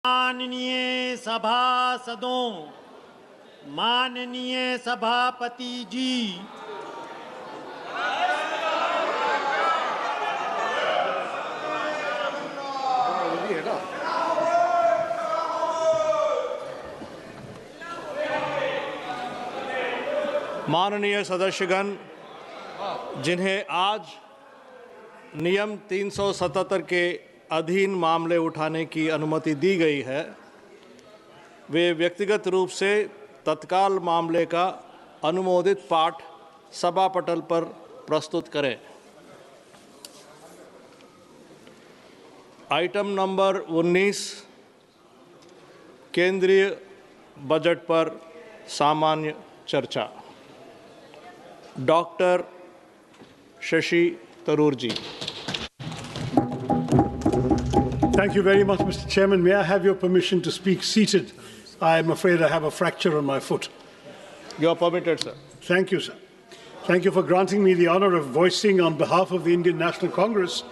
माननीय सभासदों, माननीय सभापति जी, माननीय सदस्यगण, जिन्हें आज नियम 377 के अधीन मामले उठाने की अनुमति दी गई है, वे व्यक्तिगत रूप से तत्काल मामले का अनुमोदित पाठ सभा पटल पर प्रस्तुत करें। आइटम नंबर 19, केंद्रीय बजट पर सामान्य चर्चा। Doctor Shashi Tharoor ji. Thank you very much, Mr. Chairman. May I have your permission to speak seated? I am afraid I have a fracture on my foot. You are permitted, sir. Thank you, sir. Thank you for granting me the honor of voicing on behalf of the Indian National Congress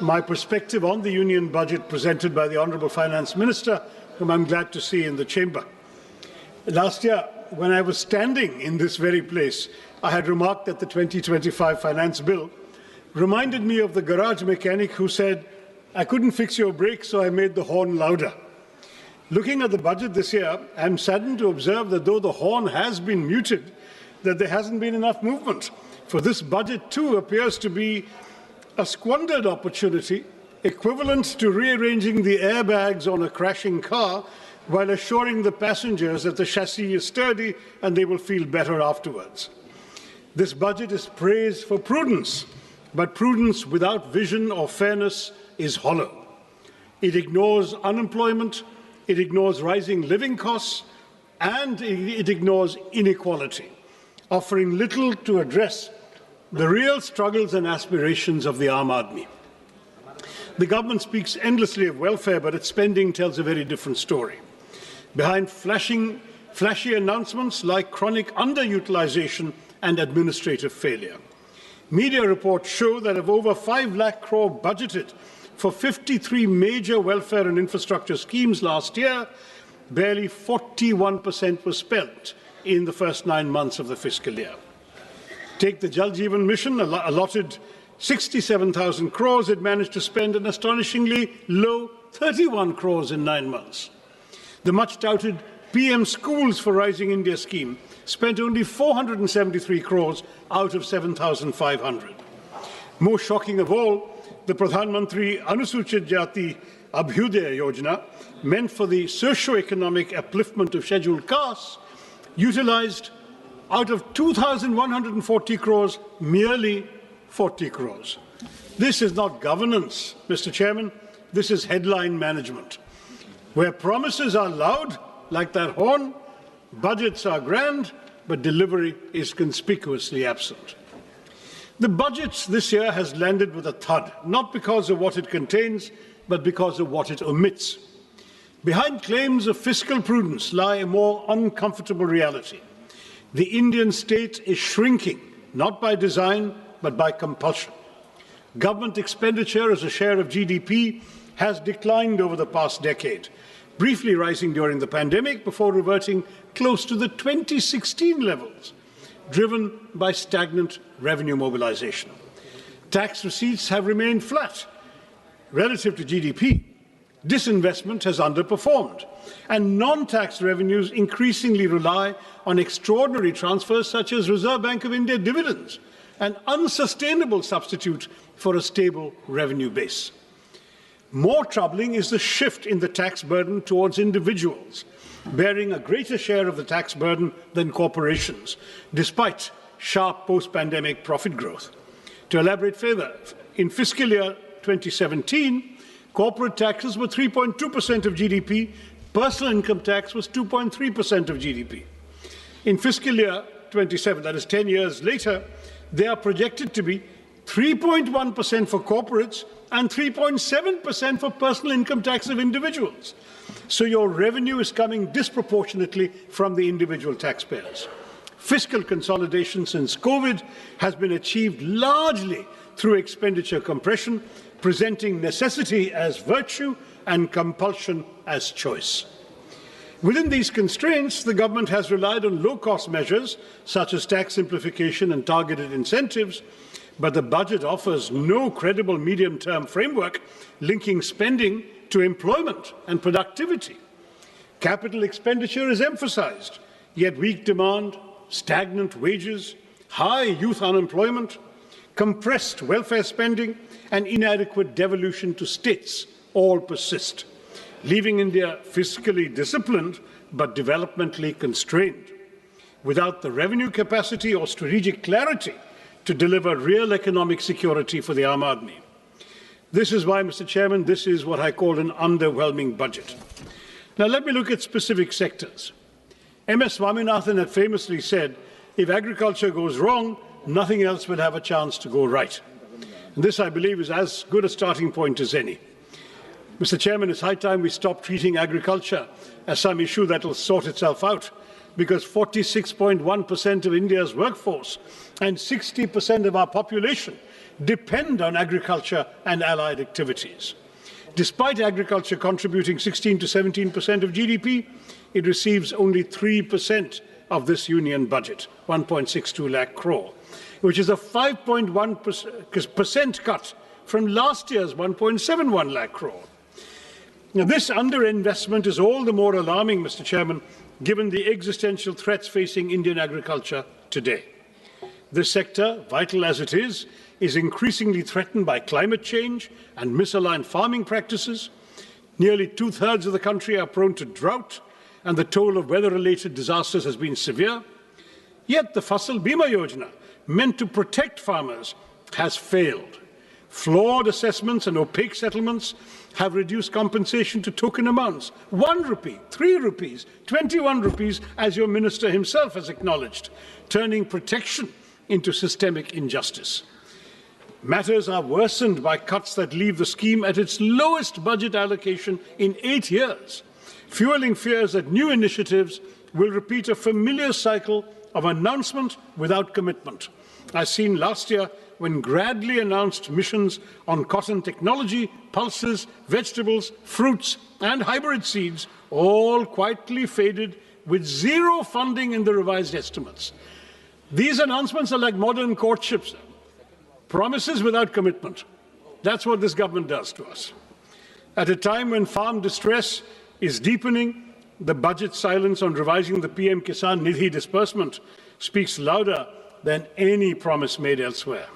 my perspective on the Union budget presented by the Honourable Finance Minister, whom I'm glad to see in the chamber. Last year, when I was standing in this very place, I had remarked that the 2025 Finance Bill reminded me of the garage mechanic who said, "I couldn't fix your brakes, so I made the horn louder." Looking at the budget this year, I'm saddened to observe that though the horn has been muted, that there hasn't been enough movement. For this budget too appears to be a squandered opportunity, equivalent to rearranging the airbags on a crashing car while assuring the passengers that the chassis is sturdy and they will feel better afterwards. This budget is praised for prudence, but prudence without vision or fairness is hollow. It ignores unemployment, it ignores rising living costs, and it ignores inequality, offering little to address the real struggles and aspirations of the Aam Aadmi. The government speaks endlessly of welfare, but its spending tells a very different story. Behind flashy announcements like chronic underutilization and administrative failure, media reports show that of over 5 lakh crore budgeted for 53 major welfare and infrastructure schemes last year, barely 41% was spent in the first 9 months of the fiscal year. Take the Jal Jeevan Mission, allotted 67,000 crores, it managed to spend an astonishingly low 31 crores in 9 months. The much-touted PM Schools for Rising India scheme spent only 473 crores out of 7,500. Most shocking of all, the Pradhan Mantri Anusuchit Jati Abhyudaya Yojana, meant for the socio-economic upliftment of scheduled castes, utilized out of 2,140 crores, merely 40 crores. This is not governance, Mr. Chairman. This is headline management. Where promises are loud, like that horn, budgets are grand, but delivery is conspicuously absent. The budget this year has landed with a thud, not because of what it contains, but because of what it omits. Behind claims of fiscal prudence lie a more uncomfortable reality. The Indian state is shrinking, not by design, but by compulsion. Government expenditure as a share of GDP has declined over the past decade, briefly rising during the pandemic before reverting close to the 2016 levels, driven by stagnant revenue mobilization. Tax receipts have remained flat relative to GDP. Disinvestment has underperformed, and non-tax revenues increasingly rely on extraordinary transfers such as Reserve Bank of India dividends, an unsustainable substitute for a stable revenue base. More troubling is the shift in the tax burden towards individuals, bearing a greater share of the tax burden than corporations, despite sharp post-pandemic profit growth. To elaborate further, in fiscal year 2017, corporate taxes were 3.2% of GDP, personal income tax was 2.3% of GDP. In fiscal year 27, that is 10 years later, they are projected to be 3.1% for corporates and 3.7% for personal income tax of individuals. So your revenue is coming disproportionately from the individual taxpayers. Fiscal consolidation since COVID has been achieved largely through expenditure compression, presenting necessity as virtue and compulsion as choice. Within these constraints, the government has relied on low-cost measures such as tax simplification and targeted incentives, but the budget offers no credible medium-term framework linking spending to employment and productivity. Capital expenditure is emphasized, yet weak demand, stagnant wages, high youth unemployment, compressed welfare spending, and inadequate devolution to states all persist, leaving India fiscally disciplined but developmentally constrained, without the revenue capacity or strategic clarity to deliver real economic security for the Aam Aadmi. This is why, Mr. Chairman, this is what I call an underwhelming budget. Now, let me look at specific sectors. M.S. Swaminathan had famously said, if agriculture goes wrong, nothing else will have a chance to go right. And this, I believe, is as good a starting point as any. Mr. Chairman, it's high time we stop treating agriculture as some issue that will sort itself out, because 46.1% of India's workforce and 60% of our population depend on agriculture and allied activities. Despite agriculture contributing 16 to 17% of GDP, it receives only 3% of this union budget, 1.62 lakh crore, which is a 5.1% cut from last year's 1.71 lakh crore. Now, this underinvestment is all the more alarming, Mr. Chairman, given the existential threats facing Indian agriculture today. This sector, vital as it is increasingly threatened by climate change and misaligned farming practices. Nearly two-thirds of the country are prone to drought, and the toll of weather-related disasters has been severe. Yet the Fasal Bima Yojana, meant to protect farmers, has failed. Flawed assessments and opaque settlements have reduced compensation to token amounts, 1 rupee, 3 rupees, 21 rupees, as your minister himself has acknowledged, turning protection into systemic injustice. Matters are worsened by cuts that leave the scheme at its lowest budget allocation in 8 years, fueling fears that new initiatives will repeat a familiar cycle of announcement without commitment, as seen last year when Gradley announced missions on cotton technology, pulses, vegetables, fruits, and hybrid seeds, all quietly faded with zero funding in the revised estimates. These announcements are like modern courtships, promises without commitment. That's what this government does to us. At a time when farm distress is deepening, the budget silence on revising the PM Kisan Nidhi disbursement speaks louder than any promise made elsewhere.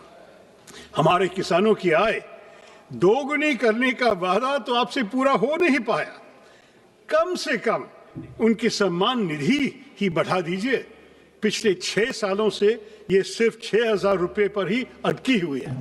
हमारे किसानों की आय दोगुनी करने का वादा तो आपसे पूरा हो नहीं पाया। कम से कम उनकी सम्मान निधि ही बढ़ा दीजिए। पिछले 6 सालों से ये सिर्फ 6,000 रुपए पर ही अटकी हुई है।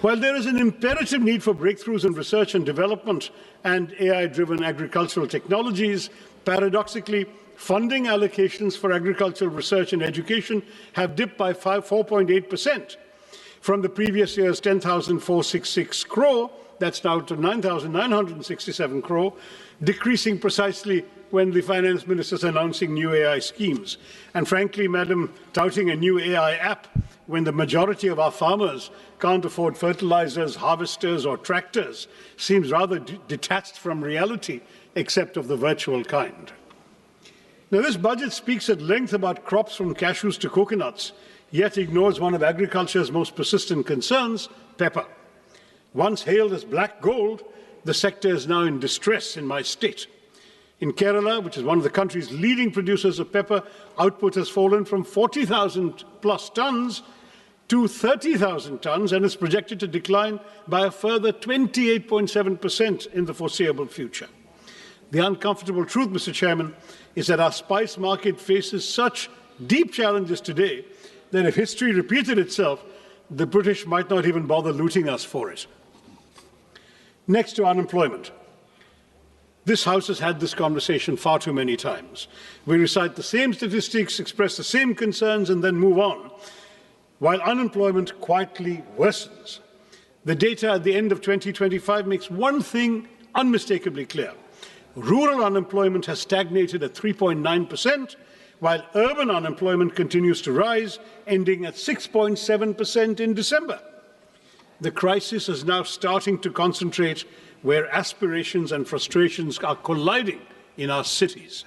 While there is an imperative need for breakthroughs in research and development and AI-driven agricultural technologies, paradoxically, funding allocations for agricultural research and education have dipped by 4.8% from the previous year's 10,466 crore, that's now to 9,967 crore, decreasing precisely when the finance minister is announcing new AI schemes. And frankly, Madam, touting a new AI app when the majority of our farmers can't afford fertilizers, harvesters, or tractors seems rather detached from reality, except of the virtual kind. Now, this budget speaks at length about crops from cashews to coconuts, yet ignores one of agriculture's most persistent concerns, pepper. Once hailed as black gold, the sector is now in distress in my state. In Kerala, which is one of the country's leading producers of pepper, output has fallen from 40,000 plus tons to 30,000 tons and is projected to decline by a further 28.7% in the foreseeable future. The uncomfortable truth, Mr. Chairman, is that our spice market faces such deep challenges today that if history repeated itself, the British might not even bother looting us for it. Next to unemployment. This House has had this conversation far too many times. We recite the same statistics, express the same concerns, and then move on, while unemployment quietly worsens. The data at the end of 2025 makes one thing unmistakably clear. Rural unemployment has stagnated at 3.9%, while urban unemployment continues to rise, ending at 6.7% in December. the crisis is now starting to concentrate where aspirations and frustrations are colliding in our cities.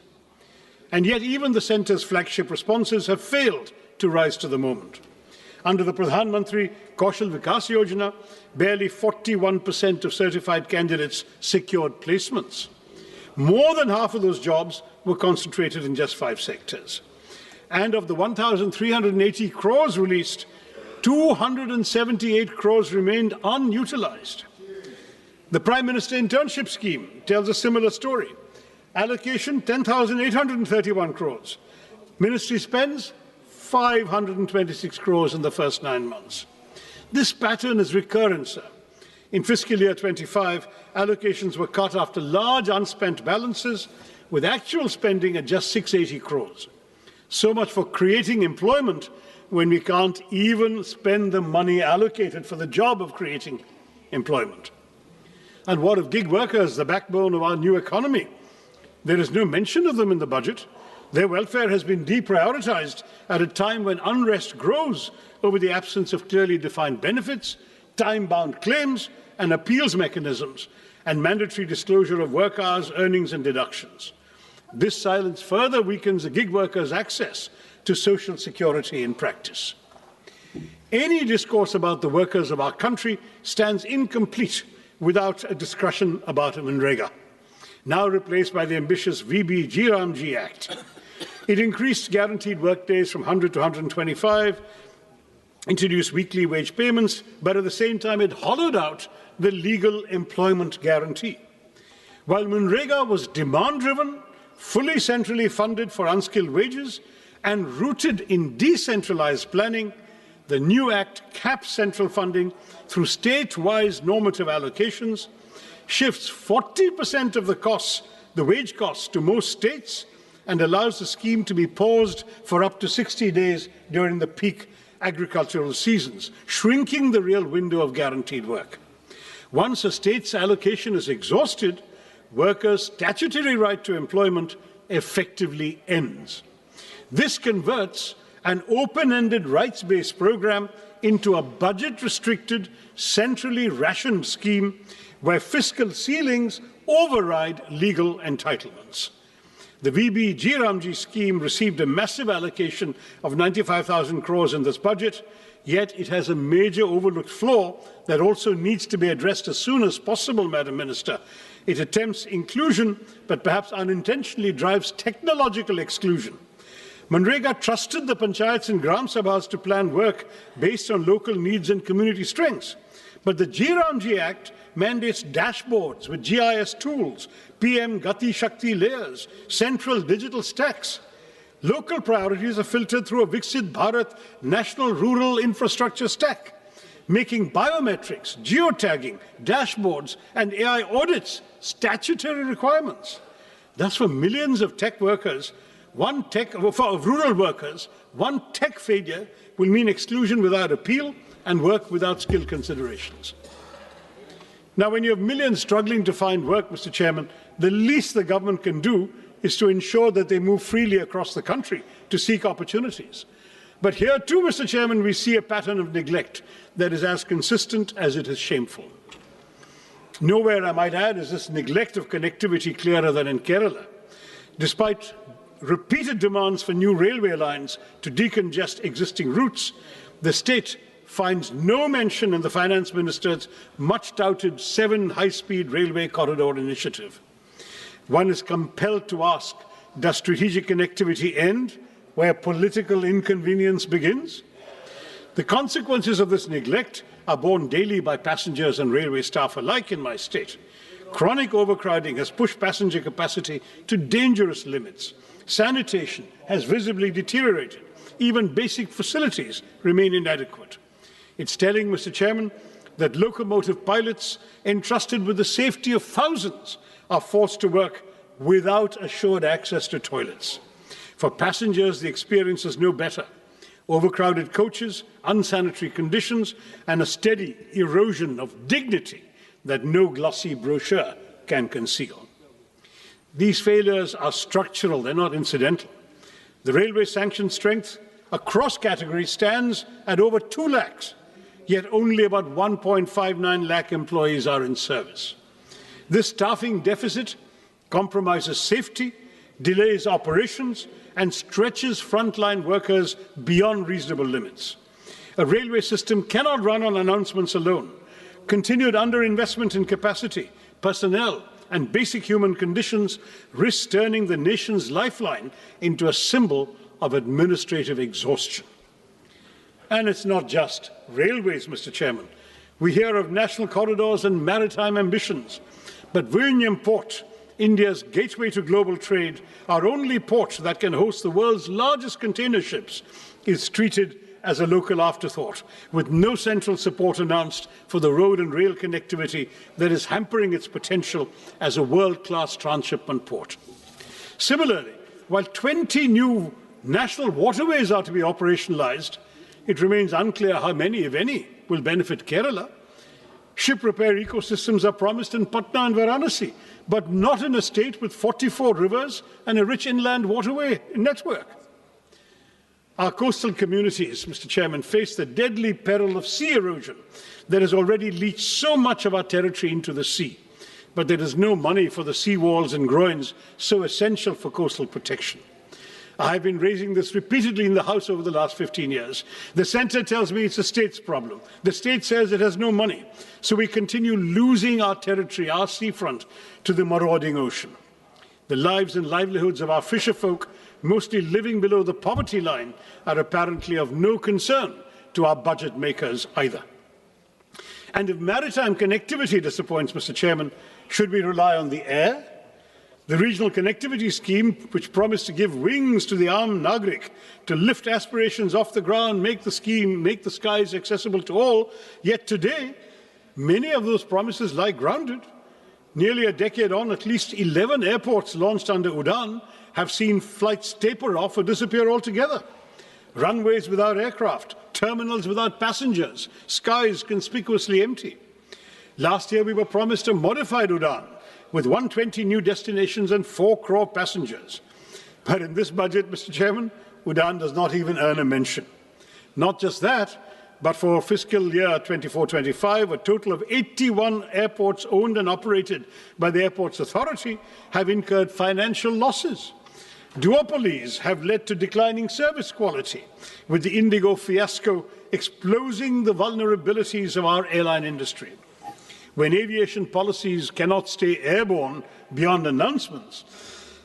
And yet even the centre's flagship responses have failed to rise to the moment. Under the Pradhan Mantri Kaushal Vikas Yojana, barely 41% of certified candidates secured placements. More than half of those jobs were concentrated in just 5 sectors. And of the 1,380 crores released, 278 crores remained unutilized. The Prime Minister Internship Scheme tells a similar story. Allocation 10,831 crores. Ministry spends 526 crores in the first 9 months. This pattern is recurrent, sir. In fiscal year 25, allocations were cut after large unspent balances, with actual spending at just 680 crores. So much for creating employment when we can't even spend the money allocated for the job of creating employment. And what of gig workers, the backbone of our new economy? There is no mention of them in the budget. Their welfare has been deprioritized at a time when unrest grows over the absence of clearly defined benefits, time-bound claims and appeals mechanisms, and mandatory disclosure of work hours, earnings and deductions. This silence further weakens the gig workers' access to social security in practice. Any discourse about the workers of our country stands incomplete without a discussion about Manrega, now replaced by the ambitious VB-G Act. It increased guaranteed work days from 100 to 125, introduced weekly wage payments, but at the same time it hollowed out the legal employment guarantee. While Manrega was demand-driven, fully centrally funded for unskilled wages, and rooted in decentralized planning, the new Act caps central funding through state-wise normative allocations, shifts 40% of the wage costs to most states, and allows the scheme to be paused for up to 60 days during the peak agricultural seasons, shrinking the real window of guaranteed work. Once a state's allocation is exhausted, workers' statutory right to employment effectively ends. This converts an open-ended rights-based program into a budget-restricted, centrally rationed scheme where fiscal ceilings override legal entitlements. The VB-G scheme received a massive allocation of 95,000 crores in this budget, yet it has a major overlooked flaw that also needs to be addressed as soon as possible, Madam Minister. It attempts inclusion, but perhaps unintentionally drives technological exclusion. Manrega trusted the panchayats and gram sabhas to plan work based on local needs and community strengths. But the G Act mandates dashboards with GIS tools, PM Gati Shakti layers, central digital stacks. Local priorities are filtered through a Viksit Bharat National Rural Infrastructure Stack, making biometrics, geotagging, dashboards, and AI audits statutory requirements. Thus, for millions of tech workers, rural workers, one tech failure will mean exclusion without appeal and work without skill considerations. Now, when you have millions struggling to find work, Mr. Chairman, the least the government can do is to ensure that they move freely across the country to seek opportunities. But here too, Mr. Chairman, we see a pattern of neglect that is as consistent as it is shameful. Nowhere, I might add, is this neglect of connectivity clearer than in Kerala. Despite repeated demands for new railway lines to decongest existing routes, the state finds no mention in the Finance Minister's much-touted 7 high-speed railway corridor initiative. One is compelled to ask, does strategic connectivity end where political inconvenience begins? The consequences of this neglect are borne daily by passengers and railway staff alike in my state. Chronic overcrowding has pushed passenger capacity to dangerous limits. Sanitation has visibly deteriorated. Even basic facilities remain inadequate. It's telling, Mr. Chairman, that locomotive pilots entrusted with the safety of thousands are forced to work without assured access to toilets. For passengers, the experience is no better. Overcrowded coaches, unsanitary conditions, and a steady erosion of dignity that no glossy brochure can conceal. These failures are structural, they're not incidental. The railway sanction strength across categories stands at over 2 lakhs, yet only about 1.59 lakh employees are in service. This staffing deficit compromises safety, delays operations, and stretches frontline workers beyond reasonable limits. A railway system cannot run on announcements alone. Continued underinvestment in capacity, personnel, and basic human conditions risks turning the nation's lifeline into a symbol of administrative exhaustion. And it's not just railways, Mr. Chairman. We hear of national corridors and maritime ambitions. But Vizhinjam Port, India's gateway to global trade, our only port that can host the world's largest container ships, is treated as a local afterthought, with no central support announced for the road and rail connectivity that is hampering its potential as a world-class transshipment port. Similarly, while 20 new national waterways are to be operationalized, it remains unclear how many, if any, will benefit Kerala. Ship repair ecosystems are promised in Patna and Varanasi, but not in a state with 44 rivers and a rich inland waterway network. Our coastal communities, Mr. Chairman, face the deadly peril of sea erosion that has already leached so much of our territory into the sea. But there is no money for the sea walls and groins so essential for coastal protection. I have been raising this repeatedly in the House over the last 15 years. The centre tells me it's a state's problem. The state says it has no money. So we continue losing our territory, our seafront, to the marauding ocean. The lives and livelihoods of our fisherfolk, mostly living below the poverty line, are apparently of no concern to our budget makers either. And if maritime connectivity disappoints, Mr. Chairman, should we rely on the air? The regional connectivity scheme, which promised to give wings to the armed Nagrik to lift aspirations off the ground, make the skies accessible to all, yet today, many of those promises lie grounded. Nearly a decade on, at least 11 airports launched under UDAN have seen flights taper off or disappear altogether. Runways without aircraft, terminals without passengers, skies conspicuously empty. Last year, we were promised a modified UDAN with 120 new destinations and 4 crore passengers. But in this budget, Mr. Chairman, UDAN does not even earn a mention. Not just that, but for fiscal year 24-25, a total of 81 airports owned and operated by the Airports Authority have incurred financial losses. Duopolies have led to declining service quality, with the Indigo fiasco exposing the vulnerabilities of our airline industry. When aviation policies cannot stay airborne beyond announcements,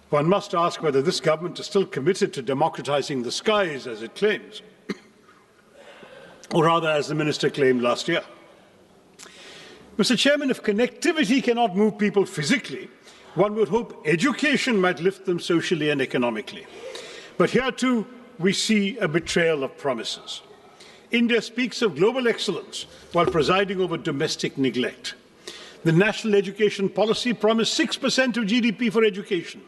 one must ask whether this government is still committed to democratizing the skies, as it claims, or rather, as the minister claimed last year. Mr. Chairman, if connectivity cannot move people physically, one would hope education might lift them socially and economically. But here too, we see a betrayal of promises. India speaks of global excellence while presiding over domestic neglect. The national education policy promised 6% of GDP for education.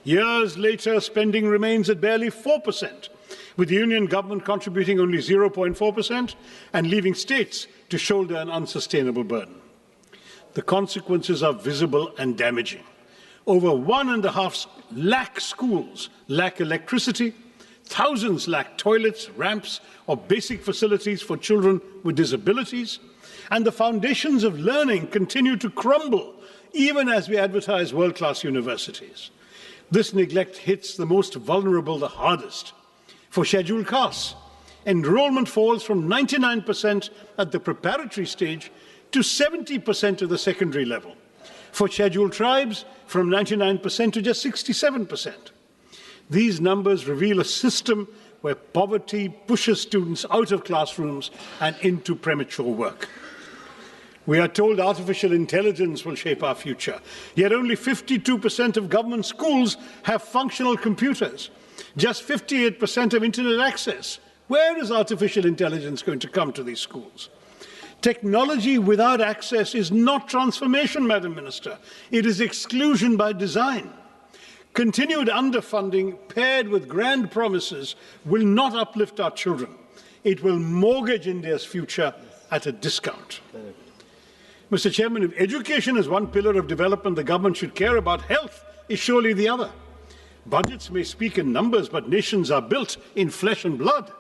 Years later, spending remains at barely 4%, with the union government contributing only 0.4% and leaving states to shoulder an unsustainable burden. The consequences are visible and damaging. Over 1.5 lakh schools lack electricity, thousands lack toilets, ramps, or basic facilities for children with disabilities, and the foundations of learning continue to crumble even as we advertise world-class universities. This neglect hits the most vulnerable the hardest. For scheduled castes, enrollment falls from 99% at the preparatory stage to 70% at the secondary level. For scheduled tribes, from 99% to just 67%. These numbers reveal a system where poverty pushes students out of classrooms and into premature work. We are told artificial intelligence will shape our future, yet only 52% of government schools have functional computers, just 58% have internet access. Where is artificial intelligence going to come to these schools? Technology without access is not transformation, Madam Minister. It is exclusion by design. Continued underfunding paired with grand promises will not uplift our children. It will mortgage India's future at a discount. Mr. Chairman, if education is one pillar of development the government should care about, health is surely the other. Budgets may speak in numbers, but nations are built in flesh and blood.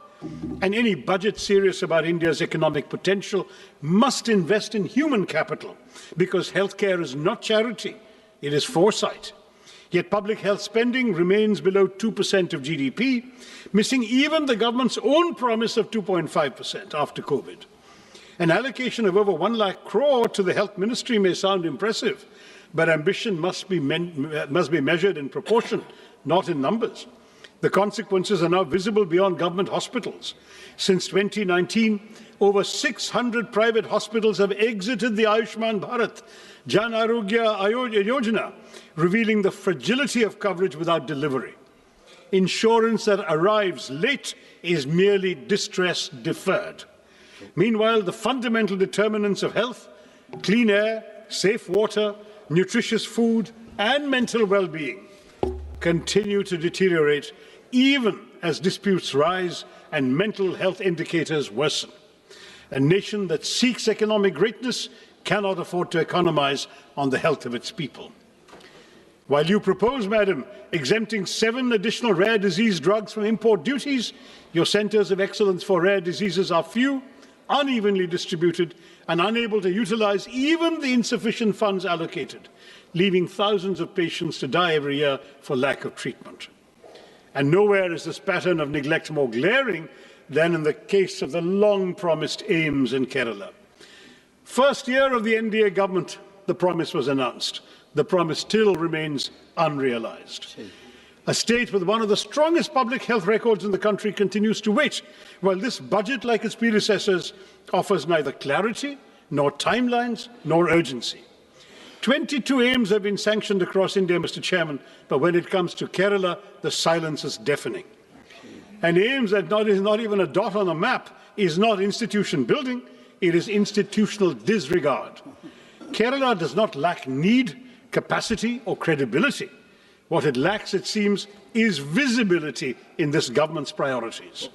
And any budget serious about India's economic potential must invest in human capital, because healthcare is not charity, it is foresight. Yet public health spending remains below 2% of GDP, missing even the government's own promise of 2.5% after COVID. An allocation of over 1 lakh crore to the health ministry may sound impressive, but ambition must be measured in proportion, not in numbers. The consequences are now visible beyond government hospitals. Since 2019, over 600 private hospitals have exited the Ayushman Bharat Jan Arogya Yojana, revealing the fragility of coverage without delivery. Insurance that arrives late is merely distress deferred. Meanwhile, the fundamental determinants of health, clean air, safe water, nutritious food, and mental well-being continue to deteriorate even as disputes rise and mental health indicators worsen. A nation that seeks economic greatness cannot afford to economize on the health of its people. While you propose, Madam, exempting 7 additional rare disease drugs from import duties, your centres of excellence for rare diseases are few, unevenly distributed, and unable to utilize even the insufficient funds allocated, leaving thousands of patients to die every year for lack of treatment. And nowhere is this pattern of neglect more glaring than in the case of the long-promised AIMS in Kerala. First year of the NDA government, the promise was announced. The promise still remains unrealized. A state with one of the strongest public health records in the country continues to wait, while this budget, like its predecessors, offers neither clarity, nor timelines, nor urgency. 22 AIMS have been sanctioned across India, Mr. Chairman, but when it comes to Kerala, the silence is deafening. And AIMS that is not even a dot on a map is not institution building, it is institutional disregard. Kerala does not lack need, capacity, or credibility. What it lacks, it seems, is visibility in this government's priorities.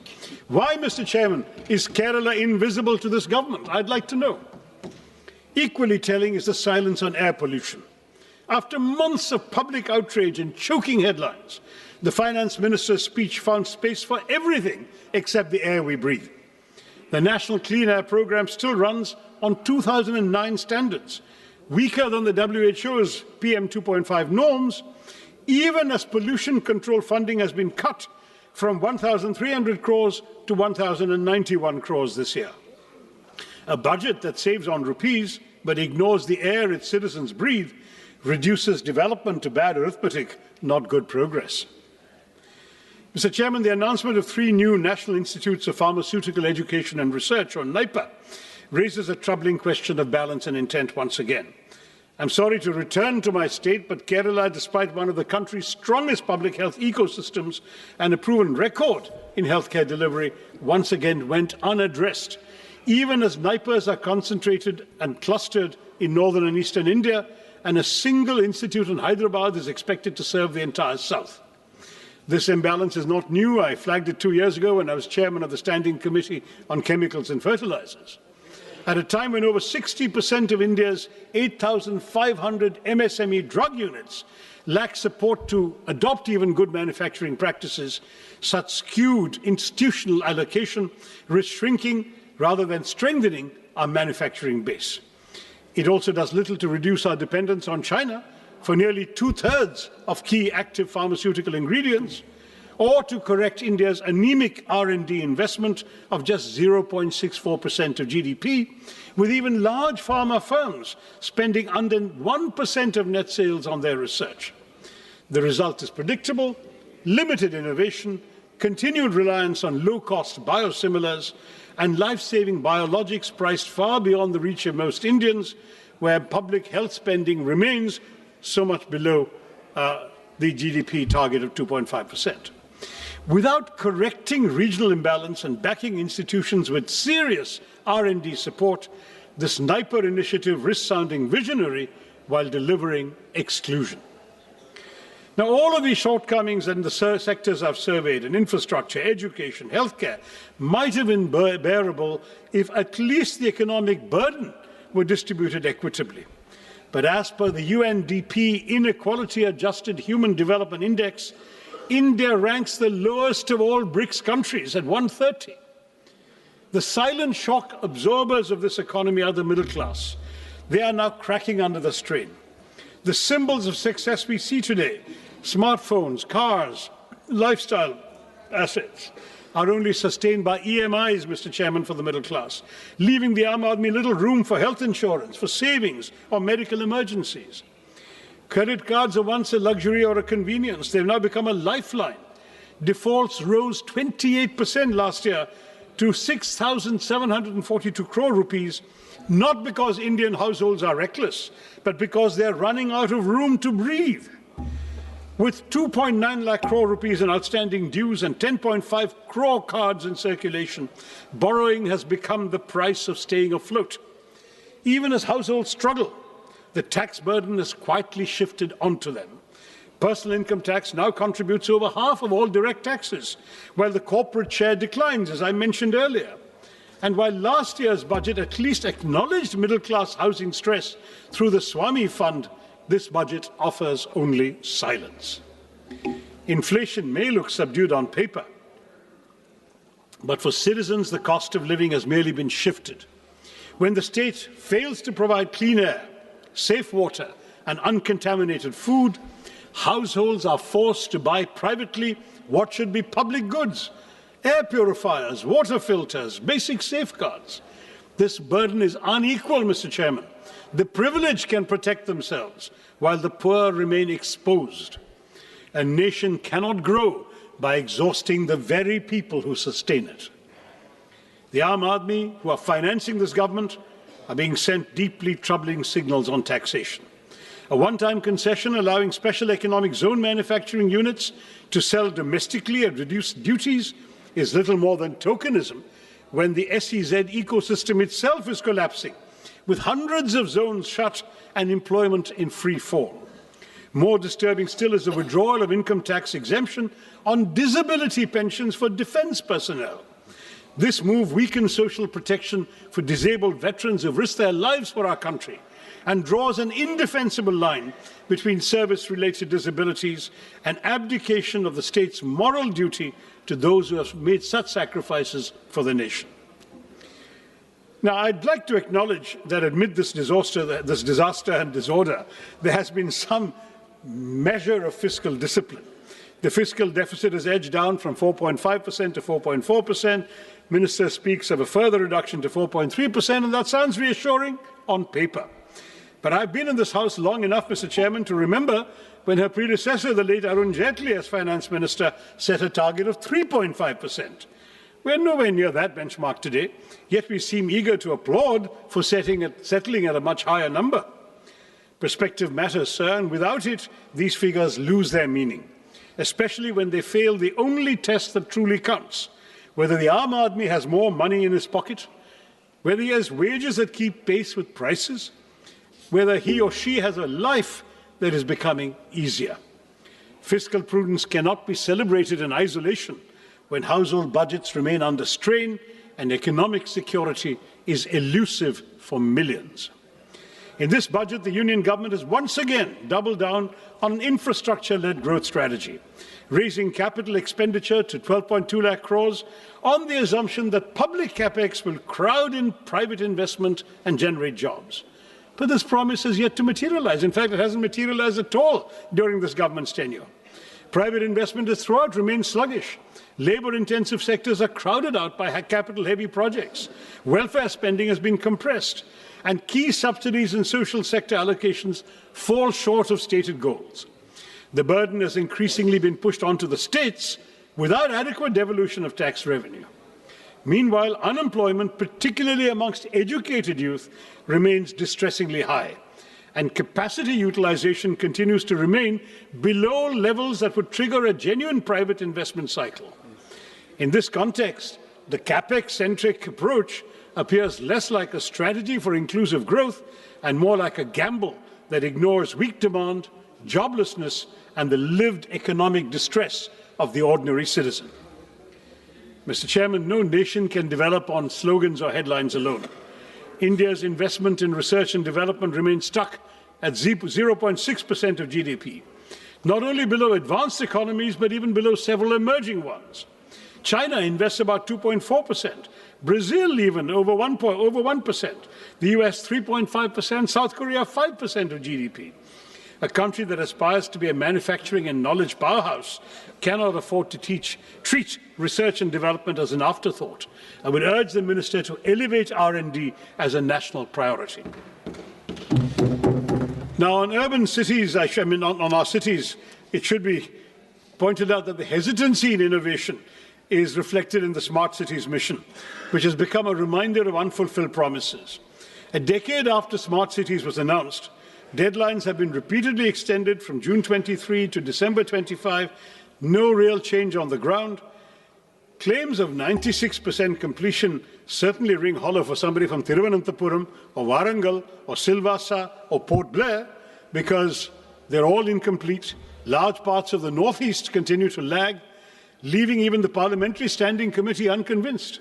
Why, Mr. Chairman, is Kerala invisible to this government? I'd like to know. Equally telling is the silence on air pollution. After months of public outrage and choking headlines, the finance minister's speech found space for everything except the air we breathe. The National Clean Air Programme still runs on 2009 standards, weaker than the WHO's PM 2.5 norms, even as pollution control funding has been cut from 1,300 crores to 1,091 crores this year. A budget that saves on rupees but ignores the air its citizens breathe reduces development to bad arithmetic, not good progress. Mr. Chairman, the announcement of 3 new National Institutes of Pharmaceutical Education and Research, or NIPA, raises a troubling question of balance and intent once again. I'm sorry to return to my state, but Kerala, despite one of the country's strongest public health ecosystems and a proven record in healthcare delivery, once again went unaddressed, even as NIPAs are concentrated and clustered in northern and eastern India, and a single institute in Hyderabad is expected to serve the entire south. This imbalance is not new. I flagged it 2 years ago when I was chairman of the Standing Committee on Chemicals and Fertilizers. At a time when over 60% of India's 8,500 MSME drug units lack support to adopt even good manufacturing practices, such skewed institutional allocation risks shrinking rather than strengthening our manufacturing base. It also does little to reduce our dependence on China for nearly 2/3 of key active pharmaceutical ingredients, or to correct India's anemic R&D investment of just 0.64% of GDP, with even large pharma firms spending under 1% of net sales on their research. The result is predictable: limited innovation, continued reliance on low-cost biosimilars, and life-saving biologics priced far beyond the reach of most Indians, where public health spending remains so much below the GDP target of 2.5%. Without correcting regional imbalance and backing institutions with serious R&D support, this NIPA initiative risks sounding visionary while delivering exclusion. Now, all of these shortcomings in the sectors I've surveyed, in infrastructure, education, healthcare, might have been bearable if at least the economic burden were distributed equitably. But as per the UNDP Inequality Adjusted Human Development Index, India ranks the lowest of all BRICS countries at 130. The silent shock absorbers of this economy are the middle class. They are now cracking under the strain. The symbols of success we see today, smartphones, cars, lifestyle assets, are only sustained by EMIs, Mr. Chairman, for the middle class, leaving the Aam Aadmi little room for health insurance, for savings or medical emergencies. Credit cards are once a luxury or a convenience. They've now become a lifeline. Defaults rose 28% last year to 6,742 crore rupees, not because Indian households are reckless, but because they're running out of room to breathe. With 2.9 lakh crore rupees in outstanding dues and 10.5 crore cards in circulation, borrowing has become the price of staying afloat. Even as households struggle, the tax burden has quietly shifted onto them. Personal income tax now contributes over half of all direct taxes, while the corporate share declines, as I mentioned earlier. And while last year's budget at least acknowledged middle-class housing stress through the Swami Fund, this budget offers only silence. Inflation may look subdued on paper, but for citizens, the cost of living has merely been shifted. When the state fails to provide clean air, safe water, and uncontaminated food, households are forced to buy privately what should be public goods: air purifiers, water filters, basic safeguards. This burden is unequal, Mr. Chairman. The privileged can protect themselves, while the poor remain exposed. A nation cannot grow by exhausting the very people who sustain it. The Aam Aadmi, who are financing this government, are being sent deeply troubling signals on taxation. A one-time concession allowing special economic zone manufacturing units to sell domestically at reduced duties is little more than tokenism when the SEZ ecosystem itself is collapsing, with hundreds of zones shut and employment in free fall. More disturbing still is the withdrawal of income tax exemption on disability pensions for defence personnel. This move weakens social protection for disabled veterans who risk their lives for our country and draws an indefensible line between service-related disabilities and abdication of the state's moral duty to those who have made such sacrifices for the nation. Now, I'd like to acknowledge that amid this disaster and disorder, there has been some measure of fiscal discipline. The fiscal deficit has edged down from 4.5% to 4.4%. Minister speaks of a further reduction to 4.3%, and that sounds reassuring on paper. But I've been in this House long enough, Mr. Chairman, to remember when her predecessor, the late Arun Jaitley, as Finance Minister, set a target of 3.5%. We're nowhere near that benchmark today, yet we seem eager to applaud for settling at a much higher number. Perspective matters, sir, and without it, these figures lose their meaning, especially when they fail the only test that truly counts: whether the Aam Aadmi has more money in his pocket, whether he has wages that keep pace with prices, whether he or she has a life that is becoming easier. Fiscal prudence cannot be celebrated in isolation when household budgets remain under strain and economic security is elusive for millions. In this budget, the Union government has once again doubled down on an infrastructure-led growth strategy, raising capital expenditure to 12.2 lakh crores on the assumption that public capex will crowd in private investment and generate jobs. But this promise has yet to materialize. In fact, it hasn't materialized at all during this government's tenure. Private investment has throughout remained sluggish. Labour-intensive sectors are crowded out by capital-heavy projects. Welfare spending has been compressed, and key subsidies and social sector allocations fall short of stated goals. The burden has increasingly been pushed onto the states without adequate devolution of tax revenue. Meanwhile, unemployment, particularly amongst educated youth, remains distressingly high, and capacity utilization continues to remain below levels that would trigger a genuine private investment cycle. In this context, the capex-centric approach appears less like a strategy for inclusive growth and more like a gamble that ignores weak demand, joblessness, and the lived economic distress of the ordinary citizen. Mr. Chairman, no nation can develop on slogans or headlines alone. India's investment in research and development remains stuck at 0.6% of GDP. not only below advanced economies, but even below several emerging ones. China invests about 2.4%, Brazil even over 1%, the US 3.5%, South Korea 5% of GDP. A country that aspires to be a manufacturing and knowledge powerhouse cannot afford to treat research and development as an afterthought. I would urge the Minister to elevate R&D as a national priority. Now, on urban cities, on our cities, it should be pointed out that the hesitancy in innovation is reflected in the Smart Cities mission, which has become a reminder of unfulfilled promises. A decade after Smart Cities was announced, deadlines have been repeatedly extended from June 23 to December 25, no real change on the ground. Claims of 96% completion certainly ring hollow for somebody from Thiruvananthapuram or Warangal or Silvassa or Port Blair, because they're all incomplete. Large parts of the northeast continue to lag, leaving even the Parliamentary Standing Committee unconvinced.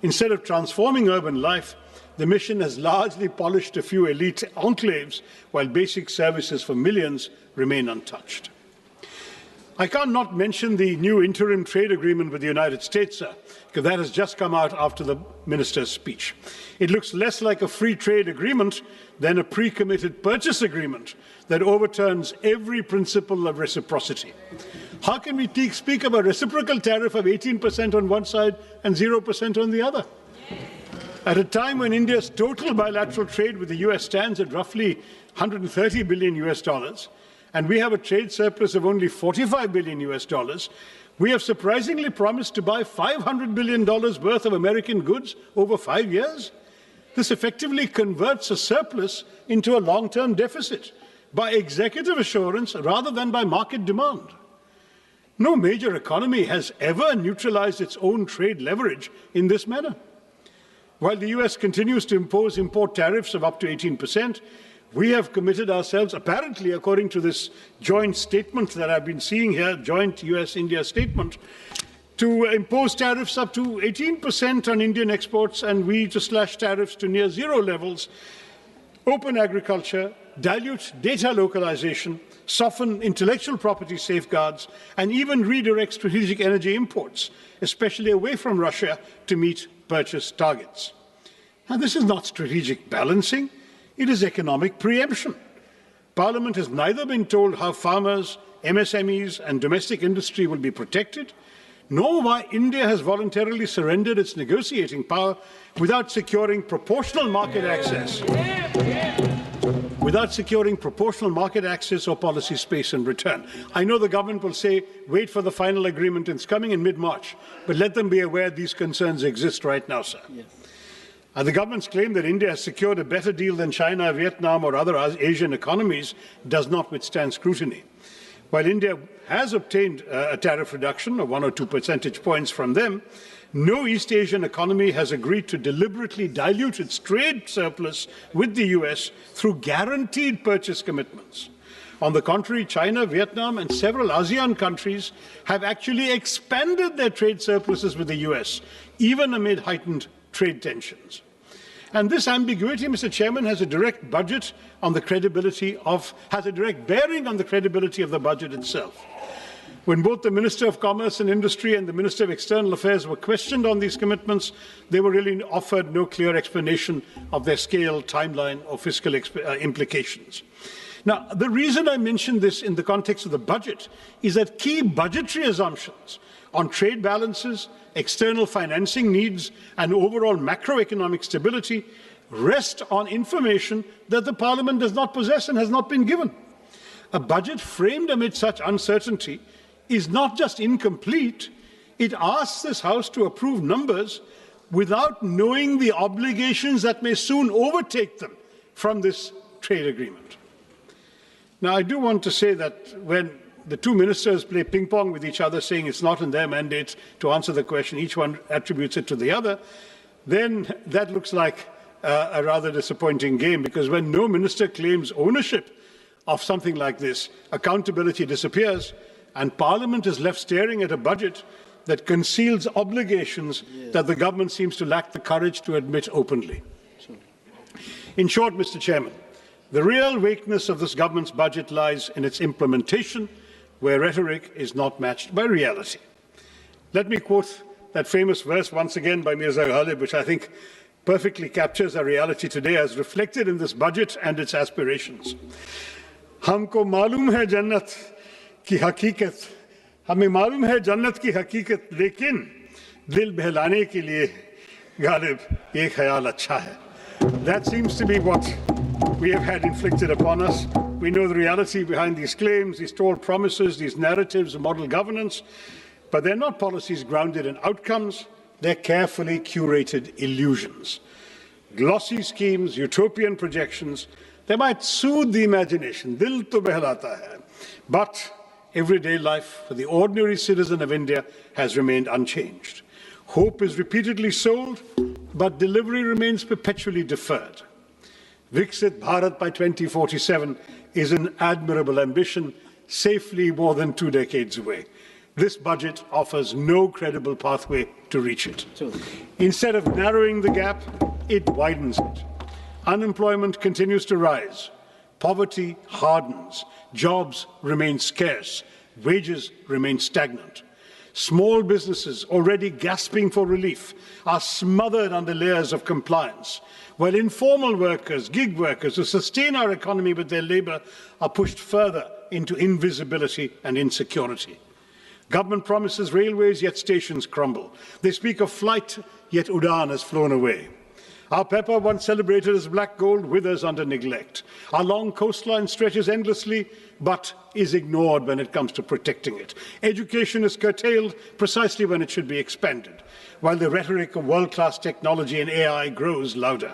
Instead of transforming urban life, the mission has largely polished a few elite enclaves, while basic services for millions remain untouched. I can't not mention the new interim trade agreement with the United States, sir, because that has just come out after the minister's speech. It looks less like a free trade agreement than a pre-committed purchase agreement that overturns every principle of reciprocity. How can we speak of a reciprocal tariff of 18% on one side and 0% on the other? At a time when India's total bilateral trade with the US stands at roughly $130 billion, and we have a trade surplus of only $45 billion, we have surprisingly promised to buy $500 billion worth of American goods over 5 years. This effectively converts a surplus into a long-term deficit by executive assurance rather than by market demand. No major economy has ever neutralized its own trade leverage in this manner. While the US continues to impose import tariffs of up to 18%, we have committed ourselves, apparently according to this joint statement that I've been seeing here, joint US-India statement, to impose tariffs up to 18% on Indian exports, and we to slash tariffs to near zero levels, open agriculture, dilute data localization, soften intellectual property safeguards, and even redirect strategic energy imports, especially away from Russia, to meet purchase targets. Now, this is not strategic balancing, it is economic preemption. Parliament has neither been told how farmers, MSMEs, and domestic industry will be protected, nor why India has voluntarily surrendered its negotiating power without securing proportional market access. Without securing proportional market access or policy space in return. I know the government will say, wait for the final agreement, it's coming in mid-March, but let them be aware these concerns exist right now, sir. Yes. The government's claim that India has secured a better deal than China, Vietnam, or other Asian economies does not withstand scrutiny. While India has obtained a tariff reduction of 1 or 2 percentage points from them, no East Asian economy has agreed to deliberately dilute its trade surplus with the US through guaranteed purchase commitments. On the contrary, China, Vietnam, and several ASEAN countries have actually expanded their trade surpluses with the US, even amid heightened trade tensions. And this ambiguity, Mr. Chairman, has a direct bearing on the credibility of the budget itself. When both the Minister of Commerce and Industry and the Minister of External Affairs were questioned on these commitments, they were really offered no clear explanation of their scale, timeline, or fiscal implications. Now, the reason I mention this in the context of the budget is that key budgetary assumptions on trade balances, external financing needs, and overall macroeconomic stability rest on information that the Parliament does not possess and has not been given. A budget framed amid such uncertainty is not just incomplete, it asks this House to approve numbers without knowing the obligations that may soon overtake them from this trade agreement. Now, I do want to say that when the two ministers play ping-pong with each other, saying it's not in their mandate to answer the question, each one attributes it to the other, then that looks like a rather disappointing game, because when no minister claims ownership of something like this, accountability disappears, and Parliament is left staring at a budget that conceals obligations that the government seems to lack the courage to admit openly. In short, Mr. Chairman, the real weakness of this government's budget lies in its implementation where rhetoric is not matched by reality. Let me quote that famous verse once again by Mirza Ghalib, which I think perfectly captures our reality today as reflected in this budget and its aspirations. हमको मालूम है जन्नत की हकीकत, हमें मालूम है जन्नत की हकीकत, लेकिन दिल बहलाने के लिए गालिब ये ख्याल अच्छा है. That seems to be what we have had inflicted upon us. We know the reality behind these claims, these tall promises, these narratives of model governance, but they're not policies grounded in outcomes. They're carefully curated illusions. Glossy schemes, utopian projections, they might soothe the imagination, dil to behlata hai. But everyday life for the ordinary citizen of India has remained unchanged. Hope is repeatedly sold, but delivery remains perpetually deferred. Viksit Bharat by 2047 is an admirable ambition, safely more than 2 decades away. This budget offers no credible pathway to reach it. Instead of narrowing the gap, it widens it. Unemployment continues to rise. Poverty hardens. Jobs remain scarce. Wages remain stagnant. Small businesses, already gasping for relief, are smothered under layers of compliance, while informal workers, gig workers who sustain our economy with their labor are pushed further into invisibility and insecurity. Government promises railways, yet stations crumble. They speak of flight, yet Udan has flown away. Our pepper, once celebrated as black gold, withers under neglect. Our long coastline stretches endlessly, but is ignored when it comes to protecting it. Education is curtailed precisely when it should be expanded, while the rhetoric of world-class technology and AI grows louder.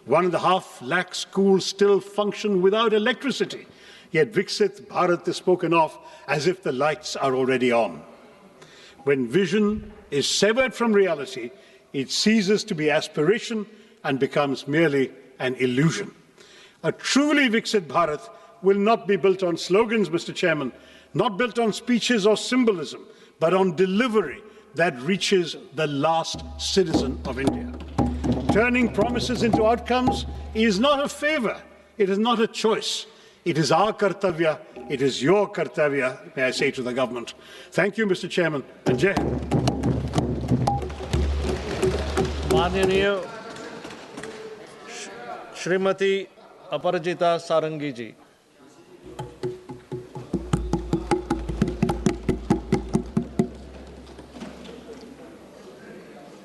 1.5 lakh schools still function without electricity, yet Viksit Bharat is spoken of as if the lights are already on. When vision is severed from reality, it ceases to be aspiration and becomes merely an illusion. A truly Viksit Bharat will not be built on slogans, Mr. Chairman, not built on speeches or symbolism, but on delivery that reaches the last citizen of India. Turning promises into outcomes is not a favor, it is not a choice. It is our kartavya, it is your kartavya, may I say to the government. Thank you, Mr. Chairman, and Jai Hind. माननीय श्रीमती अपराजिता सारंगी जी.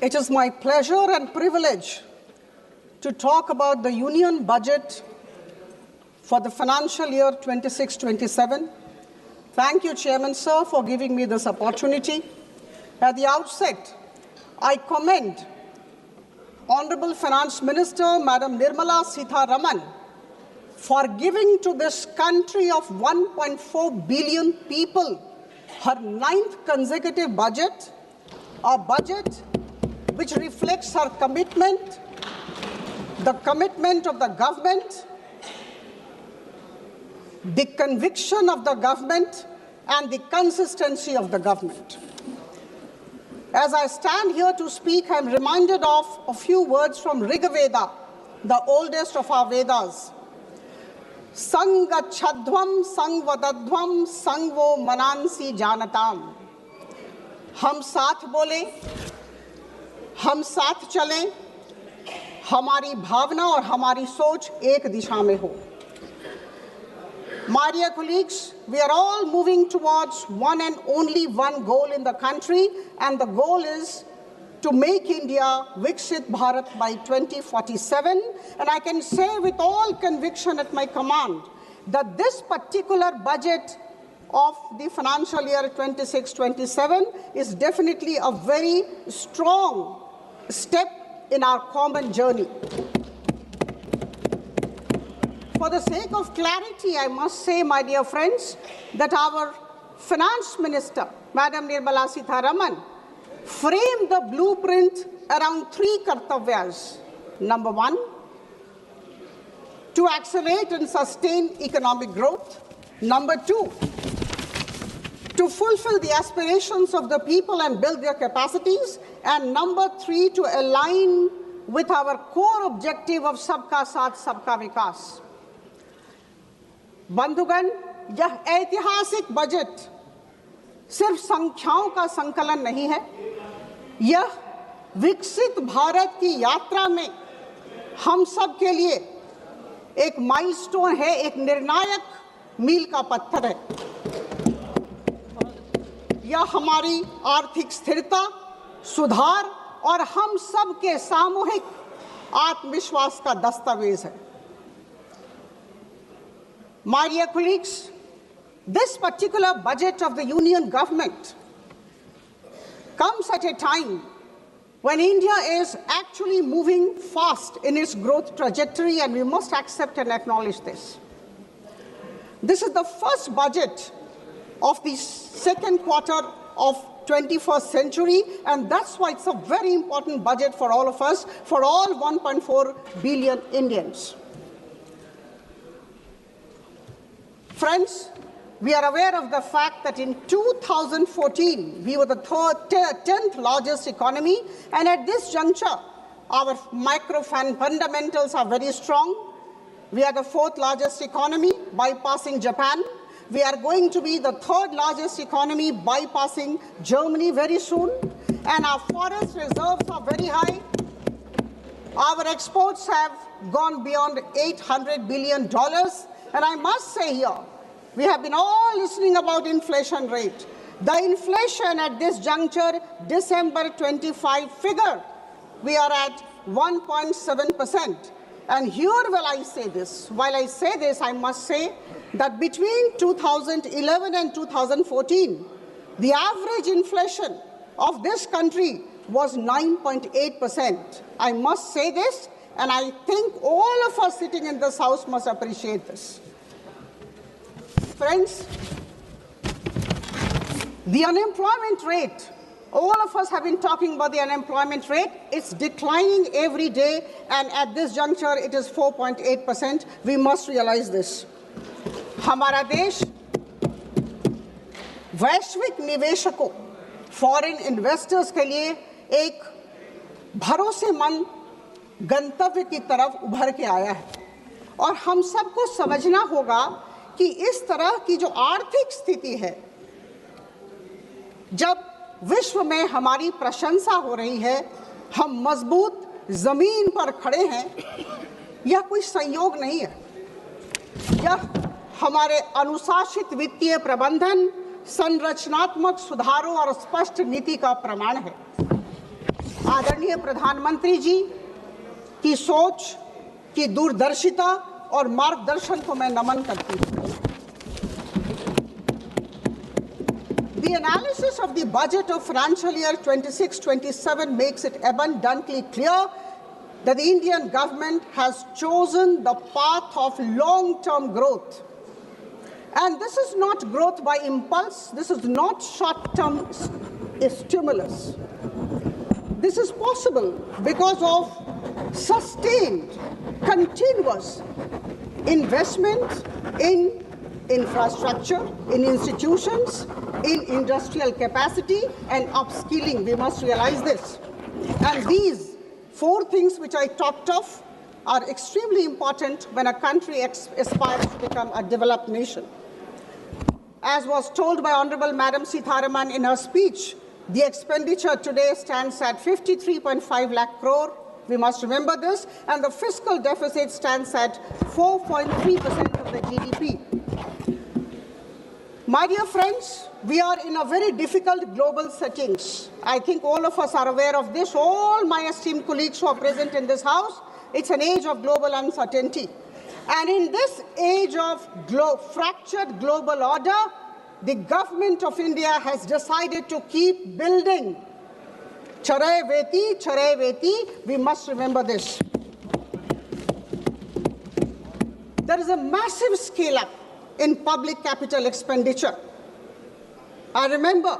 It is my pleasure and privilege to talk about the Union Budget for the financial year 26-27. Thank you, Chairman, sir, for giving me this opportunity. At the outset, I commend Honorable Finance Minister, Madam Nirmala Sitharaman, for giving to this country of 1.4 billion people her 9th consecutive budget, a budget which reflects her commitment, the commitment of the government, the conviction of the government, and the consistency of the government. As I stand here to speak, I am reminded of a few words from Rigveda, the oldest of our Vedas. Sangachadhvam sangvadadhvam sangvo manansi janatam. हम साथ बोले, हम साथ चलें, हमारी भावना और हमारी सोच एक दिशा में हो. My dear colleagues, we are all moving towards one and only one goal in the country, and the goal is to make India Viksit Bharat by 2047. And I can say with all conviction at my command that this particular budget of the financial year 26-27 is definitely a very strong step in our common journey. For the sake of clarity, I must say, my dear friends, that our Finance Minister, Madam Nirmala Sitharaman, framed the blueprint around 3 kartavyas. Number 1, to accelerate and sustain economic growth. Number 2, to fulfill the aspirations of the people and build their capacities. And number 3, to align with our core objective of Sabka Saath, Sabka Vikas. Bandhugan, यह ऐतिहासिक budget सिर्फ संख्याओं का संकलन नहीं है, यह विकसित भारत की यात्रा में हम सब के लिए एक माइलस्टोन है, एक निर्णायक मील का पत्थर है। यह हमारी आर्थिक स्थिरता, सुधार और हम सब के सामूहिक आत्मविश्वास का दस्तावेज है। My dear colleagues, this particular budget of the Union government comes at a time when India is actually moving fast in its growth trajectory, and we must accept and acknowledge this. This is the first budget of the second quarter of 21st century, and that's why it's a very important budget for all of us, for all 1.4 billion Indians. Friends, we are aware of the fact that in 2014, we were the 10th largest economy, and at this juncture, our micro fundamentals are very strong. We are the 4th largest economy, bypassing Japan. We are going to be the 3rd largest economy, bypassing Germany very soon, and our forest reserves are very high. Our exports have gone beyond $800 billion, and I must say here, we have been all listening about inflation rate. The inflation at this juncture, December 25 figure, we are at 1.7%. And here while I say this, I must say that between 2011 and 2014, the average inflation of this country was 9.8%. I must say this, and I think all of us sitting in this house must appreciate this. Friends, the unemployment rate, all of us have been talking about the unemployment rate. It's declining every day, and at this juncture, it is 4.8%. We must realize this. हमारा देश वैश्विक निवेशकों, foreign investors के लिए एक भरोसेमंद गंतव्य की तरफ उभर के आया है, और हम सबको समझना होगा कि इस तरह की जो आर्थिक स्थिति है, जब विश्व में हमारी प्रशंसा हो रही है, हम मजबूत जमीन पर खड़े हैं, यह कोई संयोग नहीं है। यह हमारे अनुशासित वित्तीय प्रबंधन, संरचनात्मक सुधारों और स्पष्ट नीति का प्रमाण है। आदरणीय प्रधानमंत्री जी की सोच, की दूरदर्शिता और मार्गदर्शन को मैं नमन करती हूँ। The analysis of the budget of financial year 26-27 makes it abundantly clear that the Indian government has chosen the path of long-term growth. And this is not growth by impulse, this is not short-term stimulus. This is possible because of sustained, continuous investment in infrastructure, in institutions, in industrial capacity and upskilling. We must realize this. And these 4 things which I talked of are extremely important when a country aspires to become a developed nation. As was told by Honorable Madam Sitharaman in her speech, the expenditure today stands at 53.5 lakh crore. We must remember this. And the fiscal deficit stands at 4.3% of the GDP. My dear friends, we are in a very difficult global settings. I think all of us are aware of this. All my esteemed colleagues who are present in this house, it's an age of global uncertainty. And in this age of fractured global order, the government of India has decided to keep building. Charai veti, we must remember this. There is a massive scale-up in public capital expenditure. I remember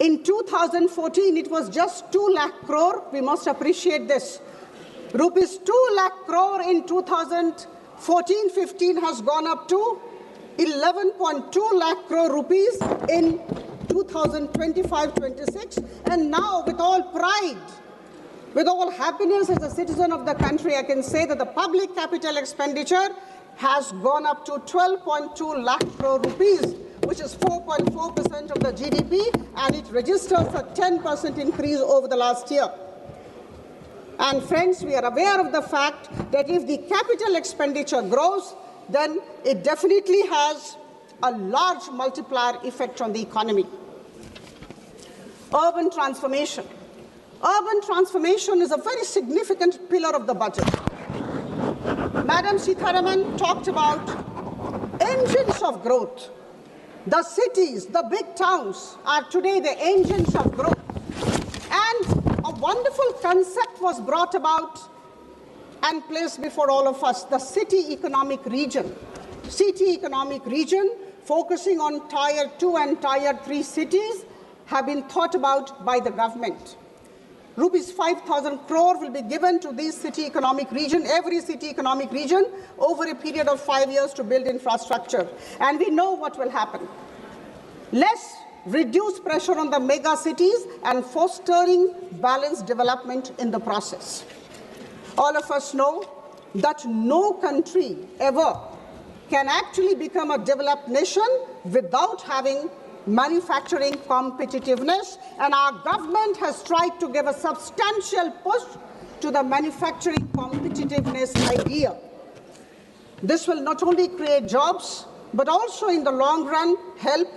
in 2014, it was just 2 lakh crore. We must appreciate this. Rupees 2 lakh crore in 2014-15 has gone up to 11.2 lakh crore rupees in 2025-26. And now, with all pride, with all happiness as a citizen of the country, I can say that the public capital expenditure has gone up to 12.2 lakh crore rupees, which is 4.4% of the GDP, and it registers a 10% increase over the last year. And friends, we are aware of the fact that if the capital expenditure grows, then it definitely has a large multiplier effect on the economy. Urban transformation. Urban transformation is a very significant pillar of the budget. Madam Sitharaman talked about engines of growth. The cities, the big towns are today the engines of growth. And a wonderful concept was brought about and placed before all of us, the city economic region. City economic region focusing on Tier 2 and Tier 3 cities have been thought about by the government. Rupees 5,000 crore will be given to this city economic region, every city economic region, over a period of 5 years to build infrastructure. And we know what will happen. Less reduced pressure on the mega cities and fostering balanced development in the process. All of us know that no country ever can actually become a developed nation without having manufacturing competitiveness, and our government has tried to give a substantial push to the manufacturing competitiveness idea. This will not only create jobs, but also in the long run help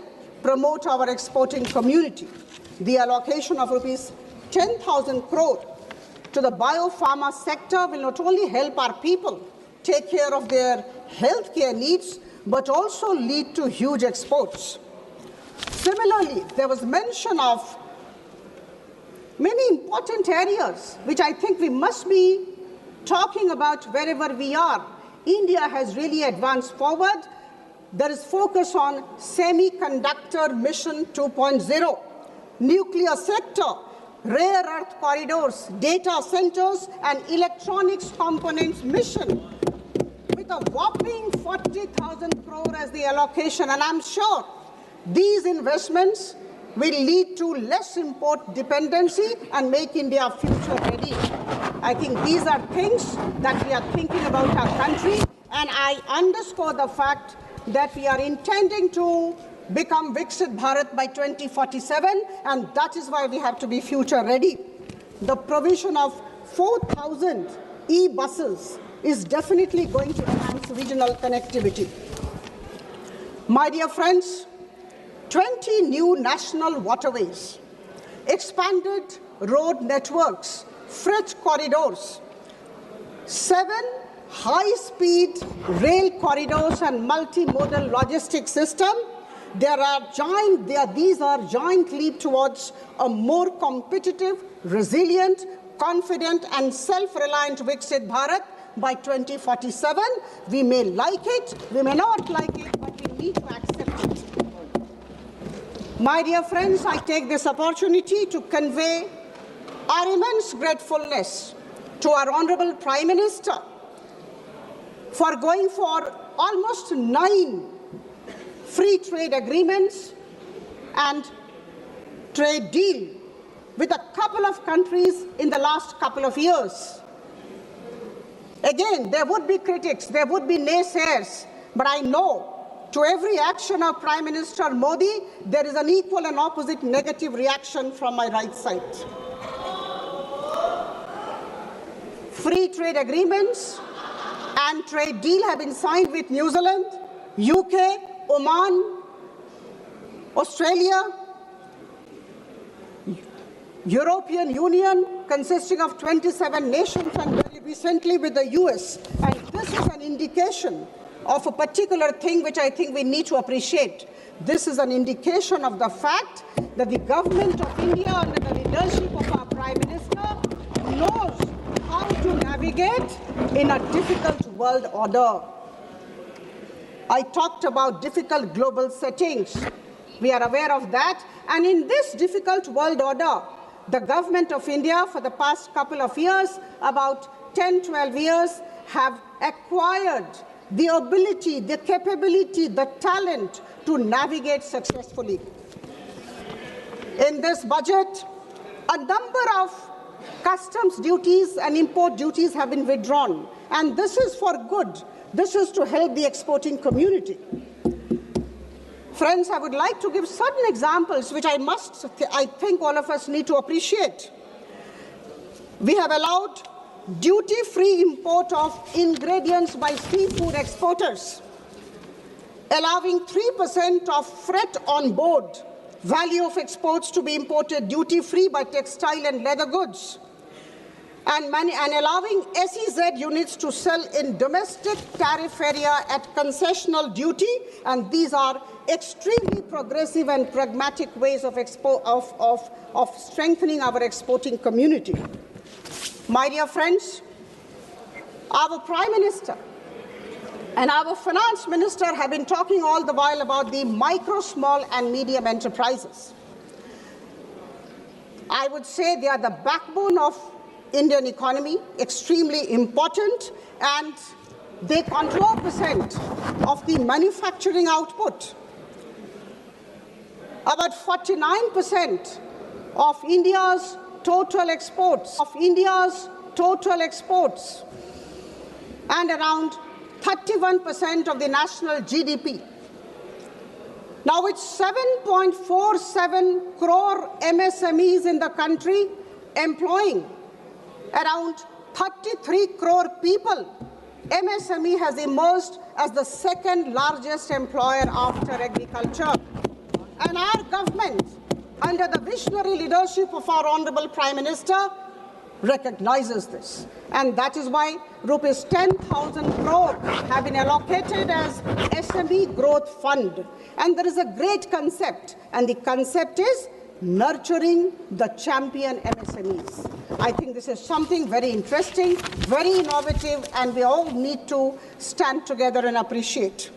promote our exporting community. The allocation of rupees 10,000 crore to the biopharma sector will not only help our people take care of their healthcare needs, but also lead to huge exports. Similarly, there was mention of many important areas which I think we must be talking about wherever we are. India has really advanced forward. There is focus on semiconductor mission 2.0, nuclear sector, rare earth corridors, data centers, and electronics components mission, with a whopping 40,000 crore as the allocation. And I'm sure these investments will lead to less import dependency and make India future ready. I think these are things that we are thinking about our country, and I underscore the fact that we are intending to become Viksit Bharat by 2047, and that is why we have to be future ready. The provision of 4,000 e-buses is definitely going to enhance regional connectivity. My dear friends, 20 new national waterways, expanded road networks, freight corridors, 7 high-speed rail corridors and multimodal logistics system. These are giant leap towards a more competitive, resilient, confident, and self-reliant Viksit Bharat by 2047. We may like it, we may not like it, but we need to accept it. My dear friends, I take this opportunity to convey our immense gratefulness to our Honorable Prime Minister for going for almost 9 free trade agreements and trade deal with a couple of countries in the last couple of years. Again, there would be critics, there would be naysayers, but I know to every action of Prime Minister Modi, there is an equal and opposite negative reaction from my right side. Free trade agreements and trade deal have been signed with New Zealand, UK, Oman, Australia, European Union consisting of 27 nations, and very recently with the US. And this is an indication of a particular thing which I think we need to appreciate. This is an indication of the fact that the government of India, under the leadership of our Prime Minister, knows how to navigate in a difficult world order. I talked about difficult global settings. We are aware of that. And in this difficult world order, the government of India for the past couple of years, about 10, 12 years, have acquired the ability, the capability, the talent to navigate successfully. In this budget, a number of customs duties and import duties have been withdrawn, and this is for good. This is to help the exporting community. Friends, I would like to give certain examples which I think all of us need to appreciate. We have allowed duty-free import of ingredients by seafood exporters, allowing 3% of freight on board value of exports to be imported duty-free by textile and leather goods, and allowing SEZ units to sell in domestic tariff area at concessional duty, and these are extremely progressive and pragmatic ways of strengthening our exporting community. My dear friends, our Prime Minister and our Finance Minister have been talking all the while about the micro, small and medium enterprises. I would say they are the backbone of Indian economy, extremely important, and they control 4% of the manufacturing output. About 49% of India's total exports, and around 31% of the national GDP. Now, with 7.47 crore MSMEs in the country, employing around 33 crore people, MSME has emerged as the second largest employer after agriculture. And our government, under the visionary leadership of our Honorable Prime Minister, recognizes this. And that is why rupees 10,000 crore have been allocated as SME Growth Fund. And there is a great concept, and the concept is nurturing the champion MSMEs. I think this is something very interesting, very innovative, and we all need to stand together and appreciate.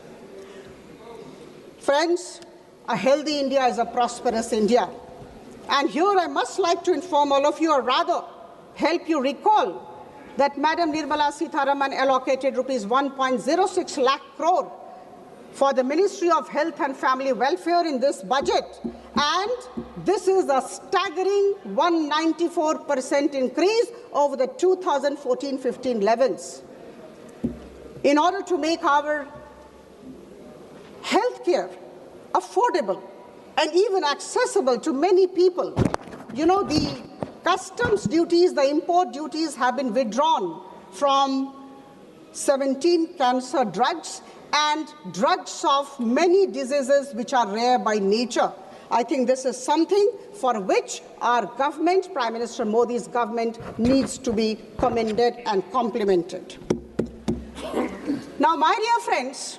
Friends, a healthy India is a prosperous India. And here I must like to inform all of you, or rather help you recall, that Madam Nirmala Sitharaman allocated rupees 1.06 lakh crore for the Ministry of Health and Family Welfare in this budget. And this is a staggering 194% increase over the 2014-15 levels. In order to make our healthcare affordable and even accessible to many people, you know, the customs duties, the import duties have been withdrawn from 17 cancer drugs and drugs of many diseases which are rare by nature. I think this is something for which our government, Prime Minister Modi's government, needs to be commended and complimented. Now, my dear friends,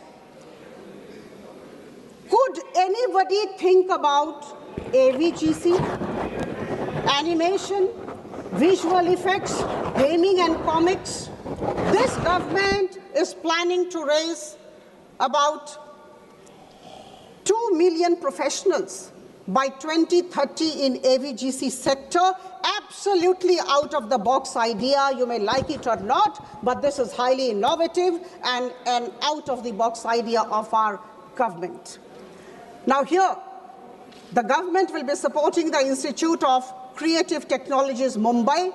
could anybody think about AVGC, animation, visual effects, gaming and comics? This government is planning to raise about 2 million professionals by 2030 in AVGC sector. Absolutely out of the box idea, you may like it or not, but this is highly innovative and an out of the box idea of our government. Now here, the government will be supporting the Institute of Creative Technologies Mumbai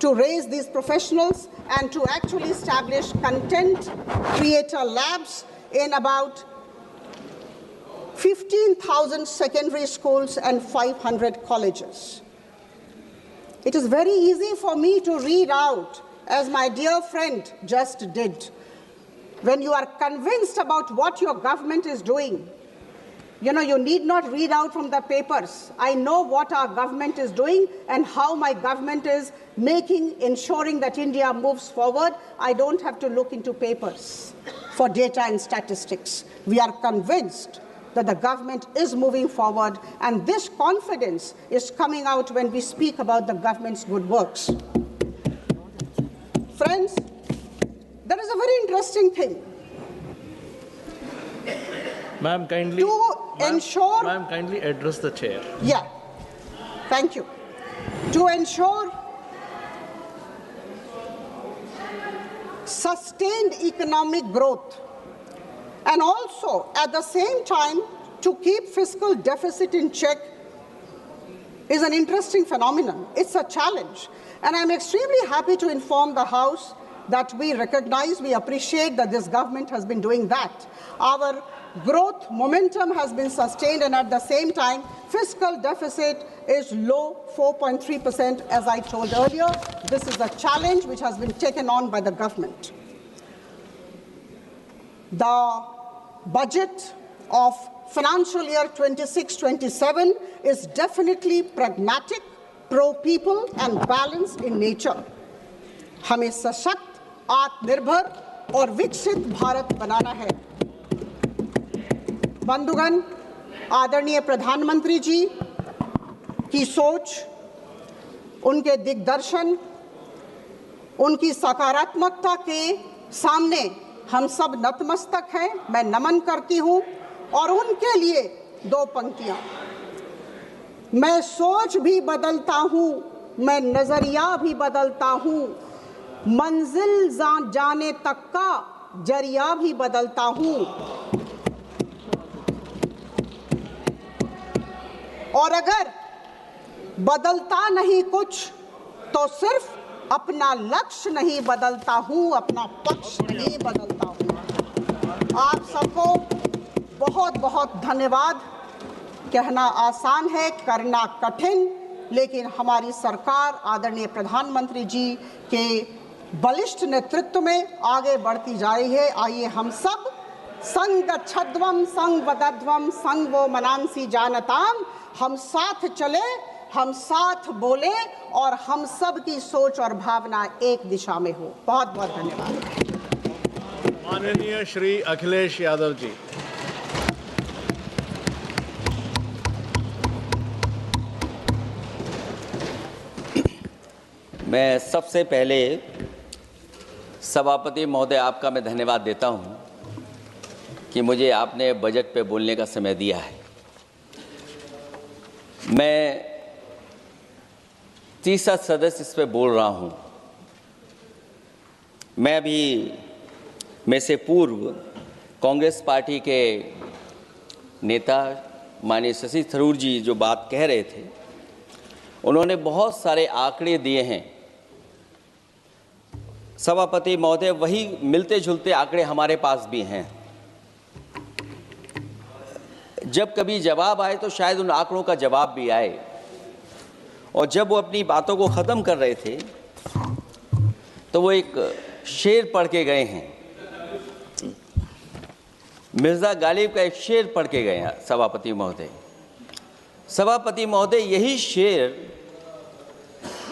to raise these professionals and to actually establish content creator labs in about 15,000 secondary schools and 500 colleges. It is very easy for me to read out, as my dear friend just did. When you are convinced about what your government is doing, you know, you need not read out from the papers. I know what our government is doing and how my government is ensuring that India moves forward. I don't have to look into papers for data and statistics. We are convinced that the government is moving forward, and this confidence is coming out when we speak about the government's good works. Friends, there is a very interesting thing. Ma'am, kindly address the chair. Yeah, thank you. To ensure sustained economic growth, and also at the same time to keep fiscal deficit in check, is an interesting phenomenon. It's a challenge. And I'm extremely happy to inform the House that we recognize, we appreciate that this government has been doing that. Our growth momentum has been sustained, and at the same time, fiscal deficit is low, 4.3%, as I told earlier. This is a challenge which has been taken on by the government. The budget of financial year 26-27 is definitely pragmatic, pro-people and balanced in nature. हमें सशक्त, आत्मनिर्भर और विकसित भारत बनाना है। बंधुगण, आदरणीय प्रधानमंत्री जी की सोच, उनके दिग्दर्शन, उनकी सकारात्मकता के सामने हम सब नतमस्तक हैं। मैं नमन करती हूं और उनके लिए दो पंक्तियां। मैं सोच भी बदलता हूं, मैं नजरिया भी बदलता हूं, मंजिल जाने तक का जरिया भी बदलता हूं। और अगर बदलता नहीं कुछ तो सिर्फ अपना लक्ष्य नहीं बदलता हूं, अपना पक्ष नहीं बदलता हूं। आप सबको बहुत बहुत धन्यवाद। कहना आसान है, करना कठिन, लेकिन हमारी सरकार आदरणीय प्रधानमंत्री जी के बलिष्ठ नेतृत्व में आगे बढ़ती जा रही है। आइए हम सब संग गच्छध्वम संग वदध्वम संग वो मनांसी जानताम, हम साथ चले, हम साथ बोले और हम सब की सोच और भावना एक दिशा में हो। बहुत बहुत धन्यवाद। माननीय श्री अखिलेश यादव जी। मैं सबसे पहले सभापति महोदय आपका मैं धन्यवाद देता हूं कि मुझे आपने बजट पे बोलने का समय दिया है। मैं तीसरा सदस्य इस पे बोल रहा हूं। मैं अभी में से पूर्व कांग्रेस पार्टी के नेता माननीय शशि थरूर जी जो बात कह रहे थे, उन्होंने बहुत सारे आंकड़े दिए हैं। सभापति महोदय, वही मिलते जुलते आंकड़े हमारे पास भी हैं। जब कभी जवाब आए तो शायद उन आंकड़ों का जवाब भी आए। और जब वो अपनी बातों को ख़त्म कर रहे थे तो वो एक शेर पढ़ के गए हैं, मिर्ज़ा गालिब का एक शेर पढ़ के गए हैं सभापति महोदय। सभापति महोदय, यही शेर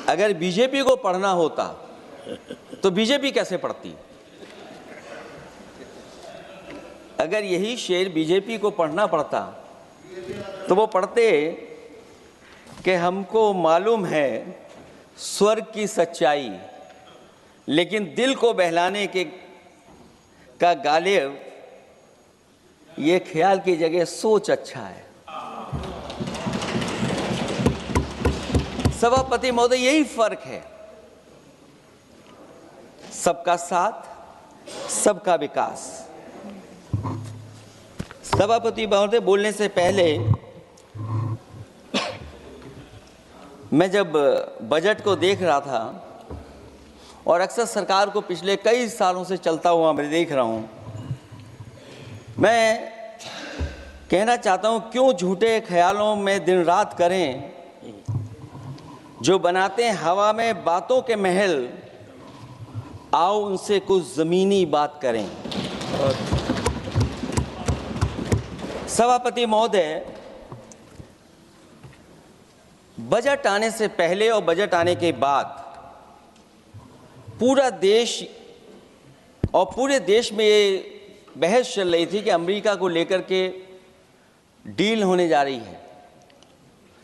अगर बीजेपी को पढ़ना होता तो बीजेपी कैसे पढ़ती? अगर यही शेर बीजेपी को पढ़ना पड़ता तो वो पढ़ते कि हमको मालूम है स्वर्ग की सच्चाई, लेकिन दिल को बहलाने के का गालिब ये ख्याल की जगह सोच अच्छा है। सभापति महोदय, यही फर्क है। सबका साथ, सबका विकास। सभापति महोदय, बोलने से पहले मैं जब बजट को देख रहा था और अक्सर सरकार को पिछले कई सालों से चलता हुआ मैं देख रहा हूं, मैं कहना चाहता हूं, क्यों झूठे ख्यालों में दिन रात करें, जो बनाते हैं हवा में बातों के महल, आओ उनसे कुछ ज़मीनी बात करें। सभापति महोदय, बजट आने से पहले और बजट आने के बाद पूरा देश और पूरे देश में ये बहस चल रही थी कि अमेरिका को लेकर के डील होने जा रही है।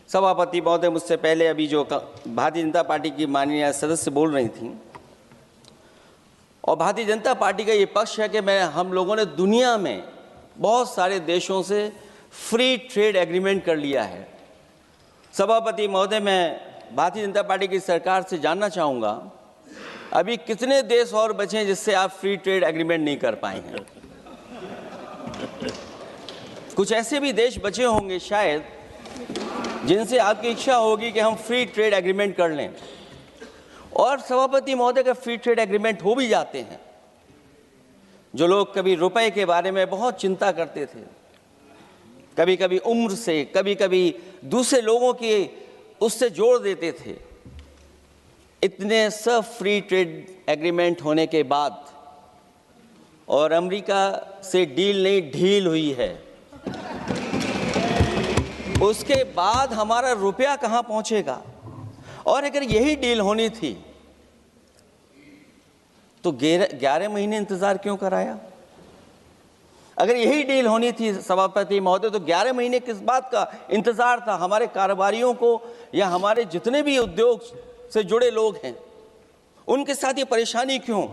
सभापति महोदय, मुझसे पहले अभी जो भारतीय जनता पार्टी की माननीय सदस्य बोल रही थी, और भारतीय जनता पार्टी का ये पक्ष है कि हम लोगों ने दुनिया में बहुत सारे देशों से फ्री ट्रेड एग्रीमेंट कर लिया है। सभापति महोदय, मैं भारतीय जनता पार्टी की सरकार से जानना चाहूँगा, अभी कितने देश और बचे हैं जिससे आप फ्री ट्रेड एग्रीमेंट नहीं कर पाए हैं? कुछ ऐसे भी देश बचे होंगे शायद जिनसे आपकी इच्छा होगी कि हम फ्री ट्रेड एग्रीमेंट कर लें। और सभापति महोदय का फ्री ट्रेड एग्रीमेंट हो भी जाते हैं, जो लोग कभी रुपए के बारे में बहुत चिंता करते थे, कभी कभी उम्र से, कभी कभी दूसरे लोगों के उससे जोड़ देते थे, इतने सब फ्री ट्रेड एग्रीमेंट होने के बाद और अमेरिका से डील नहीं ढील हुई है, उसके बाद हमारा रुपया कहाँ पहुंचेगा? और अगर यही डील होनी थी तो 11 महीने इंतजार क्यों कराया? अगर यही डील होनी थी सभापति महोदय तो 11 महीने किस बात का इंतजार था? हमारे कारोबारियों को या हमारे जितने भी उद्योग से जुड़े लोग हैं उनके साथ ये परेशानी क्यों?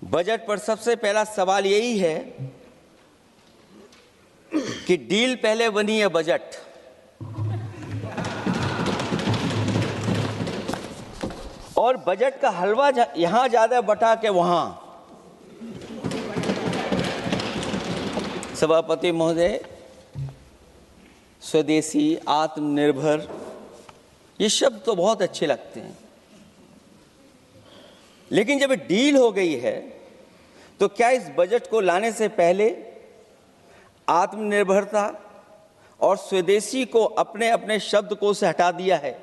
बजट पर सबसे पहला सवाल यही है कि डील पहले बनी है बजट। और बजट का हलवा यहां ज्यादा बटा के वहां। सभापति महोदय, स्वदेशी, आत्मनिर्भर, ये शब्द तो बहुत अच्छे लगते हैं, लेकिन जब डील हो गई है तो क्या इस बजट को लाने से पहले आत्मनिर्भरता और स्वदेशी को अपने अपने शब्दकोश से हटा दिया है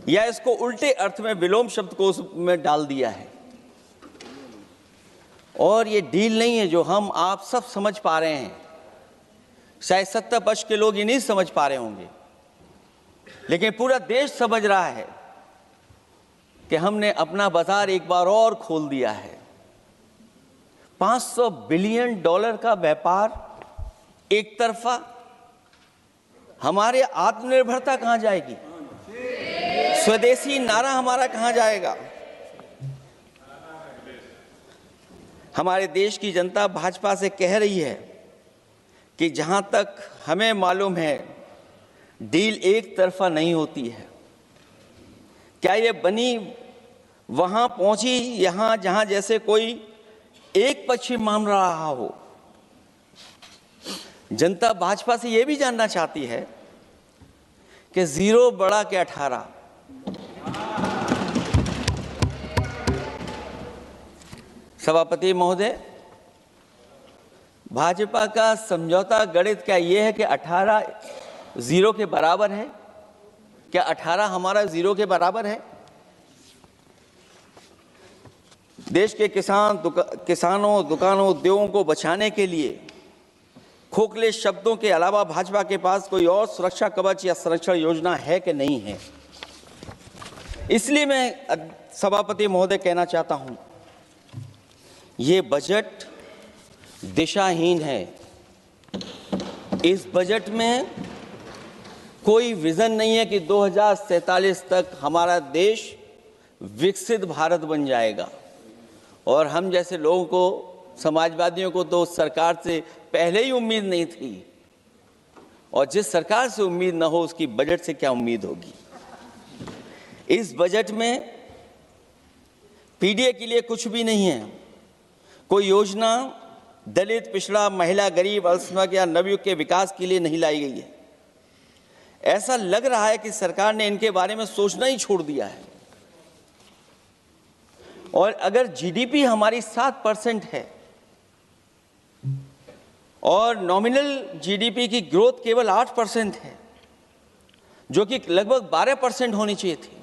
या इसको उल्टे अर्थ में विलोम शब्दकोश में डाल दिया है? और ये डील नहीं है जो हम आप सब समझ पा रहे हैं, शायद 70 वर्ष के लोग ये नहीं समझ पा रहे होंगे, लेकिन पूरा देश समझ रहा है कि हमने अपना बाजार एक बार और खोल दिया है। $500 बिलियन का व्यापार एक तरफा, हमारे आत्मनिर्भरता कहां जाएगी? स्वदेशी नारा हमारा कहां जाएगा? हमारे देश की जनता भाजपा से कह रही है कि जहां तक हमें मालूम है डील एक तरफा नहीं होती है। क्या ये बनी वहां पहुंची यहां जहां जैसे कोई एक पक्षी मान रहा हो? जनता भाजपा से यह भी जानना चाहती है कि 0 बड़ा के 18। सभापति महोदय, भाजपा का समझौता गणित क्या यह है कि 18 0 के बराबर है? क्या 18 हमारा 0 के बराबर है? देश के किसानों, दुकानों, उद्योगों को बचाने के लिए खोखले शब्दों के अलावा भाजपा के पास कोई और सुरक्षा कवच या संरक्षण योजना है कि नहीं है? इसलिए मैं सभापति महोदय कहना चाहता हूं, ये बजट दिशाहीन है। इस बजट में कोई विजन नहीं है कि 2047 तक हमारा देश विकसित भारत बन जाएगा। और हम जैसे लोगों को, समाजवादियों को तो सरकार से पहले ही उम्मीद नहीं थी, और जिस सरकार से उम्मीद ना हो उसकी बजट से क्या उम्मीद होगी? इस बजट में पीडीए के लिए कुछ भी नहीं है। कोई योजना दलित, पिछड़ा, महिला, गरीब, अल्पसंख्यक या नवयुवक के विकास के लिए नहीं लाई गई है। ऐसा लग रहा है कि सरकार ने इनके बारे में सोचना ही छोड़ दिया है। और अगर जीडीपी हमारी 7% है और नॉमिनल जीडीपी की ग्रोथ केवल 8% है, जो कि लगभग 12% होनी चाहिए थी,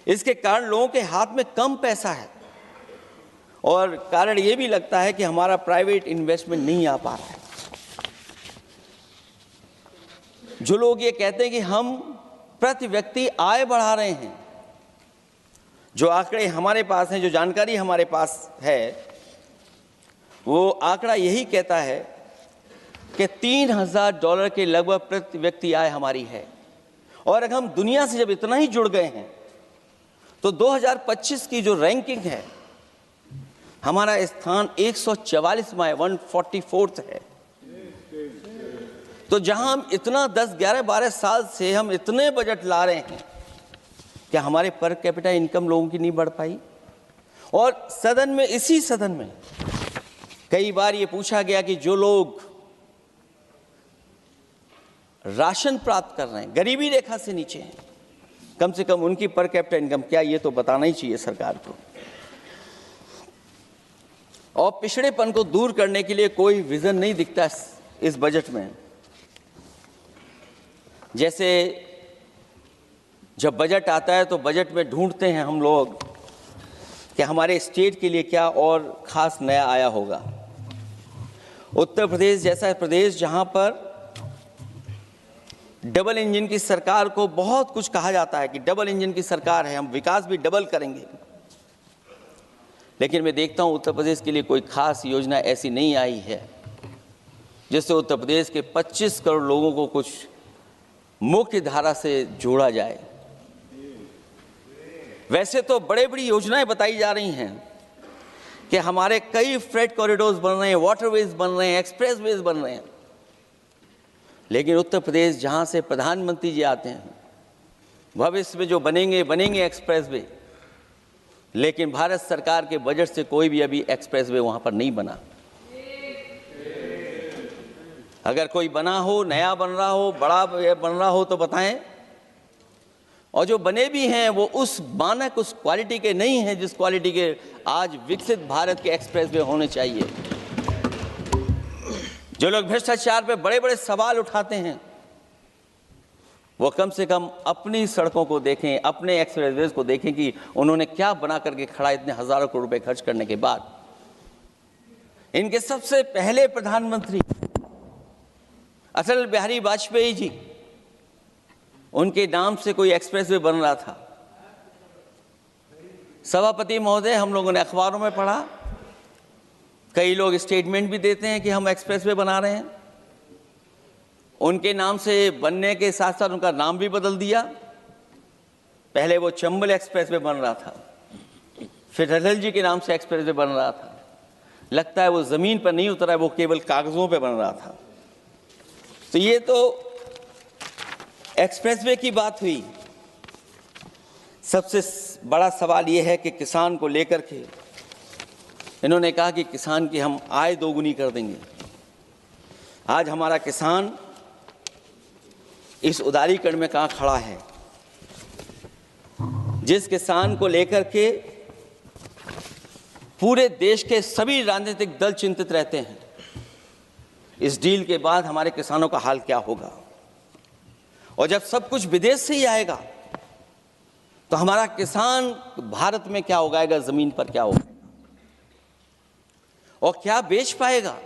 इसके कारण लोगों के हाथ में कम पैसा है। और कारण ये भी लगता है कि हमारा प्राइवेट इन्वेस्टमेंट नहीं आ पा रहा है। जो लोग ये कहते हैं कि हम प्रति व्यक्ति आय बढ़ा रहे हैं, जो आंकड़े हमारे पास हैं, जो जानकारी हमारे पास है, वो आंकड़ा यही कहता है कि $3000 के लगभग प्रति व्यक्ति आय हमारी है। और अगर हम दुनिया से जब इतना ही जुड़ गए हैं तो 2025 की जो रैंकिंग है, हमारा स्थान 144वां है, 144th है। तो जहां हम इतना 10, 11, 12 साल से हम इतने बजट ला रहे हैं, क्या हमारे पर कैपिटा इनकम लोगों की नहीं बढ़ पाई? और सदन में, इसी सदन में कई बार ये पूछा गया कि जो लोग राशन प्राप्त कर रहे हैं, गरीबी रेखा से नीचे हैं, कम से कम उनकी पर कैपिटा इनकम क्या, ये तो बताना ही चाहिए सरकार को। और पिछड़ेपन को दूर करने के लिए कोई विजन नहीं दिखता इस बजट में। जैसे जब बजट आता है तो बजट में ढूंढते हैं हम लोग कि हमारे स्टेट के लिए क्या और खास नया आया होगा। उत्तर प्रदेश जैसा प्रदेश जहां पर डबल इंजन की सरकार को बहुत कुछ कहा जाता है कि डबल इंजन की सरकार है, हम विकास भी डबल करेंगे, लेकिन मैं देखता हूं उत्तर प्रदेश के लिए कोई खास योजना ऐसी नहीं आई है जिससे उत्तर प्रदेश के 25 करोड़ लोगों को कुछ मुख्य धारा से जोड़ा जाए। वैसे तो बड़े बड़ी योजनाएं बताई जा रही हैं कि हमारे कई फ्रेट कॉरिडोर्स बन रहे हैं, वाटरवेज बन रहे हैं, एक्सप्रेसवेज बन रहे हैं, लेकिन उत्तर प्रदेश जहां से प्रधानमंत्री जी आते हैं, भविष्य में जो बनेंगे एक्सप्रेसवे, लेकिन भारत सरकार के बजट से कोई भी अभी एक्सप्रेसवे वहां पर नहीं बना। अगर कोई बना हो, नया बन रहा हो, बड़ा बन रहा हो तो बताएं। और जो बने भी हैं वो उस मानक, उस क्वालिटी के नहीं हैं जिस क्वालिटी के आज विकसित भारत के एक्सप्रेसवे होने चाहिए। जो लोग भ्रष्टाचार पे बड़े बड़े सवाल उठाते हैं वो कम से कम अपनी सड़कों को देखें, अपने एक्सप्रेसवेज को देखें कि उन्होंने क्या बना करके खड़ा इतने हजारों करोड़ रुपए खर्च करने के बाद। इनके सबसे पहले प्रधानमंत्री अटल बिहारी वाजपेयी जी, उनके नाम से कोई एक्सप्रेसवे बन रहा था। सभापति महोदय, हम लोगों ने अखबारों में पढ़ा, कई लोग स्टेटमेंट भी देते हैं कि हम एक्सप्रेसवे बना रहे हैं। उनके नाम से बनने के साथ साथ उनका नाम भी बदल दिया। पहले वो चंबल एक्सप्रेसवे बन रहा था, फिर अटल जी के नाम से एक्सप्रेसवे बन रहा था। लगता है वो जमीन पर नहीं उतरा है, वो केवल कागजों पे बन रहा था। तो ये तो एक्सप्रेसवे की बात हुई। सबसे बड़ा सवाल ये है कि किसान को लेकर के इन्होंने कहा कि किसान की हम आय दोगुनी कर देंगे। आज हमारा किसान इस उदारीकरण में कहाँ खड़ा है? जिस किसान को लेकर के पूरे देश के सभी राजनीतिक दल चिंतित रहते हैं, इस डील के बाद हमारे किसानों का हाल क्या होगा? और जब सब कुछ विदेश से ही आएगा तो हमारा किसान भारत में क्या उगाएगा, जमीन पर क्या होगा और क्या बेच पाएगा?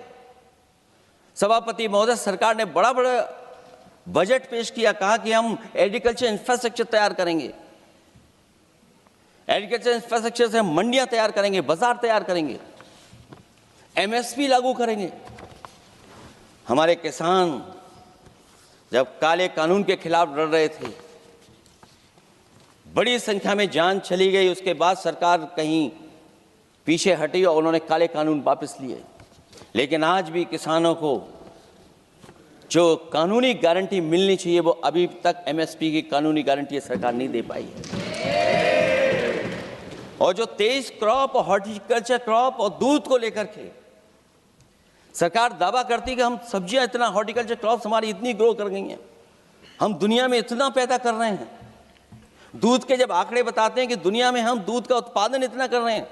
सभापति महोदय, सरकार ने बड़ा बजट पेश किया, कहा कि हम एग्रीकल्चर इंफ्रास्ट्रक्चर तैयार करेंगे, एग्रीकल्चर इंफ्रास्ट्रक्चर से हम मंडियां तैयार करेंगे, बाजार तैयार करेंगे, एमएसपी लागू करेंगे। हमारे किसान जब काले कानून के खिलाफ लड़ रहे थे, बड़ी संख्या में जान चली गई, उसके बाद सरकार कहीं पीछे हटी और उन्होंने काले कानून वापस लिए। लेकिन आज भी किसानों को जो कानूनी गारंटी मिलनी चाहिए वो अभी तक एमएसपी की कानूनी गारंटी सरकार नहीं दे पाई है। और जो तेज क्रॉप और हॉर्टिकल्चर क्रॉप और दूध को लेकर के सरकार दावा करती है कि हम सब्जियां इतना, हॉर्टिकल्चर क्रॉप्स हमारी इतनी ग्रो कर गई हैं, हम दुनिया में इतना पैदा कर रहे हैं। दूध के जब आंकड़े बताते हैं कि दुनिया में हम दूध का उत्पादन इतना कर रहे हैं,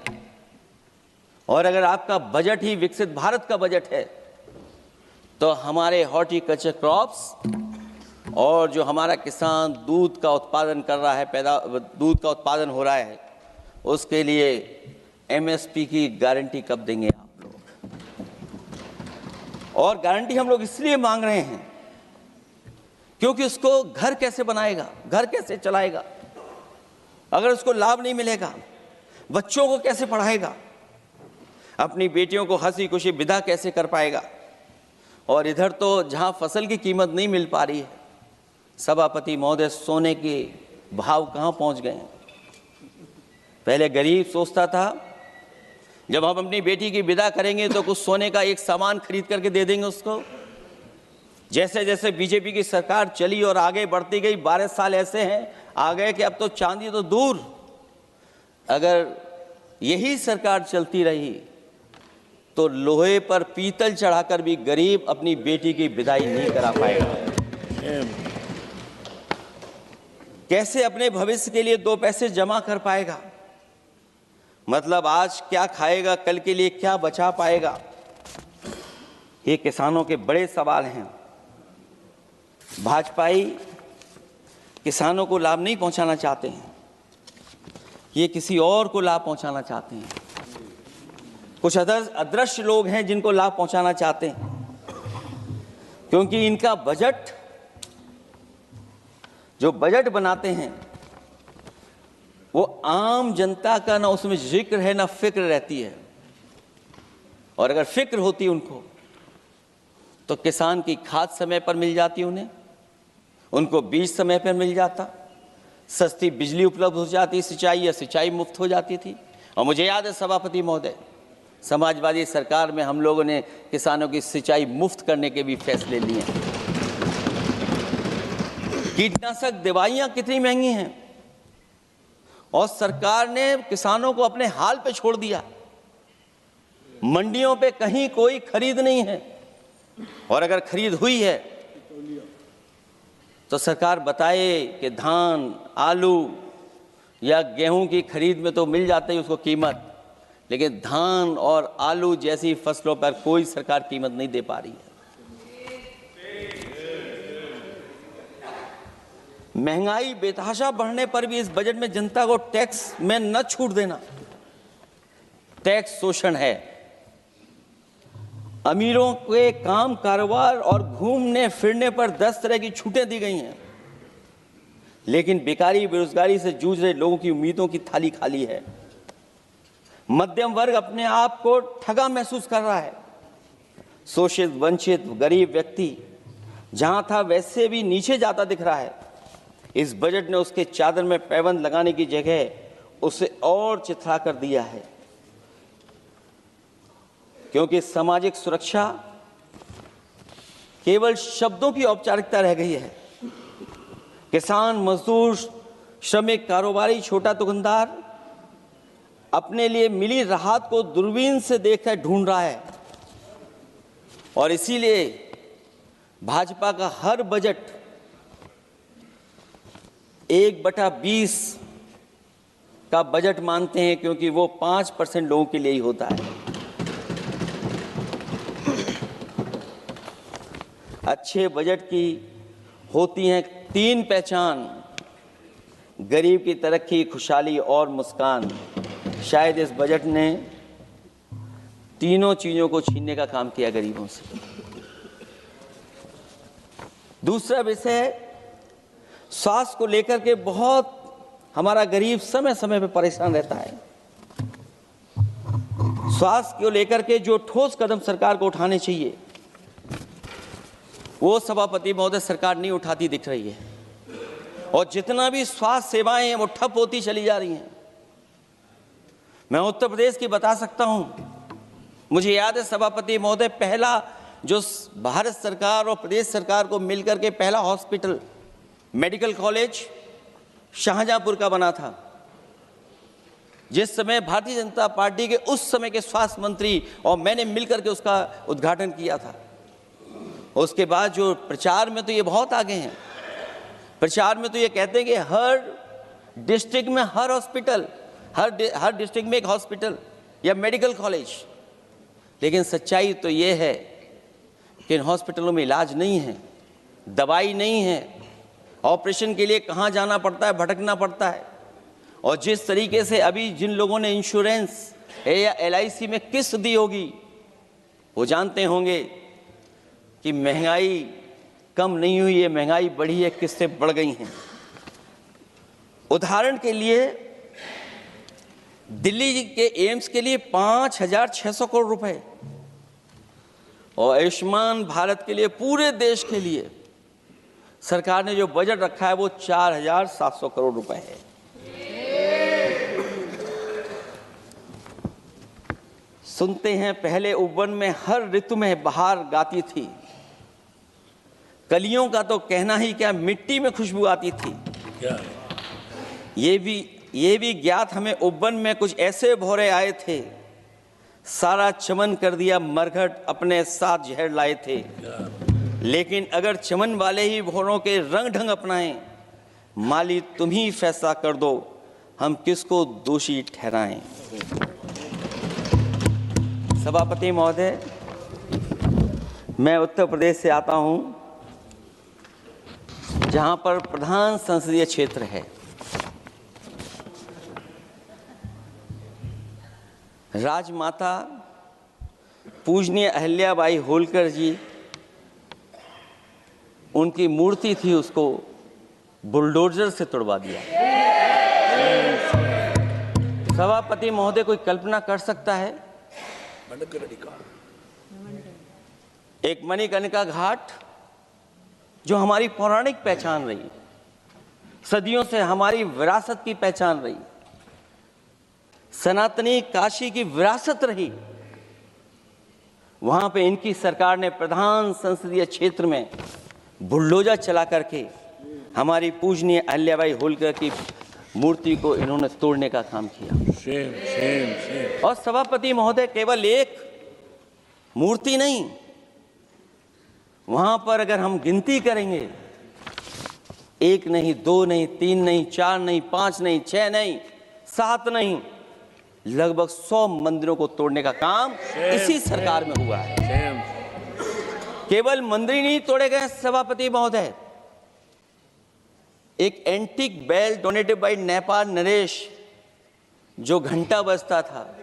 और अगर आपका बजट ही विकसित भारत का बजट है तो हमारे हॉर्टिकल्चर क्रॉप्स और जो हमारा किसान दूध का उत्पादन कर रहा है, दूध का उत्पादन हो रहा है, उसके लिए एमएसपी की गारंटी कब देंगे आप लोग? और गारंटी हम लोग इसलिए मांग रहे हैं क्योंकि उसको घर कैसे बनाएगा, घर कैसे चलाएगा, अगर उसको लाभ नहीं मिलेगा, बच्चों को कैसे पढ़ाएगा, अपनी बेटियों को हंसी खुशी विदा कैसे कर पाएगा? और इधर तो जहां फसल की कीमत नहीं मिल पा रही है, सभापति महोदय, सोने के भाव कहां पहुंच गए हैं? पहले गरीब सोचता था जब हम अपनी बेटी की विदा करेंगे तो कुछ सोने का एक सामान खरीद करके दे देंगे उसको। जैसे जैसे बीजेपी की सरकार चली और आगे बढ़ती गई, 12 साल ऐसे हैं आ गए कि अब तो चांदी तो दूर, अगर यही सरकार चलती रही तो लोहे पर पीतल चढ़ाकर भी गरीब अपनी बेटी की विदाई नहीं करा पाएगा। कैसे अपने भविष्य के लिए 2 पैसे जमा कर पाएगा? मतलब आज क्या खाएगा, कल के लिए क्या बचा पाएगा? ये किसानों के बड़े सवाल हैं। भाजपाई किसानों को लाभ नहीं पहुंचाना चाहते हैं, ये किसी और को लाभ पहुंचाना चाहते हैं। कुछ अदृश्य लोग हैं जिनको लाभ पहुंचाना चाहते हैं, क्योंकि इनका बजट, जो बजट बनाते हैं, वो आम जनता का ना उसमें जिक्र है ना फिक्र रहती है। और अगर फिक्र होती उनको तो किसान की खाद समय पर मिल जाती उन्हें, उनको बीज समय पर मिल जाता, सस्ती बिजली उपलब्ध हो जाती, सिंचाई मुफ्त हो जाती थी। और मुझे याद है सभापति महोदय, समाजवादी सरकार में हम लोगों ने किसानों की सिंचाई मुफ्त करने के भी फैसले लिए। कीटनाशक दवाइयां कितनी महंगी हैं और सरकार ने किसानों को अपने हाल पे छोड़ दिया। मंडियों पे कहीं कोई खरीद नहीं है, और अगर खरीद हुई है तो सरकार बताए कि धान, आलू या गेहूं की खरीद में तो मिल जाती है उसको कीमत, लेकिन धान और आलू जैसी फसलों पर कोई सरकार कीमत नहीं दे पा रही है। महंगाई बेतहाशा बढ़ने पर भी इस बजट में जनता को टैक्स में न छूट देना टैक्स शोषण है। अमीरों के काम, कारोबार और घूमने फिरने पर 10 तरह की छूटें दी गई हैं, लेकिन बेकारी, बेरोजगारी से जूझ रहे लोगों की उम्मीदों की थाली खाली है। मध्यम वर्ग अपने आप को ठगा महसूस कर रहा है। शोषित, वंचित, गरीब व्यक्ति जहां था वैसे भी नीचे जाता दिख रहा है। इस बजट ने उसके चादर में पैबंद लगाने की जगह उसे और चिथड़ा कर दिया है, क्योंकि सामाजिक सुरक्षा केवल शब्दों की औपचारिकता रह गई है। किसान, मजदूर, श्रमिक, कारोबारी, छोटा दुकानदार अपने लिए मिली राहत को दूरबीन से देखकर ढूंढ रहा है, और इसीलिए भाजपा का हर बजट 1/20 का बजट मानते हैं, क्योंकि वो 5% लोगों के लिए ही होता है। अच्छे बजट की होती हैं 3 पहचान: गरीब की तरक्की, खुशहाली और मुस्कान। शायद इस बजट ने तीनों चीजों को छीनने का काम किया गरीबों से। दूसरा विषय, स्वास्थ्य को लेकर के बहुत हमारा गरीब समय समय पर परेशान रहता है। स्वास्थ्य को लेकर के जो ठोस कदम सरकार को उठाने चाहिए, वो सभापति महोदय सरकार नहीं उठाती दिख रही है, और जितना भी स्वास्थ्य सेवाएं हैं वो ठप होती चली जा रही हैं। मैं उत्तर प्रदेश की बता सकता हूं, मुझे याद है सभापति महोदय, पहला जो भारत सरकार और प्रदेश सरकार को मिलकर के पहला हॉस्पिटल, मेडिकल कॉलेज शाहजहांपुर का बना था, जिस समय भारतीय जनता पार्टी के उस समय के स्वास्थ्य मंत्री और मैंने मिलकर के उसका उद्घाटन किया था। उसके बाद जो प्रचार में तो ये बहुत आगे हैं, प्रचार में तो ये कहते हैं कि हर डिस्ट्रिक्ट में हर हॉस्पिटल, हर डिस्ट्रिक्ट में एक हॉस्पिटल या मेडिकल कॉलेज, लेकिन सच्चाई तो ये है कि इन हॉस्पिटलों में इलाज नहीं है, दवाई नहीं है, ऑपरेशन के लिए कहाँ जाना पड़ता है, भटकना पड़ता है। और जिस तरीके से अभी जिन लोगों ने इंश्योरेंस या LIC में किस्त दी होगी, वो जानते होंगे कि महंगाई कम नहीं हुई है, महंगाई बढ़ी है, किस्तें बढ़ गई हैं। उदाहरण के लिए दिल्ली के एम्स के लिए 5,600 करोड़ रुपए, और आयुष्मान भारत के लिए पूरे देश के लिए सरकार ने जो बजट रखा है वो 4,700 करोड़ रुपए है। सुनते हैं, पहले उपवन में हर ऋतु में बहार गाती थी, कलियों का तो कहना ही क्या, मिट्टी में खुशबू आती थी। ये भी ज्ञात हमें उपवन में कुछ ऐसे भौरे आए थे, सारा चमन कर दिया मरघट, अपने साथ जहर लाए थे। लेकिन अगर चमन वाले ही भौरों के रंग ढंग अपनाएं, माली तुम ही फैसला कर दो, हम किसको दोषी ठहराएं। सभापति महोदय, मैं उत्तर प्रदेश से आता हूं, जहां पर प्रधान संसदीय क्षेत्र है। राजमाता पूजनीय अहिल्याबाई होलकर जी, उनकी मूर्ति थी, उसको बुलडोजर से तोड़वा दिया। सभापति महोदय, कोई कल्पना कर सकता है एक मणिकर्णिका घाट जो हमारी पौराणिक पहचान रही, सदियों से हमारी विरासत की पहचान रही, सनातनी काशी की विरासत रही, वहां पे इनकी सरकार ने प्रधान संसदीय क्षेत्र में बुलडोजर चला करके हमारी पूजनीय अहिल्याबाई होलकर की मूर्ति को इन्होंने तोड़ने का काम किया। और सभापति महोदय, केवल एक मूर्ति नहीं, वहां पर अगर हम गिनती करेंगे, एक नहीं, दो नहीं, तीन नहीं, चार नहीं, पांच नहीं, छह नहीं, सात नहीं, लगभग 100 मंदिरों को तोड़ने का काम इसी सरकार में हुआ है। केवल मंदिर नहीं तोड़े गए सभापति महोदय, एक antique bell donated by Nepal नरेश, जो घंटा बजता था,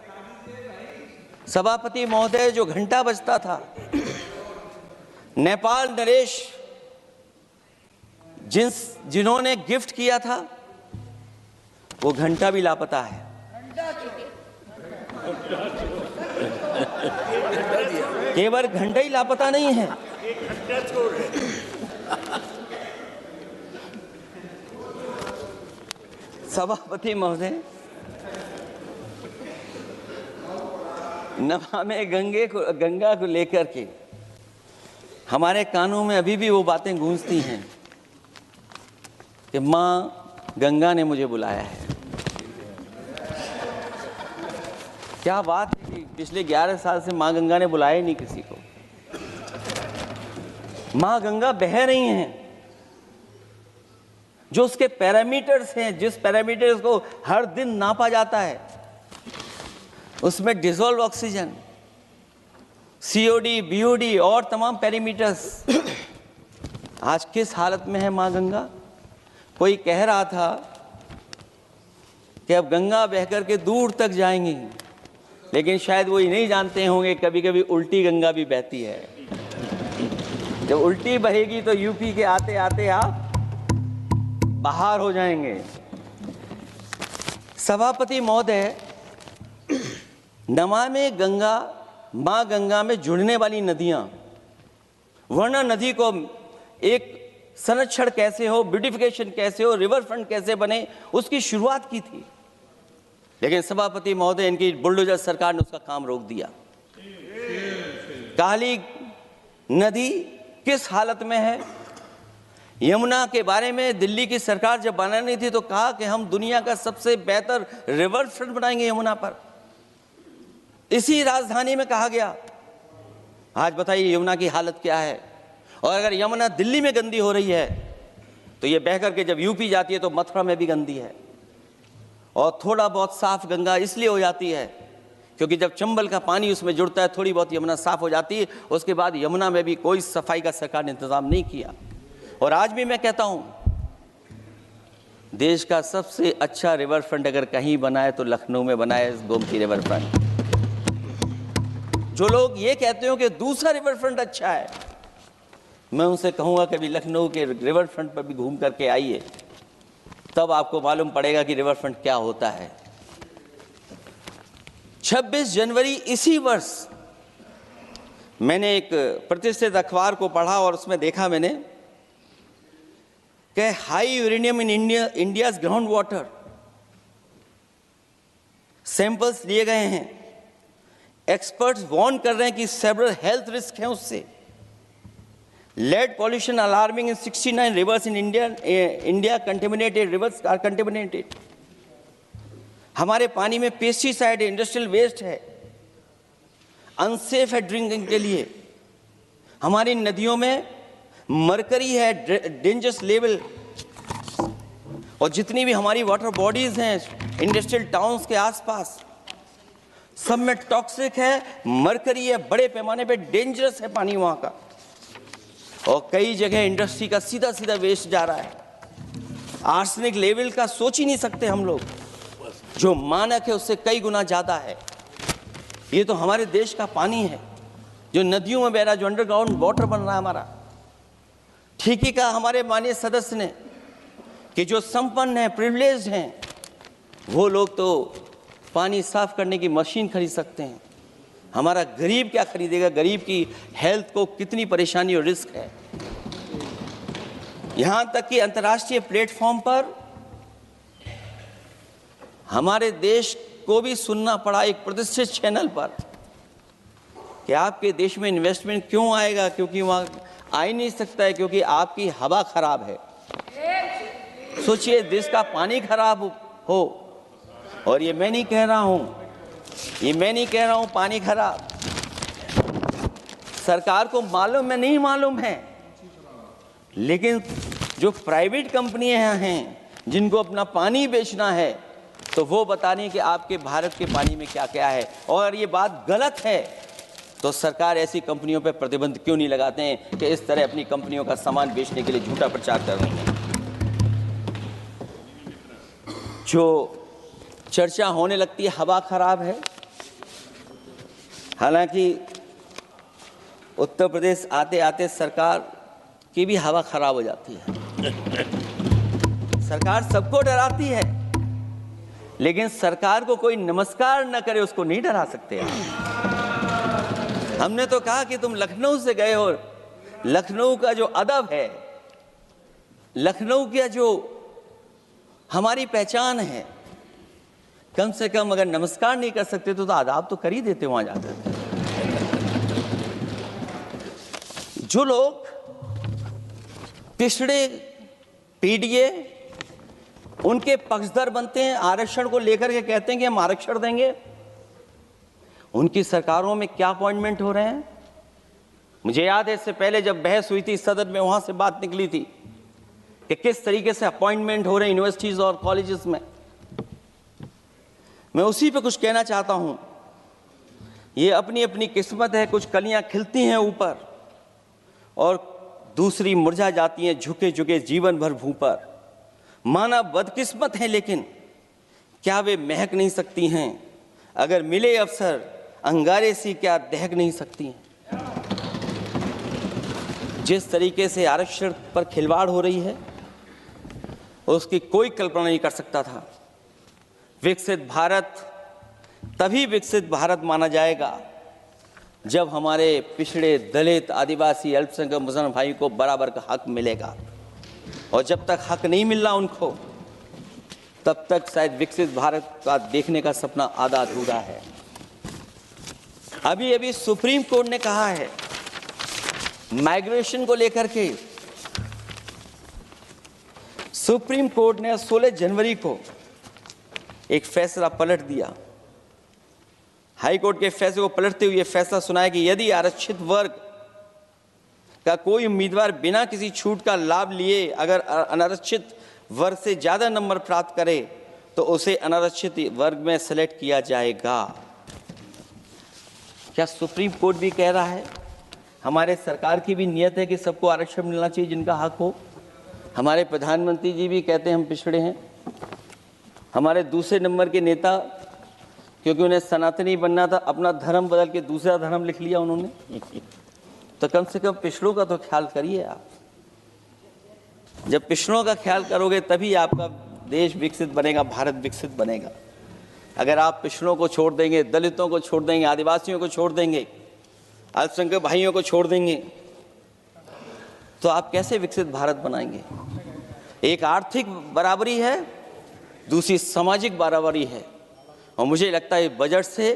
सभापति महोदय, जो घंटा बजता था, नेपाल नरेश जिन्होंने गिफ्ट किया था, वो घंटा भी लापता है। केवल घंटा ही लापता नहीं है, सभापति महोदय, नमामि गंगा को लेकर के हमारे कानों में अभी भी वो बातें गूंजती हैं कि माँ गंगा ने मुझे बुलाया है। क्या बात है कि पिछले 11 साल से माँ गंगा ने बुलाया ही नहीं किसी को। माँ गंगा बह रही हैं, जो उसके पैरामीटर्स हैं, जिस पैरामीटर्स को हर दिन नापा जाता है, उसमें डिसॉल्व ऑक्सीजन, सीओडी, बीओडी और तमाम पैरामीटर्स, आज किस हालत में है माँ गंगा। कोई कह रहा था कि अब गंगा बह करके दूर तक जाएंगी, लेकिन शायद वो ये नहीं जानते होंगे कभी कभी उल्टी गंगा भी बहती है। जब उल्टी बहेगी तो यूपी के आते आते आप बाहर हो जाएंगे। सभापति महोदय, नमामि गंगा, मां गंगा में जुड़ने वाली नदियां, वरना नदी को एक संरक्षण कैसे हो, ब्यूटिफिकेशन कैसे हो, रिवर फ्रंट कैसे बने, उसकी शुरुआत की थी। लेकिन सभापति महोदय, इनकी बुलडोजर सरकार ने उसका काम रोक दिया। काली नदी किस हालत में है। यमुना के बारे में दिल्ली की सरकार जब बनानी थी तो कहा कि हम दुनिया का सबसे बेहतर रिवर फ्रंट बनाएंगे यमुना पर, इसी राजधानी में कहा गया। आज बताइए यमुना की हालत क्या है। और अगर यमुना दिल्ली में गंदी हो रही है तो ये बह करके जब यूपी जाती है तो मथुरा में भी गंदी है। और थोड़ा बहुत साफ गंगा इसलिए हो जाती है क्योंकि जब चंबल का पानी उसमें जुड़ता है, थोड़ी बहुत यमुना साफ हो जाती है। उसके बाद यमुना में भी कोई सफाई का सरकार ने इंतजाम नहीं किया। और आज भी मैं कहता हूं, देश का सबसे अच्छा रिवर फ्रंट अगर कहीं बना है तो लखनऊ में बना है, गोमती रिवर फ्रंट। जो लोग ये कहते हो कि दूसरा रिवर फ्रंट अच्छा है, मैं उनसे कहूंगा कि लखनऊ के रिवर फ्रंट पर भी घूम करके आइए, तब आपको मालूम पड़ेगा कि रिवर फ्रंट क्या होता है। 26 जनवरी इसी वर्ष मैंने एक प्रतिष्ठित अखबार को पढ़ा और उसमें देखा मैंने कि high uranium in India's ground water samples लिए गए हैं। एक्सपर्ट्स वार्न कर रहे हैं कि सेवरल हेल्थ रिस्क हैं उससे। Lead pollution alarming in 69 rivers in India contaminated, rivers are contaminated. हमारे पानी में पेस्टिसाइड है, इंडस्ट्रियल वेस्ट है, अनसेफ है ड्रिंकिंग के लिए। हमारी नदियों में मरकरी है, डेंजरस लेवल। और जितनी भी हमारी वाटर बॉडीज हैं इंडस्ट्रियल टाउन्स के आसपास, सब में टॉक्सिक है, मरकरी है, बड़े पैमाने पे डेंजरस है पानी वहां का। और कई जगह इंडस्ट्री का सीधा सीधा वेस्ट जा रहा है। आर्सेनिक लेवल का सोच ही नहीं सकते हम लोग, जो मानक है उससे कई गुना ज्यादा है। ये तो हमारे देश का पानी है जो नदियों में बह रहा है, जो अंडरग्राउंड वाटर बन रहा है हमारा। ठीक ही कहा हमारे माननीय सदस्य ने कि जो संपन्न हैं, प्रिविलेज्ड हैं, वो लोग तो पानी साफ करने की मशीन खरीद सकते हैं। हमारा गरीब क्या खरीदेगा? गरीब की हेल्थ को कितनी परेशानी और रिस्क है। यहां तक कि अंतर्राष्ट्रीय प्लेटफॉर्म पर हमारे देश को भी सुनना पड़ा एक प्रतिष्ठित चैनल पर कि आपके देश में इन्वेस्टमेंट क्यों आएगा, क्योंकि वहां आ ही नहीं सकता है, क्योंकि आपकी हवा खराब है। सोचिए, देश का पानी खराब हो, और ये मैं नहीं कह रहा हूं, पानी खराब सरकार को मालूम है, नहीं मालूम है, लेकिन जो प्राइवेट कंपनियां हैं जिनको अपना पानी बेचना है, तो वो बता रही है कि आपके भारत के पानी में क्या क्या है। और ये बात गलत है तो सरकार ऐसी कंपनियों पर प्रतिबंध क्यों नहीं लगाते हैं कि इस तरह अपनी कंपनियों का सामान बेचने के लिए झूठा प्रचार कर रही हैं। जो चर्चा होने लगती है हवा खराब है, हालांकि उत्तर प्रदेश आते आते सरकार की भी हवा खराब हो जाती है। सरकार सबको डराती है, लेकिन सरकार को कोई नमस्कार न करे उसको नहीं डरा सकते। हमने तो कहा कि तुम लखनऊ से गए हो, लखनऊ का जो अदब है, लखनऊ का जो हमारी पहचान है, कम से कम अगर नमस्कार नहीं कर सकते तो आदाब तो कर ही देते वहां जाकर। जो लोग पिछड़े पीडीए उनके पक्षधर बनते हैं, आरक्षण को लेकर के कहते हैं कि हम आरक्षण देंगे, उनकी सरकारों में क्या अपॉइंटमेंट हो रहे हैं। मुझे याद है इससे पहले जब बहस हुई थी सदन में, वहां से बात निकली थी कि किस तरीके से अपॉइंटमेंट हो रहे हैं यूनिवर्सिटीज और कॉलेजेस में। मैं उसी पे कुछ कहना चाहता हूं। ये अपनी अपनी किस्मत है, कुछ कलियां खिलती हैं ऊपर और दूसरी मुरझा जाती हैं झुके झुके जीवन भर भूं पर। माना बदकिस्मत है, लेकिन क्या वे महक नहीं सकती हैं? अगर मिले अवसर अंगारे सी क्या दहक नहीं सकती हैं? जिस तरीके से आरक्षण पर खिलवाड़ हो रही है उसकी कोई कल्पना नहीं कर सकता था। विकसित भारत तभी विकसित भारत माना जाएगा जब हमारे पिछड़े, दलित, आदिवासी, अल्पसंख्यक मुसलमान भाई को बराबर का हक मिलेगा। और जब तक हक नहीं मिल रहा उनको, तब तक शायद विकसित भारत का देखने का सपना आधा अधूरा है। अभी अभी सुप्रीम कोर्ट ने कहा है माइग्रेशन को लेकर के, सुप्रीम कोर्ट ने 16 जनवरी को एक फैसला पलट दिया। हाई कोर्ट के फैसले को पलटते हुए फैसला सुनाया कि यदि आरक्षित वर्ग का कोई उम्मीदवार बिना किसी छूट का लाभ लिए अगर अनारक्षित वर्ग से ज्यादा नंबर प्राप्त करे तो उसे अनारक्षित वर्ग में सेलेक्ट किया जाएगा। क्या सुप्रीम कोर्ट भी कह रहा है? हमारे सरकार की भी नियत है कि सबको आरक्षण मिलना चाहिए जिनका हक हो। हमारे प्रधानमंत्री जी भी कहते हैं हम पिछड़े हैं। हमारे दूसरे नंबर के नेता, क्योंकि उन्हें सनातनी बनना था, अपना धर्म बदल के दूसरा धर्म लिख लिया उन्होंने। तो कम से कम पिछड़ों का तो ख्याल करिए आप। जब पिछड़ों का ख्याल करोगे तभी आपका देश विकसित बनेगा, भारत विकसित बनेगा। अगर आप पिछड़ों को छोड़ देंगे, दलितों को छोड़ देंगे, आदिवासियों को छोड़ देंगे, अल्पसंख्यक भाइयों को छोड़ देंगे, तो आप कैसे विकसित भारत बनाएंगे? एक आर्थिक बराबरी है, दूसरी सामाजिक बराबरी है। और मुझे लगता है बजट से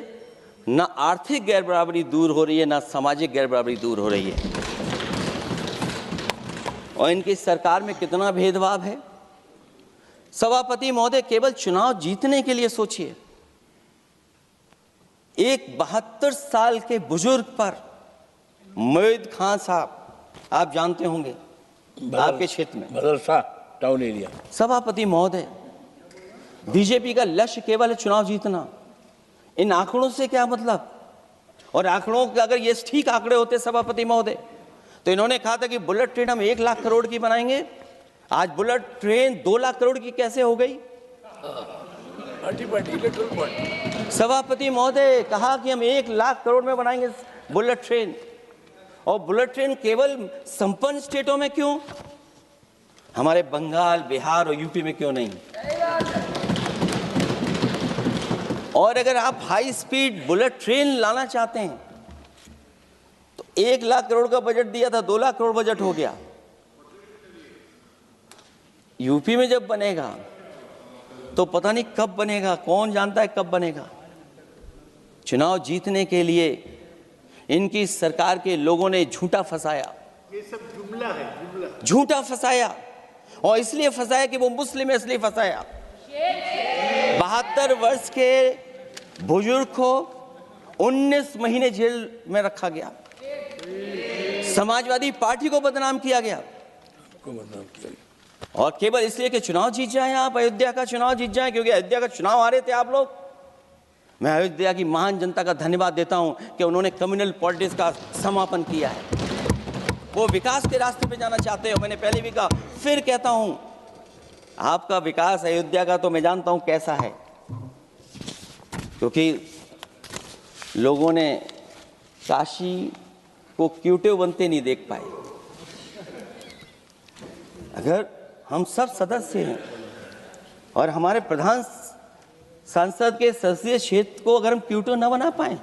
ना आर्थिक गैर बराबरी दूर हो रही है, ना सामाजिक गैर बराबरी दूर हो रही है। और इनकी सरकार में कितना भेदभाव है। सभापति महोदय, केवल चुनाव जीतने के लिए सोचिए, एक 72 साल के बुजुर्ग पर मोईद खान साहब, आप जानते होंगे आपके क्षेत्र में, टाउन एरिया। सभापति महोदय, बीजेपी का लक्ष्य केवल है चुनाव जीतना। इन आंकड़ों से क्या मतलब? और आंकड़ों के अगर ये ठीक आंकड़े होते सभापति महोदय, तो इन्होंने कहा था कि बुलेट ट्रेन हम 1 लाख करोड़ की बनाएंगे। आज बुलेट ट्रेन 2 लाख करोड़ की कैसे हो गई? सभापति महोदय कहा कि हम 1 लाख करोड़ में बनाएंगे बुलेट ट्रेन, और बुलेट ट्रेन केवल संपन्न स्टेटों में क्यों? हमारे बंगाल, बिहार और यूपी में क्यों नहीं? और अगर आप हाई स्पीड बुलेट ट्रेन लाना चाहते हैं तो 1 लाख करोड़ का बजट दिया था, 2 लाख करोड़ बजट हो गया। यूपी में जब बनेगा तो पता नहीं कब बनेगा, कौन जानता है कब बनेगा। चुनाव जीतने के लिए इनकी सरकार के लोगों ने झूठा फंसाया। ये सब जुमला है, जुमला। झूठा फंसाया, और इसलिए फंसाया कि वो मुस्लिम है, इसलिए फंसाया। 72 वर्ष के बुजुर्ग को 19 महीने जेल में रखा गया। समाजवादी पार्टी को बदनाम किया गया, और केवल इसलिए कि चुनाव जीत जाएं आप, अयोध्या का चुनाव जीत जाएं, क्योंकि अयोध्या का चुनाव हारे थे आप लोग। मैं अयोध्या की महान जनता का धन्यवाद देता हूं कि उन्होंने कम्युनल पॉलिटिक्स का समापन किया है। वो विकास के रास्ते पे जाना चाहते हो। मैंने पहले भी कहा, फिर कहता हूं, आपका विकास अयोध्या का तो मैं जानता हूं कैसा है, क्योंकि लोगों ने काशी को क्यूटिव बनते नहीं देख पाए। अगर हम सब सदस्य हैं और हमारे प्रधान सांसद के संसदीय क्षेत्र को अगर हम क्यूटिव न बना पाए,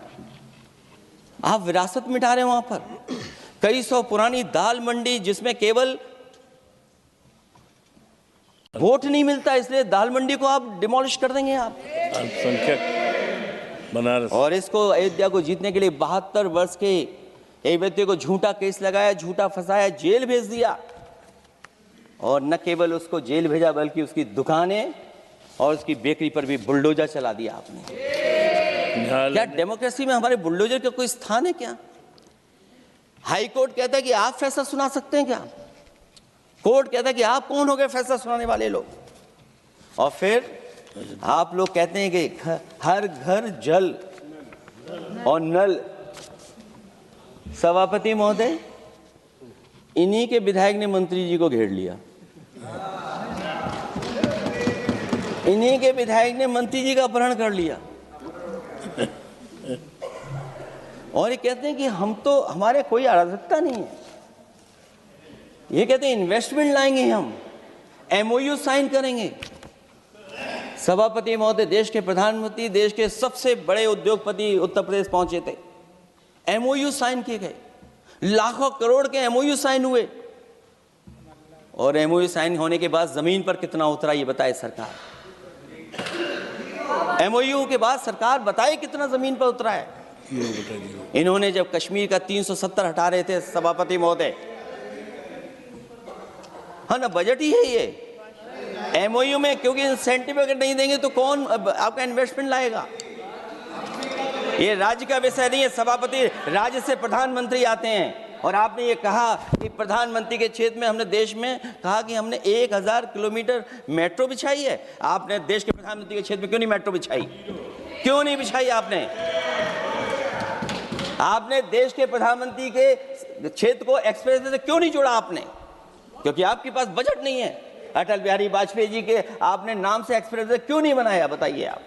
आप विरासत मिटा रहे हैं। वहां पर कई सौ पुरानी दाल मंडी, जिसमें केवल वोट नहीं मिलता, इसलिए दाल मंडी को आप डिमोलिश कर देंगे आप। अल्पसंख्यक बनारस। और इसको अयोध्या को जीतने के लिए 72 वर्ष के एक व्यक्ति को झूठा केस लगाया, झूठा फंसाया, जेल भेज दिया। और न केवल उसको जेल भेजा, बल्कि उसकी दुकानें और उसकी बेकरी पर भी बुलडोजर चला दिया आपने। क्या डेमोक्रेसी में हमारे बुलडोजर का कोई स्थान है क्या? हाई कोर्ट कहता है कि आप फैसला सुना सकते हैं क्या? कोर्ट कहता है कि आप कौन हो गए फैसला सुनाने वाले लोग? और फिर आप लोग कहते हैं कि हर घर जल और नल। सभापति महोदय, इन्हीं के विधायक ने मंत्री जी को घेर लिया। इन्हीं के विधायक ने मंत्री जी का अपहरण कर लिया, और ये कहते हैं कि हम तो, हमारे कोई अराजकता नहीं है। ये कहते हैं इन्वेस्टमेंट लाएंगे, हम एमओयू साइन करेंगे। सभापति महोदय, देश के प्रधानमंत्री, देश के सबसे बड़े उद्योगपति उत्तर प्रदेश पहुंचे थे, एमओयू साइन किए गए, लाखों करोड़ के एमओयू साइन हुए। और एमओयू साइन होने के बाद जमीन पर कितना उतरा ये बताए सरकार। एमओयू के बाद सरकार बताए कितना जमीन पर उतरा है। इन्होंने जब कश्मीर का 370 हटा रहे थे सभापति महोदय, हाँ ना, बजट ही है ये एमओयू में, क्योंकि इंसेंटिव अगर नहीं देंगे तो कौन आपका इन्वेस्टमेंट लाएगा? ये राज्य का विषय नहीं है सभापति। राज्य से प्रधानमंत्री आते हैं, और आपने ये कहा कि प्रधानमंत्री के क्षेत्र में हमने देश में कहा कि हमने 1000 किलोमीटर मेट्रो बिछाई है। आपने देश के प्रधानमंत्री के क्षेत्र में क्यों नहीं मेट्रो बिछाई? क्यों नहीं बिछाई आपने? आपने देश के प्रधानमंत्री के क्षेत्र को एक्सप्रेस वे से क्यों नहीं जोड़ा आपने? क्योंकि आपके पास बजट नहीं है। अटल बिहारी वाजपेयी जी के आपने नाम से एक्सप्रेस वे क्यों नहीं बनाया? बताइए आप,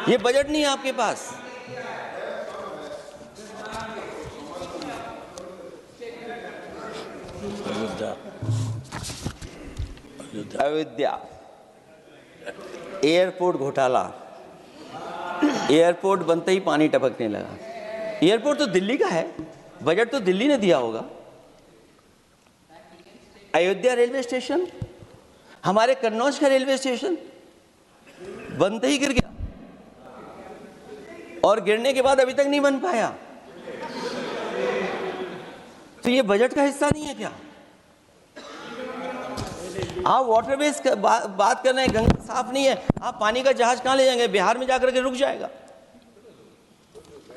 ये बजट नहीं है आपके पास। अयोध्या एयरपोर्ट घोटाला, एयरपोर्ट बनते ही पानी टपकने लगा। एयरपोर्ट तो दिल्ली का है, बजट तो दिल्ली ने दिया होगा। अयोध्या रेलवे स्टेशन, हमारे कन्नौज का रेलवे स्टेशन बनते ही गिर गया, और गिरने के बाद अभी तक नहीं बन पाया। तो ये बजट का हिस्सा नहीं है क्या? आप वाटरवेज बात कर रहे हैं, गंगा साफ नहीं है, आप पानी का जहाज कहां ले जाएंगे? बिहार में जाकर के रुक जाएगा।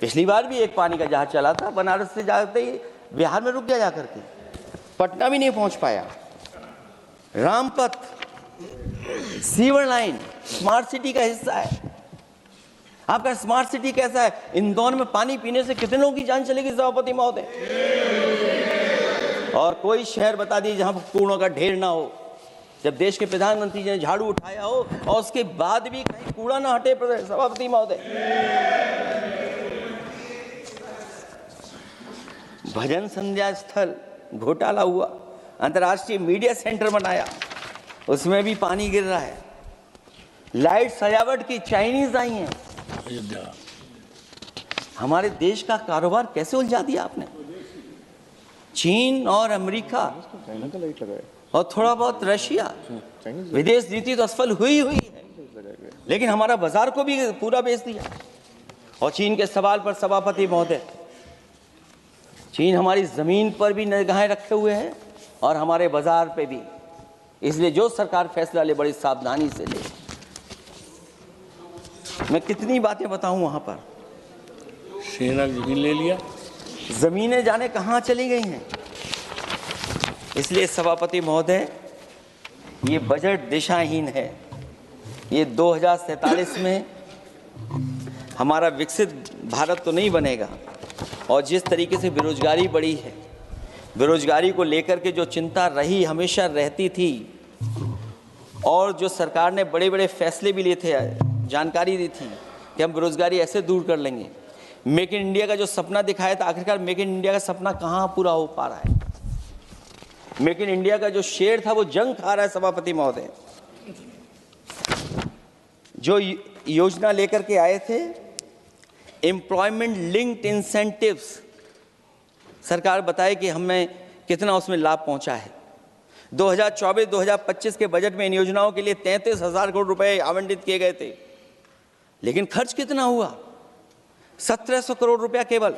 पिछली बार भी एक पानी का जहाज चला था, बनारस से जाते ही बिहार में रुक गया, जाकर के पटना भी नहीं पहुंच पाया। Rampath, sewer line smart city का हिस्सा है। आपका स्मार्ट सिटी कैसा है? इंदौर में पानी पीने से कितने लोगों की जान चलेगी सभापति महोदय? और कोई शहर बता दीजिए जहां कूड़ों का ढेर ना हो। जब देश के प्रधानमंत्री जी ने झाड़ू उठाया हो और उसके बाद भी कहीं कूड़ा ना हटे सभापति महोदय। भजन संध्या स्थल घोटाला हुआ, अंतर्राष्ट्रीय मीडिया सेंटर बनाया, उसमें भी पानी गिर रहा है। लाइट सजावट की चाइनीज आई हैं। हमारे देश का कारोबार कैसे उलझा दिया आपने? चीन और अमेरिका और थोड़ा बहुत रशिया, विदेश नीति तो असफल हुई है, लेकिन हमारा बाजार को भी पूरा बेच दिया। और चीन के सवाल पर सभापति महोदय, चीन हमारी जमीन पर भी निगाहें रखे हुए है और हमारे बाजार पे भी। इसलिए जो सरकार फैसला ले बड़ी सावधानी से ले। मैं कितनी बातें बताऊं वहां पर। सेना जमीन ले लिया, जमीनें जाने कहां चली गई हैं। इसलिए सभापति महोदय, ये बजट दिशाहीन है। ये 2047 में हमारा विकसित भारत तो नहीं बनेगा। और जिस तरीके से बेरोजगारी बढ़ी है, बेरोजगारी को लेकर के जो चिंता रही, हमेशा रहती थी, और जो सरकार ने बड़े बड़े फैसले भी लिए थे, जानकारी दी थी कि हम बेरोजगारी ऐसे दूर कर लेंगे। मेक इन इंडिया का जो सपना दिखाया था, आखिरकार मेक इन इंडिया का सपना कहाँ पूरा हो पा रहा है? मेक इन इंडिया का जो शेर था वो जंग खा रहा है सभापति महोदय। जो योजना लेकर के आए थे एम्प्लॉयमेंट लिंक्ड इंसेंटिव्स, सरकार बताए कि हमें कितना उसमें लाभ पहुंचा है। 2024-2025 के बजट में इन योजनाओं के लिए 33,000 करोड़ रुपए आवंटित किए गए थे, लेकिन खर्च कितना हुआ? 1,700 करोड़ रुपया केवल।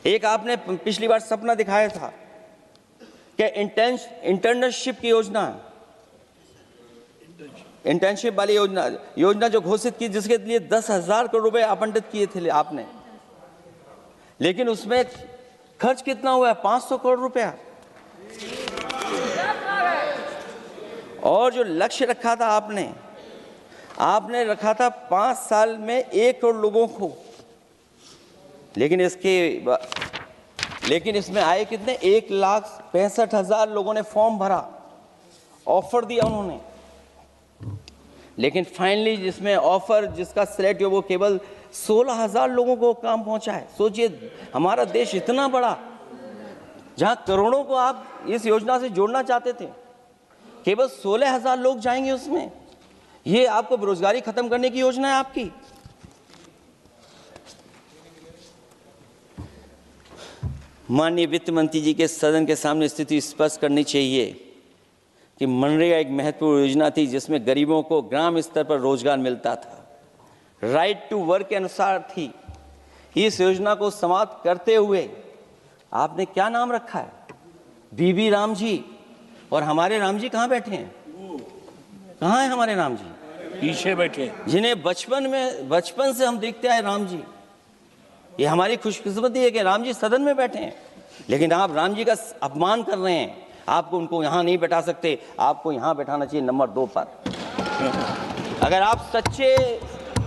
एक आपने पिछली बार सपना दिखाया था कि इंटर्नशिप की योजना, इंटर्नशिप वाली योजना जो घोषित की, जिसके लिए 10,000 करोड़ रुपए आवंटित किए थे आपने, लेकिन उसमें खर्च कितना हुआ है? 500 करोड़ रुपया। और जो लक्ष्य रखा था आपने रखा था 5 साल में 1 करोड़ लोगों को, लेकिन इसमें आए कितने? 1,65,000 लोगों ने फॉर्म भरा, ऑफर दिया उन्होंने, लेकिन फाइनली जिसमें ऑफर जिसका सिलेक्ट हुआ वो केवल 16,000 लोगों को काम पहुंचा है। सोचिए, हमारा देश इतना बड़ा, जहां करोड़ों को आप इस योजना से जोड़ना चाहते थे, केवल 16,000 लोग जाएंगे उसमें। ये आपको बेरोजगारी खत्म करने की योजना है आपकी? माननीय वित्त मंत्री जी के सदन के सामने स्थिति स्पष्ट करनी चाहिए कि मनरेगा एक महत्वपूर्ण योजना थी जिसमें गरीबों को ग्राम स्तर पर रोजगार मिलता था, राइट टू वर्क के अनुसार थी। इस योजना को समाप्त करते हुए आपने क्या नाम रखा है? बीबी राम जी। और हमारे राम जी कहाँ बैठे हैं? कहाँ है हमारे राम जी? पीछे बैठे, जिन्हें बचपन से हम देखते आए राम जी। ये हमारी खुशकिस्मती है कि राम जी सदन में बैठे हैं, लेकिन आप राम जी का अपमान कर रहे हैं। आपको उनको यहाँ नहीं बैठा सकते, आपको यहाँ बैठाना चाहिए नंबर 2 पर। अगर आप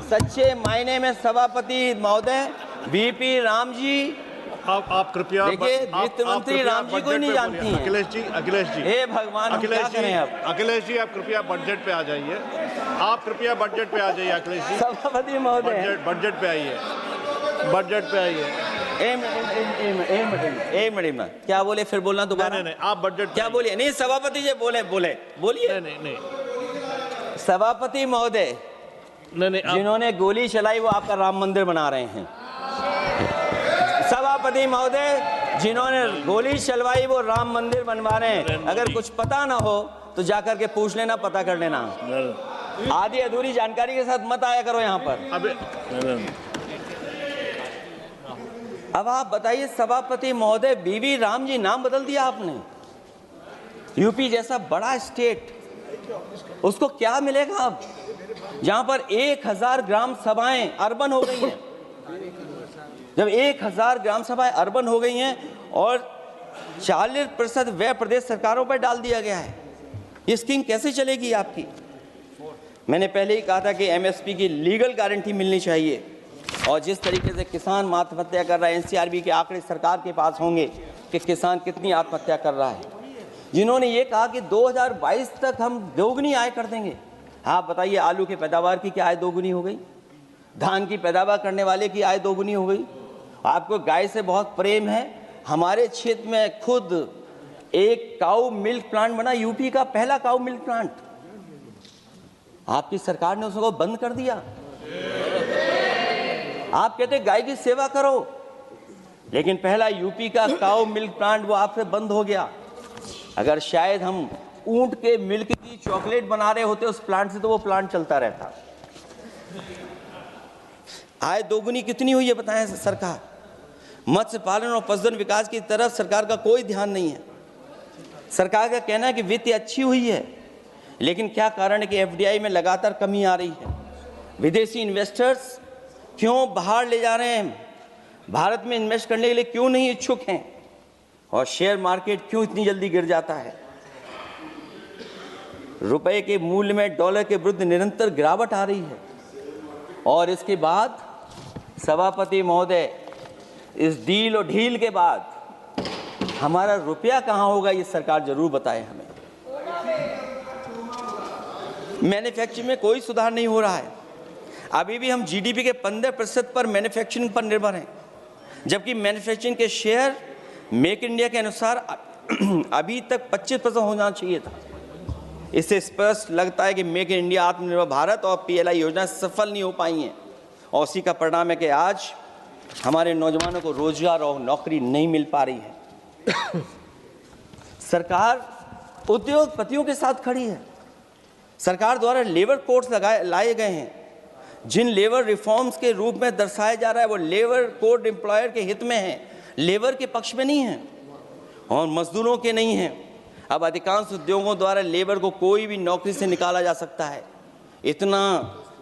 सच्चे मायने में सभापति महोदय बीपी राम जी, आप कृपया, देखिए वित्त मंत्री राम जी को ही नहीं जानती हैं। अखिलेश जी, हे भगवान, हम क्या करें अब? अखिलेश जी, आप कृपया बजट पे आ जाइए। आप कृपया बजट पे आ जाइए अखिलेश जी। सभापति महोदय, बजट पे आइए, बजट पे आइए। एक मिनट क्या बोले? फिर बोलना दोबारा। नहीं, आप बजट क्या बोलिए? नहीं सभापति जी, बोलिए। नहीं सभापति महोदय, जिन्होंने गोली चलाई वो आपका राम मंदिर बना रहे हैं। सभापति महोदय, जिन्होंने गोली चलवाई वो राम मंदिर बनवा रहे हैं। अगर कुछ पता ना हो तो जाकर के पूछ लेना, पता कर लेना। आधी अधूरी जानकारी के साथ मत आया करो यहाँ पर। अब आप बताइए सभापति महोदय, बीबी राम जी नाम बदल दिया आपने। यूपी जैसा बड़ा स्टेट, उसको क्या मिलेगा अब, जहां पर 1,000 ग्राम सभाएं अर्बन हो गई हैं। जब 1,000 ग्राम सभाएं अर्बन हो गई हैं और 40% व्यय प्रदेश सरकारों पर डाल दिया गया है, ये स्कीम कैसे चलेगी आपकी? मैंने पहले ही कहा था कि एमएसपी की लीगल गारंटी मिलनी चाहिए, और जिस तरीके से किसान आत्महत्या कर रहा है, एनसीआरबी के आंकड़े सरकार के पास होंगे कि किसान कितनी आत्महत्या कर रहा है। जिन्होंने ये कहा कि 2022 तक हम दोगुनी आय कर देंगे, आप बताइए आलू की पैदावार की क्या आय दोगुनी हो गई? धान की पैदावार करने वाले की आय दोगुनी हो गई। आपको गाय से बहुत प्रेम है। हमारे क्षेत्र में खुद एक काऊ मिल्क प्लांट बना, यूपी का पहला काऊ मिल्क प्लांट। आपकी सरकार ने उसको बंद कर दिया। आप कहते गाय की सेवा करो, लेकिन पहला यूपी का काऊ मिल्क प्लांट वो आपसे बंद हो गया। अगर शायद हम ऊंट के मिल्क की चॉकलेट बना रहे होते उस प्लांट से, तो वो प्लांट चलता रहता। आय दोगुनी कितनी हुई है बताएं सरकार? मत्स्य पालन और पशुधन विकास की तरफ सरकार का कोई ध्यान नहीं है। सरकार का कहना है कि वित्त अच्छी हुई है, लेकिन क्या कारण है कि एफडीआई में लगातार कमी आ रही है? विदेशी इन्वेस्टर्स क्यों बाहर ले जा रहे हैं? भारत में इन्वेस्ट करने के लिए क्यों नहीं इच्छुक हैं? और शेयर मार्केट क्यों इतनी जल्दी गिर जाता है? रुपए के मूल्य में डॉलर के विरुद्ध निरंतर गिरावट आ रही है, और इसके बाद सभापति महोदय, इस डील और ढील के बाद हमारा रुपया कहां होगा, ये सरकार जरूर बताए हमें। मैन्युफैक्चरिंग में कोई सुधार नहीं हो रहा है। अभी भी हम जीडीपी के 15% पर मैन्युफैक्चरिंग पर निर्भर हैं, जबकि मैन्युफैक्चरिंग के शेयर मेक इंडिया के अनुसार अभी तक 25% होना चाहिए था। इससे स्पष्ट लगता है कि मेक इन इंडिया, आत्मनिर्भर भारत और पीएलआई योजना सफल नहीं हो पाई हैं, और उसी का परिणाम है कि आज हमारे नौजवानों को रोजगार और नौकरी नहीं मिल पा रही है। सरकार उद्योगपतियों के साथ खड़ी है। सरकार द्वारा लेबर कोड्स लाए गए हैं, जिन लेबर रिफॉर्म्स के रूप में दर्शाया जा रहा है वो लेबर कोड एम्प्लॉयर के हित में है, लेबर के पक्ष में नहीं है और मजदूरों के नहीं है। अब अधिकांश उद्योगों द्वारा लेबर को कोई भी नौकरी से निकाला जा सकता है। इतना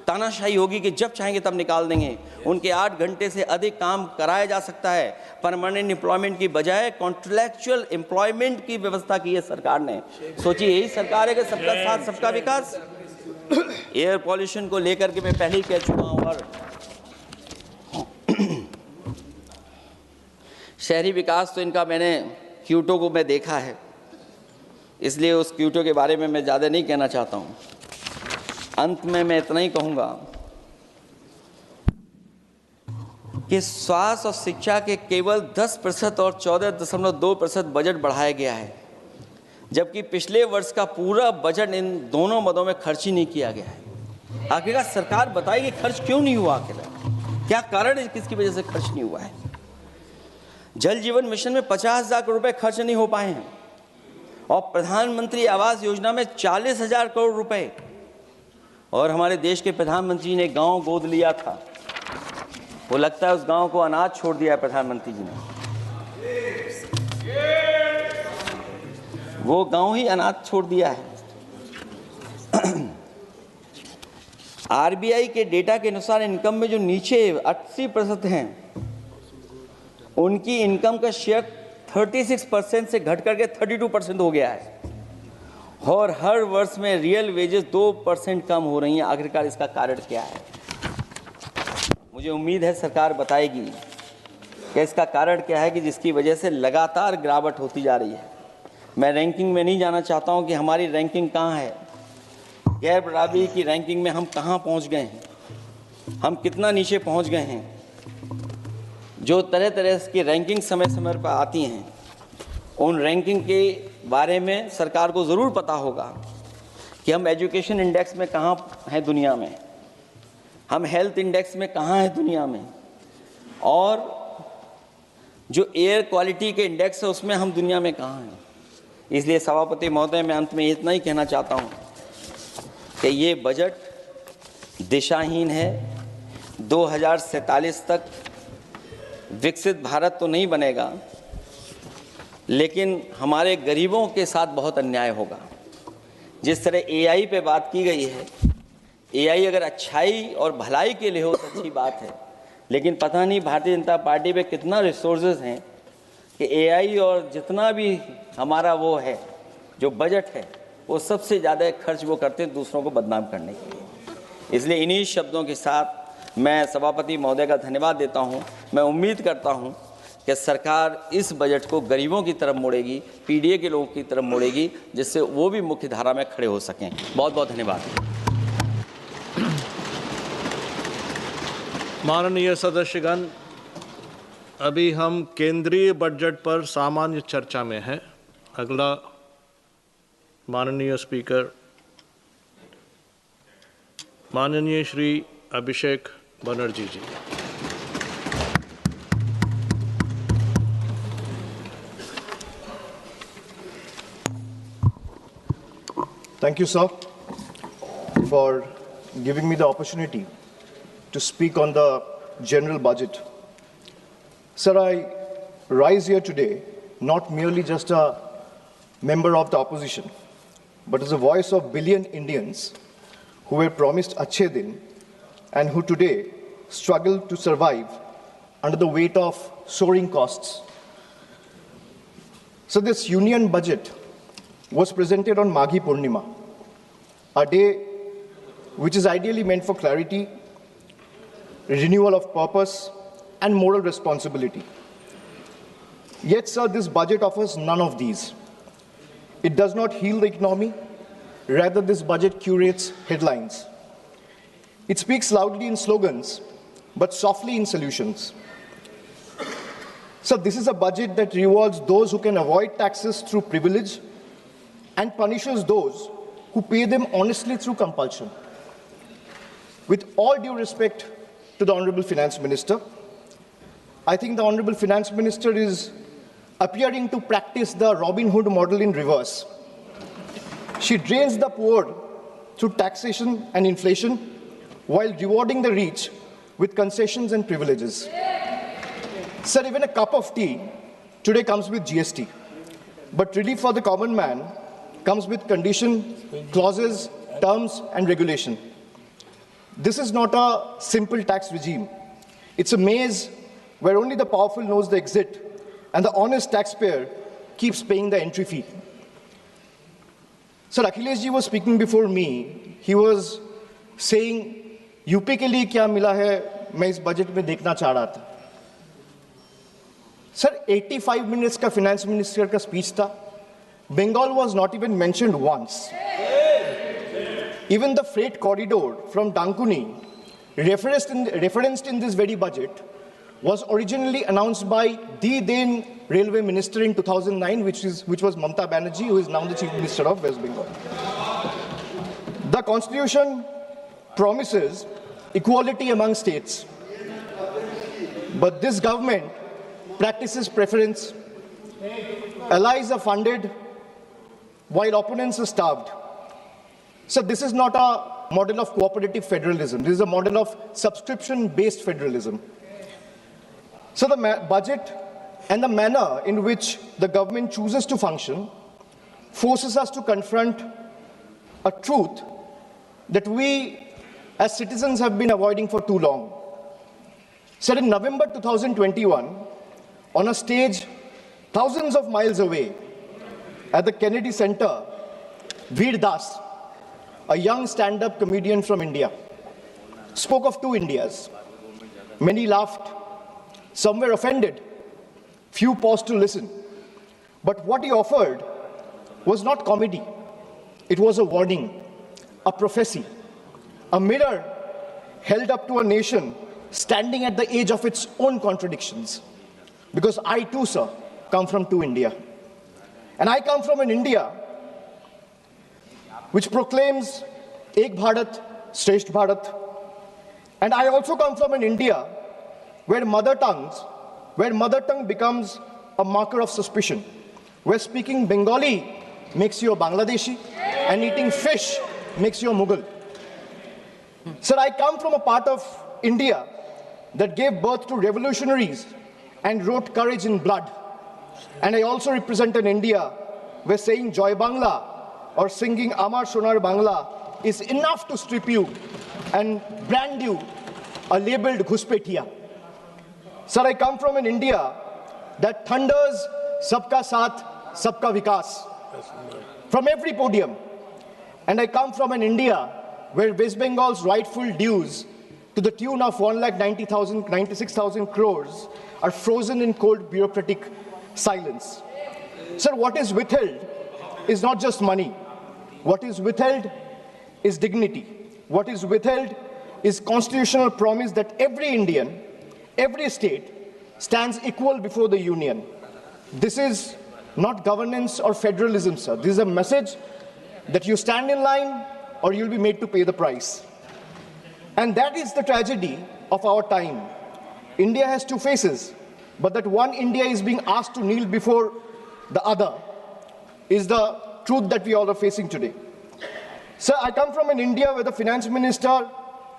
तानाशाही होगी कि जब चाहेंगे तब निकाल देंगे। उनके 8 घंटे से अधिक काम कराया जा सकता है। परमानेंट एम्प्लॉयमेंट की बजाय कॉन्ट्रैक्चुअल एम्प्लॉयमेंट की व्यवस्था की है सरकार ने। सोचिए, यही सरकार है कि सबका साथ सबका विकास। एयर पॉल्यूशन को लेकर के मैं पहले ही कह चुका हूँ, और शहरी विकास तो इनका मैंने क्यूटो को मैं देखा है, इसलिए उस क्यूटो के बारे में मैं ज़्यादा नहीं कहना चाहता हूँ। अंत में मैं इतना ही कहूँगा कि स्वास्थ्य और शिक्षा के केवल 10% और 14.2% बजट बढ़ाया गया है, जबकि पिछले वर्ष का पूरा बजट इन दोनों मदों में खर्च ही नहीं किया गया है। आखिरकार सरकार बताएगी खर्च क्यों नहीं हुआ, आखिर क्या कारण है, किसकी वजह से खर्च नहीं हुआ है। जल जीवन मिशन में 50,000 करोड़ रुपए खर्च नहीं हो पाए हैं, और प्रधानमंत्री आवास योजना में 40,000 करोड़ रुपए, और हमारे देश के प्रधानमंत्री ने गांव गोद लिया था। वो लगता है उस गांव को अनाथ छोड़ दिया है प्रधानमंत्री जी ने। वो गांव ही अनाथ छोड़ दिया है। आरबीआई के डेटा के अनुसार इनकम में जो नीचे 80% हैं, उनकी इनकम का शेयर 36% से घट करके 32% हो गया है, और हर वर्ष में रियल वेजेस 2% कम हो रही हैं। आखिरकार इसका कारण क्या है? मुझे उम्मीद है सरकार बताएगी कि इसका कारण क्या है कि जिसकी वजह से लगातार गिरावट होती जा रही है। मैं रैंकिंग में नहीं जाना चाहता हूं कि हमारी रैंकिंग कहां है, गैर बराबरी की रैंकिंग में हम कहां पहुंच गए हैं, हम कितना नीचे पहुंच गए हैं। जो तरह तरह की रैंकिंग समय समय पर आती हैं, उन रैंकिंग के बारे में सरकार को ज़रूर पता होगा कि हम एजुकेशन इंडेक्स में कहाँ हैं दुनिया में, हम हेल्थ इंडेक्स में कहाँ हैं दुनिया में, और जो एयर क्वालिटी के इंडेक्स है उसमें हम दुनिया में कहाँ हैं। इसलिए सभापति महोदय, मैं अंत में इतना ही कहना चाहता हूँ कि ये बजट दिशाहीन है। 2047 तक विकसित भारत तो नहीं बनेगा, लेकिन हमारे गरीबों के साथ बहुत अन्याय होगा। जिस तरह एआई पे बात की गई है, एआई अगर अच्छाई और भलाई के लिए हो तो अच्छी बात है, लेकिन पता नहीं भारतीय जनता पार्टी पे कितना रिसोर्सेज हैं कि एआई और जितना भी हमारा वो है जो बजट है वो सबसे ज़्यादा खर्च वो करते हैं दूसरों को बदनाम करने के लिए। इसलिए इन्हीं शब्दों के साथ मैं सभापति महोदय का धन्यवाद देता हूं। मैं उम्मीद करता हूं कि सरकार इस बजट को गरीबों की तरफ मोड़ेगी, पीडीए के लोगों की तरफ मोड़ेगी, जिससे वो भी मुख्य धारा में खड़े हो सकें। बहुत बहुत धन्यवाद। माननीय सदस्यगण, अभी हम केंद्रीय बजट पर सामान्य चर्चा में हैं। अगला माननीय स्पीकर माननीय श्री अभिषेक बनर्जी जी। Thank you, sir, for giving me the opportunity to speak on the general budget. Sir, I rise here today not merely just a member of the opposition, but as a voice of billion Indians who were promised Achhe Din and who today struggle to survive under the weight of soaring costs. So this union budget was presented on Maghi Purnima, a day which is ideally meant for clarity, renewal of purpose, and moral responsibility. Yet, sir, this budget offers none of these. It does not heal the economy. Rather, this budget curates headlines. It speaks loudly in slogans, but softly in solutions. So this is a budget that rewards those who can avoid taxes through privilege and punishes those who pay them honestly through compulsion. With all due respect to the Honorable Finance Minister, I think the Honorable Finance Minister is appearing to practice the Robin Hood model in reverse. She drains the poor through taxation and inflation while rewarding the rich with concessions and privileges. Sir, even a cup of tea today comes with GST, but relief for the common man comes with condition, clauses, terms, and regulation. This is not a simple tax regime. It's a maze where only the powerful knows the exit and the honest taxpayer keeps paying the entry fee. Sir, Akhilesh ji was speaking before me. He was saying, UP के लिए क्या मिला है मैं इस budget में देखना चाह रहा था. Sir, 85 minutes का finance minister का speech था. Bengal was not even mentioned once. Even the freight corridor from Dankuni, referenced in this very budget, was originally announced by the then railway minister in 2009, which was Mamata Banerjee, who is now the chief minister of West Bengal. The constitution promises equality among states, but this government practices preference. Allies are funded while opponents are starved. So this is not a model of cooperative federalism. This is a model of subscription-based federalism. So the budget and the manner in which the government chooses to function forces us to confront a truth that we as citizens have been avoiding for too long. So in November 2021, on a stage thousands of miles away at the Kennedy Center, Veer Das, a young stand-up comedian from India, spoke of two Indias. Many laughed, some were offended, few paused to listen. But what he offered was not comedy. It was a warning, a prophecy, a mirror held up to a nation standing at the edge of its own contradictions. Because I too, sir, come from two India. And I come from an India which proclaims Ek Bharat, Shresth Bharat. And I also come from an India where mother tongue becomes a marker of suspicion, where speaking Bengali makes you a Bangladeshi and eating fish makes you a Mughal. Sir, I come from a part of India that gave birth to revolutionaries and wrote courage in blood. And I also represent an India where saying Joy Bangla or singing Amar Sonar Bangla is enough to strip you and brand you a labeled Ghuspetiya. Sir, I come from an India that thunders Sabka Saath, Sabka Vikas. From every podium, And I come from an India where West Bengal's rightful dues to the tune of 1,96,000 crores are frozen in cold bureaucratic silence. Sir, what is withheld is not just money. What is withheld is dignity. What is withheld is constitutional promise that every Indian, every state, stands equal before the union. This is not governance or federalism, sir. This is a message that you stand in line or you'll be made to pay the price. And that is the tragedy of our time. India has two faces, but that one India is being asked to kneel before the other is the truth that we all are facing today. Sir, I come from an India where the finance minister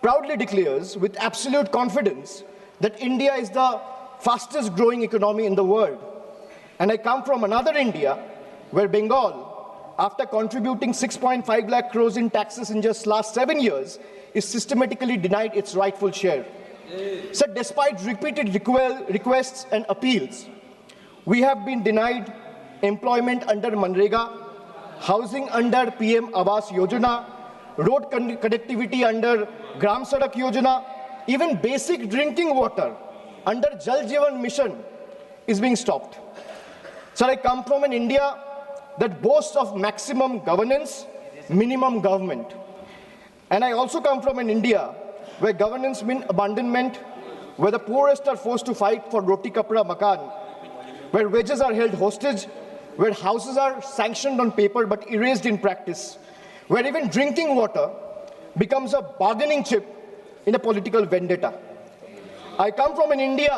proudly declares with absolute confidence that India is the fastest growing economy in the world. And I come from another India where Bengal, after contributing 6.5 lakh crores in taxes in just last 7 years, is systematically denied its rightful share. So despite repeated requests and appeals, we have been denied employment under Manrega, housing under PM Awas Yojana, road connectivity under Gram Sadak Yojana, even basic drinking water under Jal Jeevan Mission is being stopped. So I come from an India that boasts of maximum governance, minimum government. And I also come from an India where governance means abandonment, where the poorest are forced to fight for roti kapda makan, where wages are held hostage, where houses are sanctioned on paper but erased in practice, where even drinking water becomes a bargaining chip in a political vendetta. I come from an India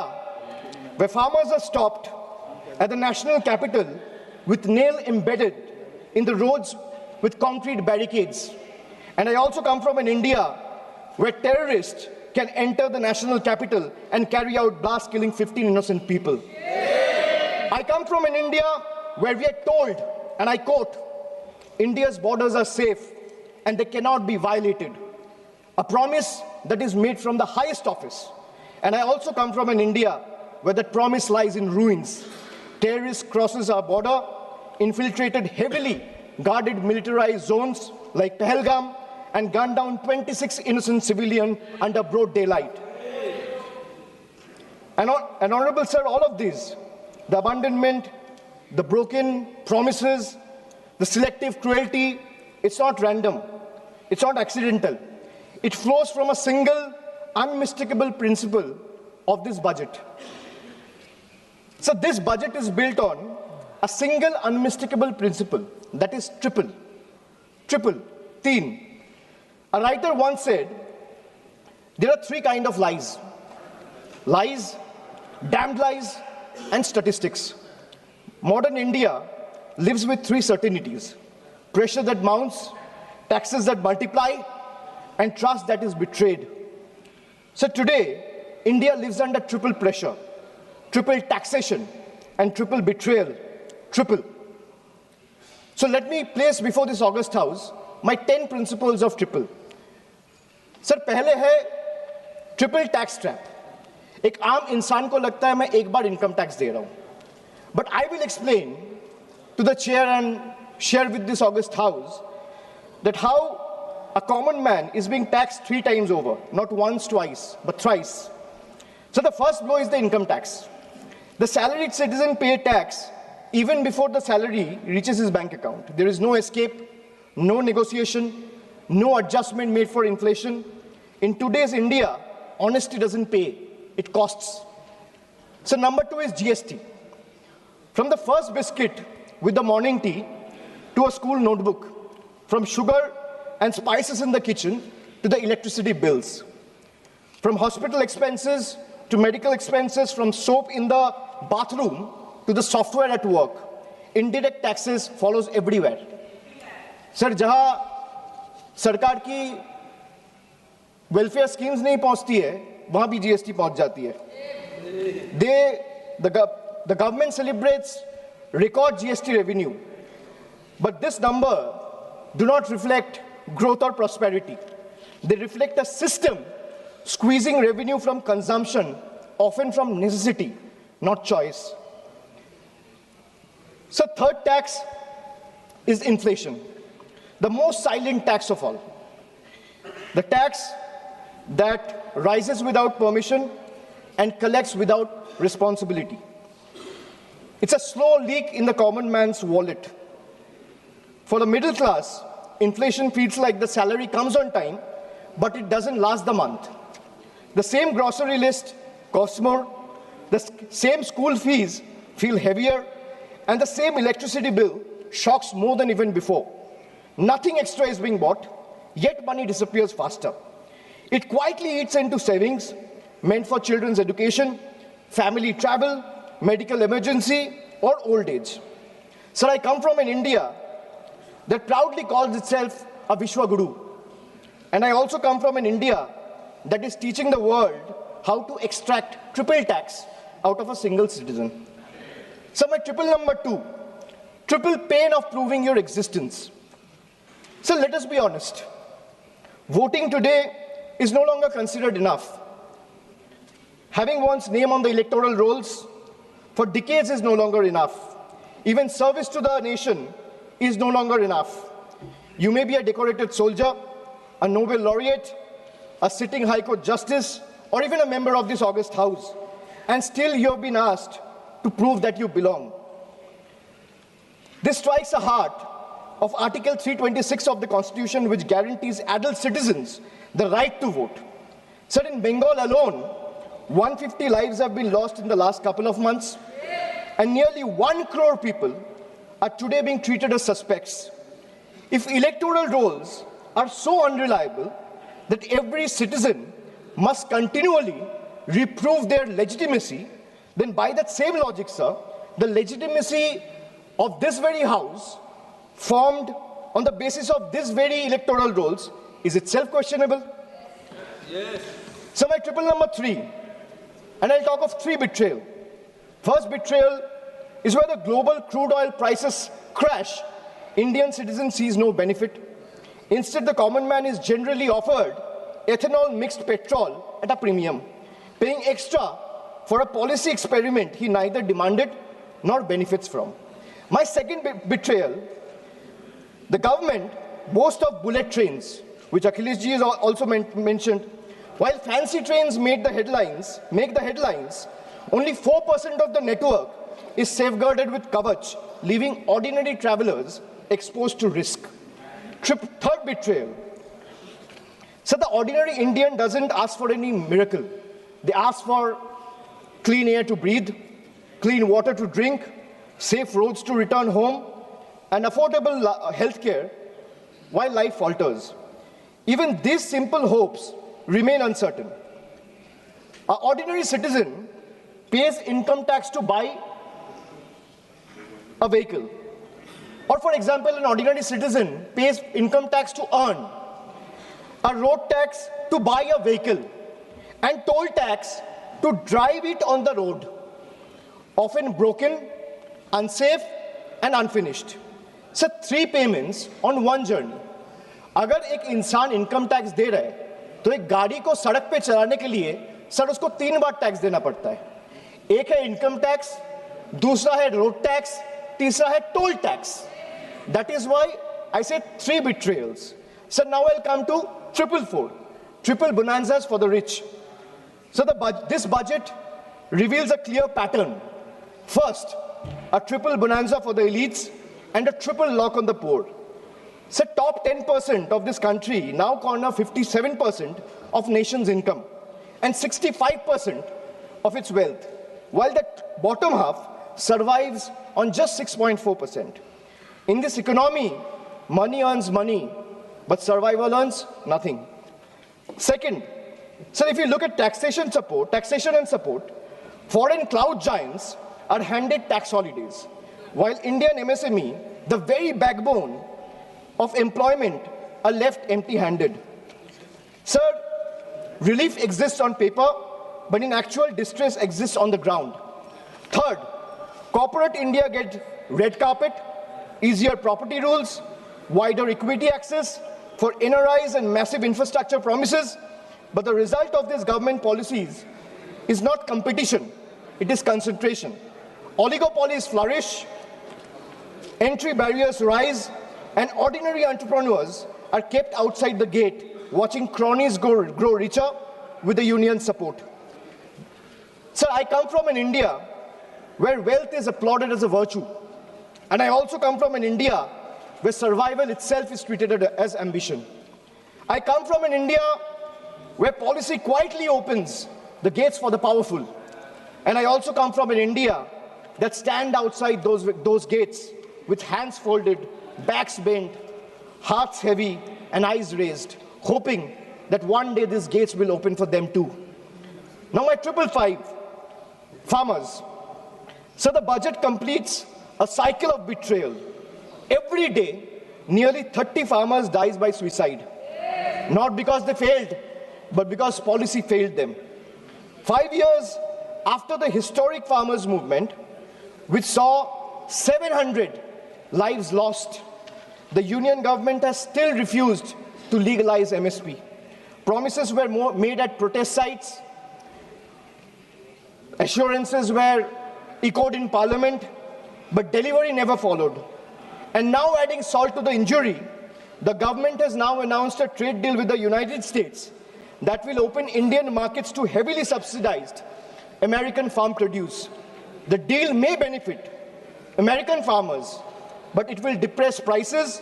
where farmers are stopped at the national capital with nail embedded in the roads with concrete barricades. And I also come from an India where terrorists can enter the national capital and carry out blasts killing 15 innocent people. I come from an India where we are told, and I quote, India's borders are safe and they cannot be violated. A promise that is made from the highest office. And I also come from an India where that promise lies in ruins. Terrorists crosses our border, infiltrated heavily guarded militarized zones like Pahalgam, and gunned down 26 innocent civilians under broad daylight. And Honorable Sir, all of these, the abandonment, the broken promises, the selective cruelty, it's not random, it's not accidental. It flows from a single, unmistakable principle of this budget. So this budget is built on a single unmistakable principle, that is triple. Triple, teen. A writer once said, there are three kinds of lies. Lies, damned lies, and statistics. Modern India lives with three certainties: pressure that mounts, taxes that multiply, and trust that is betrayed. So today, India lives under triple pressure, triple taxation, and triple betrayal. Triple. So let me place before this August House my 10 principles of triple. Sir पहले है triple tax trap. एक आम इंसान को लगता है मैं एक बार इनकम टैक्स दे रहा हूं, but I will explain to the chair and share with this august house that how a common man is being taxed 3 times over, not once, twice, but thrice. So the first blow is the income tax. The salaried citizen pays tax even before the salary reaches his bank account. There is no escape, no negotiation, no adjustment made for inflation. In today's India, honesty doesn't pay, it costs. So number 2 is GST. From the first biscuit with the morning tea to a school notebook, from sugar and spices in the kitchen to the electricity bills, from hospital expenses to medical expenses, from soap in the bathroom to the software at work, indirect taxes follows everywhere. Sir, जहां सरकार की welfare schemes नहीं पहुंचती है, वहां भी GST पहुंच जाती है. The government celebrates record GST revenue, but this number do not reflect growth or prosperity. They reflect a system squeezing revenue from consumption, often from necessity, not choice. So third tax is inflation. the most silent tax of all. The tax that rises without permission and collects without responsibility. It's a slow leak in the common man's wallet. For the middle class, inflation feels like the salary comes on time, but it doesn't last the month. The same grocery list costs more, the same school fees feel heavier, and the same electricity bill shocks more than even before. Nothing extra is being bought, yet money disappears faster. It quietly eats into savings meant for children's education, family travel, medical emergency, or old age. Sir, I come from an India that proudly calls itself a Vishwa Guru. And I also come from an India that is teaching the world how to extract triple tax out of a single citizen. So my triple number 2, triple pain of proving your existence. So let us be honest. Voting today is no longer considered enough. Having one's name on the electoral rolls for decades is no longer enough. Even service to the nation is no longer enough. You may be a decorated soldier, a Nobel laureate, a sitting High Court justice, or even a member of this august house, and still you have been asked to prove that you belong. This strikes the heart of Article 326 of the Constitution, which guarantees adult citizens the right to vote. Sir, in Bengal alone, 150 lives have been lost in the last couple of months, and nearly 1 crore people are today being treated as suspects. If electoral rolls are so unreliable that every citizen must continually reprove their legitimacy, then by that same logic, sir, the legitimacy of this very house, formed on the basis of this very electoral rolls, is itself questionable. Yes. So my triple number 3, and I'll talk of 3 betrayal. First betrayal is where the global crude oil prices crash. Indian citizen sees no benefit. Instead, the common man is generally offered ethanol mixed petrol at a premium, paying extra for a policy experiment he neither demanded nor benefits from. My second betrayal, the government boasts of bullet trains, which Akhilesh ji has also mentioned. While fancy trains make the headlines, only 4% of the network is safeguarded with Kavach, leaving ordinary travelers exposed to risk. Third betrayal. So the ordinary Indian doesn't ask for any miracle. They ask for clean air to breathe, clean water to drink, safe roads to return home, and affordable health care while life falters. Even these simple hopes remain uncertain. An ordinary citizen pays income tax to buy a vehicle. Or for example, an ordinary citizen pays income tax to earn, a road tax to buy a vehicle, and toll tax to drive it on the road, often broken, unsafe, and unfinished. So 3 payments on 1 journey. अगर एक इंसान income tax दे रहा है, तो एक गाड़ी को सड़क पे चलाने के लिए सर उसको 3 बार टैक्स देना पड़ता है. एक है इनकम टैक्स, दूसरा है रोड टैक्स, तीसरा है toll tax. That is why I said 3 betrayals. So now I'll come to triple bonanzas for the rich. So this budget reveals a clear pattern. First, a triple bonanza for the elites and a triple lock on the poor. So top 10% of this country now corner 57% of nation's income and 65% of its wealth, while the bottom half survives on just 6.4%. In this economy, money earns money, but survival earns nothing. Second, so if you look at taxation and support, foreign cloud giants are handed tax holidays, while Indian MSME, the very backbone of employment, are left empty-handed. Sir, relief exists on paper, but in actual distress exists on the ground. Third, corporate India gets red carpet, easier property rules, wider equity access for NRIs and massive infrastructure promises. But the result of these government policies is not competition, it is concentration. Oligopolies flourish, entry barriers rise, and ordinary entrepreneurs are kept outside the gate, watching cronies grow richer with the union's support. Sir, I come from an India where wealth is applauded as a virtue. And I also come from an India where survival itself is treated as ambition. I come from an India where policy quietly opens the gates for the powerful. And I also come from an India that stand outside those gates with hands folded, backs bent, hearts heavy, and eyes raised, hoping that one day these gates will open for them too. Now my 555, farmers. So the budget completes a cycle of betrayal. Every day, nearly 30 farmers dies by suicide. Not because they failed, but because policy failed them. 5 years after the historic farmers' movement, which saw 700 lives lost, the union government has still refused to legalize MSP. Promises were made at protest sites, assurances were echoed in parliament, but delivery never followed. And now, adding salt to the injury, the government has now announced a trade deal with the United States that will open Indian markets to heavily subsidized American farm produce. The deal may benefit American farmers, but it will depress prices,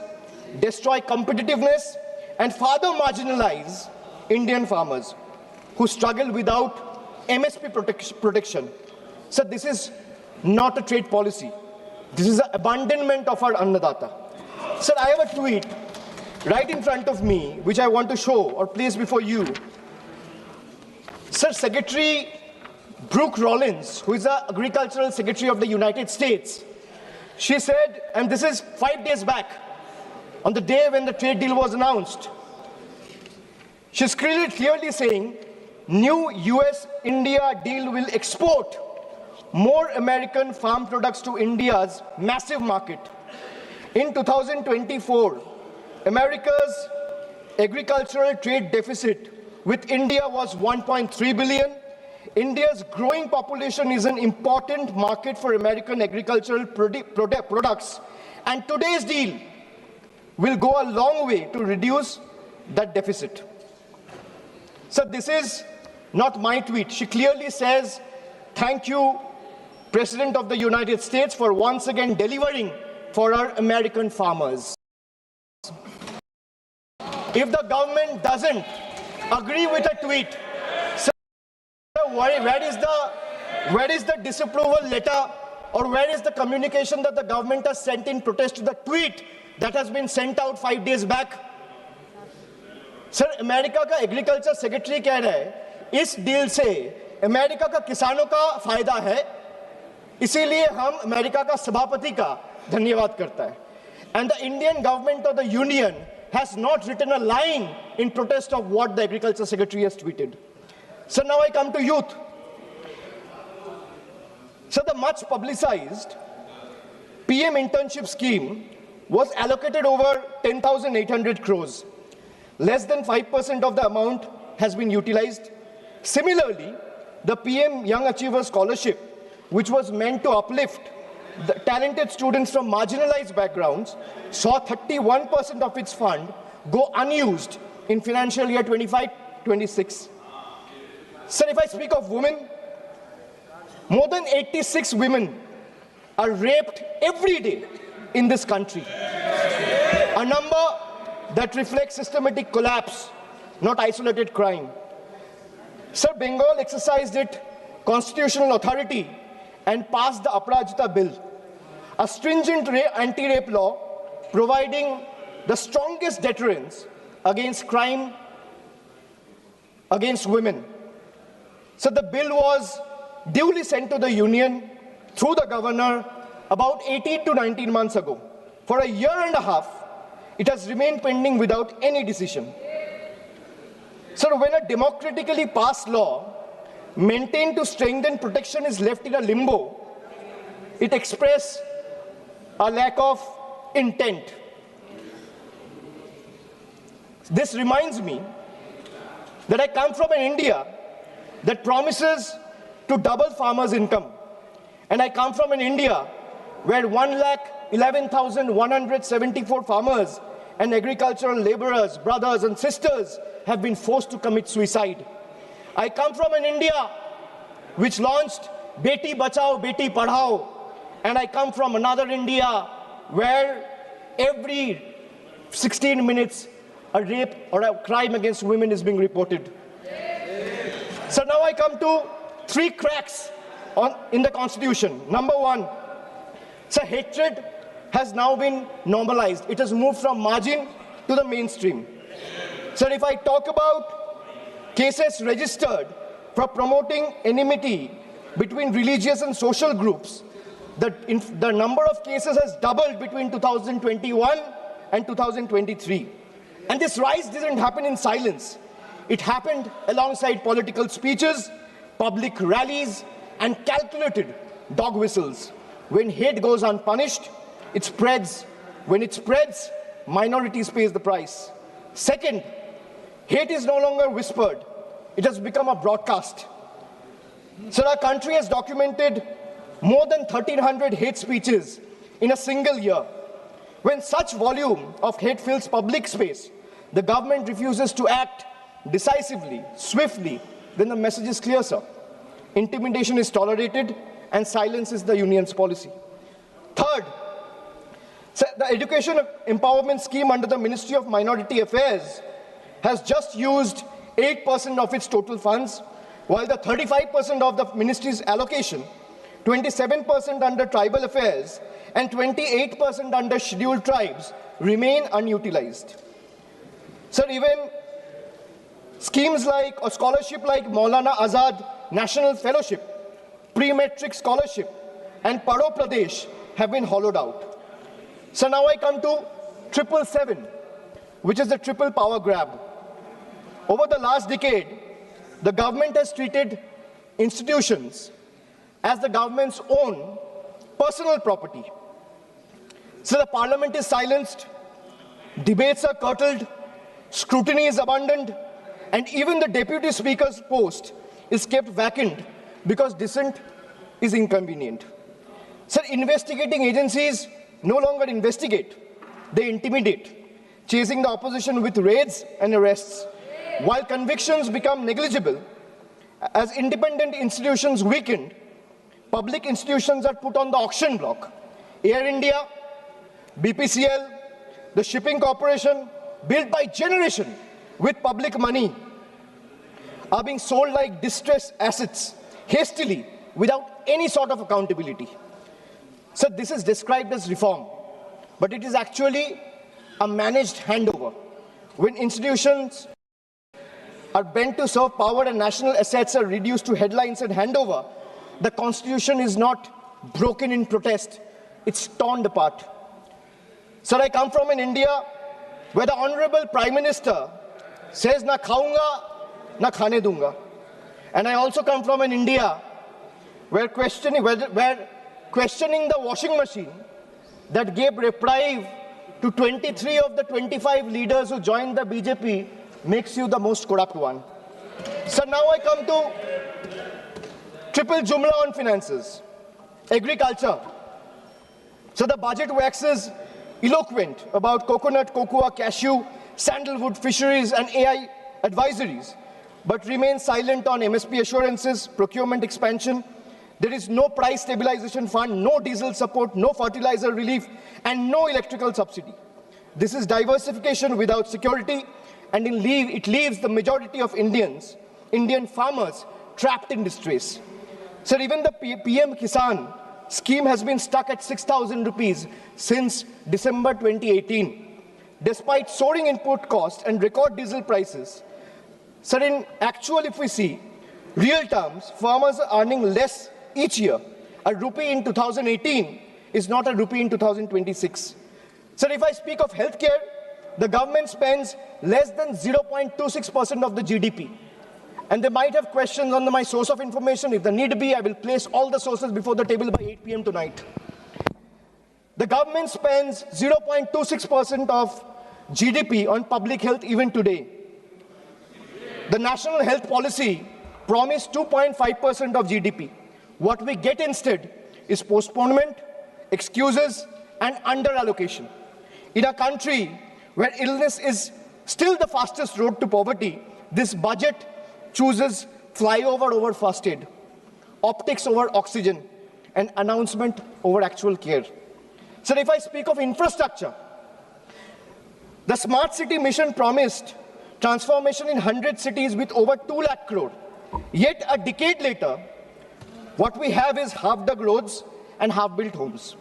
destroy competitiveness, and further marginalize Indian farmers who struggle without MSP protection. So this is not a trade policy. This is an abandonment of our Annadata. Sir, I have a tweet right in front of me, which I want to show or place before you. Sir, Secretary Brooke Rollins, who is the Agricultural Secretary of the United States, she said, and this is 5 days back, on the day when the trade deal was announced, she's clearly saying, new US-India deal will export more American farm products to India's massive market. In 2024, America's agricultural trade deficit with India was 1.3 billion. India's growing population is an important market for American agricultural products, and today's deal will go a long way to reduce that deficit. So this is not my tweet. She clearly says, thank you, President of the United States, for once again delivering for our American farmers. If the government doesn't agree with a tweet, so where is the disapproval letter, or where is the communication that the government has sent in protest to the tweet that has been sent out 5 days back? Sir, America का agriculture secretary कह रहे हैं इस deal से America का किसानों का फायदा है, इसीलिए हम अमेरिका का सभापति का धन्यवाद करता है. And the Indian government or the union has not written a line in protest of what the agriculture secretary has tweeted. So now I come to youth. So the much publicized PM internship scheme was allocated over 10,800 crores. Less than 5% of the amount has been utilized. Similarly, the PM Young Achiever Scholarship, which was meant to uplift the talented students from marginalized backgrounds, saw 31% of its fund go unused in financial year 25-26. Sir, if I speak of women, more than 86 women are raped every day in this country. A number that reflects systematic collapse, not isolated crime. Sir, Bengal exercised its constitutional authority and passed the Aparajita Bill, a stringent anti-rape law providing the strongest deterrence against crime against women. So the bill was duly sent to the union through the governor about 18 to 19 months ago. For a year and a half, it has remained pending without any decision. So when a democratically passed law maintained to strengthen protection is left in a limbo, it expresses a lack of intent. This reminds me that I come from an India that promises to double farmers' income. And I come from an India where 1 lakh 11,174 farmers and agricultural laborers, brothers and sisters have been forced to commit suicide. I come from an India which launched Beti Bachao, Beti Padhao, and I come from another India where every 16 minutes a rape or a crime against women is being reported. So now I come to 3 cracks in the Constitution. Number 1, so hatred has now been normalized. It has moved from margin to the mainstream. So if I talk about cases registered for promoting enmity between religious and social groups, the number of cases has doubled between 2021 and 2023. And this rise didn't happen in silence. It happened alongside political speeches, public rallies, and calculated dog whistles. When hate goes unpunished, it spreads. When it spreads, minorities pay the price. Second, hate is no longer whispered. It has become a broadcast. So our country has documented more than 1,300 hate speeches in a single year. When such volume of hate fills public space, the government refuses to act decisively, swiftly, then the message is clear, sir. Intimidation is tolerated and silence is the union's policy. Third, sir, the education empowerment scheme under the Ministry of Minority Affairs has just used 8% of its total funds, while the 35% of the ministry's allocation, 27% under tribal affairs, and 28% under scheduled tribes remain unutilized. Sir, even schemes like a scholarship like Maulana Azad National Fellowship, Pre-Matric Scholarship, and Paro Pradesh have been hollowed out. So now I come to 777, which is the triple power grab. Over the last decade, the government has treated institutions as the government's own personal property. So the parliament is silenced, debates are curtailed, scrutiny is abandoned, and even the deputy speaker's post is kept vacant because dissent is inconvenient. Sir, investigating agencies no longer investigate, they intimidate, chasing the opposition with raids and arrests. While convictions become negligible, as independent institutions weaken, public institutions are put on the auction block. Air India, BPCL, the shipping corporation, built by generation with public money, are being sold like distressed assets, hastily, without any sort of accountability. So this is described as reform, but it is actually a managed handover. When institutions are bent to serve power and national assets are reduced to headlines and handover, the constitution is not broken in protest, it's torn apart. Sir, I come from an India where the Honorable Prime Minister says, na khaunga, na khane dunga. And I also come from an India where questioning the washing machine that gave reprieve to 23 of the 25 leaders who joined the BJP makes you the most corrupt one. So now I come to triple jumla on finances. Agriculture. So the budget waxes eloquent about coconut, cocoa, cashew, sandalwood, fisheries and AI advisories, but remains silent on MSP assurances, procurement expansion. There is no price stabilization fund, no diesel support, no fertilizer relief, and no electrical subsidy. This is diversification without security, and it leaves the majority of Indian farmers trapped in distress. Sir, even the PM Kisan scheme has been stuck at 6,000 rupees since December 2018. Despite soaring input costs and record diesel prices, sir, in actual, if we see, real terms, farmers are earning less each year. A rupee in 2018 is not a rupee in 2026. Sir, if I speak of healthcare, the government spends less than 0.26% of the GDP. And they might have questions on my source of information. If the need be, I will place all the sources before the table by 8 p.m. tonight. The government spends 0.26% of GDP on public health even today. The national health policy promised 2.5% of GDP. What we get instead is postponement, excuses, and under-allocation. In a country where illness is still the fastest road to poverty, this budget chooses flyover over first aid, optics over oxygen, and announcement over actual care. So if I speak of infrastructure, the smart city mission promised transformation in 100 cities with over 2 lakh crore. Yet a decade later, what we have is half-dug roads and half-built homes.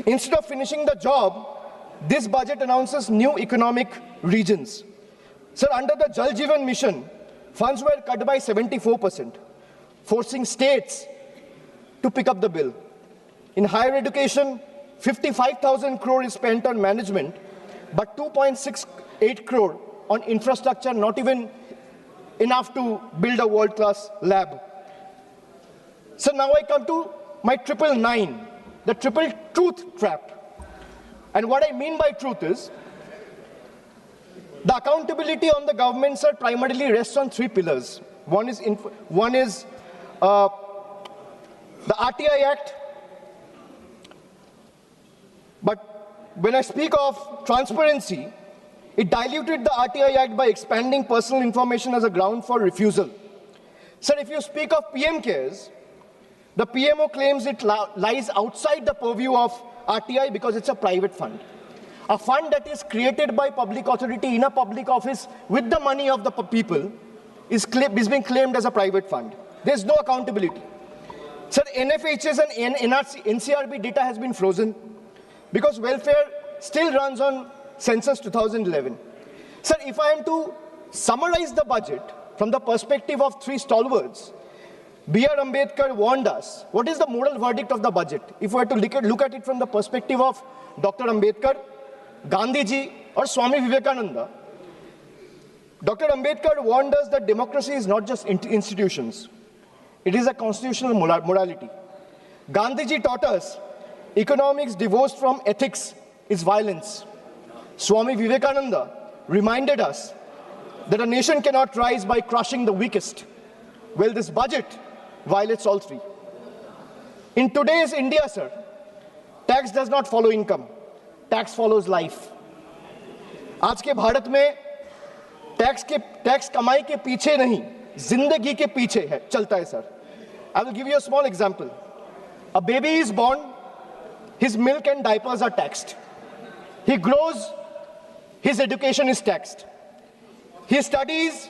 Instead of finishing the job, this budget announces new economic regions. Sir, under the Jal Jeevan mission, funds were cut by 74%, forcing states to pick up the bill. In higher education, 55,000 crore is spent on management, but 2.68 crore on infrastructure, not even enough to build a world-class lab. So now I come to my 999, the triple truth trap. And what I mean by truth is, the accountability on the government, sir, primarily rests on 3 pillars. One is the RTI Act. But when I speak of transparency, it diluted the RTI Act by expanding personal information as a ground for refusal. Sir, if you speak of PM cares, the PMO claims it lies outside the purview of RTI because it's a private fund. A fund that is created by public authority in a public office with the money of the people is being claimed as a private fund. There's no accountability. Sir, NFHS and NCRB data has been frozen because welfare still runs on Census 2011. Sir, if I am to summarize the budget from the perspective of 3 stalwarts, B.R. Ambedkar warned us. What is the moral verdict of the budget? If we were to look at it from the perspective of Dr. Ambedkar, Gandhi ji, or Swami Vivekananda, Dr. Ambedkar warned us that democracy is not just institutions. It is a constitutional morality. Gandhi ji taught us economics divorced from ethics is violence. Swami Vivekananda reminded us that a nation cannot rise by crushing the weakest. Well, this budget violates all 3. In today's India, sir, tax does not follow income. Tax follows life. आज के भारत में tax कमाई के पीछे नहीं, जिंदगी के पीछे है, चलता है sir. I will give you a small example. A baby is born, his milk and diapers are taxed. He grows, his education is taxed. He studies,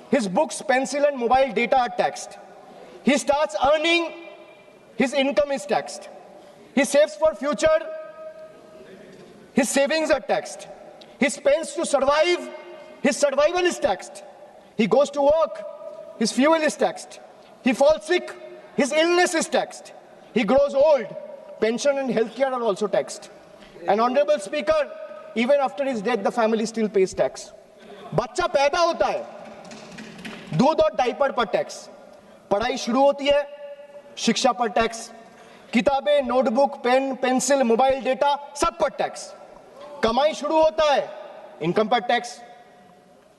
his books, pencil and mobile data are taxed. He starts earning, his income is taxed. He saves for future, his savings are taxed. He spends to survive, his survival is taxed. He goes to work, his fuel is taxed. He falls sick, his illness is taxed. He grows old, pension and healthcare are also taxed. And Honorable Speaker, even after his death, the family still pays tax. बच्चा पैदा होता है, दूध और diaper पर tax, पढ़ाई शुरू होती है, शिक्षा पर टैक्स, किताबें, notebook, pen, pencil, mobile data सब पर टैक्स, कमाई शुरू होता है, इनकम पर टैक्स,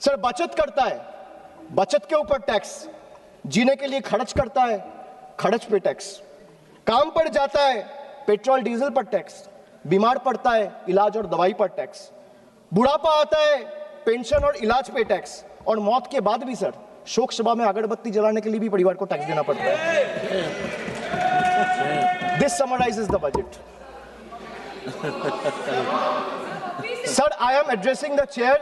सर बचत करता है, बचत के ऊपर टैक्स, जीने के लिए खर्च करता है, खर्च पे टैक्स, काम पर जाता है, पेट्रोल डीजल पर टैक्स, बीमार पड़ता है, इलाज और दवाई पर टैक्स, बुढ़ापा आता है, पेंशन और इलाज पे टैक्स, और मौत के बाद भी सर शोक सभा में अगरबत्ती जलाने के लिए भी परिवार को टैक्स देना पड़ता है. This summarizes the budget. Sir, I am addressing the chair.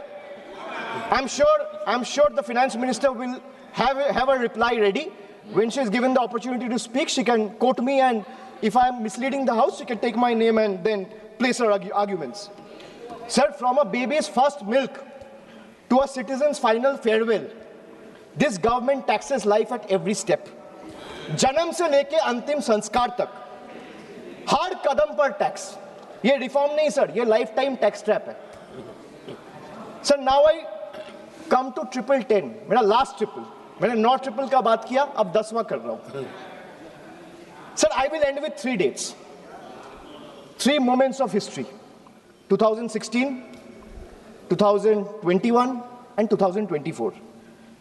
I'm sure the finance minister will have a reply ready. When she is given the opportunity to speak, she can quote me, and if I am misleading the house, she can take my name and then place her arguments. Sir, from a baby's first milk to a citizen's final farewell, this government taxes life at every step. जन्म से लेके अंतिम संस्कार तक हर कदम पर tax. ये reform नहीं sir, ये लाइफ टाइम टैक्स ट्रैप है. Sir, now I come to 1010, मेरा लास्ट ट्रिपल. मैंने 9 ट्रिपल का बात किया, अब 10वां कर रहा हूं. Sir, I will and with 3 dates, 3 moments of history: 2016, 2021 and 2024.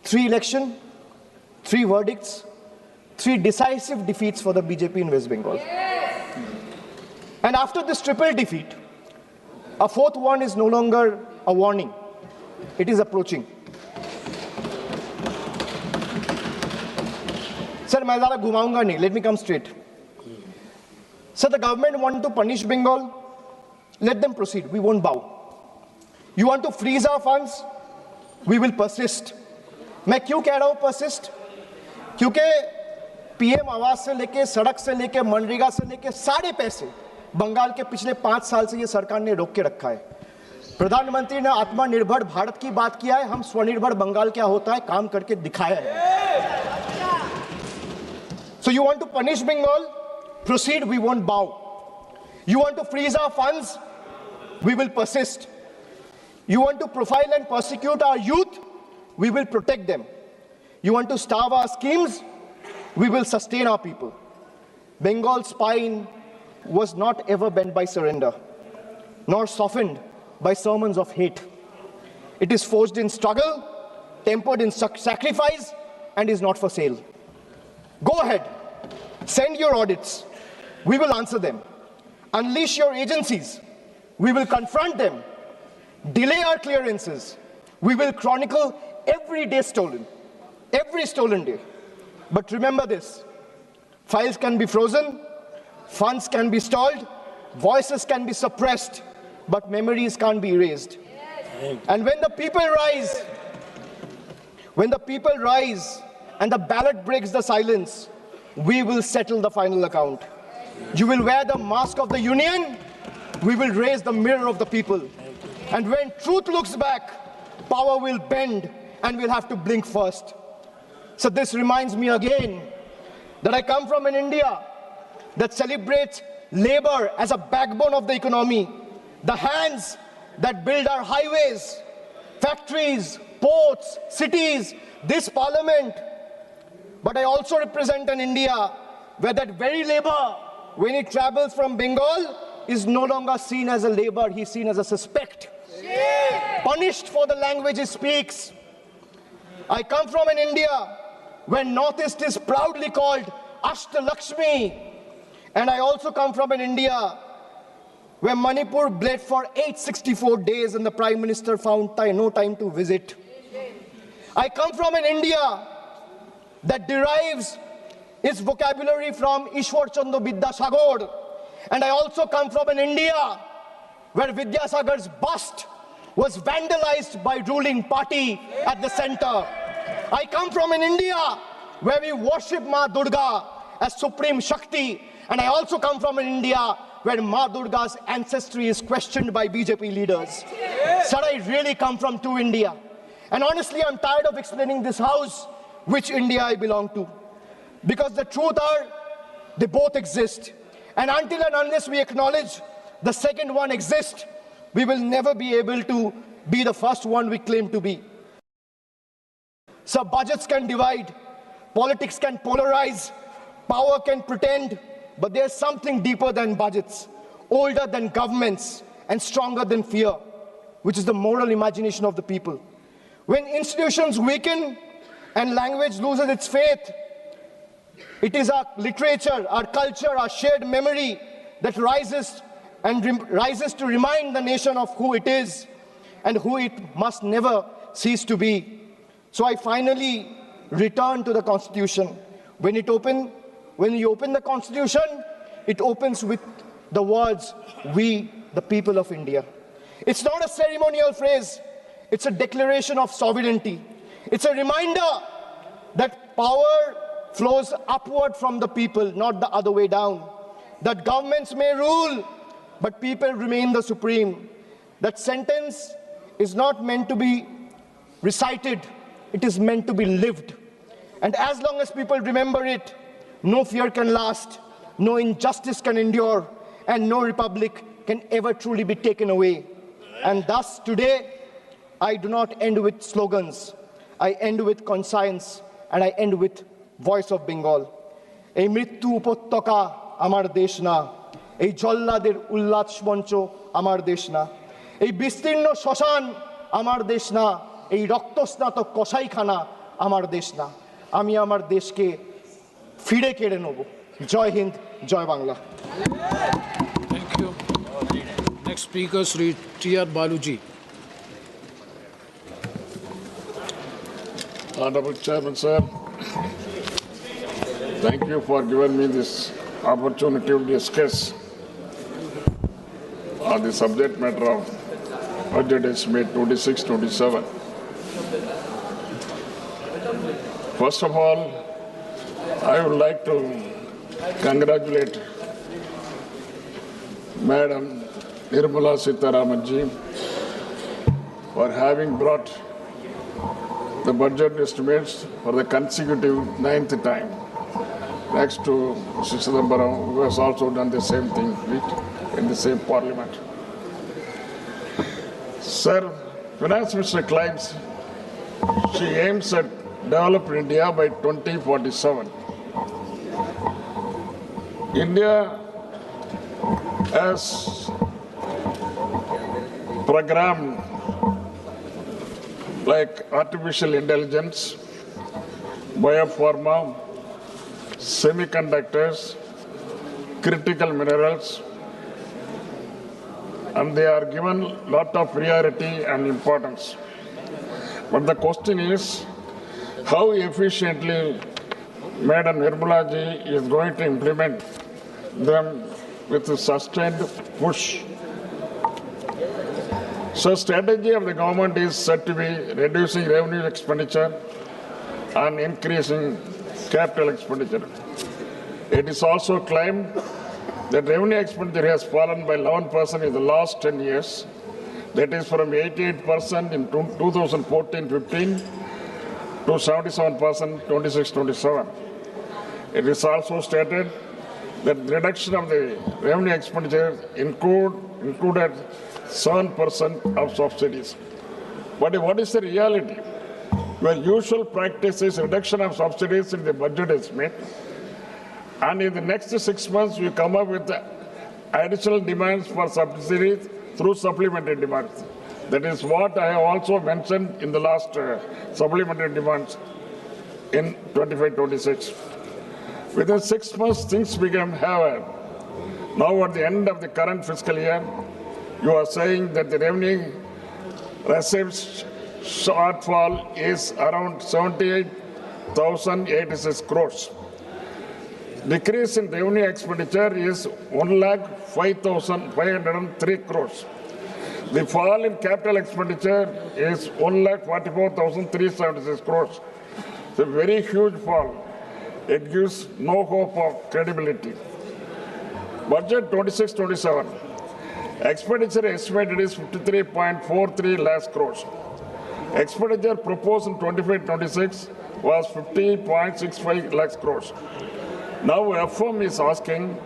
3 elections, 3 verdicts, 3 decisive defeats for the BJP in West Bengal. And after this triple defeat, a fourth one is no longer a warning. It is approaching. Sir, मैं ज़्यादा घुमाऊंगा नहीं. Let me come straight. Sir, the government want to punish Bengal. Let them proceed. We won't bow. You want to freeze our funds? We will persist. मैं क्यों कह रहा हूँ persist? क्योंकि पीएम आवास से लेके, सड़क से लेके, मनरेगा से लेके सारे पैसे बंगाल के पिछले 5 साल से ये सरकार ने रोक के रखा है. प्रधानमंत्री ने आत्मनिर्भर भारत की बात किया है. हम स्वनिर्भर बंगाल क्या होता है काम करके दिखाया है. So you want to punish Bengal? Proceed, we won't bow. You want to freeze our funds? We will persist. You want to profile and persecute our youth? We will protect them. You want to starve our schemes? We will sustain our people. Bengal's spine was not ever bent by surrender, nor softened by sermons of hate. It is forged in struggle, tempered in sacrifice, and is not for sale. Go ahead, send your audits. We will answer them. Unleash your agencies. We will confront them. Delay our clearances. We will chronicle every day stolen, every stolen day. But remember this, files can be frozen, funds can be stalled, voices can be suppressed, but memories can't be erased. And when the people rise and the ballot breaks the silence, we will settle the final account. You will wear the mask of the union, we will raise the mirror of the people. And when truth looks back, power will bend and we'll have to blink first. So this reminds me again that I come from an India that celebrates labor as a backbone of the economy, the hands that build our highways, factories, ports, cities, this parliament. But I also represent an India where that very labor, when it travels from Bengal, is no longer seen as a labor, he's seen as a suspect. Punished for the language he speaks. I come from an India where Northeast is proudly called Ashtalakshmi. And I also come from an India where Manipur bled for 864 days and the Prime Minister found no time to visit. I come from an India that derives its vocabulary from Ishwar Chandra Vidyasagar. And I also come from an India where Vidyasagar's bust was vandalized by ruling party at the center. I come from an India where we worship Ma Durga as Supreme Shakti. And I also come from an India where Ma Durga's ancestry is questioned by BJP leaders. Sir, I really come from two India. And honestly, I'm tired of explaining this house which India I belong to. Because the truth are, they both exist. And until and unless we acknowledge the second one exists, we will never be able to be the first one we claim to be. So budgets can divide, politics can polarize, power can pretend, but there's something deeper than budgets, older than governments, and stronger than fear, which is the moral imagination of the people. When institutions weaken and language loses its faith, it is our literature, our culture, our shared memory that rises to remind the nation of who it is and who it must never cease to be. So I finally return to the Constitution. When you open the Constitution, it opens with the words, "We, the people of India." It's not a ceremonial phrase. It's a declaration of sovereignty. It's a reminder that power flows upward from the people, not the other way down. That governments may rule, but people remain the supreme. That sentence is not meant to be recited, it is meant to be lived. And as long as people remember it, no fear can last, no injustice can endure, and no republic can ever truly be taken away. And thus today, I do not end with slogans, I end with conscience, and I end with voice of Bengal. এই মৃত্যু উপত্যকা আমার দেশ না, এই জল্লাদের উল্লাস মঞ্চ আমার দেশ না, এই বিস্তীর্ণ শ্মশান আমার দেশ না, এই রক্তস্নাত কসাইখানা আমার দেশ না। আমি আমার দেশকে ফিরে কেড়ে নেব। জয় হিন্দ, জয় Bangla. Next speaker, Sri T.R. Baluji. Honorable Chairman, sir, thank you for giving me this opportunity to discuss on the subject matter of budget estimate 26-27. First of all, I would like to congratulate Madam Nirmala Sitharaman ji for having brought the budget estimates for the consecutive 9th time, next to Mr. Chidambaram, who has also done the same thing in the same parliament. Sir, Finance Minister claims she aims at developing India by 2047. India has programmed like artificial intelligence, biopharma, semiconductors, critical minerals, and they are given a lot of priority and importance. But the question is, how efficiently Madam Nirmala ji is going to implement them with a sustained push. So strategy of the government is said to be reducing revenue expenditure and increasing capital expenditure. It is also claimed that revenue expenditure has fallen by 11% in the last 10 years. That is from 88% in 2014-15 to 77% 26-27. It is also stated that the reduction of the revenue expenditure included 7% of subsidies. But what is the reality? Well, usual practice is reduction of subsidies in the budget estimate, and in the next 6 months we come up with additional demands for subsidies through supplementary demands. That is what I have also mentioned in the last supplementary demands in 25-26. Within 6 months, things became haywire. Now, at the end of the current fiscal year, you are saying that the revenue receipts shortfall is around 78,086 crores. Decrease in revenue expenditure is 1,05,503 crores. The fall in capital expenditure is 1,44,376 crores. It's a very huge fall. It gives no hope of credibility. Budget 26-27. Expenditure estimated is 53.43 lakhs crores. Expenditure proposed in 25-26 was 50.65 lakhs crores. Now FM is asking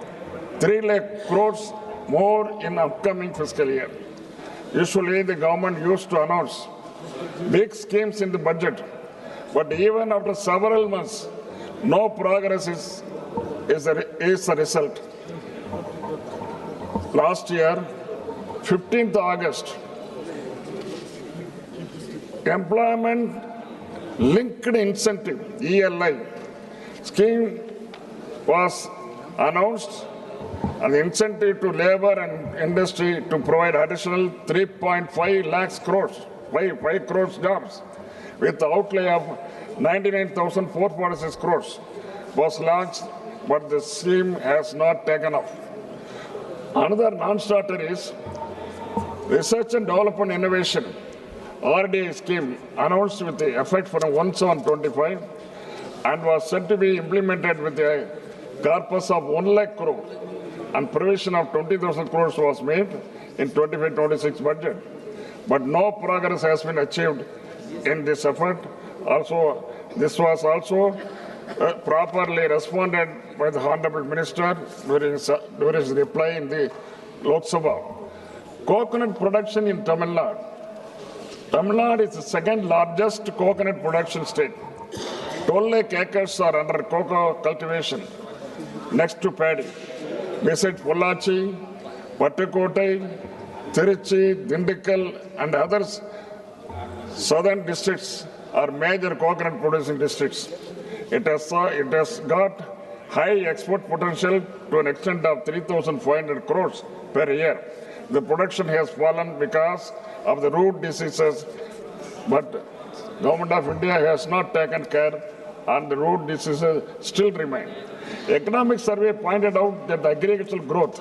3 lakh crores more in upcoming fiscal year. Usually the government used to announce big schemes in the budget, but even after several months, no progress is the result. Last year, 15th August, Employment Linked Incentive, ELI, scheme was announced, and the incentive to labor and industry to provide additional 3.5 lakhs crores, 5 crores jobs, with the outlay of 99,446 crores was launched, but the scheme has not taken off. Another non-starter is Research and Development Innovation, RDI scheme, announced with the effect from 1/7/25 and was said to be implemented with a corpus of 1 lakh crore, and provision of 20,000 crores was made in 25-26 budget. But no progress has been achieved in this effort. Also, this was also properly responded by the Honorable Minister during his reply in the Lok Sabha. Coconut production in Tamil Nadu. Tamil Nadu is the second largest coconut production state. 12 lakh acres are under cocoa cultivation next to paddy. Besides Pollachi, Pattukottai, Tiruchi, Dindikkal and others, southern districts are major coconut producing districts. It has got high export potential to an extent of 3,500 crores per year. the production has fallen because of the root diseases, but Government of India has not taken care and the root diseases still remain. Economic survey pointed out that the agricultural growth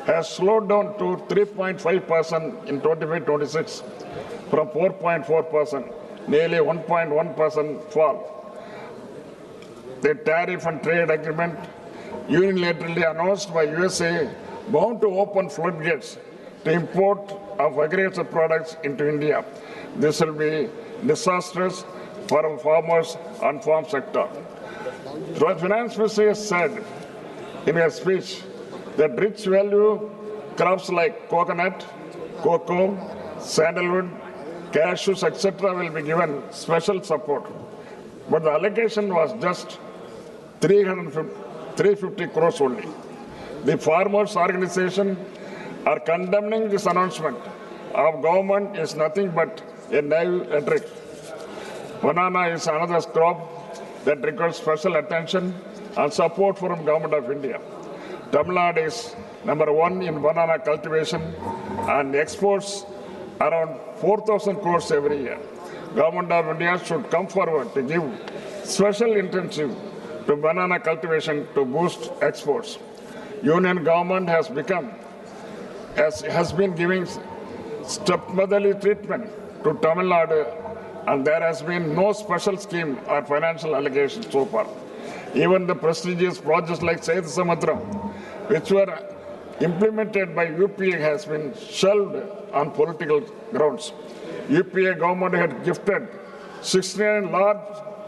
has slowed down to 3.5% in 25-26 from 4.4%, nearly 1.1% fall. The tariff and trade agreement unilaterally announced by USA bound to open floodgates to import of agricultural products into India. This will be disastrous for farmers and farm sector. The finance minister has said in her speech that rich value crops like coconut, cocoa, sandalwood, cashews, etc. will be given special support. But the allocation was just 350 crores only. The farmers' organization are condemning this announcement of government is nothing but a naive rhetoric. Banana is another crop that requires special attention and support from Government of India. Tamil Nadu is #1 in banana cultivation and exports around 4,000 crores every year. Government of India should come forward to give special intensive to banana cultivation to boost exports. Union government has been giving stepmotherly treatment to Tamil Nadu, and there has been no special scheme or financial allocation so far. Even the prestigious projects like Saith Samudram, which were implemented by UPA, has been shelved on political grounds. UPA government had gifted 69 large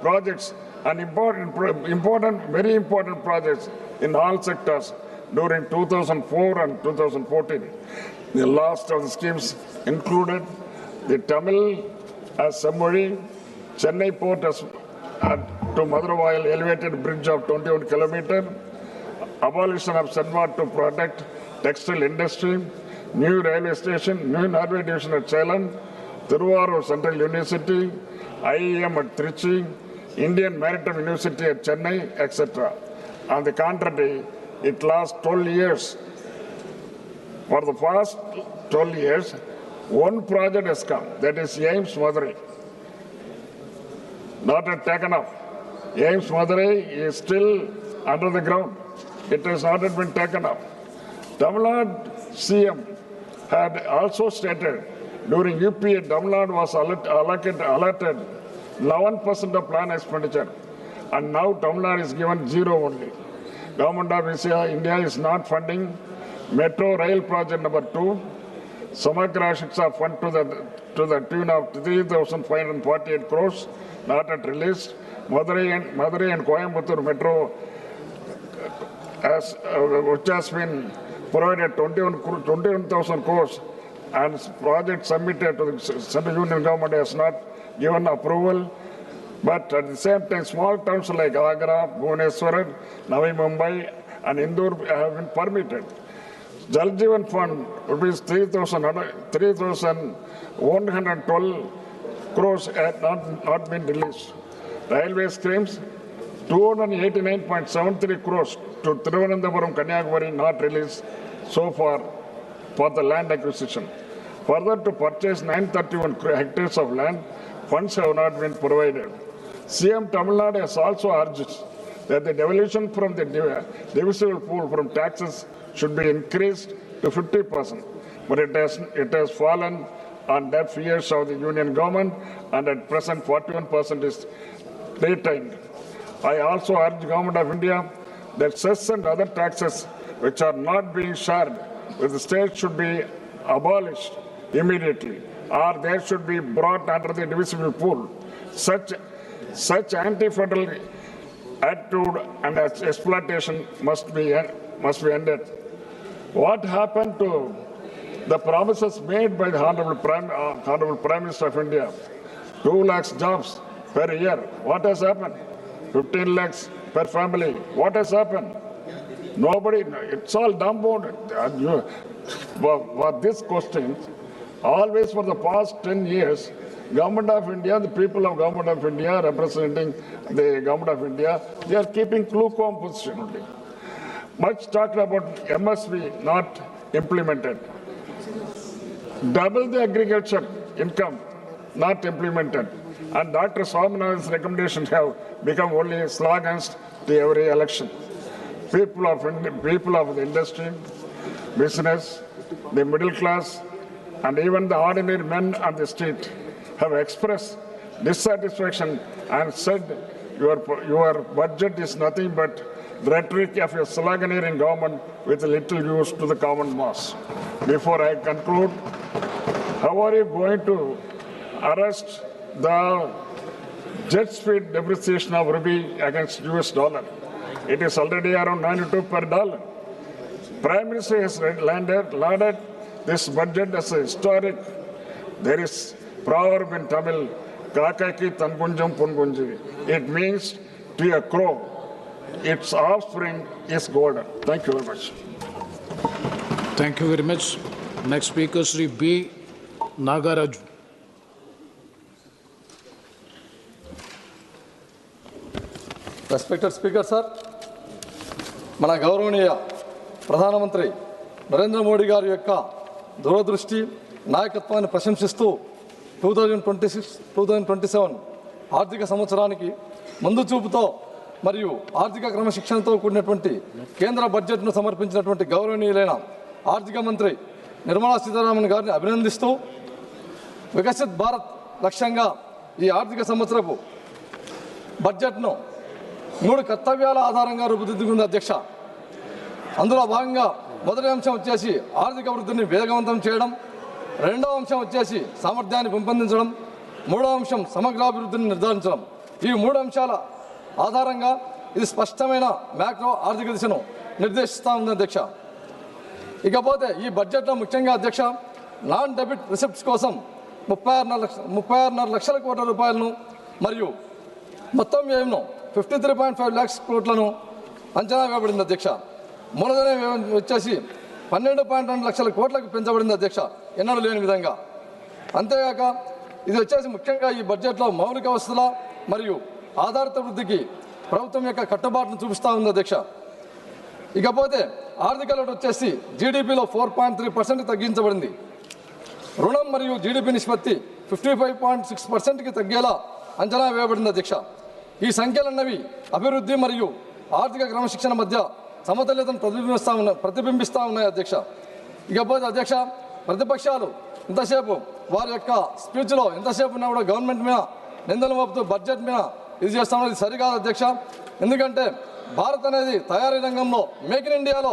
projects and very important projects in all sectors during 2004 and 2014. The last of the schemes included the Tamil as Sammuri, Chennai port as to Madurai elevated bridge of 21 kilometers, abolition of Sanva to protect textile industry, new railway station, new Norway division at Salem, Thiruvarur Central University, IEM at Trichy, Indian Maritime University at Chennai, etc. On the contrary, it lasts 12 years. For the past 12 years, one project has come, that is AIMS Madurai. Not yet taken up. AIMS Madurai is still under the ground. It has not yet been taken up. Tamil Nadu CM had also stated during UPA, Tamil Nadu was allotted 11% of plan expenditure, and now Tamil Nadu is given 0 only. Government of India is not funding Metro Rail Project number 2, Samagra Shiksha Fund to the tune of 3,548 crores, not yet released. Madurai and Coimbatore Metro, which has been provided 21,000 crores, and project submitted to the Central Union Government has not given approval. But at the same time, small towns like Agra, Bhubaneswar, Navi Mumbai, and Indore have been permitted. Jal Jeevan Fund, rupees 3,112 crores had not been released. Railway schemes, 289.73 crores to Thiruvananthapuram, Kanyakumari not released so far for the land acquisition. Further, to purchase 931 hectares of land, funds have not been provided. CM Tamil Nadu has also urged that the devolution from the divisible pool from taxes should be increased to 50%, but it has fallen on deaf ears of the union government, and at present 41% is retained. I also urge the Government of India that cess and other taxes which are not being shared with the state should be abolished immediately, or they should be brought under the divisible pool. Such anti-federal attitude and exploitation must be ended. What happened to the promises made by the Honorable Prime Minister of India? 2 lakhs jobs per year. What has happened? 15 lakhs per family. What has happened? Nobody, it's all dumbfounded. For this question, always for the past 10 years, Government of India, the people of Government of India representing the Government of India, they are keeping lukewarm position only. Much talked about MSP not implemented. double the agriculture income not implemented. And Dr. Swaminathan's recommendations have become only slogans to every election. People of the industry, business, the middle class, and even the ordinary men on the street have expressed dissatisfaction and said your budget is nothing but rhetoric of a sloganeering government with little use to the common mass. Before I conclude, how are you going to arrest the jet speed depreciation of rupee against US dollar? It is already around 92 per dollar. Prime Minister has lauded this budget as a historic. There is proverb in Tamil, Kakaki Tangunjam Pungunji. It means to a crow, its offspring is golden. Thank you very much. Thank you very much. Next speaker, Sri B. Nagaraju. Respected Speaker, sir, మన గౌరవనీయ ప్రధానమంత్రి నరేంద్ర మోడీ గారి యొక్క దూరదృష్టి నాయకత్వాన్ని ప్రశంసిస్తూ 2026-2027 ఆర్థిక సంవత్సరానికి ముందు చూపుతో మరియు ఆర్థిక క్రమశిక్షణతో కూడినటువంటి కేంద్ర బడ్జెట్ను సమర్పించినటువంటి గౌరవనీయులైన ఆర్థిక మంత్రి నిర్మలా సీతారామన్ గారిని అభినందిస్తూ వికసిత్ భారత్ లక్ష్యంగా ఈ ఆర్థిక సంవత్సరపు బడ్జెట్ను 3 కర్తవ్యాల ఆధారంగా రూపుదిద్దుకుంది అధ్యక్ష. అందులో భాగంగా మొదటి అంశం వచ్చేసి ఆర్థిక వృద్ధిని వేగవంతం చేయడం, రెండవ అంశం వచ్చేసి సామర్థ్యాన్ని పెంపొందించడం, మూడవ అంశం సమగ్రాభివృద్ధిని నిర్ధారించడం. ఈ 3 అంశాల ఆధారంగా ఇది స్పష్టమైన మ్యాక్రో ఆర్థిక దిశను నిర్దేశిస్తూ ఉంది అధ్యక్ష. ఇకపోతే ఈ బడ్జెట్లో ముఖ్యంగా అధ్యక్ష నాన్ డెబిట్ రిసిప్ట్స్ కోసం 36.5 లక్షల కోట్ల రూపాయలను మరియు మొత్తం వ్యయంను 53.5 lakhs కోట్లను అంచనా వేయబడింది అధ్యక్ష. మూలధన వ్యయం వచ్చేసి 12.2 లక్షల కోట్లకు పెంచబడింది అధ్యక్ష, ఎన్నడూ లేని విధంగా. అంతేగాక ఇది వచ్చేసి ముఖ్యంగా ఈ బడ్జెట్లో మౌలిక వసతుల మరియు ఆధారిత వృద్ధికి ప్రభుత్వం యొక్క కట్టుబాటును చూపిస్తూ ఉంది అధ్యక్ష. ఇకపోతే ఆర్థిక లోటు వచ్చేసి జీడిపిలో 4.3% తగ్గించబడింది. రుణం మరియు జీడిపి నిష్పత్తి 55.6%కి తగ్గేలా అంచనా వేయబడింది అధ్యక్ష. ఈ సంఖ్యలన్నవి అభివృద్ధి మరియు ఆర్థిక క్రమశిక్షణ మధ్య సమతుల్యతను ప్రతిబింబిస్తూ ఉన్నాయి అధ్యక్ష. ఇకపోతే అధ్యక్ష ప్రతిపక్షాలు ఇంతసేపు వారి యొక్క స్పీచ్లో ఎంతసేపు ఉన్నా కూడా గవర్నమెంట్ మీద నిందలు మోపుతూ బడ్జెట్ మీద ఇది చేస్తాం, ఇది సరికాదు అధ్యక్ష. ఎందుకంటే భారత్ అనేది తయారీ రంగంలో మేక్ ఇన్ ఇండియాలో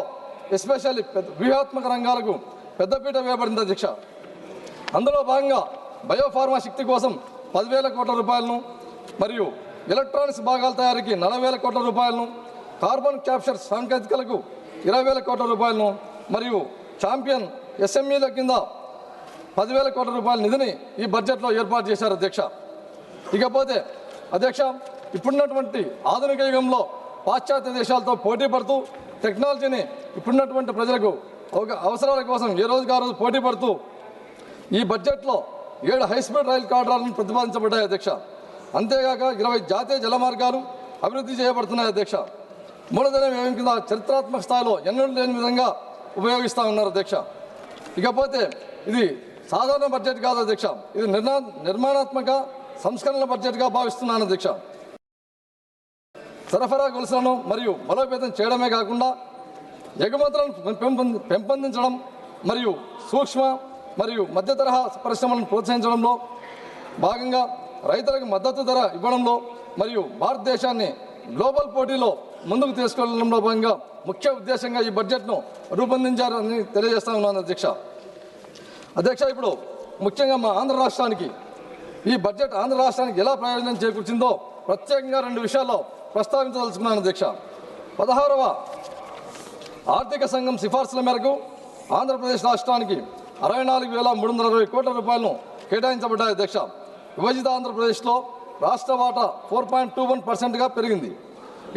ఎస్పెషల్లీ వ్యూహాత్మక రంగాలకు పెద్దపీట వేయబడింది అధ్యక్ష. అందులో భాగంగా బయోఫార్మా శక్తి కోసం 10,000 కోట్ల రూపాయలను మరియు ఎలక్ట్రానిక్స్ భాగాల తయారీకి 40,000 కోట్ల రూపాయలను, కార్బన్ క్యాప్చర్ సాంకేతికలకు 20,000 కోట్ల రూపాయలను మరియు ఛాంపియన్ ఎస్ఎంఈల కింద 10,000 కోట్ల రూపాయల నిధిని ఈ బడ్జెట్లో ఏర్పాటు చేశారు అధ్యక్ష. ఇకపోతే అధ్యక్ష ఇప్పుడున్నటువంటి ఆధునిక యుగంలో పాశ్చాత్య దేశాలతో పోటీ పడుతూ టెక్నాలజీని ఇప్పుడున్నటువంటి ప్రజలకు అవసరాల కోసం ఏ రోజుకి ఆ రోజు పోటీ పడుతూ ఈ బడ్జెట్లో 7 హైస్పీడ్ రైలు కారిడార్లను ప్రతిపాదించబడ్డాయి అధ్యక్ష. అంతేగాక 20 జాతీయ జల మార్గాలు అభివృద్ధి చేయబడుతున్నాయి అధ్యక్ష. మూలధన వ్యయం కింద చరిత్రాత్మక స్థాయిలో ఎన్నడూ లేని విధంగా ఉపయోగిస్తూ ఉన్నారు అధ్యక్ష. ఇకపోతే ఇది సాధారణ బడ్జెట్ కాదు అధ్యక్ష, ఇది నిర్మాణాత్మక సంస్కరణల బడ్జెట్గా భావిస్తున్నాను అధ్యక్ష. సరఫరా గొలుసులను మరియు బలోపేతం చేయడమే కాకుండా ఎగుమతులను పెంపొందించడం మరియు సూక్ష్మ మరియు మధ్య తరహా పరిశ్రమలను ప్రోత్సహించడంలో భాగంగా రైతులకు మద్దతు ధర ఇవ్వడంలో మరియు భారతదేశాన్ని గ్లోబల్ పోటీలో ముందుకు తీసుకెళ్లడంలో భాగంగా ముఖ్య ఉద్దేశంగా ఈ బడ్జెట్ను రూపొందించారని తెలియజేస్తా ఉన్నాను అధ్యక్ష. ఇప్పుడు ముఖ్యంగా మా ఆంధ్ర రాష్ట్రానికి ఈ బడ్జెట్ ఆంధ్ర రాష్ట్రానికి ఎలా ప్రయోజనం చేకూర్చిందో ప్రత్యేకంగా 2 విషయాల్లో ప్రస్తావించదలుచుకున్నాను అధ్యక్ష. 16వ ఆర్థిక సంఘం సిఫార్సుల మేరకు ఆంధ్రప్రదేశ్ రాష్ట్రానికి 64,320 కోట్ల రూపాయలను కేటాయించబడ్డాయి అధ్యక్ష. విభజిత ఆంధ్రప్రదేశ్లో రాష్ట్ర వాటా 4.21%గా పెరిగింది.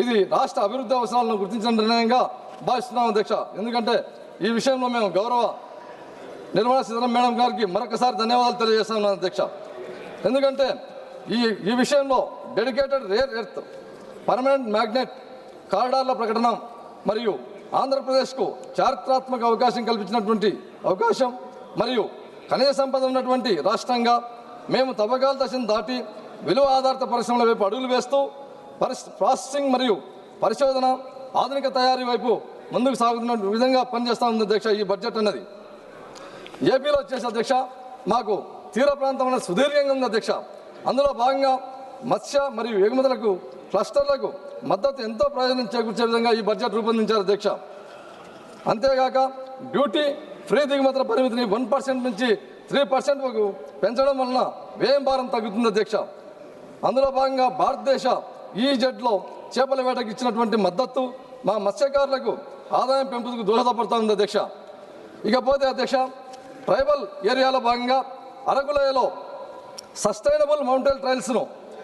ఇది రాష్ట్ర అభివృద్ధి అవసరాలను గుర్తించిన నిర్ణయంగా భావిస్తున్నాం అధ్యక్ష. ఎందుకంటే ఈ విషయంలో మేము గౌరవ నిర్మలా సీతారామన్ మేడం గారికి మరొకసారి ధన్యవాదాలు తెలియజేస్తున్నాను అధ్యక్ష. ఎందుకంటే ఈ విషయంలో dedicated rare earth permanent magnet కారిడార్ల ప్రకటన మరియు ఆంధ్రప్రదేశ్కు చారిత్రాత్మక అవకాశం కల్పించినటువంటి అవకాశం మరియు ఖనిజ సంపద ఉన్నటువంటి రాష్ట్రంగా మేము తవ్వకాల దశను దాటి విలువ ఆధారిత పరిశ్రమల వైపు అడుగులు వేస్తూ ప్రాసెసింగ్ మరియు పరిశోధన ఆధునిక తయారీ వైపు ముందుకు సాగుతున్న విధంగా పనిచేస్తూ ఉంది అధ్యక్ష ఈ బడ్జెట్ అన్నది. ఏపీలో వచ్చేసి అధ్యక్ష మాకు తీర ప్రాంతం అనేది సుదీర్ఘంగా ఉంది అధ్యక్ష. అందులో భాగంగా మత్స్య మరియు ఎగుమతులకు క్లస్టర్లకు మద్దతు ఎంతో ప్రయోజనం చేకూర్చే విధంగా ఈ బడ్జెట్ రూపొందించారు అధ్యక్ష. అంతేగాక డ్యూటీ ఫ్రీ దిగుమతుల పరిమితిని 1% నుంచి 3% వరకు పెంచడం వలన వ్యయం భారం తగ్గుతుంది అధ్యక్ష. అందులో భాగంగా భారతదేశ ఈజెడ్లో చేపల వేటకు ఇచ్చినటువంటి మద్దతు మా మత్స్యకారులకు ఆదాయం పెంపుకు దోహదపడుతుంది అధ్యక్ష. ఇకపోతే అధ్యక్ష ట్రైబల్ ఏరియాలో భాగంగా అరకులోయలో సస్టైనబుల్ మౌంటైన్ ట్రైల్స్ను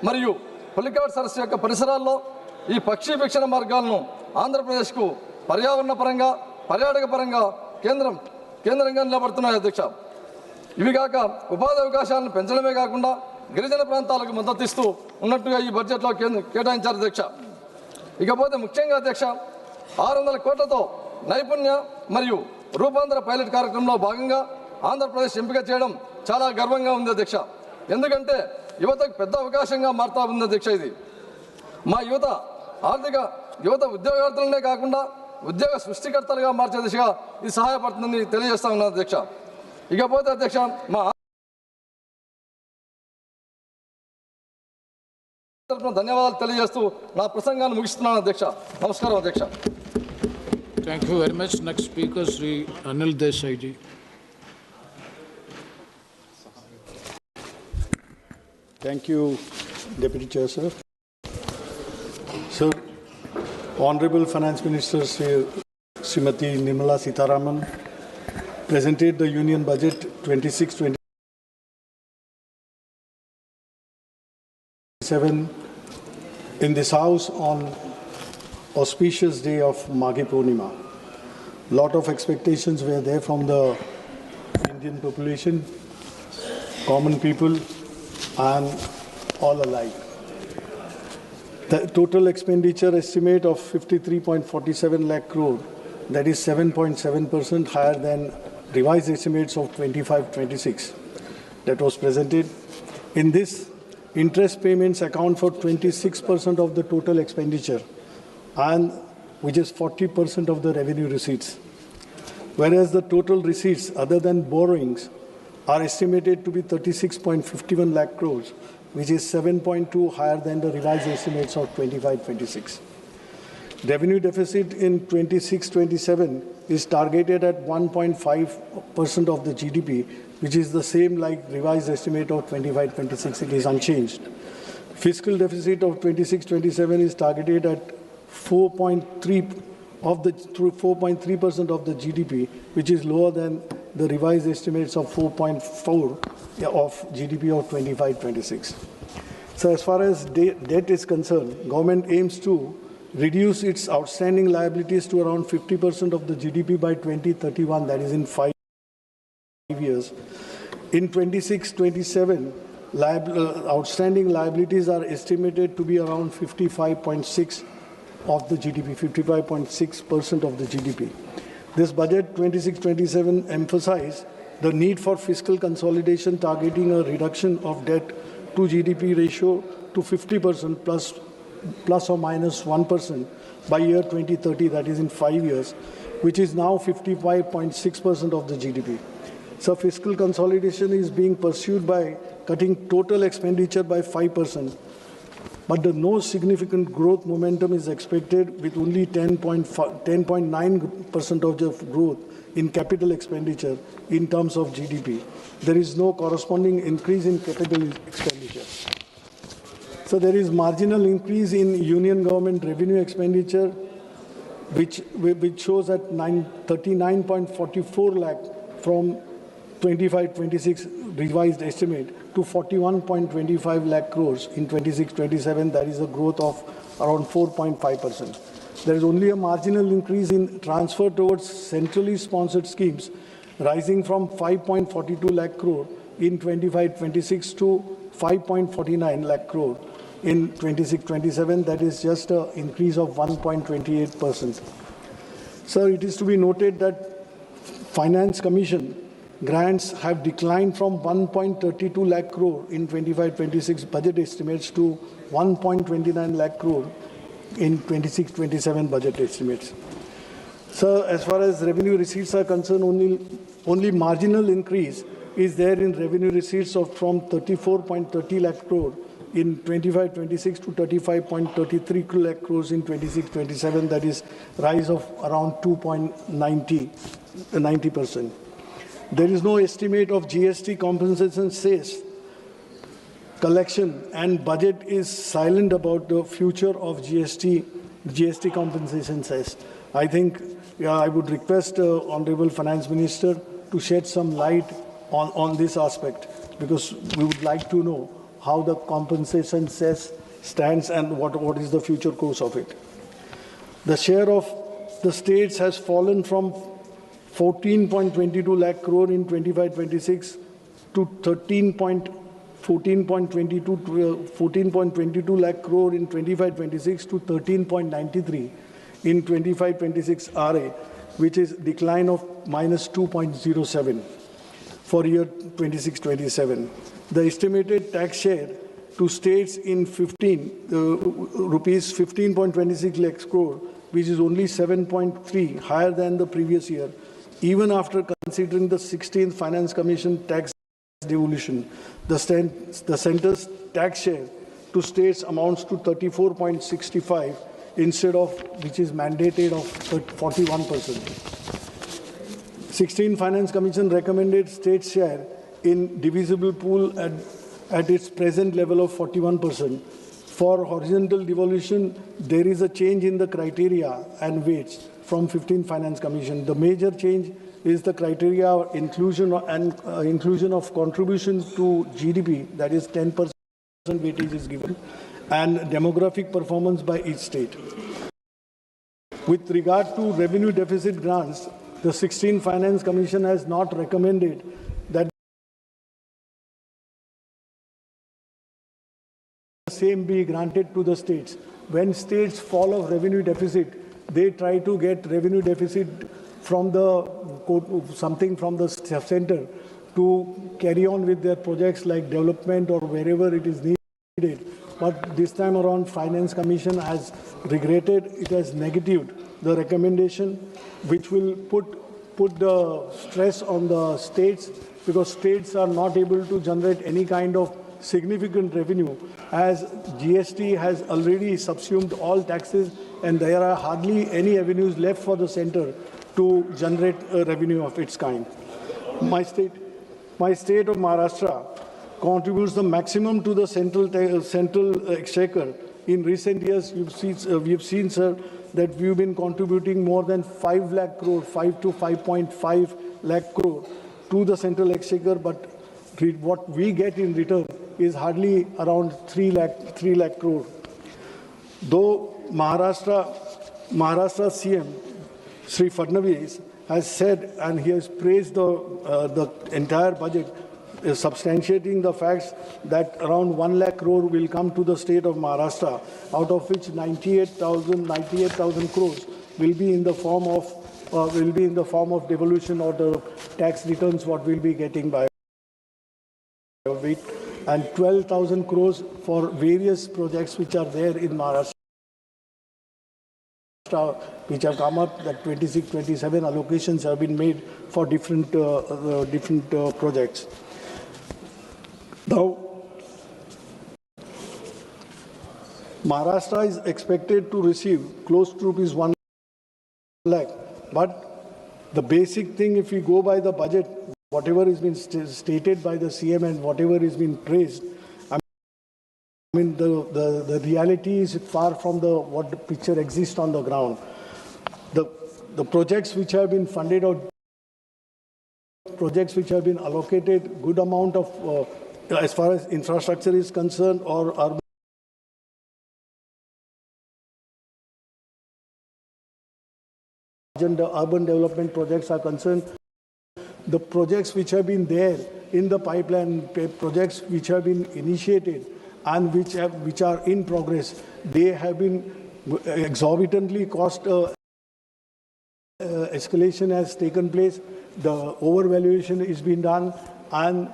మరియు పులికాట్ సరస్సు యొక్క పరిసరాల్లో ఈ పక్షి వీక్షణ మార్గాలను ఆంధ్రప్రదేశ్కు పర్యావరణ పరంగా పర్యాటక పరంగా కేంద్రంగా నిలబడుతున్నాయి అధ్యక్ష. ఇవి కాక ఉపాధి అవకాశాలను పెంచడమే కాకుండా గిరిజన ప్రాంతాలకు మద్దతు ఇస్తూ ఉన్నట్టుగా ఈ బడ్జెట్లో కేటాయించారు అధ్యక్ష. ఇకపోతే ముఖ్యంగా అధ్యక్ష 600 కోట్లతో నైపుణ్య మరియు రూపాంతర పైలట్ కార్యక్రమంలో భాగంగా ఆంధ్రప్రదేశ్ ఎంపిక చేయడం చాలా గర్వంగా ఉంది అధ్యక్ష. ఎందుకంటే యువతకు పెద్ద అవకాశంగా మారుతా ఉంది అధ్యక్ష. ఇది మా యువత ఉద్యోగార్థులనే కాకుండా ఉద్యోగ సృష్టికర్తలుగా మార్చే దిశగా ఇది సహాయపడుతుందని తెలియజేస్తా ఉన్నాను అధ్యక్ష. ఇకపోతే అధ్యక్ష మా ధన్యవాదాలు తెలియజేస్తూ నా ప్రసంగాన్ని ముగిస్తున్నాను అధ్యక్ష. నమస్కారం అధ్యక్ష. Thank you very much. Next speaker, Sri Anil Desai ji. Thank you, Deputy Chair, sir. Sir, Honorable Finance Minister Srimati Nirmala Sitharaman presented the Union Budget 26-27 in this House on auspicious day of Maghi Purnima. Lot of expectations were there from the Indian population, common people, and all alike. The total expenditure estimate of 53.47 lakh crore, that is 7.7% higher than revised estimates of 25-26 that was presented. In this, interest payments account for 26% of the total expenditure, and which is 40% of the revenue receipts. Whereas the total receipts other than borrowings are estimated to be 36.51 lakh crores, which is 7.2 higher than the revised estimates of 25-26. Revenue deficit in 26-27 is targeted at 1.5% of the GDP, which is the same like revised estimate of 25-26. It is unchanged. Fiscal deficit of 26-27 is targeted at 4.3% of the GDP, which is lower than the revised estimates of 4.4 of GDP of 25-26. So as far as debt is concerned, government aims to reduce its outstanding liabilities to around 50% of the GDP by 2031, that is in 5 years. In 26-27, outstanding liabilities are estimated to be around 55.6% of the GDP, 55.6% of the GDP. This budget 26-27 emphasizes the need for fiscal consolidation, targeting a reduction of debt to GDP ratio to 50% plus or minus 1% by year 2030, that is in 5 years, which is now 55.6% of the GDP. So fiscal consolidation is being pursued by cutting total expenditure by 5%. But no significant growth momentum is expected, with only 10.9% of the growth in capital expenditure in terms of GDP. There is no corresponding increase in capital expenditure. So there is marginal increase in union government revenue expenditure, which shows at 39.44 lakh from 25-26 revised estimate to 41.25 lakh crores in 26-27. That is a growth of around 4.5%. There is only a marginal increase in transfer towards centrally sponsored schemes, rising from 5.42 lakh crore in 25-26 to 5.49 lakh crore in 26-27. That is just an increase of 1.28%. So it is to be noted that Finance Commission grants have declined from 1.32 lakh crore in 25-26 budget estimates to 1.29 lakh crore in 26-27 budget estimates. So as far as revenue receipts are concerned, only marginal increase is there in revenue receipts from 34.30 lakh crore in 25-26 to 35.33 lakh crores in 26-27. That is rise of around 90%. There is no estimate of GST compensation cess collection, and budget is silent about the future of GST compensation cess. I think I would request Honorable Finance Minister to shed some light on this aspect, because we would like to know how the compensation cess stands and what is the future course of it. The share of the states has fallen from 14.22 lakh crore in 25-26 to 14.22 lakh crore in 25-26 to 13.93 in 25-26 RA, which is decline of minus 2.07 for year 26-27. The estimated tax share to states in rupees 15.26 lakhs crore, which is only 7.3 higher than the previous year, even after considering the 16th Finance Commission tax devolution. The centre's tax share to states amounts to 34.65 instead of which is mandated of 41%. 16th Finance Commission recommended state share in divisible pool at its present level of 41%. For horizontal devolution, there is a change in the criteria and weights from 15th Finance Commission. The major change is the criteria inclusion of contribution to GDP, that is 10% weightage is given, and demographic performance by each state. With regard to revenue deficit grants, the 16th Finance Commission has not recommended that the same be granted to the states. When states fall of revenue deficit, they try to get revenue deficit from something from the center to carry on with their projects like development or wherever it is needed. But this time around, Finance Commission has regretted, it has negatived the recommendation, which will put the stress on the states, because states are not able to generate any kind of significant revenue, as GST has already subsumed all taxes and there are hardly any avenues left for the center to generate revenue of its kind. My state of Maharashtra contributes the maximum to the central exchequer. In recent years, we've seen, sir, that we've been contributing more than 5 lakh crore, 5 to 5.5 lakh crore to the central exchequer, but what we get in return is hardly around 3 lakh crore. Though Maharashtra CM Sri Fadnavis has said, and he has praised the entire budget, substantiating the facts that around 1 lakh crore will come to the state of Maharashtra, out of which 98,000 crores will be in the form of devolution or the tax returns what we'll be getting by it, and 12,000 crores for various projects which are there in Maharashtra, which have come up, that 26-27 allocations have been made for different projects. Now, Maharashtra is expected to receive close to rupees 1 lakh, but the basic thing, if we go by the budget, whatever has been stated by the CM and whatever has been praised, I mean, the reality is far from what the picture exists on the ground. The projects which have been funded or projects which have been allocated good amount of, as far as infrastructure is concerned, or urban development projects are concerned, the projects which have been there in the pipeline, projects which have been initiated and which are in progress, they have been exorbitantly cost escalation has taken place, the overvaluation is being done, and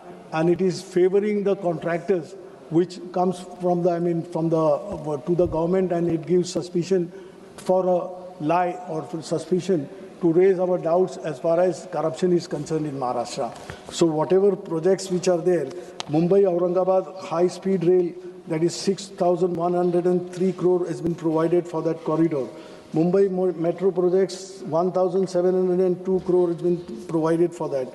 it is favoring the contractors, which comes from the, to the government, and it gives suspicion for a lie or for suspicion to raise our doubts as far as corruption is concerned in Maharashtra. So whatever projects which are there, Mumbai-Aurangabad high-speed rail, that is 6,103 crore has been provided for that corridor. Mumbai metro projects, 1,702 crore has been provided for that.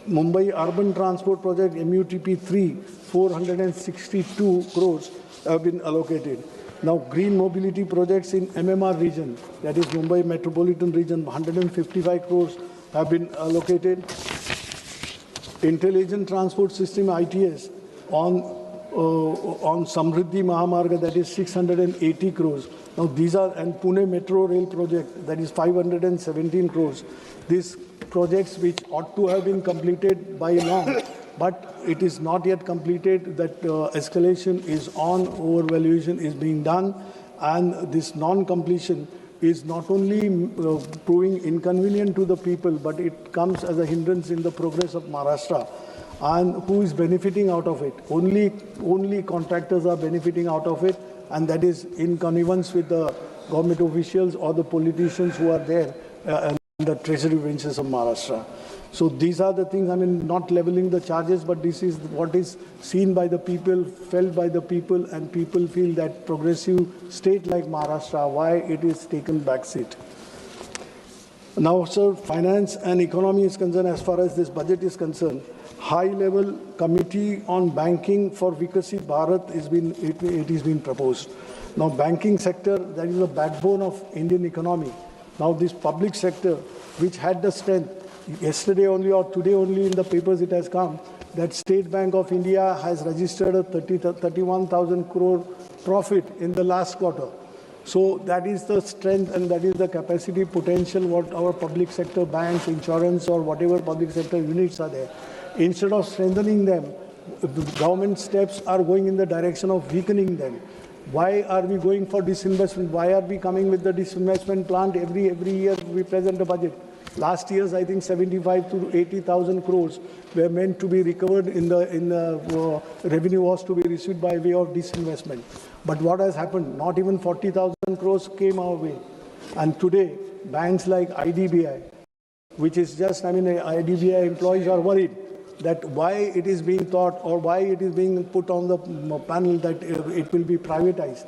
Mumbai urban transport project, MUTP 3, 462 crores have been allocated. Now, green mobility projects in MMR region, that is Mumbai metropolitan region, 155 crores have been allocated. Intelligent transport system ITS on Samriddhi Mahamarga, that is 680 crores. Now these are, and Pune Metro Rail project, that is 517 crores. These projects which ought to have been completed by long, but it is not yet completed. That escalation is on, overvaluation is being done, and this non-completion is not only proving inconvenient to the people, but it comes as a hindrance in the progress of Maharashtra. And who is benefiting out of it? Only contractors are benefiting out of it, and that is in connivance with the government officials or the politicians who are there in the treasury benches of Maharashtra. So these are the things, not leveling the charges, but this is what is seen by the people, felt by the people, and people feel that progressive state like Maharashtra, why it is taken back seat. Now, sir, finance and economy is concerned, as far as this budget is concerned, high-level committee on banking for Vikasit Bharat is been proposed. Now, banking sector, that is the backbone of Indian economy. Now, this public sector, which had the strength, yesterday only or today only in the papers it has come, that State Bank of India has registered a 31,000 crore profit in the last quarter. So that is the strength and that is the capacity potential what our public sector banks, insurance or whatever public sector units are there. Instead of strengthening them, the government steps are going in the direction of weakening them. Why are we going for disinvestment? Why are we coming with the disinvestment plan? Every year we present a budget. Last year's, I think, 75 to 80,000 crores were meant to be recovered in the revenue was to be received by way of disinvestment. But what has happened? Not even 40,000 crores came our way. And today, banks like IDBI, which is just, IDBI employees are worried that why it is being thought or why it is being put on the panel that it will be privatized.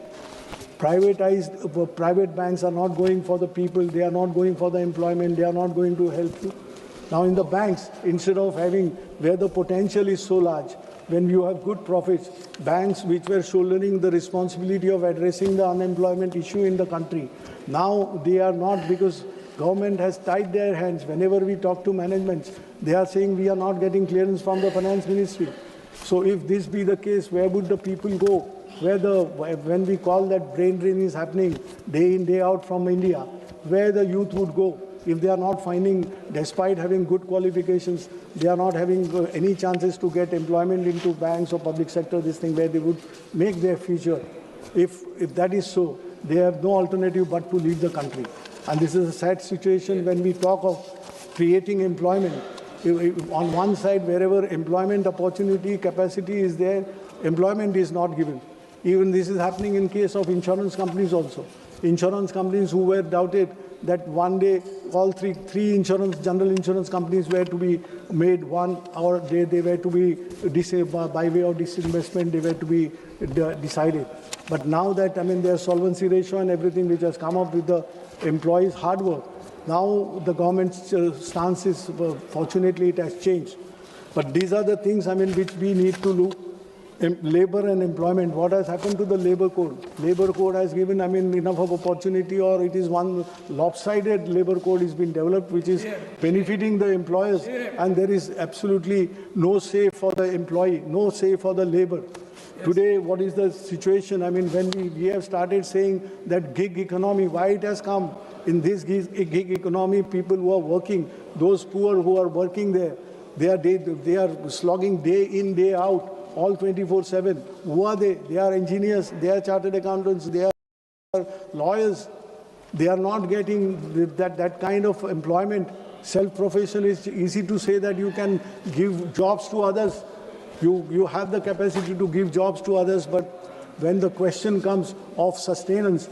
Private banks are not going for the people, they are not going for the employment, they are not going to help you. Now in the banks, instead of having where the potential is so large, when you have good profits, banks which were shouldering the responsibility of addressing the unemployment issue in the country, now they are not, because government has tied their hands. Whenever we talk to managements, they are saying we are not getting clearance from the finance ministry. So if this be the case, where would the people go? When we call that brain drain is happening day in, day out from India, where the youth would go if they are not finding, despite having good qualifications, they are not having any chances to get employment into banks or public sector, this thing where they would make their future. If that is so, they have no alternative but to leave the country. And this is a sad situation when we talk of creating employment. On one side, wherever employment opportunity, capacity is there, employment is not given. Even this is happening in case of insurance companies also. Insurance companies who were doubted that one day all three general insurance companies were to be made one, or they were to be, by way of disinvestment, they were to be decided. But now that, their solvency ratio and everything which has come up with the employees' hard work, now the government's stance is, fortunately, it has changed. But these are the things, which we need to look. Labor and employment, what has happened to the labor code? Labor code has given, enough of opportunity, or it is one lopsided labor code is being developed, which is benefiting the employers, and there is absolutely no say for the employee, no say for the labor. Today, what is the situation? When we have started saying that gig economy, why it has come? In this gig economy, people who are working, those poor who are working there, they are slogging day in, day out, all 24/7. Who are they? They are engineers, they are chartered accountants, they are lawyers. They are not getting that kind of employment. Self-profession is easy to say that you can give jobs to others. You have the capacity to give jobs to others, but when the question comes of sustenance,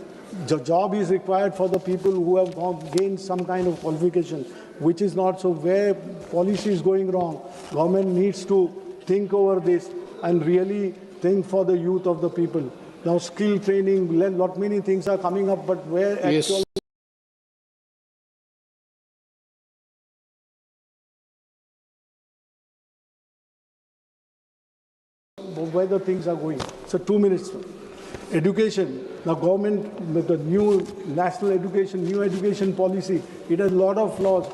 the job is required for the people who have gained some kind of qualification, which is not so. Where policy is going wrong, government needs to think over this and really think for the youth of the people. Now, skill training, many things are coming up, but where actually where the things are going. So 2 minutes. Education. Now government, with the new national education, new education policy, it has a lot of flaws.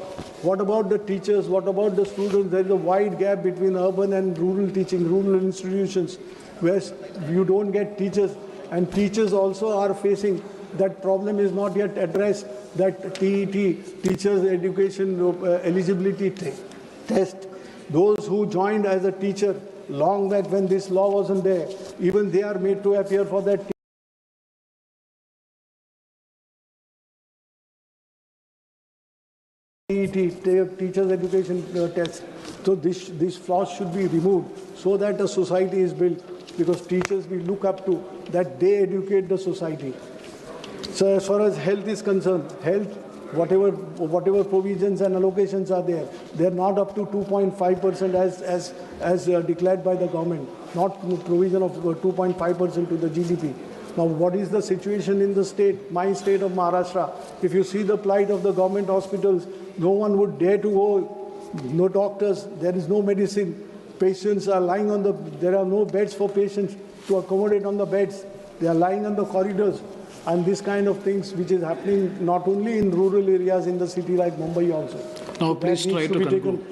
What about the teachers? What about the students? There is a wide gap between urban and rural teaching, rural institutions, where you don't get teachers. And teachers also are facing that problem is not yet addressed, that TET, Teachers Education Eligibility Test. Those who joined as a teacher long back when this law wasn't there, even they are made to appear for that TET, Teachers Education Test. So this flaws should be removed so that a society is built, because teachers we look up to, that they educate the society. So as far as health is concerned, health, whatever provisions and allocations are there, they're not up to 2.5% as declared by the government, not provision of 2.5% to the GDP. Now, what is the situation in the state, my state of Maharashtra? If you see the plight of the government hospitals, no one would dare to go, no doctors, there is no medicine, patients are lying on there are no beds for patients to accommodate on the beds, they are lying on the corridors. And this kind of things which is happening not only in rural areas in the city like Mumbai also. No, please try to conclude.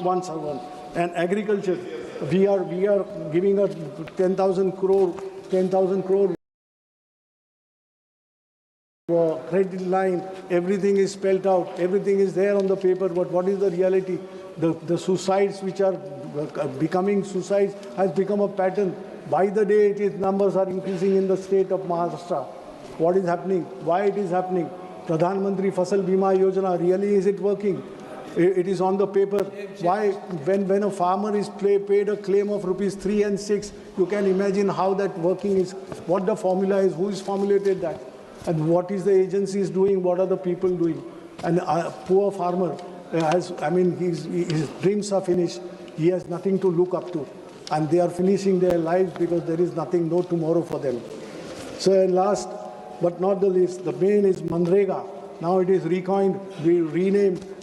Once. And agriculture, we are giving a 10,000 crore credit line. Everything is spelled out. Everything is there on the paper. But what is the reality? The suicides which are becoming suicides has become a pattern. By the day, numbers are increasing in the state of Maharashtra. What is happening? Why it is happening? Pradhan Mantri Fasal Bima Yojana, really is it working? It is on the paper. Why? When a farmer is paid a claim of ₹3 and 6, you can imagine how that working is, what the formula is, who is formulated that, and what is the agencies doing, what are the people doing. And a poor farmer, his dreams are finished. He has nothing to look up to. And they are finishing their lives because there is nothing, no tomorrow for them. So last, but not the least, the main is Manrega. Now it is renamed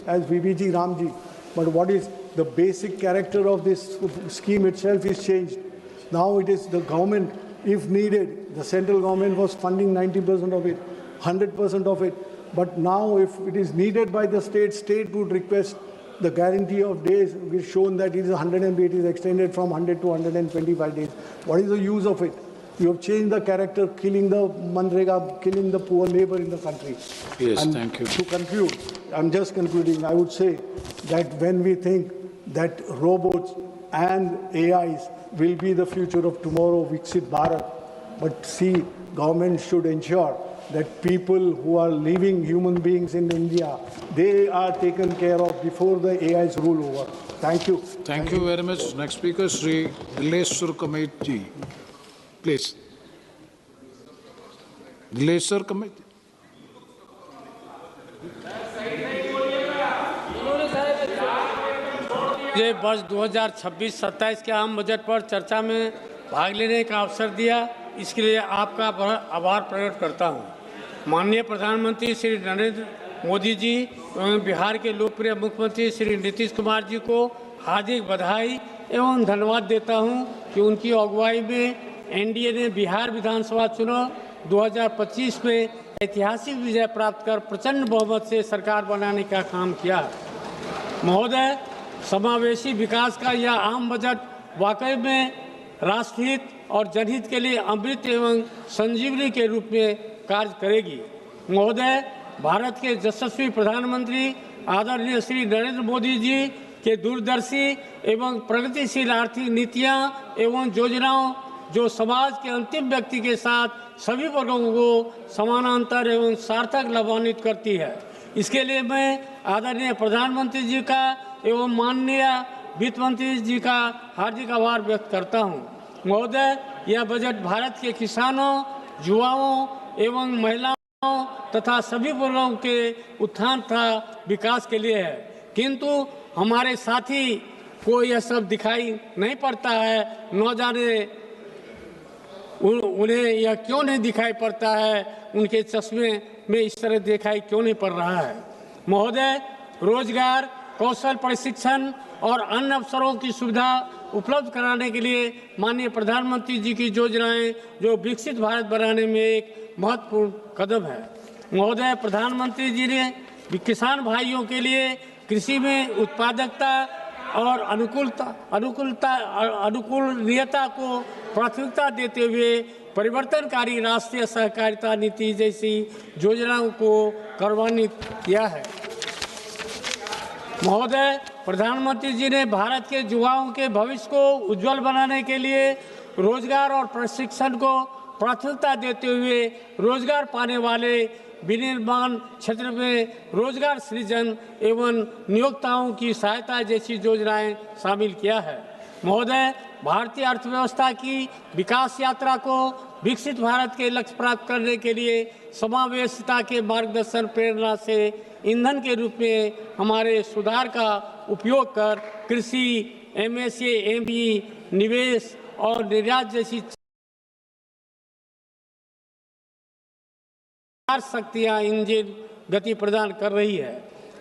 as VBG Ramji. But what is the basic character of this scheme itself is changed. Now it is the government, if needed, the central government was funding 90% of it, 100% of it. But now if it is needed by the state would request the guarantee of days, which is shown that it is 108, is extended from 100 to 125 days. What is the use of it? You have changed the character, killing the Manrega, killing the poor labor in the country. Yes, and thank you. To conclude, I'm just concluding, I would say that when we think that robots and AIs will be the future of tomorrow, Viksit Bharat, but see, government should ensure that people who are living human beings in India, they are taken care of before the AIs rule over. Thank you. Thank you very much. Next speaker, Sri Dileshwar Kameet. Please. Dileshwar Kameet. मुझे वर्ष 2026-27 के आम budget पर चर्चा में भाग लेने का अवसर दिया, इसके लिए आपका आभार प्रकट करता हूं। माननीय प्रधानमंत्री श्री नरेंद्र मोदी जी एवं बिहार के लोकप्रिय मुख्यमंत्री श्री नीतीश कुमार जी को हार्दिक बधाई एवं धन्यवाद देता हूं कि उनकी अगुवाई में एनडीए ने बिहार विधानसभा चुनाव 2025 में ऐतिहासिक विजय प्राप्त कर प्रचंड बहुमत से सरकार बनाने का काम किया। महोदय, समावेशी विकास का यह आम बजट वाकई में राष्ट्रहित और जनहित के लिए अमृत एवं संजीवनी के रूप में कार्य करेगी। महोदय, भारत के यशस्वी प्रधानमंत्री आदरणीय श्री नरेंद्र मोदी जी के दूरदर्शी एवं प्रगतिशील आर्थिक नीतियां एवं योजनाओं जो समाज के अंतिम व्यक्ति के साथ सभी वर्गों को समानांतर एवं सार्थक लाभान्वित करती है। इसके लिए मैं आदरणीय प्रधानमंत्री जी का एवं माननीय वित्त मंत्री जी का हार्दिक आभार व्यक्त करता हूं। महोदय, यह बजट भारत के किसानों, युवाओं एवं महिलाओं तथा सभी वर्गों के उत्थान तथा विकास के लिए है, किंतु हमारे साथी को यह सब दिखाई नहीं पड़ता है। न जाने उन्हें यह क्यों नहीं दिखाई पड़ता है, उनके चश्मे में इस तरह दिखाई क्यों नहीं पड़ रहा है। महोदय, रोजगार, कौशल प्रशिक्षण और अन्य अवसरों की सुविधा उपलब्ध कराने के लिए माननीय प्रधानमंत्री जी की योजनाएं जो विकसित भारत बनाने में एक महत्वपूर्ण कदम है। महोदय, प्रधानमंत्री जी ने किसान भाइयों के लिए कृषि में उत्पादकता और अनुकूलनीयता को प्राथमिकता देते हुए परिवर्तनकारी राष्ट्रीय सहकारिता नीति जैसी योजनाओं को कार्यान्वित किया है। महोदय, प्रधानमंत्री जी ने भारत के युवाओं के भविष्य को उज्जवल बनाने के लिए रोजगार और प्रशिक्षण को प्राथमिकता देते हुए रोजगार पाने वाले विनिर्माण क्षेत्र में रोजगार सृजन एवं नियोक्ताओं की सहायता जैसी योजनाएं शामिल किया है। महोदय, भारतीय अर्थव्यवस्था की विकास यात्रा को विकसित भारत के लक्ष्य प्राप्त करने के लिए समावेशिता के मार्गदर्शन प्रेरणा से ईंधन के रूप में हमारे सुधार का उपयोग कर कृषि, एमएसए, एमई, निवेश और निर्यात जैसी शक्तियां इंजन गति प्रदान कर रही है।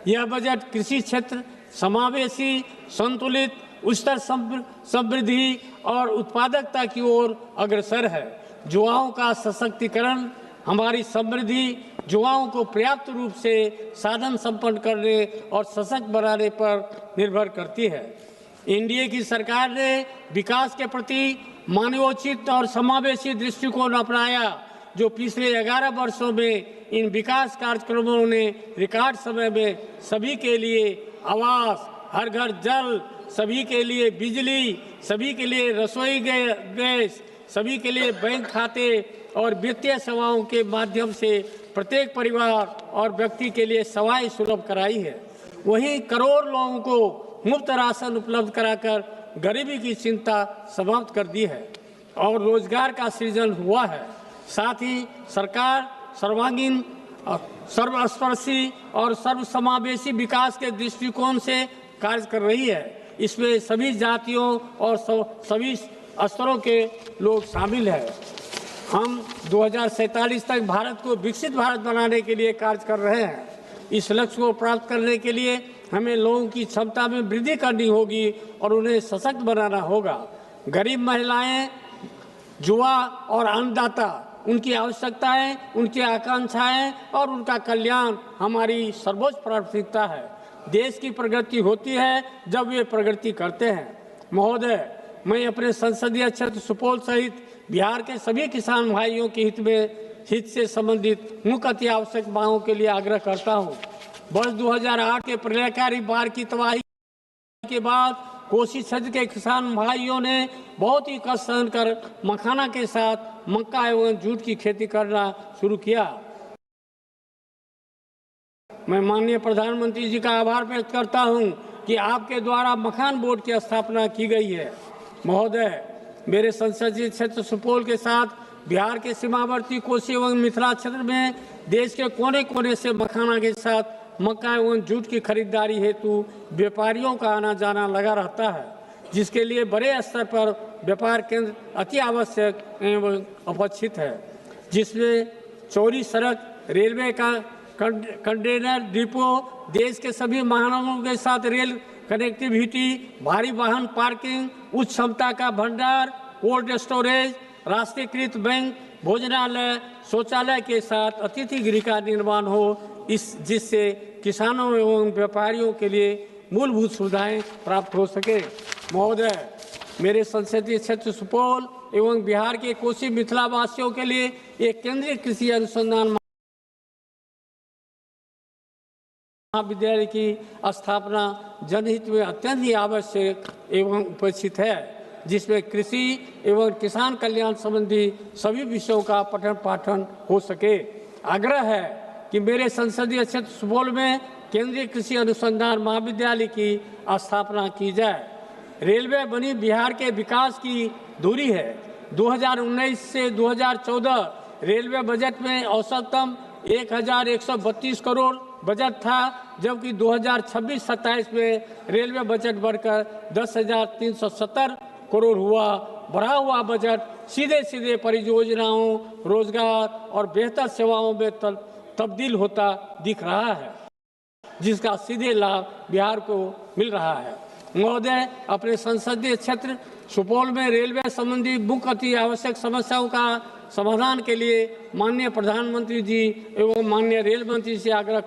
यह बजट कृषि क्षेत्र समावेशी, संतुलित, उच्चतर समृद्धि और उत्पादकता की ओर अग्रसर है। युवाओं का सशक्तिकरण हमारी समृद्धि युवाओं को पर्याप्त रूप से साधन संपन्न करने और सशक्त बनाने पर निर्भर करती है। एनडीए की सरकार ने विकास के प्रति मानवोचित और समावेशी दृष्टिकोण अपनाया, जो पिछले 11 वर्षों में इन विकास कार्यक्रमों ने रिकॉर्ड समय में सभी के लिए आवास, हर घर जल, सभी के लिए बिजली, सभी के लिए रसोई गैस, सभी के लिए बैंक खाते और वित्तीय सेवाओं के माध्यम से प्रत्येक परिवार और व्यक्ति के लिए सेवाएं सुलभ कराई है। वहीं करोड़ लोगों को मुफ्त राशन उपलब्ध कराकर गरीबी की चिंता समाप्त कर दी है और रोजगार का सृजन हुआ है। साथ ही सरकार सर्वांगीण, सर्वस्पर्शी और सर्वसमावेशी विकास के दृष्टिकोण से कार्य कर रही है। इसमें सभी जातियों और सभी स्तरों के लोग शामिल हैं। हम 2047 तक भारत को विकसित भारत बनाने के लिए कार्य कर रहे हैं। इस लक्ष्य को प्राप्त करने के लिए हमें लोगों की क्षमता में वृद्धि करनी होगी और उन्हें सशक्त बनाना होगा। गरीब महिलाएं, युवा और अन्नदाता, उनकी आवश्यकताएं, उनकी आकांक्षाएं और उनका कल्याण हमारी सर्वोच्च प्राथमिकता है। देश की प्रगति होती है जब वे प्रगति करते हैं। महोदय, मैं अपने संसदीय क्षेत्र सुपौल सहित बिहार के सभी किसान भाइयों के हित से संबंधित मुख्य अति आवश्यक मांगों के लिए आग्रह करता हूं। वर्ष 2008 के प्रलयकारी बाढ़ की तबाही के बाद कोसी क्षेत्र के किसान भाइयों ने बहुत ही कष्ट सहन कर मखाना के साथ मक्का एवं जूट की खेती करना शुरू किया। मैं माननीय प्रधानमंत्री जी का आभार व्यक्त करता हूं कि आपके द्वारा मखान बोर्ड की स्थापना की गई है। महोदय, मेरे संसदीय क्षेत्र सुपौल के साथ बिहार के सीमावर्ती कोसी एवं मिथिला क्षेत्र में देश के कोने कोने से मखाना के साथ मक्का एवं जूट की खरीदारी हेतु व्यापारियों का आना जाना लगा रहता है, जिसके लिए बड़े स्तर पर व्यापार केंद्र अति आवश्यक एवं अपेक्षित है, जिसमें चौड़ी सड़क, रेलवे का कंटेनर डिपो, देश के सभी महानगरों के साथ रेल कनेक्टिविटी, भारी वाहन पार्किंग, उच्च क्षमता का भंडार, कोल्ड स्टोरेज, राष्ट्रीयकृत बैंक, भोजनालय, शौचालय के साथ अतिथि गृह का निर्माण हो, जिससे किसानों एवं व्यापारियों के लिए मूलभूत सुविधाएं प्राप्त हो सके। महोदय, मेरे संसदीय क्षेत्र सुपौल एवं बिहार के कोसी मिथिला वासियों के लिए एक केंद्रीय कृषि अनुसंधान महाविद्यालय की स्थापना जनहित में अत्यंत ही आवश्यक एवं उपेक्षित है। जिसमें कृषि एवं किसान कल्याण संबंधी सभी विषयों का पठन पाठन हो सके। आग्रह है कि मेरे संसदीय क्षेत्र सुपौल में केंद्रीय कृषि अनुसंधान महाविद्यालय की स्थापना की जाए। रेलवे बनी बिहार के विकास की धुरी है। 2019 से 2014 रेलवे बजट में औसतम 1132 करोड़ बजट था, जबकि 2026-27 में रेलवे बजट बढ़कर 10,370 करोड़ हुआ। बढ़ा हुआ बजट सीधे सीधे परियोजनाओं, रोजगार और बेहतर सेवाओं में तब्दील होता दिख रहा है, जिसका सीधे लाभ बिहार को मिल रहा है। महोदय, अपने संसदीय क्षेत्र सुपौल में रेलवे संबंधी मुख्य अति आवश्यक समस्याओं का समाधान के लिए माननीय प्रधानमंत्री जी एवं माननीय रेल मंत्री से आग्रह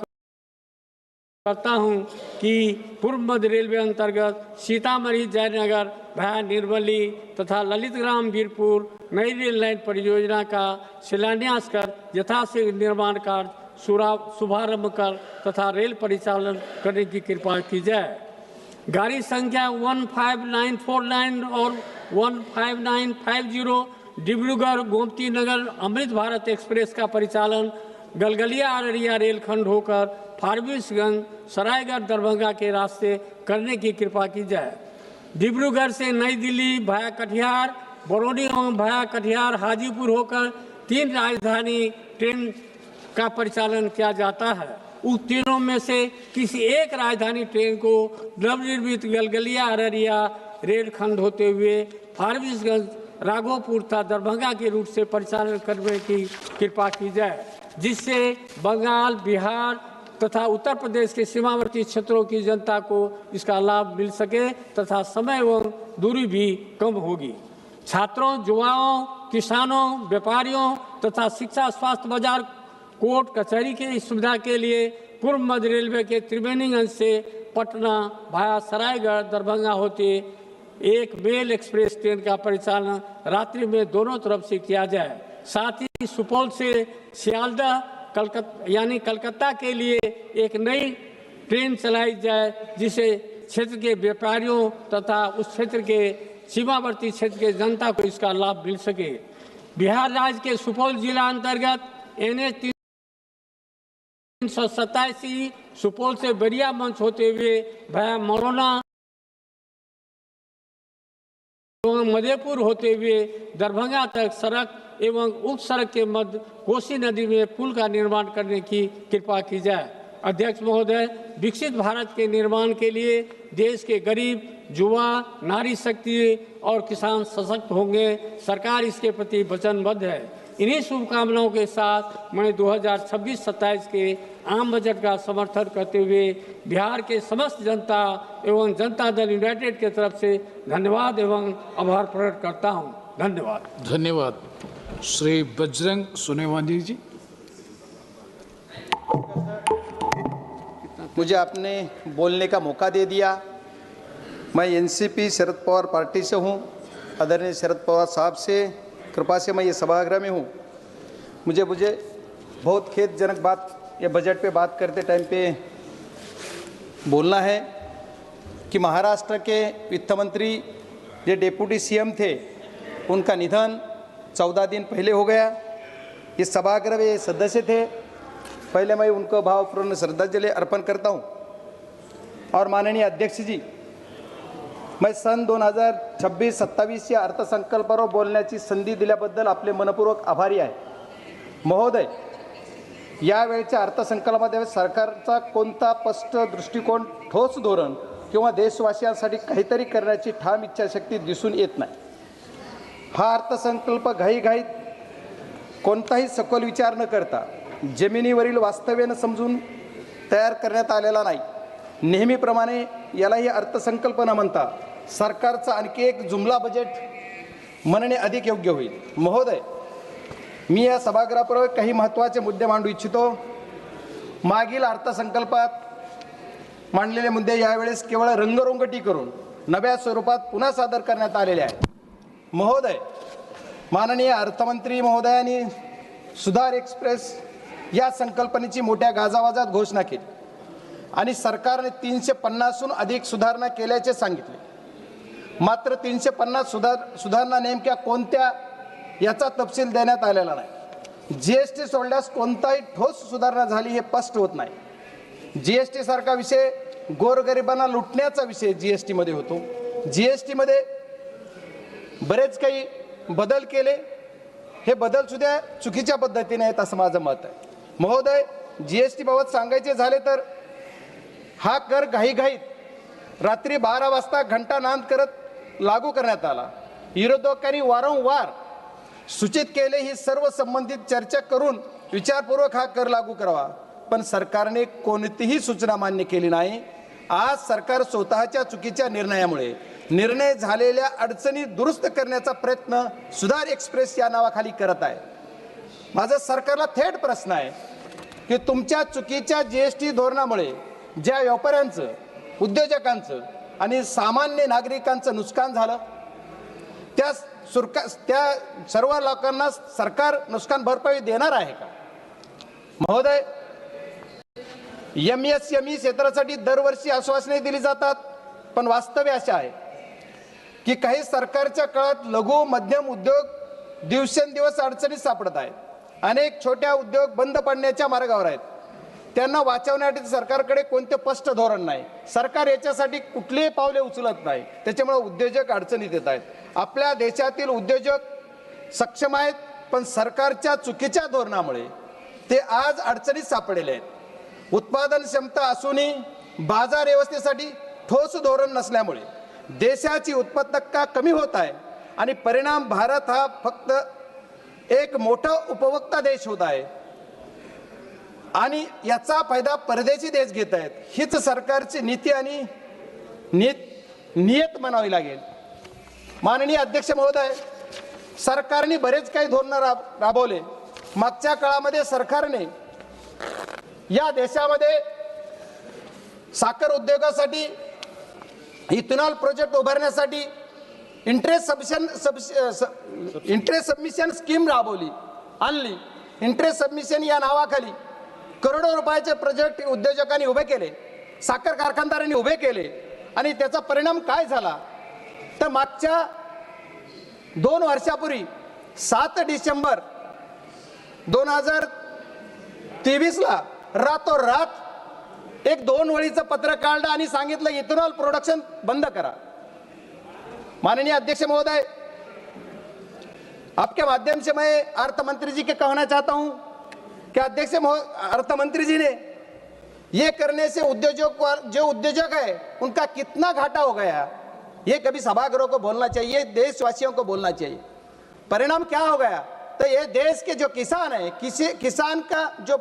करता हूं कि पूर्व मध्य रेलवे अंतर्गत सीतामढ़ी जयनगर भाया निर्मली तथा ललितग्राम वीरपुर नई रेल लाइन परियोजना का शिलान्यास कर यथाशीघ्र निर्माण कार्य शुभारंभ कर तथा रेल परिचालन करने की कृपा की जाए। गाड़ी संख्या 15949 और 15950 डिब्रूगढ़ गोमती नगर अमृत भारत एक्सप्रेस का परिचालन गलगलिया अररिया रेलखंड होकर फारबिसगंज सरायगढ़ दरभंगा के रास्ते करने की कृपा की जाए। डिब्रूगढ़ से नई दिल्ली भाया कटिहार, बरौनी भाया कटिहार हाजीपुर होकर 3 राजधानी ट्रेन का परिचालन किया जाता है। उन तीनों में से किसी एक राजधानी ट्रेन को नवनिर्मित गलगलिया अररिया रेलखंड होते हुए फारबिसगंज राघोपुर तथा दरभंगा के रूट से परिचालन करने की कृपा की जाए, जिससे बंगाल, बिहार तथा उत्तर प्रदेश के सीमावर्ती क्षेत्रों की जनता को इसका लाभ मिल सके तथा समय एवं दूरी भी कम होगी। छात्रों, युवाओं, किसानों, व्यापारियों तथा शिक्षा, स्वास्थ्य, बाजार, कोर्ट कचहरी की सुविधा के लिए पूर्व मध्य रेलवे के त्रिवेणीगंज से पटना भाया सरायगढ़ दरभंगा होते एक मेल एक्सप्रेस ट्रेन का परिचालन रात्रि में दोनों तरफ से किया जाए। साथ ही सुपौल से सियालदह कलकत्ता के लिए एक नई ट्रेन चलाई जाए, जिससे क्षेत्र के व्यापारियों तथा उस क्षेत्र के सीमावर्ती क्षेत्र के जनता को इसका लाभ मिल सके। बिहार राज्य के सुपौल जिला अंतर्गत NH 387 सुपौल से बरिया मंच होते हुए भाया मरौना एवं मधेपुर होते हुए दरभंगा तक सड़क एवं उप सड़क के मध्य कोसी नदी में पुल का निर्माण करने की कृपा की जाए। अध्यक्ष महोदय, विकसित भारत के निर्माण के लिए देश के गरीब, युवा, नारी शक्ति और किसान सशक्त होंगे। सरकार इसके प्रति वचनबद्ध है। इन्हीं शुभकामनाओं के साथ मैं 2026-27 के आम बजट का समर्थन करते हुए बिहार के समस्त जनता एवं जनता दल यूनाइटेड के तरफ से धन्यवाद एवं आभार प्रकट करता हूं। धन्यवाद। धन्यवाद। श्री बजरंग सोनेवानी जी। मुझे आपने बोलने का मौका दे दिया। मैं एनसीपी शरद पवार पार्टी से हूं। आदरणीय शरद पवार साहब से कृपा से मैं ये सभागृह में हूँ। मुझे बहुत खेदजनक बात ये बजट पे बात करते टाइम पे बोलना है कि महाराष्ट्र के वित्त मंत्री जो डेप्यूटी सीएम थे, उनका निधन 14 दिन पहले हो गया। इस सभागृह में सदस्य थे। पहले मैं उनको भावपूर्ण श्रद्धांजलि अर्पण करता हूँ। और माननीय अध्यक्ष जी, मैं सन 2026-27 या अर्थसंकल्पावर बोलण्याची संधी दिल्याबद्दल आपले मनपूर्वक आभारी आहे। महोदय, यावेळच्या अर्थसंकल्पामध्ये सरकारचा कोणता स्पष्ट दृष्टिकोन, ठोस धोरण किंवा देशवासियांसाठी काहीतरी करण्याची ठाम इच्छाशक्ती दिसून येत नाही। हा अर्थसंकल्प घाईघाईत कोणताही सखोल विचार न करता जमिनीवरील वास्तव्यानं समजून तयार करण्यात आलेला नाही। नेहमीप्रमाणे याला ही अर्थसंकल्प न म्हणता सरकारचा आणखी एक जुमला बजेट म्हणणे अधिक योग्य होईल। महोदय, मी या सभागृहापुढे काही महत्त्वाचे मुद्दे मांडू इच्छितो। मागील अर्थसंकल्पात मांडलेले मुद्दे यावेळेस केवळ रंगरंगटी करून नव्या स्वरूपात पुन्हा सादर करण्यात आलेले आहेत। महोदय, माननीय अर्थमंत्री महोदयांनी सुधार एक्सप्रेस या संकल्पनेची मोठ्या गाजावाजात घोषणा केली आणि सरकारने 350हून अधिक सुधारणा केल्याचे सांगितले। मात्र 350 सुधारणा नेमक्या कोणत्या याचा तपशील देण्यात आलेला नाही। जीएसटी सोडल्यास कोणताही ठोस सुधारणा झाली हे स्पष्ट होत नाही। जीएसटी सारखा विषय गोरगरिबांना लुटण्याचा विषय जीएसटी मध्ये होतो। जीएसटी मध्ये बरेच काही बदल केले, हे बदल सुद्धा चुकीच्या पद्धतीने आहेत असं माझं मत आहे। महोदय, जीएसटी बाबत सांगायचे झाले तर हा कर घाईघाईत रात्री 12 वाजता घंटानाद करत लागू करण्यात आला। विरोधकांनी वारंवार सूचित केले ही सर्व संबंधित चर्चा करून विचारपूर्वक हा कर लागू करावा, पण सरकारने कोणतीही सूचना मान्य केली नाही। आज सरकार स्वतःच्या चुकीच्या निर्णयामुळे निर्णय झालेल्या अडचणी दुरुस्त करण्याचा प्रयत्न सुधार एक्सप्रेस या नावाखाली करत आहे। माझा सरकारला थेट प्रश्न आहे की तुमच्या चुकीच्या जीएसटी धोरणामुळे ज्या व्यापाऱ्यांचं, उद्योजकांचं आणि सामान्य नागरिकांचं नुकसान झालं, त्या सर्व लोकांना सरकार नुकसान भरपाई देणार आहे का? महोदय, एमएसएमई क्षेत्रासाठी दरवर्षी आश्वासने दिली जातात, पण वास्तव्य असे आहे की काही सरकारच्या काळात लघु मध्यम उद्योग दिवसेंदिवस अडचणीत सापडत आहेत। अनेक छोट्या उद्योग बंद पडण्याच्या मार्गावर आहेत। त्यांना वाचवण्यासाठी सरकारकडे कोणते स्पष्ट धोरण नाही। सरकार याच्यासाठी कुठलीही पावले उचलत नाही, त्याच्यामुळे उद्योजक अडचणीत येत आहेत। आपल्या देशातील उद्योजक सक्षम आहेत, पण सरकारच्या चुकीच्या धोरणामुळे ते आज अडचणीत सापडलेले आहेत। उत्पादन क्षमता असूनही बाजार व्यवस्थेसाठी ठोस धोरण नसल्यामुळे देशाची उत्पादकता कमी होत आहे आणि परिणाम भारत हा फक्त एक मोठा उपभोक्ता देश होत आहे आणि याचा फायदा परदेशी देश घेत आहेत। हीच सरकारची नीती आणि नियत म्हणावी लागेल। माननीय अध्यक्ष महोदय, सरकारने बरेच काही धोरणं राबवले। मागच्या काळामध्ये सरकारने या देशामध्ये साखर उद्योगासाठी इथेनॉल प्रोजेक्ट उभारण्यासाठी इंटरेस्ट सबमिशन स्कीम राबवली आणली। इंटरेस्ट सबमिशन या नावाखाली करोडो रुपयाचे प्रोजेक्ट उद्योजकांनी उभे केले, साखर कारखानदारांनी उभे केले आणि त्याचा परिणाम काय झाला तर मागच्या 2 वर्षापूर्वी 7 डिसेंबर 2023 ला रातोरात एक 2 वळीचं पत्र काढलं आणि सांगितलं इथेनॉल प्रोडक्शन बंद करा। माननीय अध्यक्ष महोदय, आपके माध्यम से मैं अर्थ मंत्री जी के कहना चाहता हूं कि अध्यक्ष अर्थ मंत्री जी ने ये करने से जो उद्योजक है उनका कितना घाटा हो गया, ये कभी सभागृह को बोलना चाहिए, देशवासियों को बोलना चाहिए। परिणाम क्या हो गया तो ये देश के जो किसान है, किसान का जो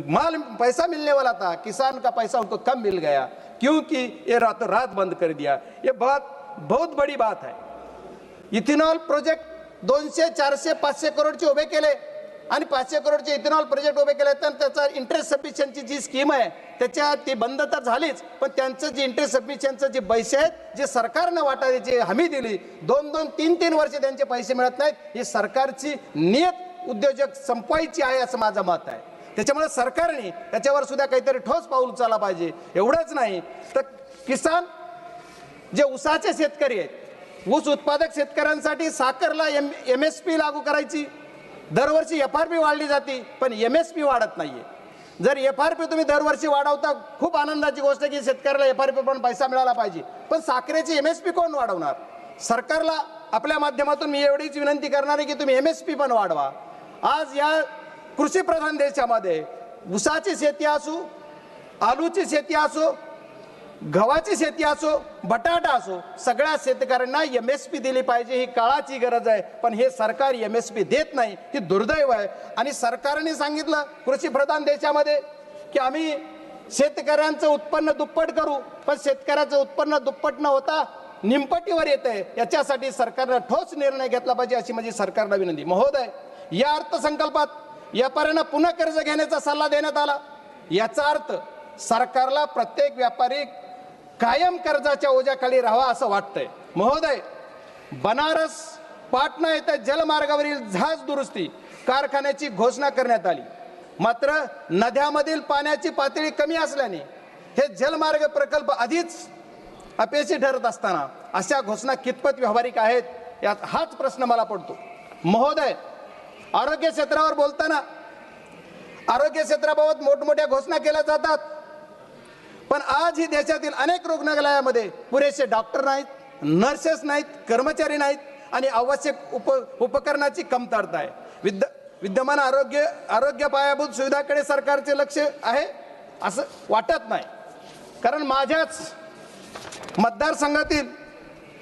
माल पैसा मिलने वाला था, किसान का पैसा उनको कम मिल गया क्योंकि ये रातों रात बंद कर दिया। ये बहुत बड़ी बात है। इथेनॉल प्रोजेक्ट 200, 400, 500 करोडचे उभे केले आणि 500 करोडचे इथेनॉल प्रोजेक्ट उभे केले, तर त्याचा इंटरेस्ट सबमिशनची जी स्कीम आहे त्याच्या ती बंद तर झालीच, पण त्यांचं जे इंटरेस्ट सबमिशनचं जे पैसे आहेत जे सरकारनं वाटायची हमी दिली 2-2, 3-3 वर्ष त्यांचे पैसे मिळत नाहीत। ही सरकारची नियत उद्योजक संपवायची आहे असं माझं मत आहे। त्याच्यामुळे सरकारने त्याच्यावर सुद्धा काहीतरी ठोस पाऊल उचलला पाहिजे। एवढंच नाही तर किसान जे ऊसाचे शेतकरी आहेत, ऊस उत्पादक शेतकऱ्यांसाठी साखरला MSP लागू करायची। दरवर्षी FRP वाढली जाते पण MSP वाढत नाहीये। जर FRP तुम्ही दरवर्षी वाढवता खूप आनंदाची गोष्ट आहे की शेतकऱ्याला FRP पण पैसा मिळाला पाहिजे, पण साखरेची MSP कोण वाढवणार? सरकारला आपल्या माध्यमातून मी एवढीच विनंती करणार आहे की तुम्ही MSP पण वाढवा। आज या कृषी प्रधान देशामध्ये ऊसाची शेती असो, आलूची शेती असो, गव्हाची शेती असो, बटाटा असो, सगळ्या शेतकऱ्यांना MSP दिली पाहिजे। ही काळाची गरज आहे, पण हे सरकार MSP देत नाही, ही दुर्दैव आहे। आणि सरकारने सांगितलं कृषी प्रधान देशामध्ये की आम्ही शेतकऱ्यांचं उत्पन्न दुप्पट करू, पण शेतकऱ्याचं उत्पन्न दुप्पट न होता निमपटीवर येते। याच्यासाठी सरकारने ठोस निर्णय घेतला पाहिजे अशी माझी सरकारला विनंती। महोदय, या अर्थसंकल्पात व्यापाऱ्यांना पुन्हा कर्ज घेण्याचा सल्ला देण्यात आला। याचा अर्थ सरकारला प्रत्येक व्यापारी कायम कर्जाच्या ओझ्याखाली राहावा असं वाटतंय। महोदय, बनारस पाटणा येथे जलमार्गावरील जहाज दुरुस्ती कारखान्याची घोषणा करण्यात आली, मात्र नद्यामधील पाण्याची पातळी कमी असल्याने हे जलमार्ग प्रकल्प आधीच अपयशी ठरत असताना अशा घोषणा कितपत व्यावहारिक आहेत यात हाच प्रश्न मला पडतो. महोदय, आरोग्य क्षेत्रावर बोलताना आरोग्य क्षेत्राबाबत मोठमोठ्या घोषणा केल्या जातात, पण आज ही देशातील अनेक रुग्णालयामध्ये पुरेसे डॉक्टर नाहीत, नर्सेस नाहीत, कर्मचारी नाहीत आणि आवश्यक उपकरणाची कमतरता आहे. विद्यमान आरोग्य पायाभूत सुविधाकडे सरकारचे लक्ष आहे असं वाटत नाही. कारण माझ्याच मतदारसंघातील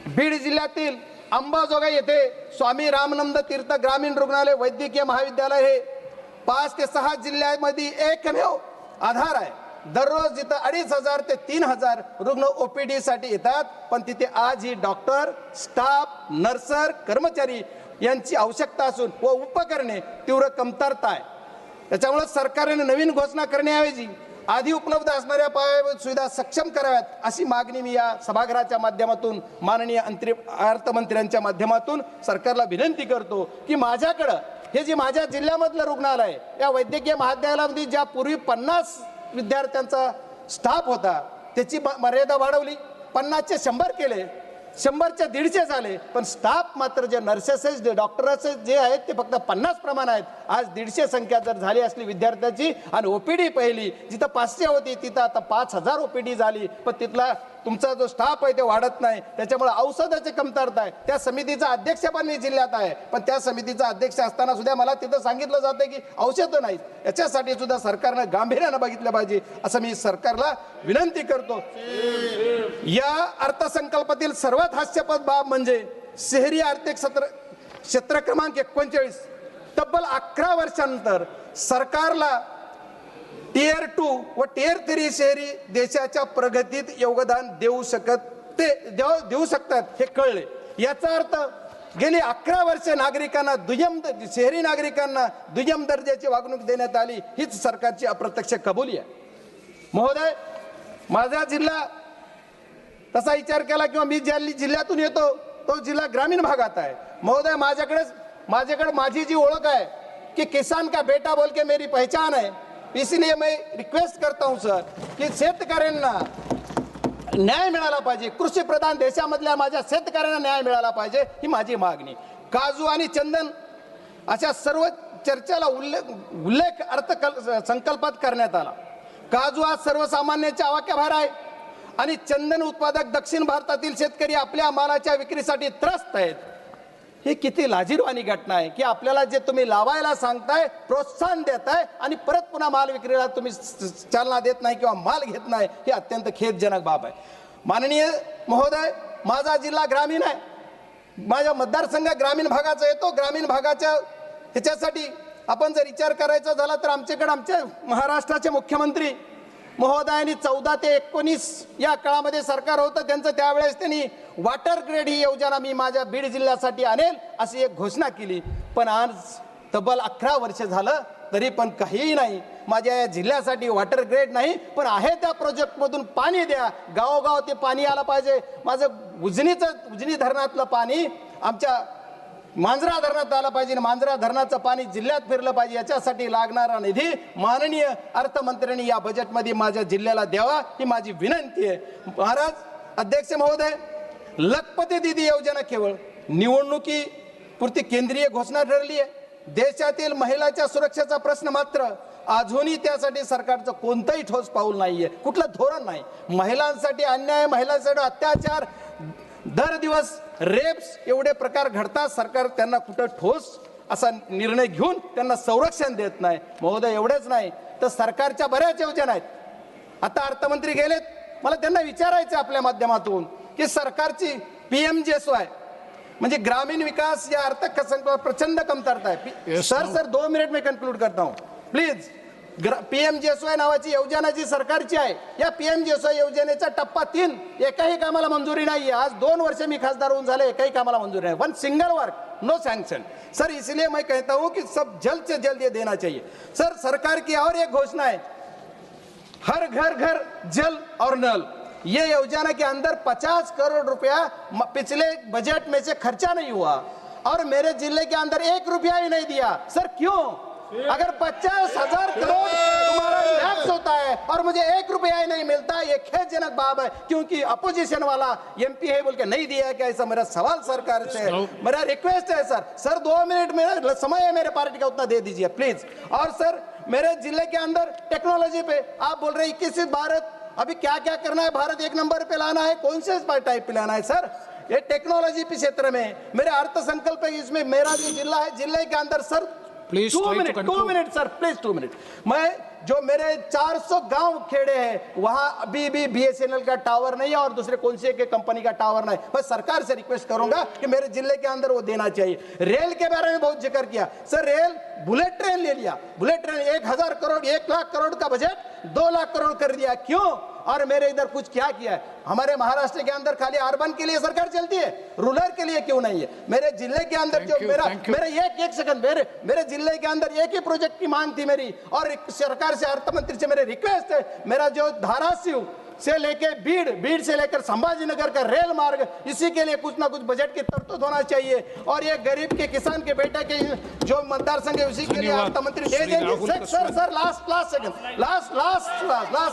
बीड जिल्ह्यातील अंबाजोगाई येथे स्वामी रामानंद तीर्थ ग्रामीण रुग्णालय वैद्यकीय महाविद्यालय हे 5 ते 6 जिल्ह्यामध्ये एकमेव आधार आहे. दररोज जिथं 2500 ते 3000 रुग्ण OPD साठी येतात, पण तिथे आजही डॉक्टर, स्टाफ, नर्सर, कर्मचारी यांची आवश्यकता असून व उपकरणे तीव्र कमतरता आहे. त्याच्यामुळे सरकारने नवीन घोषणा करण्याऐवजी आधी उपलब्ध असणाऱ्या पायाभूत सुविधा सक्षम कराव्यात अशी मागणी मी या सभागृहाच्या माध्यमातून माननीय अर्थमंत्र्यांच्या माध्यमातून सरकारला विनंती करतो की माझ्याकडं हे जे माझ्या जिल्ह्यामधलं रुग्णालय या वैद्यकीय महाविद्यालयामध्ये ज्या पूर्वी 50 विद्यार्थ्यांचा स्टाफ होता त्याची मर्यादा वाढवली, 50चे 100 केले, 100चे 150 झाले, पण स्टाफ मात्र जे नर्सेस जे डॉक्टर्स जे आहेत ते फक्त 50 प्रमाण आहेत. आज 150 संख्या जर झाली असली विद्यार्थ्याची आणि OPD पहिली जिथं 500 होती तिथं आता 5000 OPD झाली, पण तिथला तुमचा जो स्टाफ आहे ते वाढत नाही. त्याच्यामुळे औषधाची कमतरता आहे. त्या समितीचा अध्यक्ष पण मी जिल्ह्यात आहे, पण त्या समितीचा अध्यक्ष असताना सुद्धा मला तिथं सांगितलं जातं की औषधं नाहीत. याच्यासाठी सुद्धा सरकारनं गांभीर्यानं बघितलं पाहिजे असं मी सरकारला विनंती करतो. या अर्थसंकल्पातील सर्वात हास्यास्पद बाब म्हणजे शहरी आर्थिक क्षेत्र क्रमांक 39 तब्बल 11 वर्षांनंतर सरकारला Tier 2 व Tier 3 शहरी देशाच्या प्रगतीत योगदान देऊ शकतात हे कळले. याचा अर्थ गेली 11 वर्षे नागरिकांना शहरी नागरिकांना दुय्यम दर्जाची वागणूक देण्यात आली, हीच सरकारची अप्रत्यक्ष कबुली आहे. महोदय, माझा जिल्हा तसा विचार केला किंवा मी ज्या जिल्ह्यातून येतो तो जिल्हा ग्रामीण भागात आहे. महोदय, माझ्याकडे माझी जी ओळख आहे कि किसान का बेटा बोल के मेरी पहचान है, इसलिए मैं रिक्वेस्ट करता हूं सर की शेतकऱ्यांना न्याय मिळाला पाहिजे. कृषी प्रधान देशामधल्या माझ्या शेतकऱ्यांना न्याय मिळाला पाहिजे ही माझी मागणी. काजू आणि चंदन अशा सर्व चर्चेला उल्लेख अर्थसंकल्पात करण्यात आला. काजू आज सर्वसामान्यांच्या आवाक्याबाहेर आहे आणि चंदन उत्पादक दक्षिण भारतातील शेतकरी आपल्या मालाच्या विक्रीसाठी त्रस्त आहेत. ही किती लाजिरवाणी घटना आहे की आपल्याला जे तुम्ही लावायला सांगताय, प्रोत्साहन देताय आणि परत पुन्हा माल विक्रीला तुम्ही चालना देत नाही किंवा माल घेत नाही, ही अत्यंत खेदजनक बाब आहे. माननीय महोदय, माझा जिल्हा ग्रामीण आहे, माझा मतदारसंघ ग्रामीण भागाचा येतो. ग्रामीण भागाच्या ह्याच्यासाठी आपण जर विचार करायचा झाला तर आमच्याकडे आमचे महाराष्ट्राचे मुख्यमंत्री महोदयांनी 14 ते 19 या काळामध्ये सरकार होतं त्यांचं, त्यावेळेस त्यांनी वॉटर ग्रेड ही योजना मी माझ्या बीड जिल्ह्यासाठी आणेल अशी एक घोषणा केली. पण आज तब्बल 11 वर्ष झालं तरी पण काहीही नाही. माझ्या या जिल्ह्यासाठी वॉटर ग्रेड नाही, पण आहे त्या प्रोजेक्टमधून पाणी द्या, गावोगाव ते पाणी आलं पाहिजे. माझं उजनी धरणातलं पाणी आमच्या मांजरा धरणात आलं पाहिजे, मांजरा धरणाचं पाणी जिल्ह्यात फिरलं पाहिजे. याच्यासाठी लागणारा निधी माननीय अर्थमंत्र्यांनी या बजेटमध्ये माझ्या जिल्ह्याला द्यावा ही माझी विनंती आहे. महाराज अध्यक्ष महोदय, लखपती दीदी योजना केवळ निवडणुकीपुरती केंद्रीय घोषणा ठरली आहे. देशातील महिलांच्या सुरक्षेचा प्रश्न मात्र अजूनही त्यासाठी सरकारचं कोणतंही ठोस पाऊल नाहीये, कुठलं धोरण नाही. महिलांसाठी अन्याय, महिलांसाठी अत्याचार, दर दिवस रेप्स एवढे प्रकार घडतात, सरकार त्यांना कुठं ठोस असा निर्णय घेऊन त्यांना संरक्षण देत नाही. महोदय, एवढेच नाही तर सरकारच्या बऱ्याच योजना आहेत. आता अर्थमंत्री गेलेत, मला त्यांना विचारायचं आपल्या माध्यमातून की सरकारची PMGSY म्हणजे ग्रामीण विकास या अर्थसंकल्पात प्रचंड कमतरता आहे. सर 2 मिनिट में कंक्लूड करता हूं प्लीज. PMGSY नावाची योजना जी सरकारची आहे, या PMGSY योजनेचा टप्पा 3 एकाही कामाला मंजुरी नाही आहे. आज 2 वर्ष मी खासदार होऊन झाले, एकाही कामाला मंजुरी नाही. 1 single work, no sanction. Sir इसलिए मैं कहता हूं कि सब जल्द से जल्द ये देना चाहिए. सर सरकार की और एक घोषणा है, हर घर घर जल और नल. ये योजना के अंदर 50 करोड़ रुपया पिछले बजट में से खर्चा नहीं हुआ और मेरे जिले के अंदर 1 रुपया ही नहीं दिया. सर क्यों? अगर 50,000 करोड़ तुम्हारा लैप्स होता है और मुझे 1 रुपया ही नहीं मिलता। ये खेदजनक बात है, क्योंकि अपोजिशन वाला एमपी है बोल के नहीं दिया है क्या? ऐसा मेरा सवाल सरकार से, मेरा रिक्वेस्ट है सर 2 मिनट मेरा समय है मेरे पार्टी का, उतना दे दीजिए प्लीज। और सर मेरे जिले के अंदर टेक्नोलॉजी पे आप बोल रहे 21 भारत, अभी क्या क्या करना है? भारत 1 नंबर पे लाना है, कौन से टाइप पे लाना है सर? ये टेक्नोलॉजी के क्षेत्र में मेरे अर्थ संकल्प है, इसमें मेरा जो जिला है, जिले के अंदर sir 2 minute sir please 2 minute. मैं जो मेरे 400 गांव खेड़े हैं वहां अभी भी बीएसएनएल का टावर नहीं है और दूसरे कौन से के कंपनी का टावर नहीं। मैं सरकार से रिक्वेस्ट करूंगा कि मेरे जिले के अंदर वो देना चाहिए। रेल के बारे में बहुत जिक्र किया सर, रेल बुलेट ट्रेन ले लिया, बुलेट ट्रेन 1000 करोड़ 1 लाख करोड़ का बजट 2 लाख करोड़ कर दिया, क्यों? और मेरे इधर कुछ क्या किया है? हमारे महाराष्ट्र के अंदर खाली अर्बन के लिए सरकार चलती है, रूरल के लिए क्यों नहीं है? मेरे जिले के अंदर जो मेरा एक सेकंड, मेरे जिले के अंदर एक ही प्रोजेक्ट की मांग थी मेरी, और सरकार से अर्थ मंत्री से मेरे रिक्वेस्ट है, मेरा जो धाराशिव से लेके बीड़ से लेकर संभाजीनगर का रेल मार्ग, इसी के लिए कुछ ना कुछ बजट की तरतूद होना चाहिए। और ये गरीब के किसान के बेटा के जो मतदार संघ है उसी के लिए अर्थ मंत्री दे देंगे। Sir last second last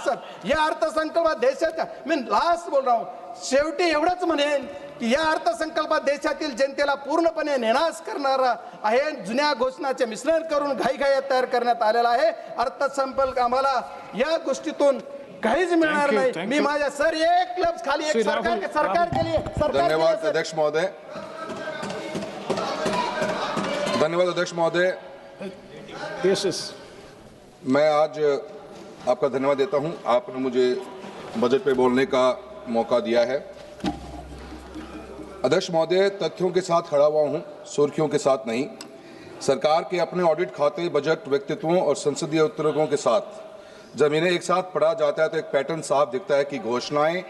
sir, ये अर्थसंकल्प देशाचा मी लास्ट बोल रहा हूँ, शेवटी एवढंच म्हणेन की या अर्थसंकल्प देशातील जनतेला पूर्णपणे नेणास करणारा आहे। जुन्या घोषणाचे मिश्रण करून घाईघाईत तयार करण्यात आलेला आहे अर्थसंकल्प। आम्हाला या गोष्टीतून काहीच मिळणार नाही। मी माझ्या सर एक लफ्ज खाली एक सरकार के लिए धन्यवाद अध्यक्ष महोदय, धन्यवाद अध्यक्ष महोदय। मैं आज आपका धन्यवाद देता हूं, आपने मुझे बजट पे बोलने का मौका दिया है। अध्यक्ष महोदय, तथ्यों के साथ खड़ा हुआ हूं, सुर्खियों के साथ नहीं। सरकार के अपने ऑडिट खाते, बजट, व्यक्तित्वों और संसदीय उत्तरकों के साथ जब इन्हें एक साथ पढ़ा जाता है तो एक पैटर्न साफ दिखता है कि घोषणाएं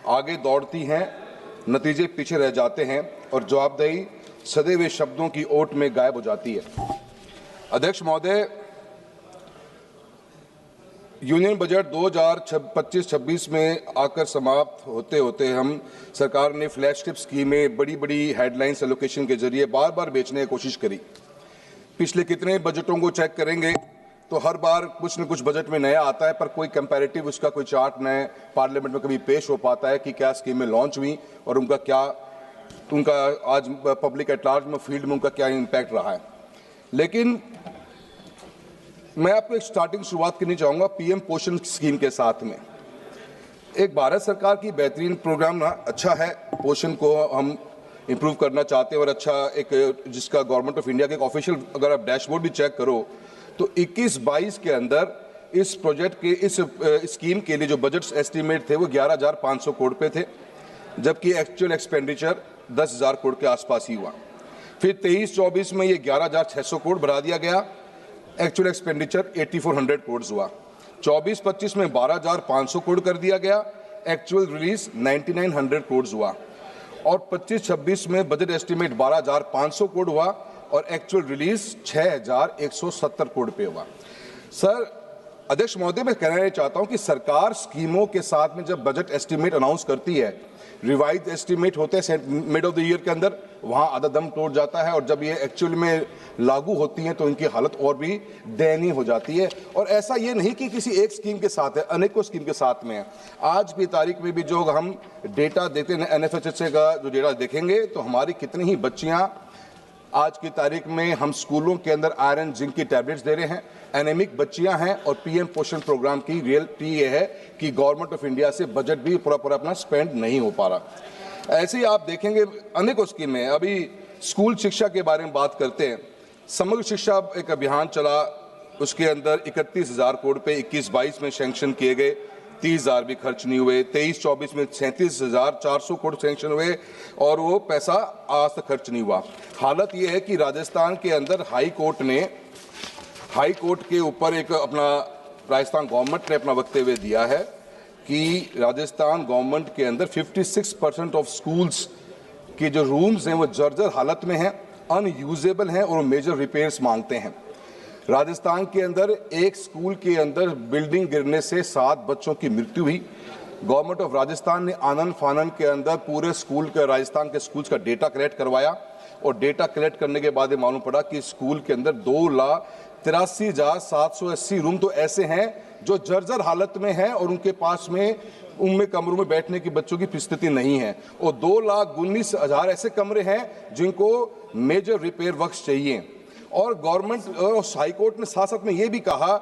आगे दौड़ती हैं, नतीजे पीछे रह जाते हैं और जवाबदेही सदे हुए शब्दों की ओट में गायब हो जाती है। अध्यक्ष महोदय, यूनियन बजट 2025-26 में आकर समाप्त होते होते हम सरकार ने फ्लैगशिप स्कीमें, बड़ी बड़ी हेडलाइंस एलोकेशन के जरिए बार बार बेचने की कोशिश करी। पिछले कितने बजटों को चेक करेंगे तो हर बार कुछ न कुछ बजट में नया आता है, पर कोई कंपैरेटिव उसका कोई चार्ट नए पार्लियामेंट में कभी पेश हो पाता है कि क्या स्कीमें लॉन्च हुई और उनका आज पब्लिक एट लार्ज में फील्ड में उनका क्या इम्पैक्ट रहा है। लेकिन मैं आपको एक स्टार्टिंग शुरुआत करनी चाहूँगा पीएम पोषण स्कीम के साथ में। एक भारत सरकार की बेहतरीन प्रोग्राम ना अच्छा है, पोषण को हम इम्प्रूव करना चाहते हैं और अच्छा एक जिसका गवर्नमेंट ऑफ इंडिया के एक ऑफिशियल अगर आप डैशबोर्ड भी चेक करो तो 21-22 के अंदर इस प्रोजेक्ट के इस स्कीम के लिए जो बजट एस्टीमेट थे वो 11,500 करोड़ पे थे, जबकि एक्चुअल एक्सपेंडिचर 10,000 करोड़ के आसपास ही हुआ। फिर 23-24 में ये 11,600 करोड़ बढ़ा दिया गया, एक्चुअल एक्सपेंडिचर 8,400 करोड़ हुआ। 24-25 में 12,500 करोड़ कर दिया गया, एक्चुअल रिलीज 9,900 करोड़ हुआ। और 25-26 में बजट एस्टीमेट 12,500 करोड़ हुआ और एक्चुअल रिलीज 6,170 करोड़ पे हुआ। सर अध्यक्ष महोदय, मैं कहना चाहता हूं कि सरकार स्कीमों के साथ में जब बजट एस्टीमेट अनाउंस करती है, रिवाइज एस्टीमेट होते हैं मिड ऑफ द ईयर के अंदर, वहां आधा दम तोड़ जाता है और जब ये एक्चुअल में लागू होती हैं तो इनकी हालत और भी दयनीय हो जाती है। और ऐसा ये नहीं कि किसी एक स्कीम के साथ है, अनेकों स्कीम के साथ में है। आज की तारीख में भी जो हम डेटा देते हैं NFHSA का जो डेटा देखेंगे तो हमारी कितनी ही बच्चियां आज की तारीख में हम स्कूलों के अंदर आयरन जिंक की टैबलेट्स दे रहे हैं, एनेमिक बच्चियां हैं। और पीएम पोषण प्रोग्राम की रियलिटी ये है कि गवर्नमेंट ऑफ इंडिया से बजट भी पूरा अपना स्पेंड नहीं हो पा रहा। ऐसे ही आप देखेंगे अनेकों स्कीमें। अभी स्कूल शिक्षा के बारे में बात करते हैं, समग्र शिक्षा एक अभियान चला, उसके अंदर 31,000 करोड़ पे 21-22 में सैंक्शन किए गए, 30,000 भी खर्च नहीं हुए। 23-24 में 37,400 करोड़ सैंक्शन हुए और वो पैसा आज तक खर्च नहीं हुआ। हालत ये है कि राजस्थान के अंदर हाई कोर्ट के ऊपर एक अपना राजस्थान गवर्नमेंट ने अपना वक्तव्य दिया है कि राजस्थान गवर्नमेंट के अंदर 56% ऑफ स्कूल्स के जो रूम्स हैं वो जर्जर हालत में हैं, अनयूजेबल हैं और मेजर रिपेयर्स मांगते हैं। राजस्थान के अंदर एक स्कूल के अंदर बिल्डिंग गिरने से 7 बच्चों की मृत्यु हुई। गवर्नमेंट ऑफ राजस्थान ने आनन फानन के अंदर पूरे स्कूल के राजस्थान के स्कूल्स का डेटा कलेक्ट करवाया और डेटा कलेक्ट करने के बाद ये मालूम पड़ा कि स्कूल के अंदर 2,83,780 रूम तो ऐसे हैं जो जर्जर हालत में हैं और उनके पास में उनमें कमरों में बैठने की बच्चों की स्थिति नहीं है, और 2,19,000 ऐसे कमरे हैं जिनको मेजर रिपेयर वर्क्स चाहिए। और गवर्नमेंट और हाईकोर्ट ने साथ साथ में ये भी कहा,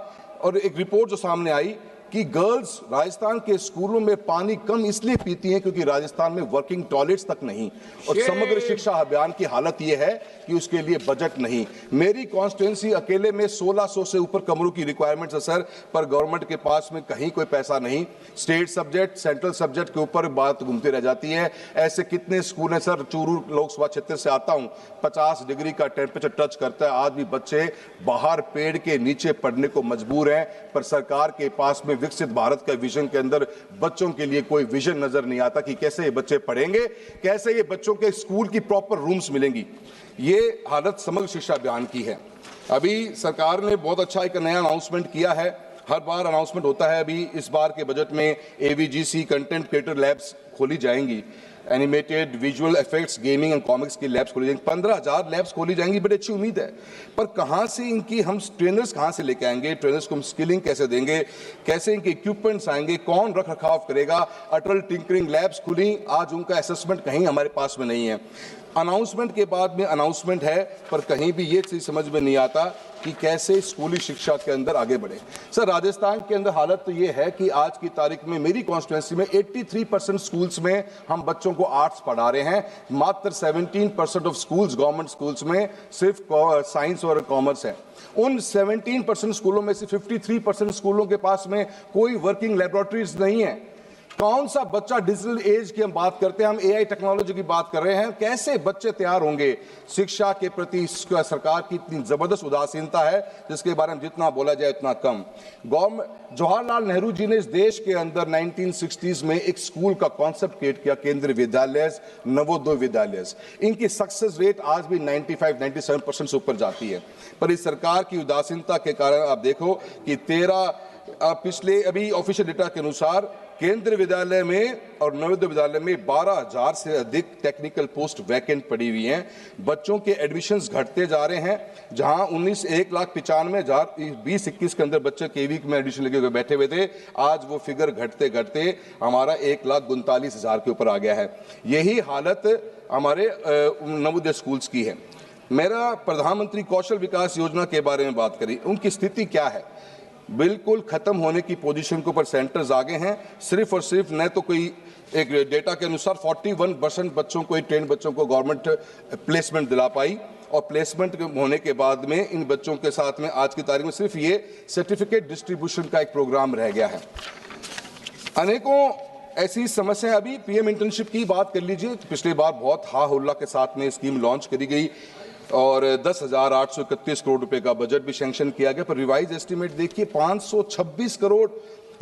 और एक रिपोर्ट जो सामने आई कि गर्ल्स राजस्थान के स्कूलों में पानी कम इसलिए पीती हैं क्योंकि राजस्थान में वर्किंग टॉयलेट्स तक नहीं, और समग्र शिक्षा अभियान की हालत यह है कि उसके लिए बजट नहीं। मेरी कॉन्स्टिट्यूंसी अकेले में 1600 से ऊपर कमरों की रिक्वायरमेंट्स है सर, पर गवर्नमेंट के पास में कहीं कोई पैसा नहीं। स्टेट सब्जेक्ट, सेंट्रल सब्जेक्ट के ऊपर बात घूमती रह जाती है। ऐसे कितने स्कूल हैं सर, चूरू लोकसभा क्षेत्र से आता हूं, 50 डिग्री का टेम्परेचर टच करता है, आज भी बच्चे बाहर पेड़ के नीचे पढ़ने को मजबूर हैं, पर सरकार के पास में विकसित भारत का विजन के अंदर बच्चों के लिए कोई विजन नजर नहीं आता कि कैसे ये बच्चे पढ़ेंगे, कैसे ये बच्चों के स्कूल की प्रॉपर रूम्स मिलेंगी। ये हालत समग्र शिक्षा अभियान की है। अभी सरकार ने बहुत अच्छा एक नया अनाउंसमेंट किया है, हर बार अनाउंसमेंट होता है। अभी इस बार के बजट में AVGC कंटेंट क्रिएटर लैब्स खोली जाएंगी, animated, visual effects, gaming and comics की लैब्स खोली जाएंगी, 15,000 लैब्स खोली जाएंगी। बड़ी अच्छी उम्मीद है, पर कहाँ से इनकी हम ट्रेनर्स कहाँ से लेके आएंगे, ट्रेनर्स को हम स्किलिंग कैसे देंगे, कैसे इनके इक्विपमेंट्स आएंगे, कौन रख रखाव करेगा। अटल टिंकरिंग लैब्स खुली, आज उनका असेसमेंट कहीं हमारे पास में नहीं है। अनाउंसमेंट के बाद में अनाउंसमेंट है, पर कहीं भी ये चीज समझ में नहीं आता कि कैसे स्कूली शिक्षा के अंदर आगे बढ़े। सर, राजस्थान के अंदर हालत तो ये है कि आज की तारीख में मेरी कॉन्स्टिट्यूंसी में 83% स्कूल्स में हम बच्चों को आर्ट्स पढ़ा रहे हैं, मात्र 17% ऑफ स्कूल्स, गवर्नमेंट स्कूल्स में सिर्फ साइंस और कॉमर्स है। उन 17% स्कूलों में से 53% स्कूलों के पास में कोई वर्किंग लेबोरेटरीज नहीं है। कौन सा बच्चा, डिजिटल एज की हम बात करते हैं, हम AI टेक्नोलॉजी की बात कर रहे हैं, कैसे बच्चे तैयार होंगे। शिक्षा के प्रति सरकार की इतनी जबरदस्त उदासीनता है जिसके बारे में जितना बोला जाए उतना कम। जवाहरलाल नेहरू जी ने इस देश के अंदर 1960s में एक स्कूल का कॉन्सेप्ट क्रिएट किया, केंद्रीय विद्यालय, नवोदय विद्यालय। इनकी सक्सेस रेट आज भी 95-97% से ऊपर जाती है, पर इस सरकार की उदासीनता के कारण आप देखो कि पिछले अभी ऑफिशियल डेटा के अनुसार केंद्रीय विद्यालय में और नवोदय विद्यालय में 12,000 से अधिक टेक्निकल पोस्ट वैकेंट पड़ी हुई हैं। बच्चों के एडमिशन्स घटते जा रहे हैं, जहां 1,95,000 2021 के अंदर बच्चे केवी में एडमिशन लेके हुए बैठे हुए थे, आज वो फिगर घटते घटते हमारा 1,39,000 के ऊपर आ गया है। यही हालत हमारे नवोदय स्कूल्स की है। मेरा प्रधानमंत्री कौशल विकास योजना के बारे में बात करी, उनकी स्थिति क्या है? बिल्कुल खत्म होने की पोजीशन के ऊपर सेंटर्स आगे हैं। सिर्फ और सिर्फ न तो कोई एक डेटा के अनुसार 41% बच्चों को, ट्रेन बच्चों को गवर्नमेंट प्लेसमेंट दिला पाई, और प्लेसमेंट होने के बाद में इन बच्चों के साथ में आज की तारीख में सिर्फ ये सर्टिफिकेट डिस्ट्रीब्यूशन का एक प्रोग्राम रह गया है। अनेकों ऐसी समस्याएं, अभी PM इंटर्नशिप की बात कर लीजिए, पिछले बार बहुत हा हुल्ला के साथ में स्कीम लॉन्च करी गई और 10,831 करोड़ रुपए का बजट भी सैंक्शन किया गया, पर रिवाइज एस्टीमेट देखिए 526 करोड़।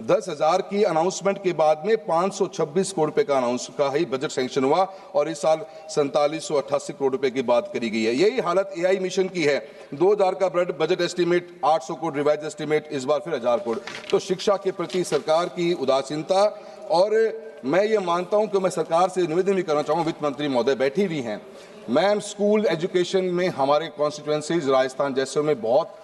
10,000 की अनाउंसमेंट के बाद में 526 करोड़ रुपए का ही बजट सैंक्शन हुआ, और इस साल 4788 करोड़ रुपए की बात करी गई है। यही हालत AI मिशन की है। 2000 का budget estimate, 800 crore revise estimate, इस बार फिर 1000 करोड़। तो शिक्षा के प्रति सरकार की उदासीनता, और मैं ये मानता हूं कि मैं सरकार से निवेदन भी करना चाहूँगा, वित्त मंत्री महोदय बैठी हुई हैं, मैम, स्कूल एजुकेशन में हमारे कॉन्स्टिट्यूएंसीज राजस्थान जैसे में बहुत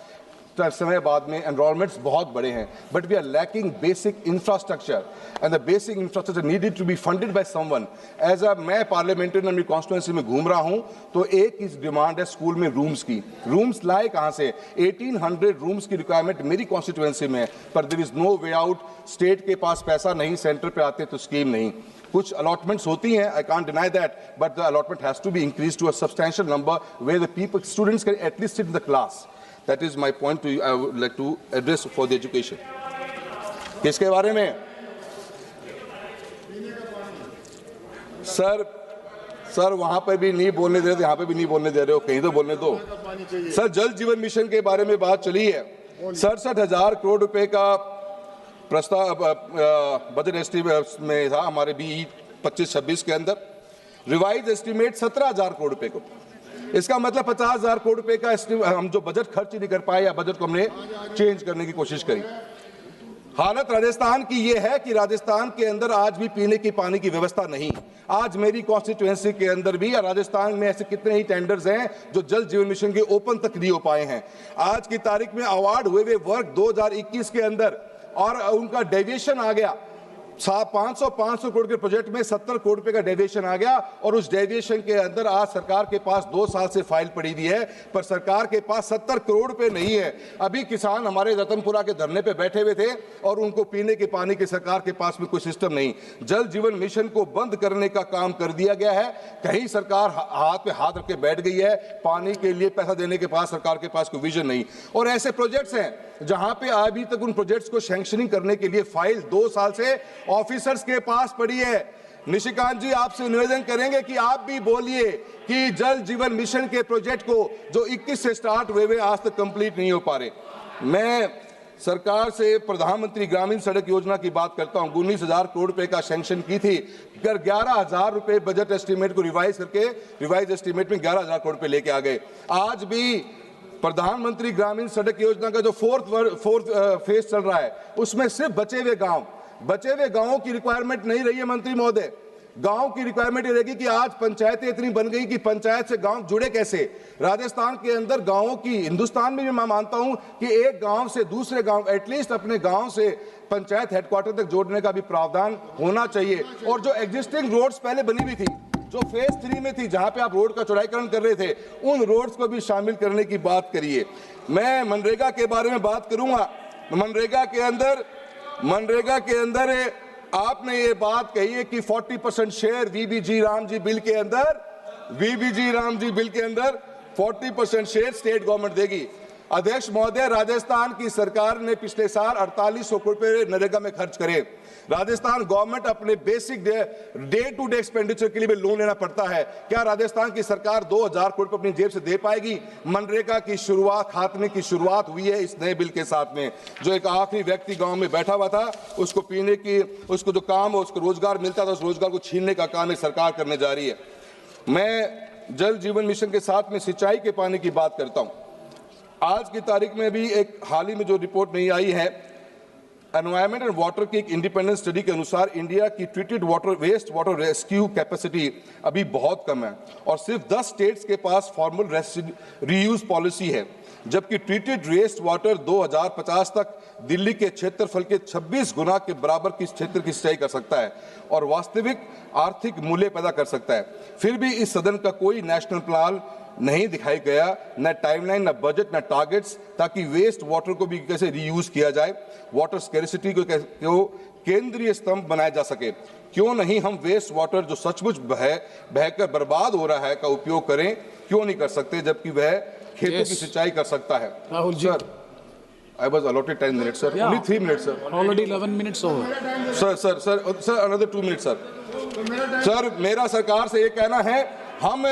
समय बाद में एनरोलमेंट्स बहुत बड़े हैं, but we are lacking basic infrastructure, and the basic infrastructure needed to be funded by someone. As मैं पार्लियामेंट्री अपनी कॉन्स्टिट्यूएंसी में घूम रहा हूं, तो एक इस डिमांड है स्कूल में रूम्स की। रूम्स लाए कहां से? 1800 रूम्स की रिक्वायरमेंट मेरी कॉन्स्टिट्यूएंसी में, पर there is no way out. State के पास पैसा नहीं, सेंटर पे आते तो स्कीम नहीं। कुछ अलॉटमेंट्स होती हैं, I can't deny that, but the allotment has to be increase to a substantial number where the people, students can at least sit in the class. That is my point to you, I would like to address for the education. किसके बारे में? Sir वहां पर भी नहीं बोलने दे रहे, यहाँ पे भी नहीं बोलने दे रहे हो, कहीं तो बोलने दो। सर, जल जीवन मिशन के बारे में बात चली है। 67,000 करोड़ रुपए का प्रस्ताव बजट एस्टीमेट में था हमारे BE 25-26 के अंदर। रिवाइज एस्टीमेट 17,000 करोड़ रुपए को। इसका मतलब 50,000 करोड़ रुपए का हम जो बजट खर्च नहीं कर पाए, या बजट को हमने चेंज करने की कोशिश करी। हालत राजस्थान की यह है कि राजस्थान के अंदर आज भी पीने की पानी की व्यवस्था नहीं। आज मेरी कॉन्स्टिट्यूएंसी के अंदर भी, या राजस्थान में ऐसे कितने ही टेंडर्स हैं जो जल जीवन मिशन के ओपन तक नहीं हो पाए हैं। आज की तारीख में अवार्ड हुए वर्क 2021 के अंदर और उनका डेविएशन आ गया। 500 करोड़ के प्रोजेक्ट में 70 करोड़ रुपए का डेविएशन आ गया, और उस डेविएशन के अंदर आज सरकार के पास 2 साल से फाइल पड़ी हुई है, पर सरकार के पास 70 करोड़ रुपए नहीं है। अभी किसान हमारे रतनपुरा के धरने पे बैठे हुए थे और उनको पीने के पानी की सरकार के पास में कोई सिस्टम नहीं। जल जीवन मिशन को बंद करने का काम कर दिया गया है। कहीं सरकार हाथ पे हाथ रख के बैठ गई है, पानी के लिए पैसा देने के पास सरकार के पास कोई विजन नहीं। और ऐसे प्रोजेक्ट्स हैं जहां पे अभी तक उन प्रोजेक्ट्स को सैंक्शनिंग करने के लिए फाइल 2 साल से ऑफिसर्स के पास पड़ी है। निशिकांत जी, आपसे निवेदन करेंगे कि आप भी बोलिए कि जल जीवन मिशन के प्रोजेक्ट को जो 21 से स्टार्ट हुए वे आज तक कंप्लीट नहीं हो पा रहे। मैं सरकार से प्रधानमंत्री ग्रामीण सड़क योजना की बात करता हूं। 19,000 करोड़ रुपए का सैंक्शन की थी, 11,000 रुपए बजट एस्टीमेट को रिवाइज करके रिवाइज एस्टीमेट में 11,000 करोड़ रुपए लेके आ गए। आज भी प्रधानमंत्री ग्रामीण सड़क योजना का जो फोर्थ फेज चल रहा है, उसमें सिर्फ बचे हुए गांवों की रिक्वायरमेंट नहीं रही है मंत्री महोदय। गांव की रिक्वायरमेंट ये रहेगी कि आज पंचायतें इतनी बन गई कि पंचायत से गांव जुड़े कैसे। राजस्थान के अंदर गांवों की, हिंदुस्तान में भी मैं मानता हूं कि एक गांव से दूसरे गांव, एटलीस्ट अपने गांव से पंचायत हेडक्वार्टर तक जोड़ने का भी प्रावधान होना चाहिए। और जो एग्जिस्टिंग रोड्स पहले बनी हुई थी, जो फेज 3 में थी, जहां पे आप रोड का चौड़ाईकरण कर रहे थे, उन रोड्स को भी शामिल करने की बात करिए। मैं मनरेगा के बारे में बात करूंगा। मनरेगा के अंदर आपने ये बात कही है कि 40% शेयर वीबीजी रामजी बिल के अंदर 40% शेयर स्टेट गवर्नमेंट देगी। अध्यक्ष महोदय, राजस्थान की सरकार ने पिछले साल 4800 करोड़ रुपए नरेगा में खर्च करे। राजस्थान गवर्नमेंट अपने basic day to day expenditure के लिए भी लोन लेना पड़ता है। क्या राजस्थान की सरकार 2000 करोड़ अपनी जेब से दे पाएगी? मनरेगा की शुरुआत, खात्मे की शुरुआत हुई है इस नए बिल के साथ में। जो एक आखिरी व्यक्ति गांव में बैठा हुआ था, उसको पीने की, उसको जो काम, उसको रोजगार मिलता था, उस रोजगार को छीनने का काम सरकार करने जा रही है। मैं जल जीवन मिशन के साथ में सिंचाई के पानी की बात करता हूं। आज की तारीख में भी एक हाल ही में जो रिपोर्ट नहीं आई है, एनवायरमेंट एंड वाटर की एक इंडिपेंडेंट स्टडी के अनुसार इंडिया की treated water, waste water rescue capacity अभी बहुत कम है, और सिर्फ 10 स्टेट्स के पास फॉर्मल रीयूज पॉलिसी है। जबकि ट्रीटेड वेस्ट वाटर 2050 तक दिल्ली के क्षेत्रफल के 26 गुना के बराबर की क्षेत्र की सिंचाई कर सकता है और वास्तविक आर्थिक मूल्य पैदा कर सकता है। फिर भी इस सदन का कोई नेशनल प्लान नहीं दिखाई गया, न टाइमलाइन, न बजट, न टारगेट्स, ताकि वेस्ट वाटर को भी कैसे रीयूज किया जाए, वाटर स्कैरिसिटी को केंद्रीय स्तंभ बनाया जा सके। क्यों नहीं हम वेस्ट वाटर जो सचमुच बहकर बर्बाद हो रहा है का उपयोग करें? क्यों नहीं कर सकते, जबकि वह खेतों की सिंचाई कर सकता है? Rahul ji, I was allotted 10 minutes, sir. Only 3 minutes, sir. Already 11 minutes over. Sir, another 2 minutes, sir. Sir, मेरा सरकार से ये कहना है, हम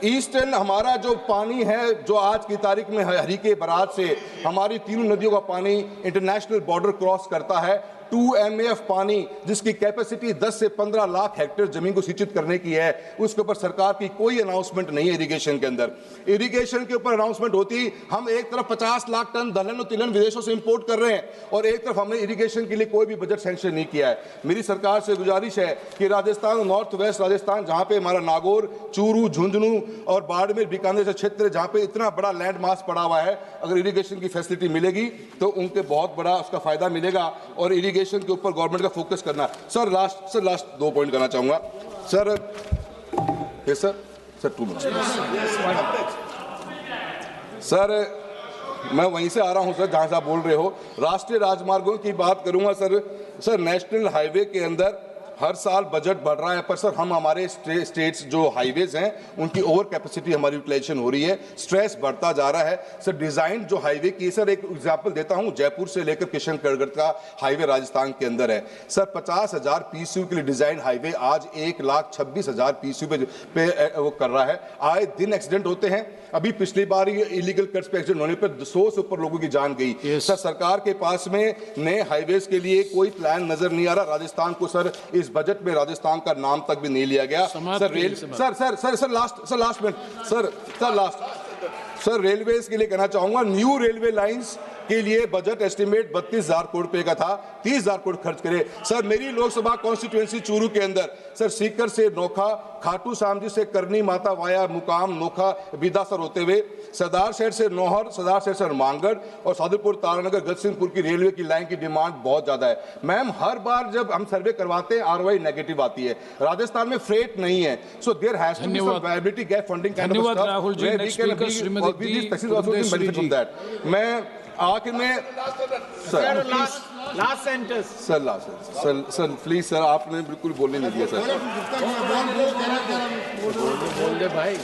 ईस्टर्न, हमारा जो पानी है, जो आज की तारीख में हरिके बराज से हमारी तीनों नदियों का पानी इंटरनेशनल बॉर्डर क्रॉस करता है, 2 MAF पानी, जिसकी कैपेसिटी 10 से 15 लाख हेक्टेयर जमीन को सिंचित करने की है, उसके ऊपर सरकार की कोई अनाउंसमेंट नहीं है। इरिगेशन के अंदर, इरिगेशन के ऊपर अनाउंसमेंट होती, हम एक तरफ 50 लाख टन दलहन और तिलहन विदेशों से इंपोर्ट कर रहे हैं, और एक तरफ हमने इरिगेशन के लिए कोई भी बजट सैंक्शन नहीं किया है। मेरी सरकार से गुजारिश है कि राजस्थान, नॉर्थ वेस्ट राजस्थान, जहां पे हमारा नागौर, चूरू, झुंझुनू और बाड़मेर, बीकानेर जैसे क्षेत्र, जहां पे इतना बड़ा लैंड मास पड़ा हुआ है, अगर इरिगेशन की फैसिलिटी मिलेगी तो उनके बहुत बड़ा उसका फायदा मिलेगा। और इरिगेशन के ऊपर गवर्नमेंट का फोकस करना। सर लास्ट 2 पॉइंट करना चाहूंगा sir. Yes sir 2 minute sir. मैं वहीं से आ रहा हूं सर जहां से आप बोल रहे हो। राष्ट्रीय राजमार्गों की बात करूंगा सर। नेशनल हाईवे के अंदर हर साल बजट बढ़ रहा है, पर सर हम हमारे स्टेट्स जो हाईवेज हैं उनकी ओवर कैपेसिटी हमारी यूटिलाइजेशन हो रही है, स्ट्रेस बढ़ता जा रहा है। सर डिजाइन जो हाईवे की, सर एक एग्जांपल देता हूं, जयपुर से लेकर किशनगढ़ का हाईवे राजस्थान के अंदर है सर। 50,000 PCU के लिए डिजाइन हाईवे आज 1,26,000 PCU पे वो कर रहा है। आए दिन एक्सीडेंट होते हैं। अभी पिछली बार इलीगल कट्स पे एक्सीडेंट होने पर 100 से ऊपर लोगों की जान गई। सर सरकार के पास में नए हाईवेज के लिए कोई प्लान नजर नहीं आ रहा। राजस्थान को सर इस बजट में राजस्थान का नाम तक भी नहीं लिया गया। सर रेलवेज के लिए कहना चाहूंगा, न्यू रेलवे लाइंस के लिए बजट एस्टिमेट 32,000 करोड़ रुपए का था, 30,000 करोड़ खर्च करे। सर मेरी लोकसभा कॉन्स्टिट्यूएंसी चूरू के अंदर सर सीकर से नोखा, खाटू श्याम जी से करनी माता वाया मुकाम नोखा बिदासर होते हुए सरदार शहर से नौहर, सरदार शहर से मांगड़ और सादुलपुर तारानगर गजसिंहपुर की रेलवे की लाइन की डिमांड बहुत ज्यादा है। मैम हर बार जब हम सर्वे करवाते हैं आरओआई नेगेटिव आती है, राजस्थान में फ्रेट नहीं है, so there has to be some viability gap funding kind of stuff Rahul ji, next speaker श्रीमती मैं आखिर में sir last sentence sir please sir आपने बिल्कुल बोलने नहीं दिया सर। बोल दे भाई,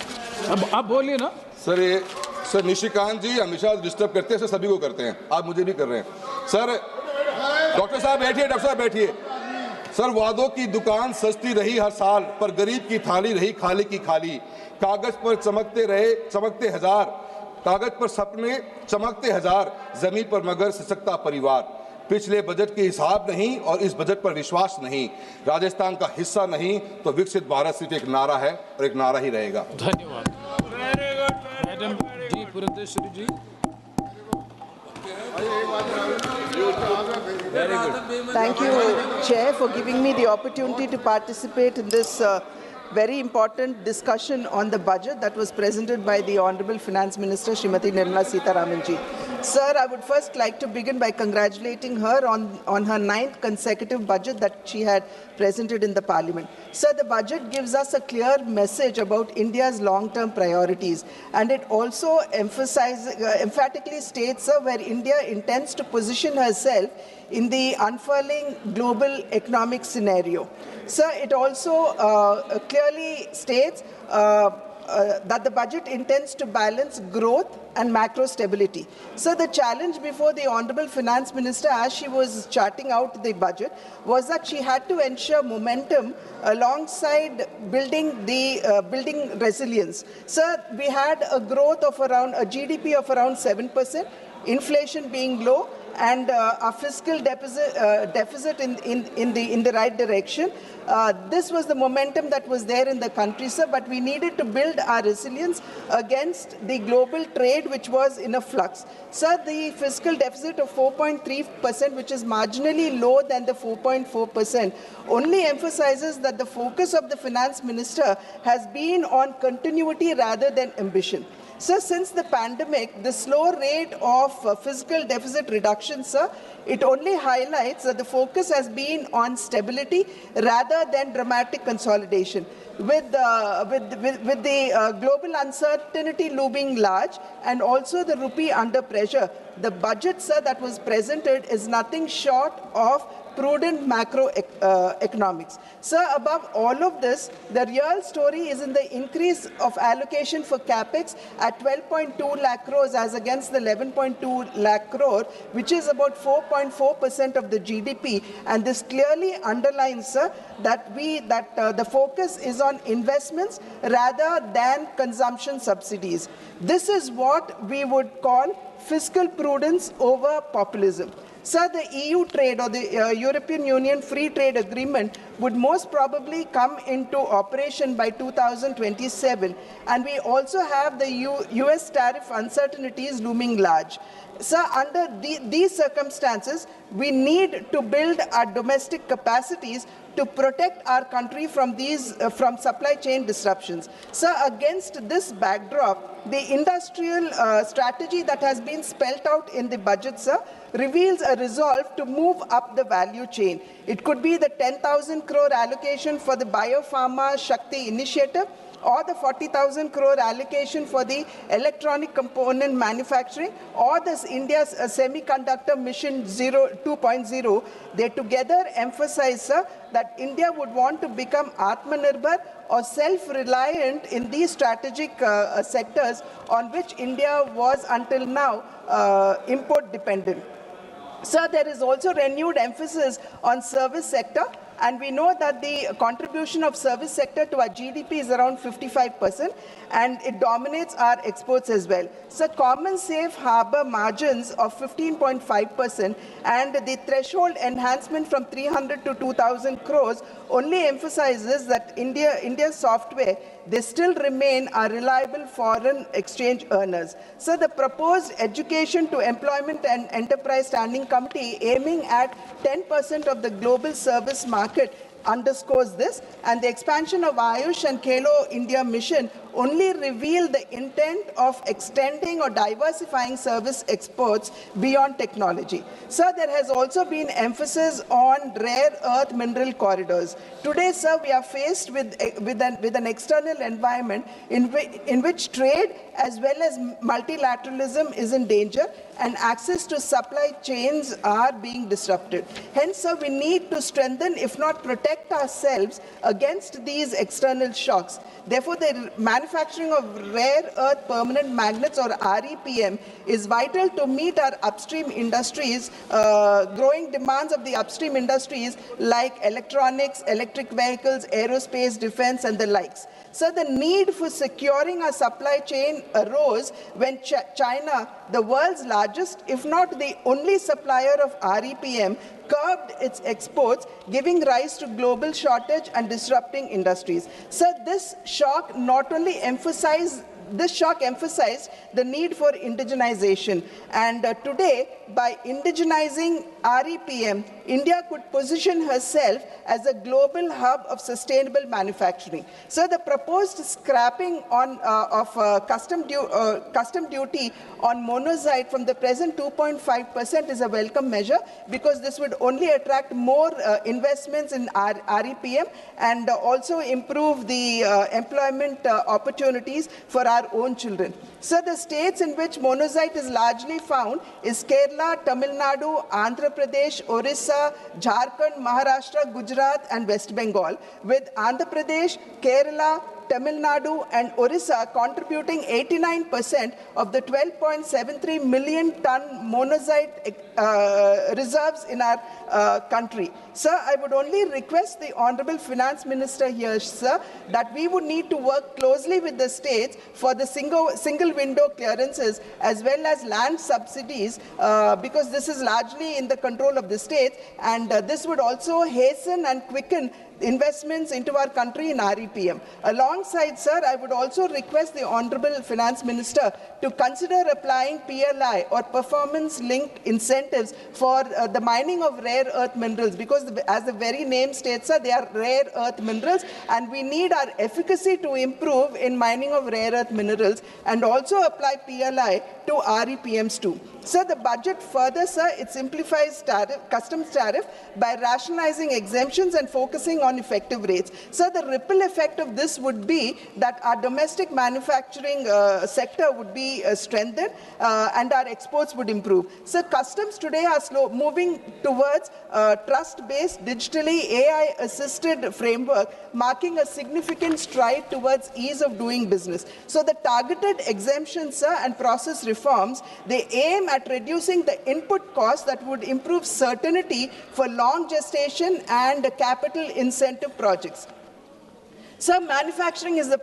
अब बोलिए ना सर। ये सर निशिकांत जी हमेशा डिस्टर्ब करते हैं सर, सभी को करते हैं, आप मुझे भी कर रहे हैं सर। डॉक्टर साहब बैठिए, डॉक्टर साहब बैठिए। सर वादों की दुकान सस्ती रही हर साल, पर गरीब की थाली रही खाली की खाली। कागज पर चमकते हजार, कागज पर सपने चमकते हजार, जमीन पर मगर सिसकता परिवार। पिछले बजट के हिसाब नहीं और इस बजट पर विश्वास नहीं, राजस्थान का हिस्सा नहीं तो विकसित भारत सिर्फ एक नारा है और एक नारा ही रहेगा। धन्यवाद। Madam ji Purandeswari ji. Thank you, Chair, for giving me the opportunity to participate in this very important discussion on the budget that was presented by the Honorable Finance Minister, Srimati Nirmala Sitharaman ji. Sir, I would first like to begin by congratulating her on her 9th consecutive budget that she had presented in the Parliament. Sir, the budget gives us a clear message about India's long-term priorities, and it also emphatically states, sir, where India intends to position herself in the unfurling global economic scenario. Sir, it also clearly states that the budget intends to balance growth and macro stability. So the challenge before the Honorable Finance Minister, as she was charting out the budget, was that she had to ensure momentum alongside building resilience. Sir, we had a growth of around a GDP of around 7%, inflation being low, and a fiscal deficit in the right direction. This was the momentum that was there in the country, sir, but we needed to build our resilience against the global trade, which was in a flux. Sir, the fiscal deficit of 4.3%, which is marginally lower than the 4.4%, only emphasizes that the focus of the finance minister has been on continuity rather than ambition. Sir, since the pandemic, the slow rate of fiscal deficit reduction, sir, it only highlights that the focus has been on stability rather than dramatic consolidation. With the global uncertainty looming large and also the rupee under pressure, the budget, sir, that was presented is nothing short of prudent macroeconomics. Sir, above all of this, the real story is in the increase of allocation for capex at 12.2 lakh crores as against the 11.2 lakh crore, which is about 4.4% of the GDP. And this clearly underlines, sir, that the focus is on investments rather than consumption subsidies. This is what we would call fiscal prudence over populism. Sir, the EU trade or the European Union Free Trade Agreement would most probably come into operation by 2027, and we also have the US tariff uncertainties looming large. Sir, under these circumstances, we need to build our domestic capacities to protect our country from from supply chain disruptions. Sir, against this backdrop, the industrial strategy that has been spelled out in the budget, sir, reveals a resolve to move up the value chain. It could be the 10,000 crore allocation for the Biopharma Shakti initiative, or the 40,000 crore allocation for the electronic component manufacturing, or this India's semiconductor mission 2.0, they together emphasize, sir, that India would want to become Atmanirbhar or self-reliant in these strategic sectors on which India was until now import dependent. Sir, there is also renewed emphasis on service sector, and we know that the contribution of service sector to our GDP is around 55%, and it dominates our exports as well. So common safe harbor margins of 15.5% and the threshold enhancement from 300 to 2,000 crores only emphasizes that India's software they still remain our reliable foreign exchange earners. So the proposed Education to Employment and Enterprise Standing Committee, aiming at 10% of the global service market, underscores this, and the expansion of Ayush and Khelo India mission only reveal the intent of extending or diversifying service exports beyond technology. Sir, there has also been emphasis on rare earth mineral corridors. Today, sir, we are faced with an external environment in which trade as well as multilateralism is in danger and access to supply chains are being disrupted. Hence, sir, we need to strengthen, if not protect ourselves against these external shocks. Therefore, the manufacturing of rare earth permanent magnets, or REPM, is vital to meet our upstream industries, growing demands of the upstream industries like electronics, electric vehicles, aerospace, defense, and the likes. So the need for securing our supply chain arose when China, the world's largest, if not the only supplier of REPM, curbed its exports, giving rise to global shortage and disrupting industries. So this shock not only emphasized the need for indigenization. And today, by indigenizing REPM, India could position herself as a global hub of sustainable manufacturing. So the proposed scrapping of custom duty on monazite from the present 2.5% is a welcome measure, because this would only attract more investments in REPM and also improve the employment opportunities for our own children. So the states in which monazite is largely found is Kerala, Tamil Nadu, Andhra Pradesh, Orissa, Jharkhand, Maharashtra, Gujarat, and West Bengal, with Andhra Pradesh, Kerala, Tamil Nadu, and Orissa contributing 89% of the 12.73 million ton monazite reserves in our country. Sir, I would only request the Honorable Finance Minister here, sir, that we would need to work closely with the states for the single window clearances as well as land subsidies, because this is largely in the control of the states, and this would also hasten and quicken investments into our country in REPM. Alongside, sir, I would also request the Honorable Finance Minister to consider applying PLI, or performance-linked incentives, for the mining of rare earth minerals, because as the very name states, sir, they are rare earth minerals, and we need our efficacy to improve in mining of rare earth minerals, and also apply PLI to REPMs too. So the budget further, sir, it simplifies customs tariff by rationalizing exemptions and focusing on effective rates. So the ripple effect of this would be that our domestic manufacturing sector would be strengthened and our exports would improve. So customs today are moving towards trust-based, digitally AI-assisted framework, marking a significant stride towards ease of doing business. So the targeted exemptions, sir, and process reforms, they aim at reducing the input costs that would improve certainty for long gestation and capital incentive projects. So manufacturing is the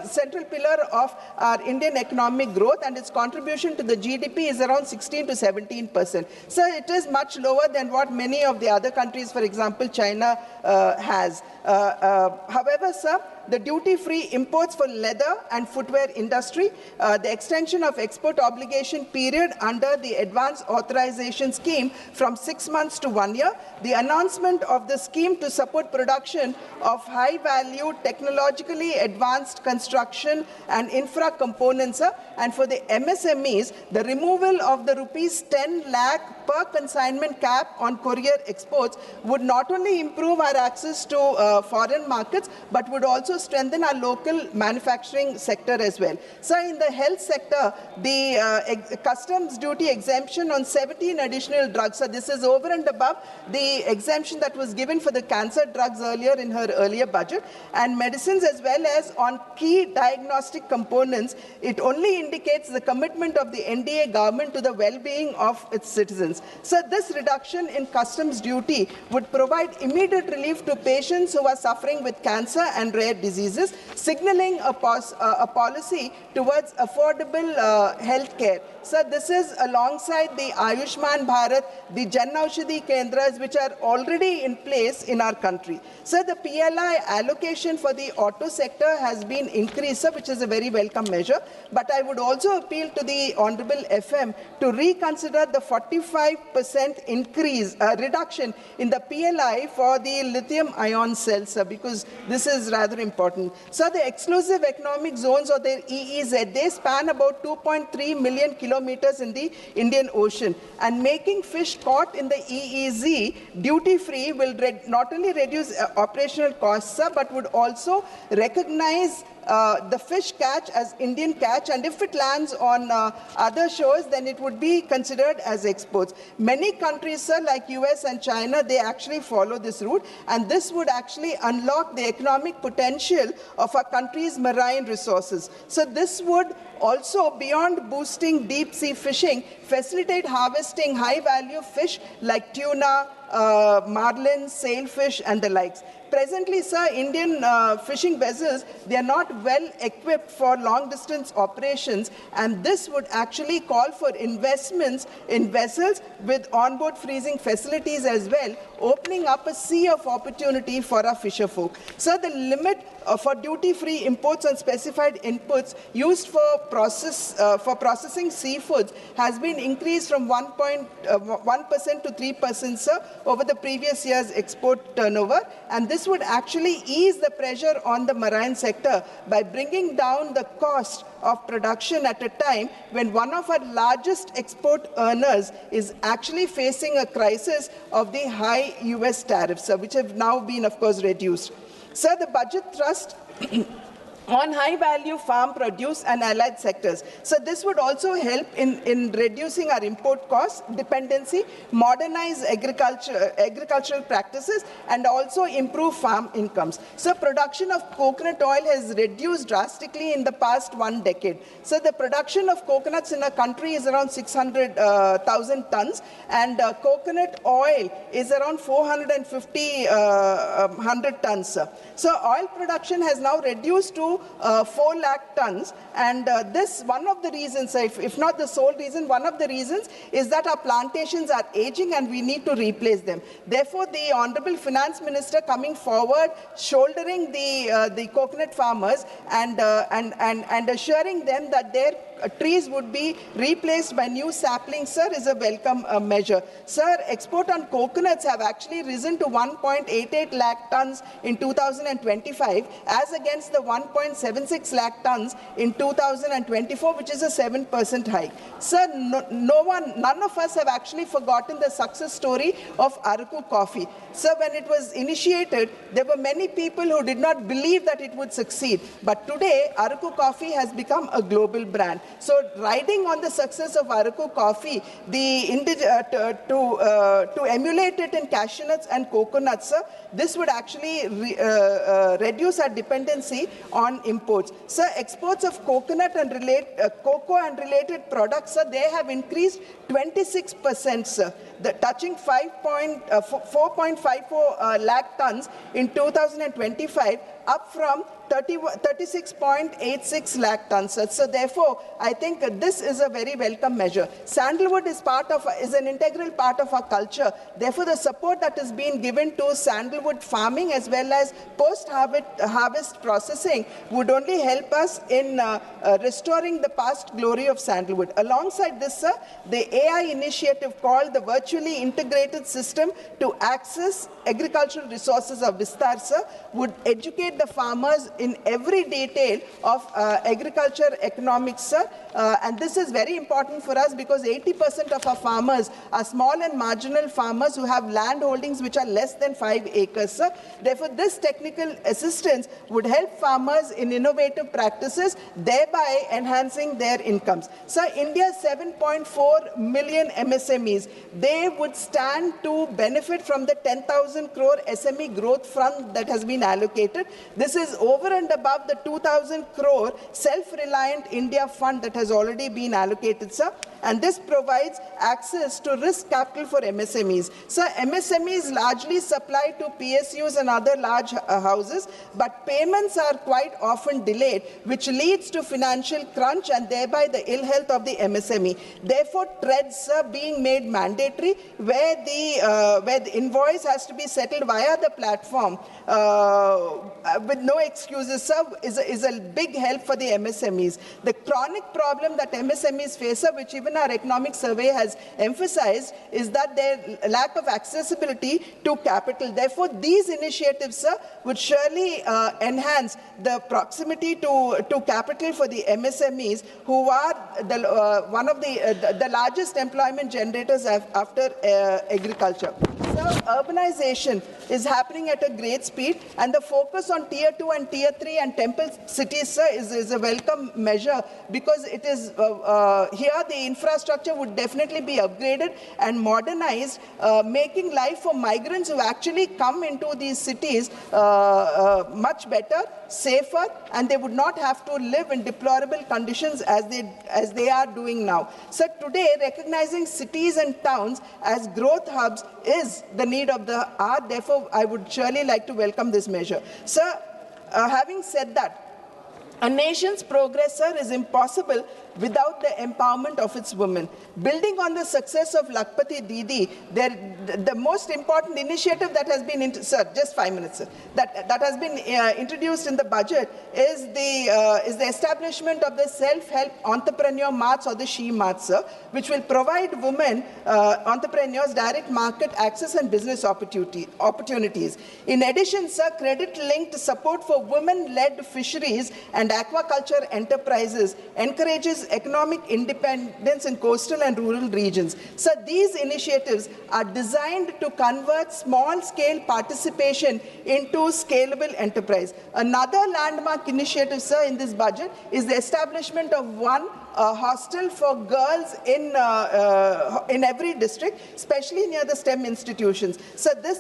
central pillar of our Indian economic growth, and its contribution to the GDP is around 16 to 17%. So it is much lower than what many of the other countries, for example, China, has. However, sir, the duty-free imports for leather and footwear industry, the extension of export obligation period under the advance authorization scheme from 6 months to 1 year, the announcement of the scheme to support production of high-value, technologically advanced construction and infra components, and for the MSMEs, the removal of the rupees 10 lakh per consignment cap on courier exports would not only improve our access to foreign markets, but would also strengthen our local manufacturing sector as well. So in the health sector, the customs duty exemption on 17 additional drugs, so this is over and above the exemption that was given for the cancer drugs earlier in her earlier budget, and medicines as well as on key diagnostic components, it only indicates the commitment of the NDA government to the well-being of its citizens. So this reduction in customs duty would provide immediate relief to patients who are suffering with cancer and rare diseases, signaling a policy towards affordable health care. So this is alongside the Ayushman Bharat, the Jan Aushadhi Kendras, which are already in place in our country. So the PLI allocation for the auto sector has been increased, sir, which is a very welcome measure. But I would also appeal to the Honorable FM to reconsider the 45% reduction in the PLI for the lithium-ion cells, sir, because this is rather important. So the exclusive economic zones, or the EEZ, they span about 2.3 million kilometers in the Indian Ocean, and making fish caught in the EEZ duty-free will not only reduce operational costs, sir, but would also recognize the fish catch as Indian catch, and if it lands on other shores, then it would be considered as exports. Many countries, sir, like US and China, they actually follow this route, and this would actually unlock the economic potential of our country's marine resources. So this would also, beyond boosting deep sea fishing, facilitate harvesting high-value fish like tuna, marlin, sailfish, and the likes. Presently, sir, Indian fishing vessels, they are not well equipped for long-distance operations, and this would actually call for investments in vessels with onboard freezing facilities as well, opening up a sea of opportunity for our fisherfolk. So the limit for duty-free imports on specified inputs used for processing seafoods has been increased from 1% to 3%, sir, over the previous year's export turnover, and this would actually ease the pressure on the marine sector by bringing down the cost of production at a time when one of our largest export earners is actually facing a crisis of the high US tariffs, which have now been, of course, reduced. Sir, the budget thrust on high-value farm produce and allied sectors. So this would also help in reducing our import costs, dependency, modernize agricultural practices, and also improve farm incomes. So production of coconut oil has reduced drastically in the past 1 decade. So the production of coconuts in our country is around 600,000 tons, and coconut oil is around 450 tons. So oil production has now reduced to 4 lakh tons, and this, one of the reasons, if not the sole reason, one of the reasons is that our plantations are aging and we need to replace them. Therefore, the Honorable Finance Minister coming forward, shouldering the coconut farmers and assuring them that their trees would be replaced by new saplings, sir, is a welcome measure. Sir, export on coconuts have actually risen to 1.88 lakh tons in 2025 as against the 1.76 lakh tons in 2024, which is a 7% hike. Sir, none of us have actually forgotten the success story of Araku coffee. Sir, when it was initiated, there were many people who did not believe that it would succeed. But today, Araku coffee has become a global brand. So, riding on the success of Araku coffee, to emulate it in cashew nuts and coconuts, sir, this would actually reduce our dependency on imports. Sir, exports of coconut and cocoa and related products, sir, they have increased 26%, sir, touching 4.54 lakh tons in 2025, up from 36.86 lakh tons. So therefore, I think this is a very welcome measure. Sandalwood is an integral part of our culture. Therefore, the support that is being given to sandalwood farming as well as post-harvest processing would only help us in restoring the past glory of sandalwood. Alongside this, sir, the AI initiative called the Virtually Integrated System to Access Agricultural Resources of Vistar, sir, would educate the farmers in every detail of agriculture economics, sir. And this is very important for us because 80% of our farmers are small and marginal farmers who have land holdings which are less than 5 acres, sir. Therefore, this technical assistance would help farmers in innovative practices, thereby enhancing their incomes. Sir, India's 7.4 million MSMEs, they would stand to benefit from the 10,000 crore SME growth fund that has been allocated. This is over and above the 2,000 crore self-reliant India fund that has already been allocated, sir. and this provides access to risk capital for MSMEs. So MSMEs largely supply to PSUs and other large houses, but payments are quite often delayed, which leads to financial crunch and thereby the ill health of the MSME. Therefore, TREDs are being made mandatory, where the invoice has to be settled via the platform with no excuses, sir, is a big help for the MSMEs. The chronic problem that MSMEs face, sir, which even our economic survey has emphasized, is that their lack of accessibility to capital. Therefore, these initiatives, sir, would surely enhance the proximity to capital for the MSMEs, who are one of the largest employment generators after agriculture. So urbanization is happening at a great speed, and the focus on Tier 2 and Tier 3 and temple cities, sir, is a welcome measure, because it is here the infrastructure would definitely be upgraded and modernized, making life for migrants who actually come into these cities much better, safer, and they would not have to live in deplorable conditions as they are doing now. So today, recognizing cities and towns as growth hubs is the need of the hour. Therefore, I would surely like to welcome this measure. Sir, having said that, a nation's progress, sir, is impossible without the empowerment of its women. Building on the success of Lakpati Didi, the most important initiative that has been, sir, just 5 minutes, sir, that has been introduced in the budget is the establishment of the self-help entrepreneur marts, or the She Marts, sir, which will provide women entrepreneurs direct market access and business opportunities. In addition, sir, credit-linked support for women-led fisheries and aquaculture enterprises encourages economic independence in coastal and rural regions. So these initiatives are designed to convert small-scale participation into scalable enterprise. Another landmark initiative, sir, in this budget is the establishment of one hostel for girls in every district, especially near the STEM institutions. So this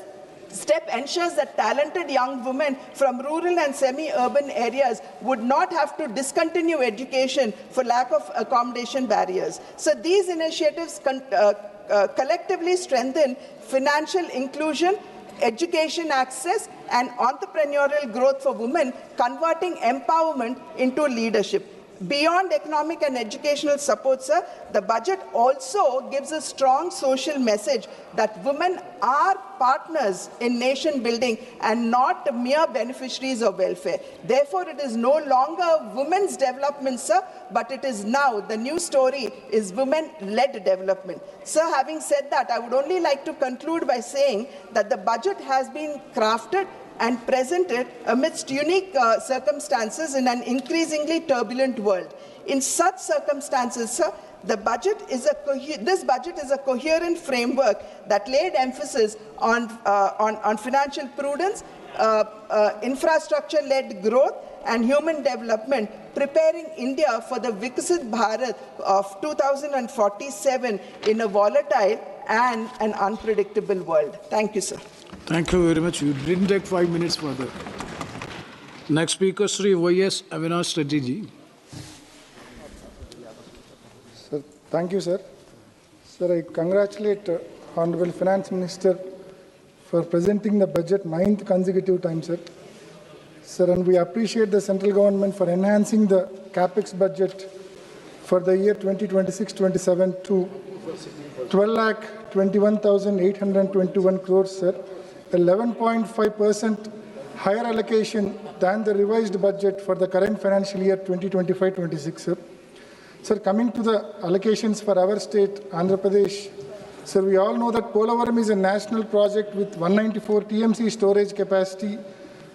step ensures that talented young women from rural and semi-urban areas would not have to discontinue education for lack of accommodation barriers. So these initiatives collectively strengthen financial inclusion, education access, and entrepreneurial growth for women, converting empowerment into leadership. Beyond economic and educational support, sir, the budget also gives a strong social message that women are partners in nation building and not mere beneficiaries of welfare. Therefore, it is no longer women's development, sir, but it is now, the new story is women-led development. Sir, having said that, I would only like to conclude by saying that the budget has been crafted and presented amidst unique circumstances in an increasingly turbulent world. In such circumstances, sir, this budget is a coherent framework that laid emphasis on financial prudence, infrastructure-led growth, and human development, preparing India for the Viksit Bharat of 2047 in a volatile and an unpredictable world. Thank you, sir. Thank you very much. You didn't take 5 minutes further. Next speaker, Sri Y.S. Avinash Reddy ji. Sir, thank you, sir. Sir, I congratulate Honorable Finance Minister for presenting the budget 9th consecutive time, sir. Sir, and we appreciate the central government for enhancing the capex budget for the year 2026-27 to 12,21,821 crores, sir. 11.5% higher allocation than the revised budget for the current financial year 2025-26, sir. Sir, coming to the allocations for our state, Andhra Pradesh, sir, we all know that Polavaram is a national project with 194 TMC storage capacity,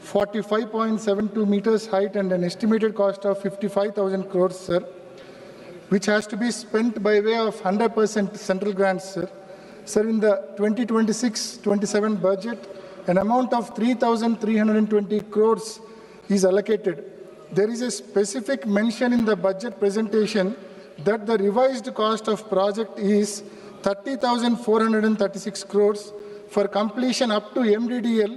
45.72 meters height, and an estimated cost of 55,000 crores, sir, which has to be spent by way of 100% central grants, sir. Sir, in the 2026-27 budget, an amount of 3,320 crores is allocated. There is a specific mention in the budget presentation that the revised cost of project is 30,436 crores for completion up to MDDL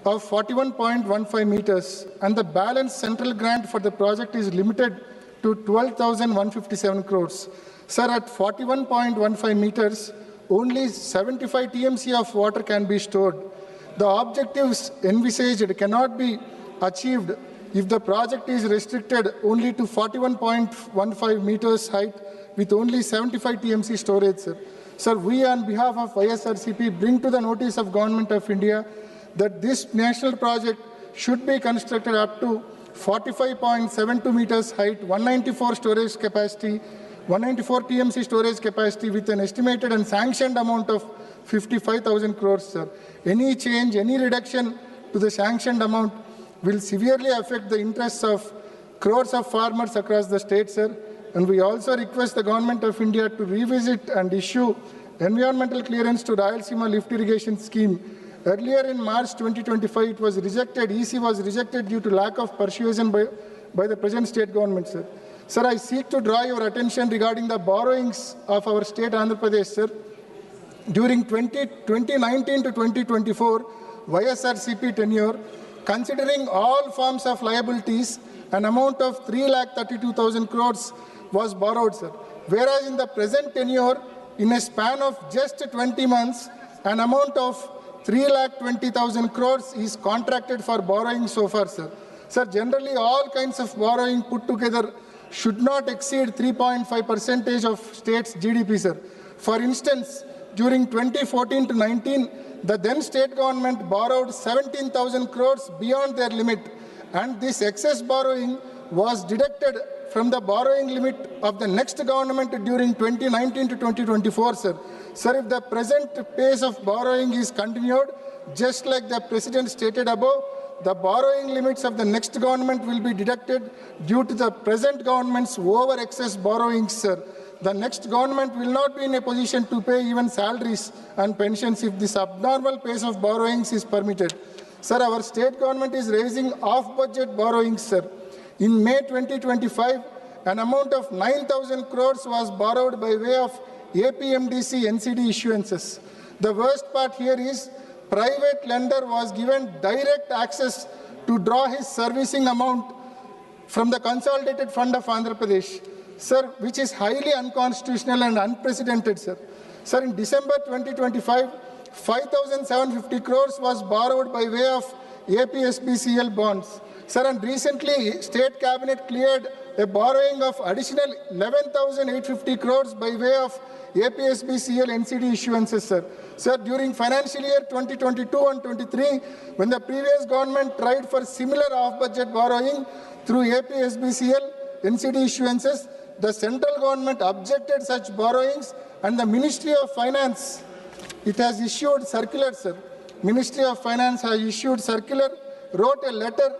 of 41.15 meters, and the balance central grant for the project is limited to 12,157 crores. Sir, at 41.15 meters, only 75 TMC of water can be stored. The objectives envisaged cannot be achieved if the project is restricted only to 41.15 meters height with only 75 TMC storage, sir. Sir, we on behalf of YSRCP bring to the notice of Government of India that this national project should be constructed up to 45.72 meters height, 194 storage capacity, 194 TMC storage capacity with an estimated and sanctioned amount of 55,000 crores, sir. Any change, any reduction to the sanctioned amount will severely affect the interests of crores of farmers across the state, sir. And we also request the Government of India to revisit and issue environmental clearance to Rayalaseema lift irrigation scheme. Earlier in March 2025, it was rejected. EC was rejected due to lack of persuasion by the present state government, sir. Sir, I seek to draw your attention regarding the borrowings of our state Andhra Pradesh, sir. During 2019 to 2024, YSRCP tenure, considering all forms of liabilities, an amount of 3,32,000 crores was borrowed, sir. Whereas in the present tenure, in a span of just 20 months, an amount of 3,20,000 crores is contracted for borrowing so far, sir. Sir, generally all kinds of borrowing put together should not exceed 3.5% of state's GDP, sir. For instance, during 2014 to 19, the then state government borrowed 17,000 crores beyond their limit, and this excess borrowing was deducted from the borrowing limit of the next government during 2019 to 2024, sir. Sir, if the present pace of borrowing is continued, just like the President stated above, the borrowing limits of the next government will be deducted due to the present government's over-excess borrowings, sir. The next government will not be in a position to pay even salaries and pensions if this abnormal pace of borrowings is permitted. Sir, our state government is raising off-budget borrowings, sir. In May 2025, an amount of 9,000 crores was borrowed by way of APMDC NCD issuances. The worst part here is private lender was given direct access to draw his servicing amount from the Consolidated Fund of Andhra Pradesh, sir, which is highly unconstitutional and unprecedented, sir. Sir, in December 2025, 5,750 crores was borrowed by way of APSBCL bonds. Sir, and recently, State Cabinet cleared a borrowing of additional 11,850 crores by way of APSBCL NCD issuances, sir. Sir, during financial year 2022 and 23, when the previous government tried for similar off-budget borrowing through APSBCL NCD issuances, the central government objected such borrowings, and the Ministry of Finance, it has issued circular, sir. Ministry of Finance has issued circular, wrote a letter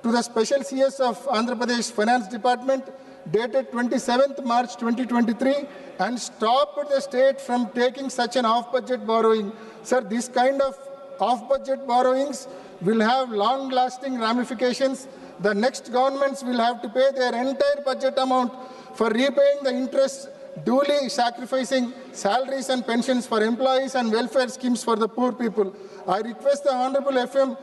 to the Special CS of Andhra Pradesh Finance Department dated 27th March 2023 and stopped the state from taking such an off-budget borrowing. Sir, this kind of off-budget borrowings will have long-lasting ramifications. The next governments will have to pay their entire budget amount for repaying the interest, duly sacrificing salaries and pensions for employees and welfare schemes for the poor people. I request the Honorable FM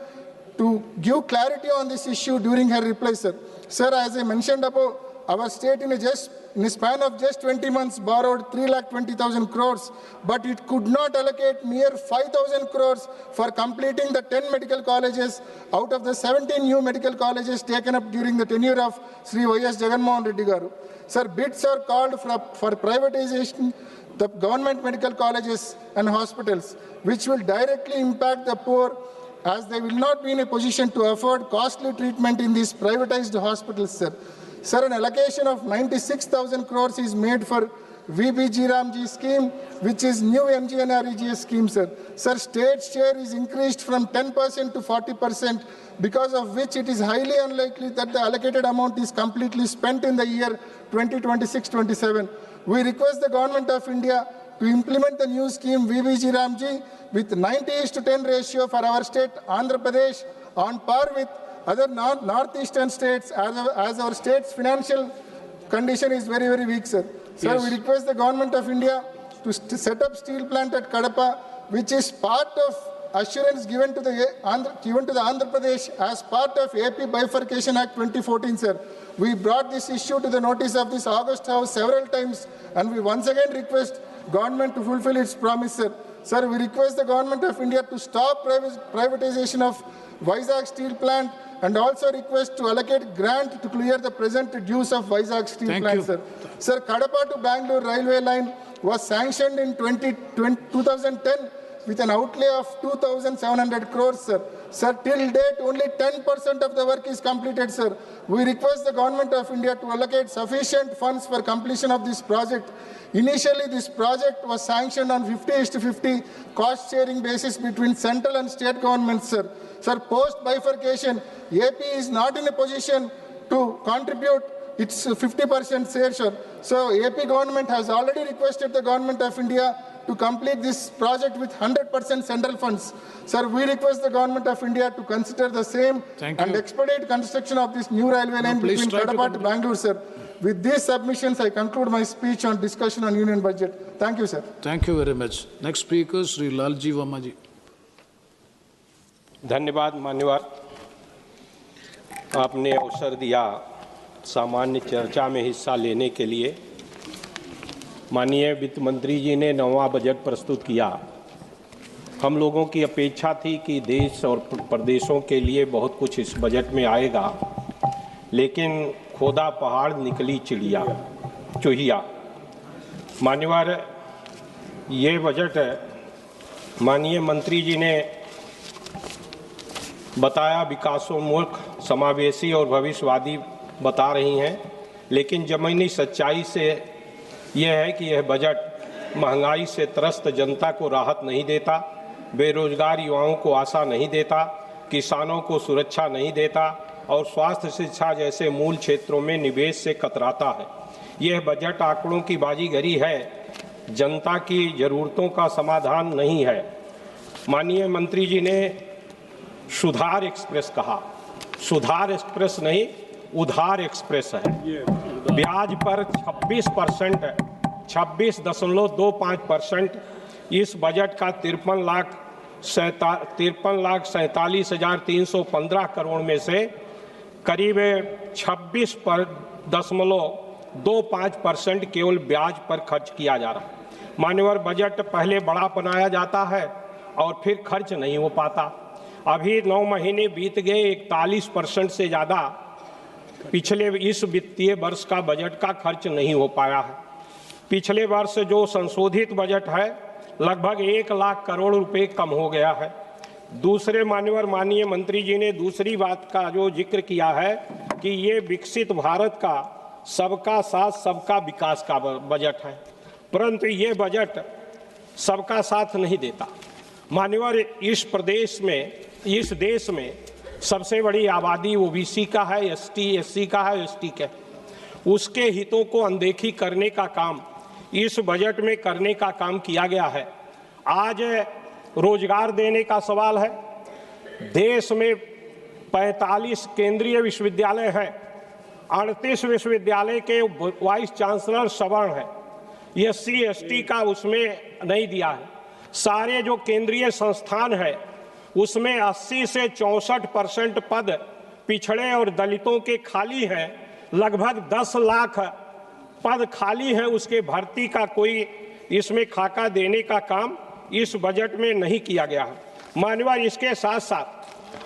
to give clarity on this issue during her reply, sir. Sir, as I mentioned above, our state in a span of just 20 months borrowed 3,20,000 crores, but it could not allocate mere 5,000 crores for completing the 10 medical colleges out of the 17 new medical colleges taken up during the tenure of Sri Y.S. Jagannath Reddy Garu. Sir, bids are called for privatization the government medical colleges and hospitals, which will directly impact the poor, as they will not be in a position to afford costly treatment in these privatized hospitals, sir. Sir, an allocation of 96,000 crores is made for VBG Ramji scheme, which is new MGNREGS scheme, sir. Sir, state share is increased from 10% to 40%, because of which it is highly unlikely that the allocated amount is completely spent in the year 2026-27. We request the Government of India to implement the new scheme VBG Ramji with 90:10 ratio for our state, Andhra Pradesh, on par with other northeastern states, as our state's financial condition is very, very weak, sir. Sir, yes. We request the Government of India to set up steel plant at Kadapa, which is part of assurance given to the Andhra Pradesh as part of AP Bifurcation Act 2014, sir. We brought this issue to the notice of this August House several times, and we once again request government to fulfill its promise, sir. Sir, we request the government of India to stop privatization of Vizag steel plant, and also request to allocate grant to clear the present dues of Vizag steel plant, sir. Sir, Kadapa to Bangalore railway line was sanctioned in 2010 with an outlay of 2,700 crores, sir. Sir, till date, only 10% of the work is completed, sir. We request the government of India to allocate sufficient funds for completion of this project. Initially, this project was sanctioned on 50:50 cost-sharing basis between central and state governments, sir. Sir, post-bifurcation, AP is not in a position to contribute its 50% share, sir. So, AP government has already requested the government of India to complete this project with 100% central funds. Sir, we request the government of India to consider the same and expedite construction of this new railway line between Kadapa to Bangalore, sir. With these submissions, I conclude my speech on discussion on union budget. Thank you, sir. Thank you very much. Next speaker, Sri Lalji Vamaji. धन्यवाद मान्यवर, आपने अवसर दिया सामान्य चर्चा में हिस्सा लेने के लिए। माननीय वित्त मंत्री जी ने 9वां बजट प्रस्तुत किया। हम लोगों की अपेक्षा थी कि देश और प्रदेशों के लिए बहुत कुछ इस बजट में आएगा, लेकिन खोदा पहाड़ निकली चूहिया। मान्यवर, ये बजट माननीय मंत्री जी ने बताया विकासोन्मुख, समावेशी और भविष्यवादी बता रही हैं, लेकिन ज़मीनी सच्चाई से यह है कि यह बजट महंगाई से त्रस्त जनता को राहत नहीं देता, बेरोजगार युवाओं को आशा नहीं देता, किसानों को सुरक्षा नहीं देता और स्वास्थ्य शिक्षा जैसे मूल क्षेत्रों में निवेश से कतराता है। यह बजट आंकड़ों की बाजीगरी है, जनता की ज़रूरतों का समाधान नहीं है। माननीय मंत्री जी ने सुधार एक्सप्रेस कहा, सुधार एक्सप्रेस नहीं, उधार एक्सप्रेस है। ब्याज पर 26.25% इस बजट का 53,47,315 करोड़ में से करीब 26.25% केवल ब्याज पर खर्च किया जा रहा है। मान्यवर, बजट पहले बड़ा बनाया जाता है और फिर खर्च नहीं हो पाता। अभी 9 महीने बीत गए, 41% से ज़्यादा पिछले इस वित्तीय वर्ष का बजट का खर्च नहीं हो पाया है। पिछले वर्ष जो संशोधित बजट है लगभग 1 लाख करोड़ रुपए कम हो गया है। दूसरे मान्यवर, माननीय मंत्री जी ने दूसरी बात का जो जिक्र किया है कि ये विकसित भारत का सबका साथ सबका विकास का बजट है, परंतु ये बजट सबका साथ नहीं देता। मान्यवर, इस देश में सबसे बड़ी आबादी ओबीसी का है, एसटी का है, एसटी का है। उसके हितों को अनदेखी करने का काम इस बजट में करने का काम किया गया है। आज रोजगार देने का सवाल है। देश में 45 केंद्रीय विश्वविद्यालय हैं, 38 विश्वविद्यालय के वाइस चांसलर सवर्ण हैं। एससी एसटी का उसमें नहीं दिया है। सारे जो केंद्रीय संस्थान है उसमें 80 से 64% पद पिछड़े और दलितों के खाली हैं। लगभग 10 लाख पद खाली हैं, उसके भर्ती का कोई इसमें खाका देने का काम इस बजट में नहीं किया गया है। मान्यवर, इसके साथ साथ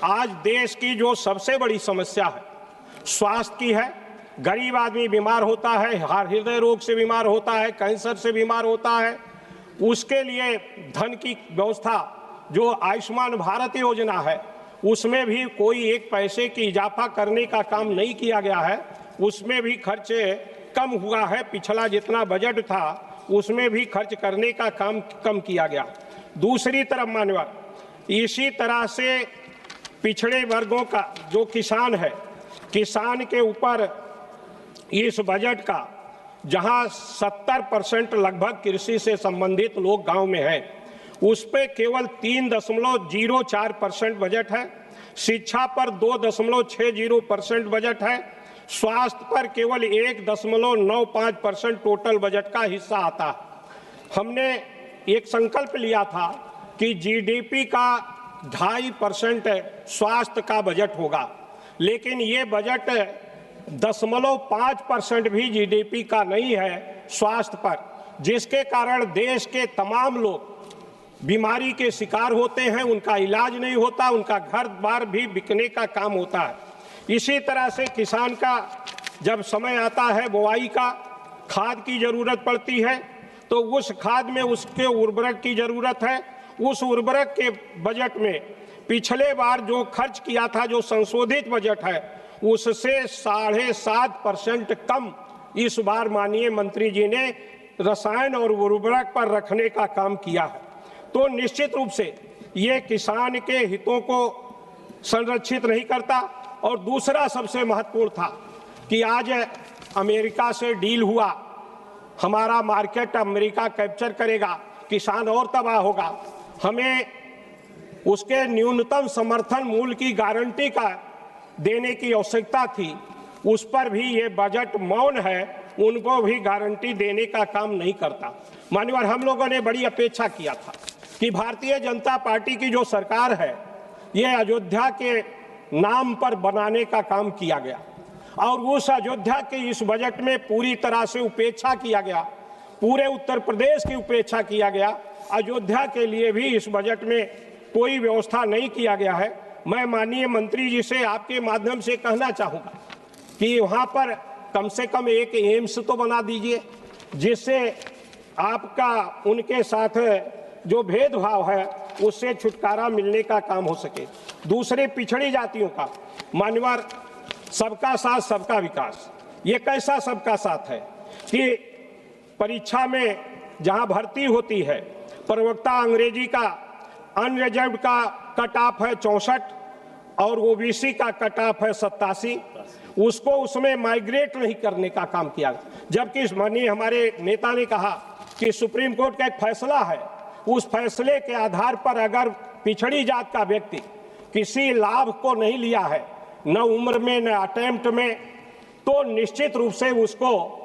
आज देश की जो सबसे बड़ी समस्या है स्वास्थ्य की है। गरीब आदमी बीमार होता है, हृदय रोग से बीमार होता है, कैंसर से बीमार होता है, उसके लिए धन की व्यवस्था जो आयुष्मान भारत योजना है उसमें भी कोई 1 पैसे की इजाफा करने का काम नहीं किया गया है। उसमें भी खर्च कम हुआ है। पिछला जितना बजट था उसमें भी खर्च करने का काम कम किया गया। दूसरी तरफ मान्यवर, इसी तरह से पिछड़े वर्गों का जो किसान है, किसान के ऊपर इस बजट का जहां 70% लगभग कृषि से संबंधित लोग गांव में हैं, उस पे केवल 3.04% बजट है। शिक्षा पर 2.60% बजट है। स्वास्थ्य पर केवल 1.95% टोटल बजट का हिस्सा आता है। हमने एक संकल्प लिया था कि जीडीपी का 2.5% स्वास्थ्य का बजट होगा, लेकिन ये बजट 0.5% भी जीडीपी का नहीं है स्वास्थ्य पर, जिसके कारण देश के तमाम लोग बीमारी के शिकार होते हैं, उनका इलाज नहीं होता, उनका घर बार भी बिकने का काम होता है। इसी तरह से किसान का जब समय आता है बुआई का, खाद की जरूरत पड़ती है, तो उस खाद में उसके उर्वरक की जरूरत है। उस उर्वरक के बजट में पिछले बार जो खर्च किया था, जो संशोधित बजट है, उससे 7.5% कम इस बार माननीय मंत्री जी ने रसायन और उर्वरक पर रखने का काम किया है। तो निश्चित रूप से ये किसान के हितों को संरक्षित नहीं करता। और दूसरा सबसे महत्वपूर्ण था कि आज अमेरिका से डील हुआ, हमारा मार्केट अमेरिका कैप्चर करेगा, किसान और तबाह होगा। हमें उसके न्यूनतम समर्थन मूल्य की गारंटी का देने की आवश्यकता थी, उस पर भी ये बजट मौन है, उनको भी गारंटी देने का काम नहीं करता। मान्यवर, हम लोगों ने बड़ी अपेक्षा किया था कि भारतीय जनता पार्टी की जो सरकार है, ये अयोध्या के नाम पर बनाने का काम किया गया और उस अयोध्या के इस बजट में पूरी तरह से उपेक्षा किया गया, पूरे उत्तर प्रदेश की उपेक्षा किया गया। अयोध्या के लिए भी इस बजट में कोई व्यवस्था नहीं किया गया है। मैं माननीय मंत्री जी से आपके माध्यम से कहना चाहूँगा कि वहाँ पर कम से कम एक एम्स तो बना दीजिए, जिससे आपका उनके साथ जो भेदभाव है उससे छुटकारा मिलने का काम हो सके। दूसरे पिछड़ी जातियों का, मान्यवर, सबका साथ सबका विकास, ये कैसा सबका साथ है कि परीक्षा में जहां भर्ती होती है, प्रवक्ता अंग्रेजी का अनरिजर्व्ड का कट ऑफ है 64 और ओबीसी का कट ऑफ है 87, उसको उसमें माइग्रेट नहीं करने का काम किया। जबकि माननीय हमारे नेता ने कहा कि सुप्रीम कोर्ट का एक फैसला है, उस फैसले के आधार पर अगर पिछड़ी जात का व्यक्ति किसी लाभ को नहीं लिया है, न उम्र में न अटेम्प्ट में, तो निश्चित रूप से उसको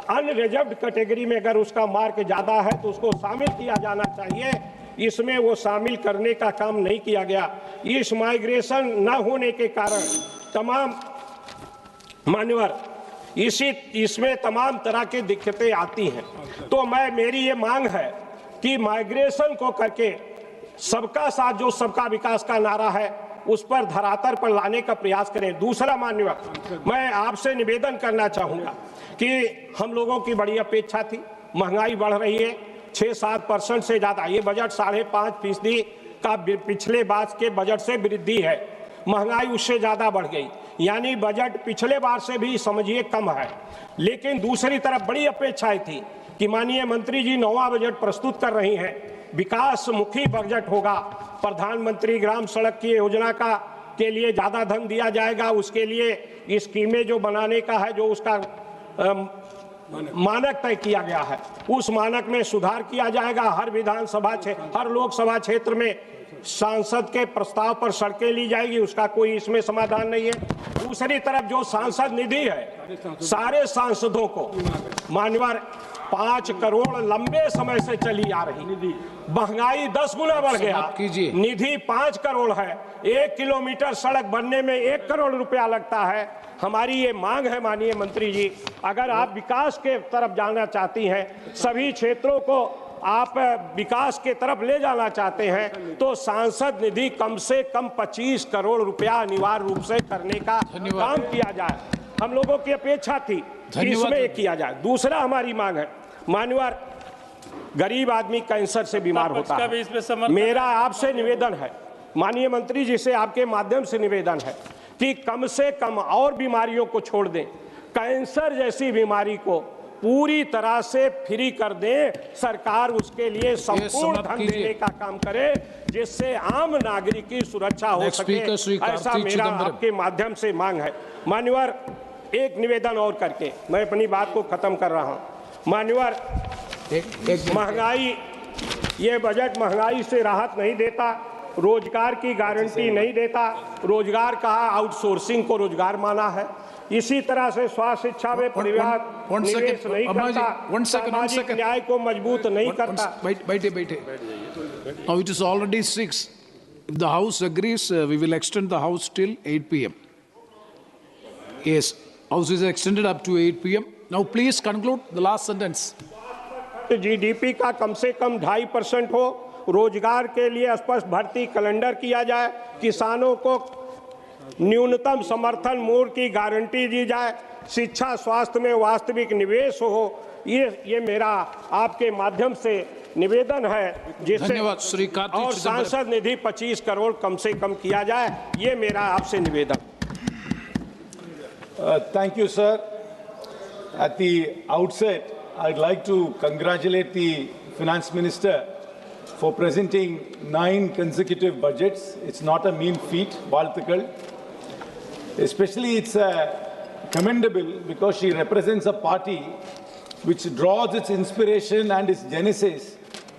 अनरिजर्व्ड कैटेगरी में अगर उसका मार्क ज्यादा है तो उसको शामिल किया जाना चाहिए। इसमें वो शामिल करने का काम नहीं किया गया। इस माइग्रेशन न होने के कारण तमाम मान्यवर इसमें तमाम तरह की दिक्कतें आती हैं। तो मेरी ये मांग है कि माइग्रेशन को करके सबका साथ, जो सबका विकास का नारा है, उस पर धरातल पर लाने का प्रयास करें। दूसरा मान्यवर, मैं आपसे निवेदन करना चाहूँगा कि हम लोगों की बड़ी अपेक्षा थी, महंगाई बढ़ रही है 6-7% से ज़्यादा, ये बजट 5.5% का पिछले बार के बजट से वृद्धि है, महंगाई उससे ज़्यादा बढ़ गई, यानी बजट पिछले बार से भी समझिए कम है। लेकिन दूसरी तरफ बड़ी अपेक्षाएं थी कि माननीय मंत्री जी 9वां बजट प्रस्तुत कर रही हैं, विकास मुखी बजट होगा, प्रधानमंत्री ग्राम सड़क की योजना के लिए ज़्यादा धन दिया जाएगा, उसके लिए स्कीमें जो बनाने का है, जो उसका मानक तय किया गया है, उस मानक में सुधार किया जाएगा। हर विधानसभा हर लोकसभा क्षेत्र में सांसद के प्रस्ताव पर सड़कें ली जाएगी, उसका कोई इसमें समाधान नहीं है। दूसरी तरफ जो सांसद निधि है, सारे सांसदों को मान्यवर 5 करोड़ लंबे समय से चली आ रही, महंगाई 10 गुना बढ़ गया, निधि 5 करोड़ है, 1 किलोमीटर सड़क बनने में 1 करोड़ रुपया लगता है। हमारी ये मांग है माननीय मंत्री जी, अगर आप विकास के तरफ जाना चाहती हैं, सभी क्षेत्रों को आप विकास के तरफ ले जाना चाहते हैं, तो सांसद निधि कम से कम 25 करोड़ रुपया अनिवार्य रूप से करने का काम किया जाए। हम लोगों की अपेक्षा थी कि इसमें किया जाए। दूसरा हमारी मांग है, मान्यवर, गरीब आदमी कैंसर से बीमार होता है। मेरा आपसे निवेदन है, माननीय मंत्री जी से आपके माध्यम से निवेदन है कि कम से कम और बीमारियों को छोड़ दें, कैंसर जैसी बीमारी को पूरी तरह से फ्री कर दें। सरकार उसके लिए संपूर्ण धन देने का काम करे, जिससे आम नागरिक की सुरक्षा हो सके, ऐसा मेरा आपके माध्यम से मांग है। मान्यवर, एक निवेदन और करके मैं अपनी बात को खत्म कर रहा हूं। मान्यवर, महंगाई, ये बजट महंगाई से राहत नहीं देता, रोजगार की गारंटी नहीं देता। रोजगार कहा, आउटसोर्सिंग को रोजगार माना है। इसी तरह से स्वास्थ्य शिक्षा में परिवार निवेश नहीं करता, सामाजिक न्याय को मजबूत नहीं करता। बैठे। Now it is already 6. If the House agrees, we will extend the House till 8 p.m. Yes, House is extended up to 8 p.m. Now please conclude the last sentence. GDP का कम से कम 2.5% हो, रोजगार के लिए स्पष्ट भर्ती कैलेंडर किया जाए, किसानों को न्यूनतम समर्थन मूल्य की गारंटी दी जाए, शिक्षा स्वास्थ्य में वास्तविक निवेश हो, ये मेरा आपके माध्यम से निवेदन है, जिससे और सांसद निधि 25 करोड़ कम से कम किया जाए, ये मेरा आपसे निवेदन। Thank you, sir. At the outset, I'd like to congratulate the Finance Minister for presenting 9 consecutive budgets. It's not a mean feat, Baltikal. Especially it's commendable because she represents a party which draws its inspiration and its genesis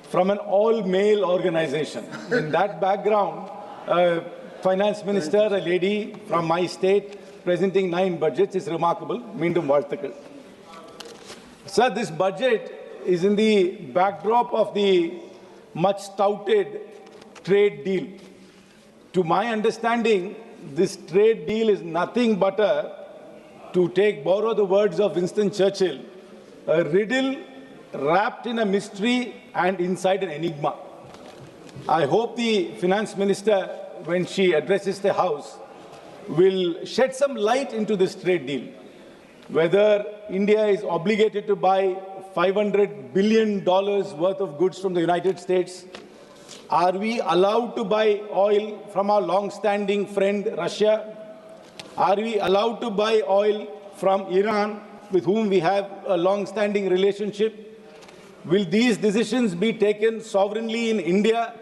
from an all-male organization. In that background, Finance Minister, a lady from my state, presenting 9 budgets is remarkable. Meendum Varthakal. Sir, this budget is in the backdrop of the much touted trade deal. To my understanding, this trade deal is nothing but borrow the words of Winston Churchill, a riddle wrapped in a mystery and inside an enigma. I hope the Finance Minister, when she addresses the House, will shed some light into this trade deal. Whether India is obligated to buy $500 billion worth of goods from the United States? Are we allowed to buy oil from our long-standing friend Russia? Are we allowed to buy oil from Iran, with whom we have a long-standing relationship? Will these decisions be taken sovereignly in India,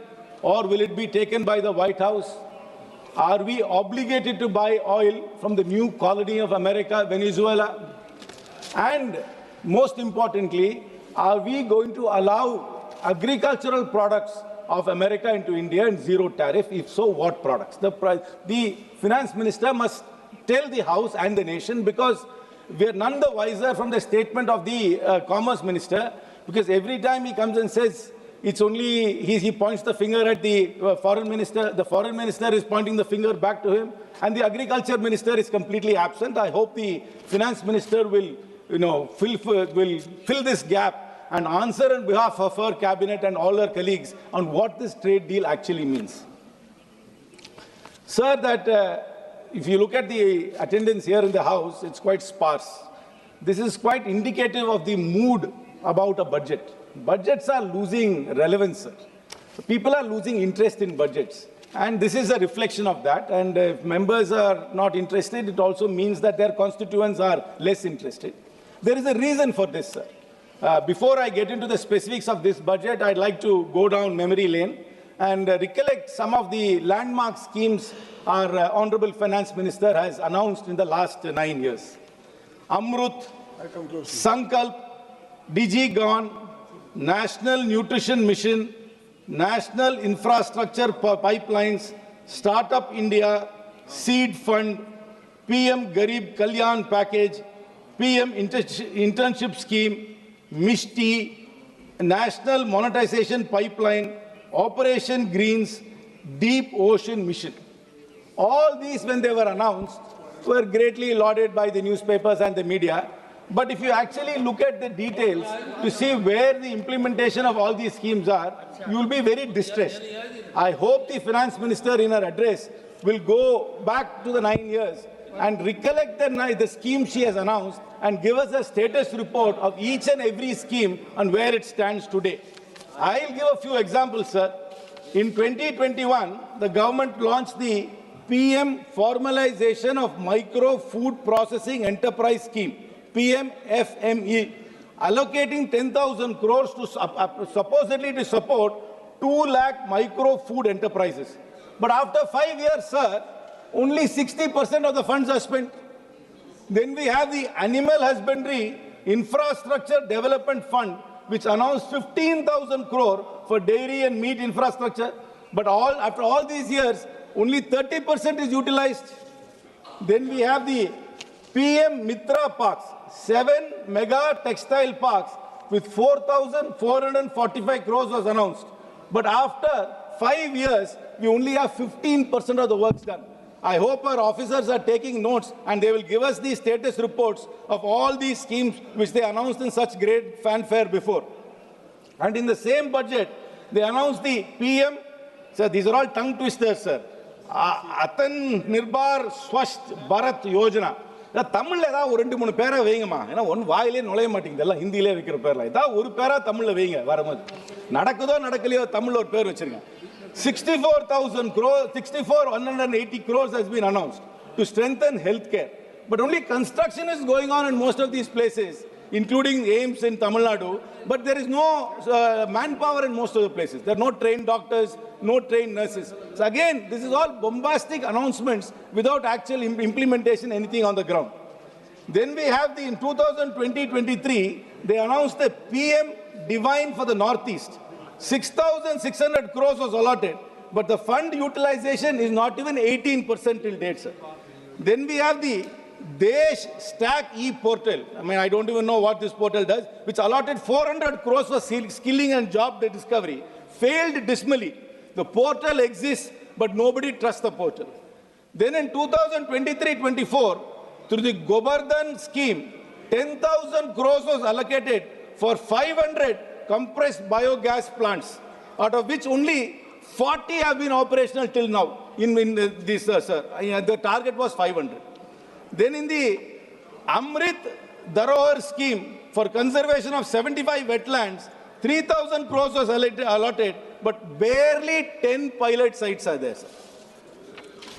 or will it be taken by the White House? Are we obligated to buy oil from the new colony of America, Venezuela? And most importantly, are we going to allow agricultural products of America into India in zero tariff? If so, what products? The Finance Minister must tell the House and the nation, because we are none the wiser from the statement of the Commerce Minister, because every time he comes and says, it's only, he points the finger at the foreign minister is pointing the finger back to him, and the agriculture minister is completely absent. I hope the finance minister will, fill this gap and answer on behalf of her cabinet and all her colleagues on what this trade deal actually means. Sir, that if you look at the attendance here in the House, it's quite sparse. This is quite indicative of the mood about a budget. Budgets are losing relevance, sir. People are losing interest in budgets. And this is a reflection of that. And if members are not interested, it also means that their constituents are less interested. There is a reason for this, sir. Before I get into the specifics of this budget, I'd like to go down memory lane and recollect some of the landmark schemes our Honorable Finance Minister has announced in the last 9 years. Amrut, Sankalp, Digi Gone, National Nutrition Mission, National Infrastructure Pipelines, Startup India, Seed Fund, PM Garib Kalyan Package, PM Internship Scheme, Mishti, National Monetization Pipeline, Operation Greens, Deep Ocean Mission. All these, when they were announced, were greatly lauded by the newspapers and the media. But if you actually look at the details to see where the implementation of all these schemes are, you will be very distressed. I hope the Finance Minister in her address will go back to the 9 years and recollect the scheme she has announced and give us a status report of each and every scheme and where it stands today. I'll give a few examples, sir. In 2021, the government launched the PM Formalization of Micro Food Processing Enterprise Scheme, PMFME, allocating 10,000 crores to supposedly to support 2 lakh micro food enterprises. But after 5 years, sir, only 60% of the funds are spent. Then we have the Animal Husbandry Infrastructure Development Fund, which announced 15,000 crore for dairy and meat infrastructure. But after all these years, only 30% is utilized. Then we have the PM Mitra Parks, 7 mega textile parks with 4,445 crores was announced. But after 5 years, we only have 15% of the works done. I hope our officers are taking notes and they will give us the status reports of all these schemes which they announced in such great fanfare before. And in the same budget, they announced the PM. Sir, these are all tongue twisters, sir. Atan Nirbhar Swasth Bharat Yojana. தமிழ்ல ஏதாவது ஒரு 2-3 பேரா வைங்கம்மா. ஏன்னா one வாயிலே நுழைய மாட்டேங்குது, எல்லாம் ஹிந்தியிலே வைக்கிற பேர்ல. ஏதாவது ஒரு பேரா தமிழ்ல வைங்க வரும்போது. நடக்குதோ நடக்கலையோ தமிழ்ல ஒரு பேர் வச்சிருங்க. 64,000 crores, 64,180 crores has been announced to strengthen healthcare. But only construction is going on in most of these places, including AIMS in Tamil Nadu. But there is no manpower in most of the places. There are no trained doctors, no trained nurses. So again, this is all bombastic announcements without actual implementation, anything on the ground. Then we have in 2020-23, they announced the PM Divine for the Northeast. 6,600 crores was allotted, but the fund utilization is not even 18% till date, sir. Then we have the Desh Stack e-portal. I mean, I don't even know what this portal does, which allotted 400 crores for skilling and job discovery. Failed dismally. The portal exists, but nobody trusts the portal. Then in 2023-24, through the Govardhan scheme, 10,000 crores was allocated for 500 compressed biogas plants, out of which only 40 have been operational till now. In this, sir, the target was 500. Then in the Amrit Dharohar scheme for conservation of 75 wetlands, 3,000 crores was allotted, but barely 10 pilot sites are there, sir.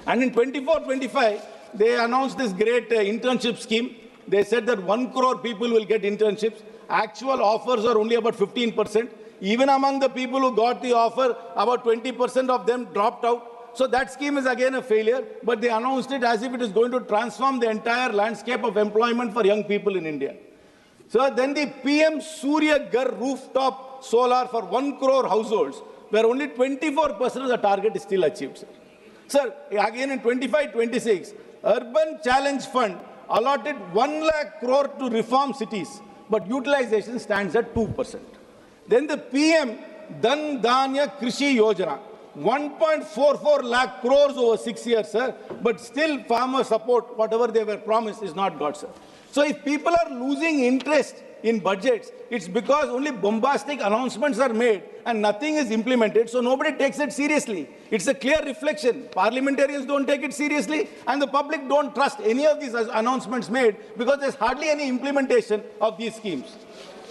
And in 24-25, they announced this great internship scheme. They said that 1 crore people will get internships. Actual offers are only about 15%. Even among the people who got the offer, about 20% of them dropped out. So that scheme is again a failure, but they announced it as if it is going to transform the entire landscape of employment for young people in India. So then the PM Surya Ghar rooftop solar for 1 crore households, where only 24% of the target is still achieved, sir. Sir, again in 25-26, Urban Challenge Fund allotted 1 lakh crore to reform cities, but utilization stands at 2%. Then the PM Dhan Dhanya Krishi Yojana, 1.44 lakh crores over 6 years, sir, but still farmer support, whatever they were promised, is not got, sir. So if people are losing interest in budgets, it's because only bombastic announcements are made and nothing is implemented, so nobody takes it seriously. It's a clear reflection. Parliamentarians don't take it seriously, and the public don't trust any of these announcements made because there's hardly any implementation of these schemes.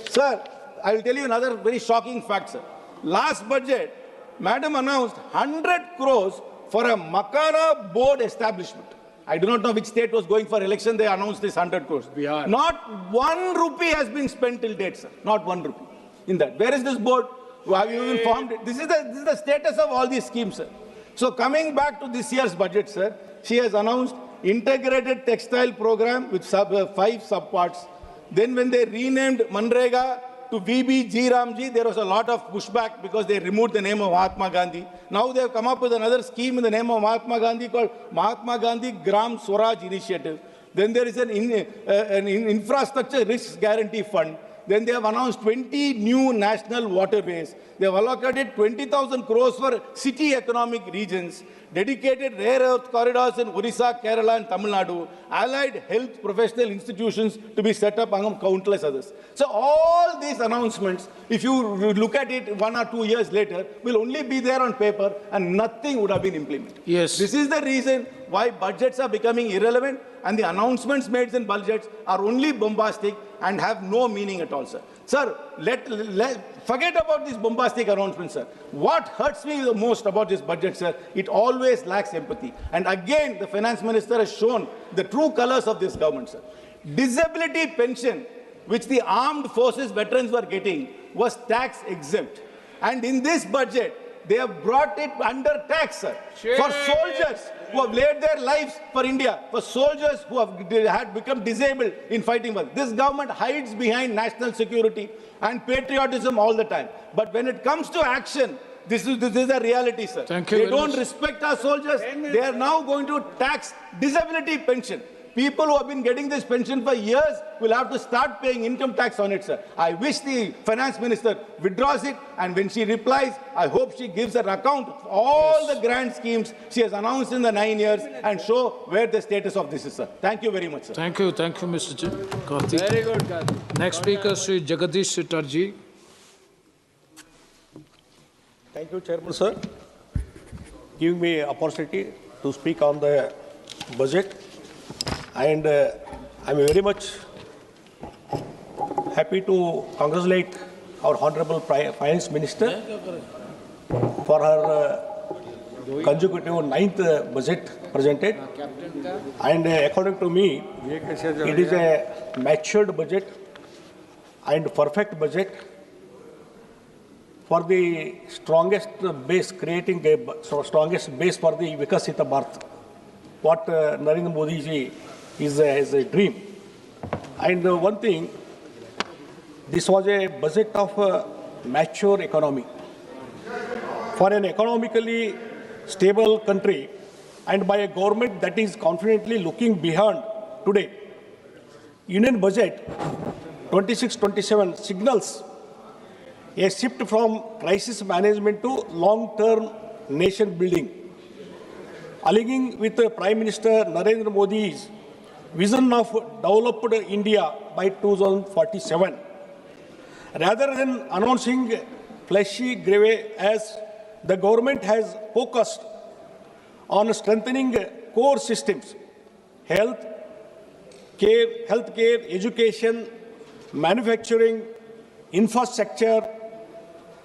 Sir, I will tell you another very shocking fact, sir. Last budget, Madam announced 100 crores for a Makana board establishment. I do not know which state was going for election. They announced this 100 crores. Not 1 rupee has been spent till date, sir. Not 1 rupee in that. Where is this board? Have you even formed it? This is the status of all these schemes, sir. So coming back to this year's budget, sir, she has announced integrated textile program with 5 subparts. Then when they renamed Manrega to VBG Ramji, there was a lot of pushback because they removed the name of Mahatma Gandhi. Now they have come up with another scheme in the name of Mahatma Gandhi called Mahatma Gandhi Gram Swaraj Initiative. Then there is an infrastructure risk guarantee fund. Then they have announced 20 new national waterways. They have allocated 20,000 crores for city economic regions, dedicated rare earth corridors in Orissa, Kerala and Tamil Nadu, allied health professional institutions to be set up among countless others. So all these announcements, if you look at it 1 or 2 years later, will only be there on paper and nothing would have been implemented. Yes. This is the reason why budgets are becoming irrelevant and the announcements made in budgets are only bombastic and have no meaning at all, sir. Sir, forget about these bombastic announcements, sir. What hurts me the most about this budget, sir, it always lacks empathy. And again, the finance minister has shown the true colors of this government, sir. Disability pension, which the armed forces veterans were getting, was tax exempt. And in this budget, they have brought it under tax, sir. For soldiers who have laid their lives for India, for soldiers who had become disabled in fighting war. This government hides behind national security and patriotism all the time. But when it comes to action, this is a reality, sir. Thank you. They don't respect our soldiers. They are now going to tax disability pension. People who have been getting this pension for years will have to start paying income tax on it, sir. I wish the finance minister withdraws it, and when she replies, I hope she gives an account of all the grand schemes she has announced in the 9 years and show where the status of this is, sir. Thank you very much, sir. Thank you, Mr. Karthik. Very good, Karthik. Next speaker, Sri Jagadish Sittarji. Thank you, Chairman, sir, giving me opportunity to speak on the budget. And I'm very much happy to congratulate our Honorable Finance Minister for her consecutive 9th budget presented. And according to me, it is a matured budget and perfect budget for the strongest base, creating the strongest base for the Vikasita Bharat, what Narendra Modi ji is a dream. And one thing, this was a budget of a mature economy. For an economically stable country and by a government that is confidently looking beyond today, Union Budget 26-27 signals a shift from crisis management to long-term nation building, aligning with Prime Minister Narendra Modi's vision of developed India by 2047. Rather than announcing fleshy grave, as the government has focused on strengthening core systems, healthcare, education, manufacturing, infrastructure,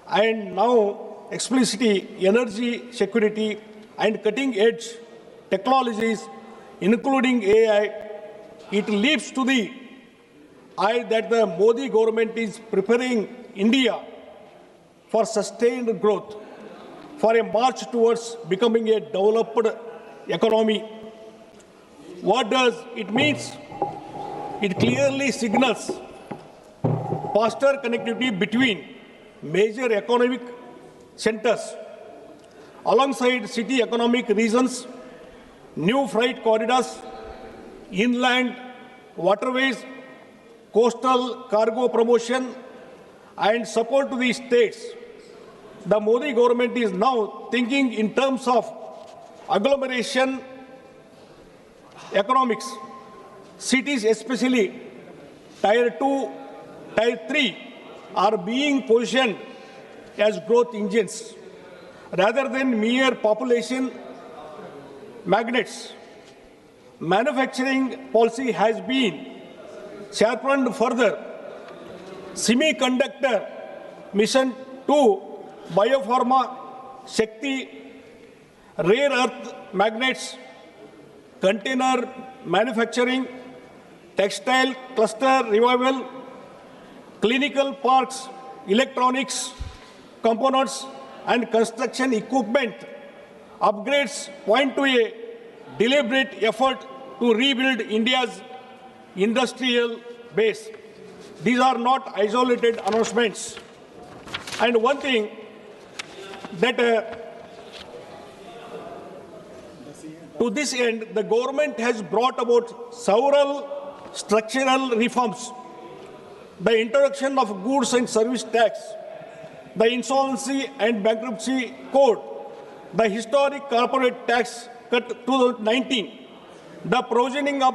and now explicitly energy security and cutting-edge technologies, including AI. It leaps to the eye that the Modi government is preparing India for sustained growth, for a march towards becoming a developed economy. What does it mean? It clearly signals faster connectivity between major economic centers, alongside city economic regions, new freight corridors, inland waterways, coastal cargo promotion, and support to the states. The Modi government is now thinking in terms of agglomeration economics. Cities, especially Tier 2, Tier 3, are being positioned as growth engines rather than mere population magnets. Manufacturing policy has been sharpened further. Semiconductor mission to biopharma, Shakti, rare earth magnets, container manufacturing, textile cluster revival, clinical parks, electronics, components, and construction equipment upgrades point to a deliberate effort to rebuild India's industrial base. These are not isolated announcements. And one thing that to this end, the government has brought about several structural reforms: the introduction of goods and service tax, the insolvency and bankruptcy code, the historic corporate tax cut 2019, the provisioning of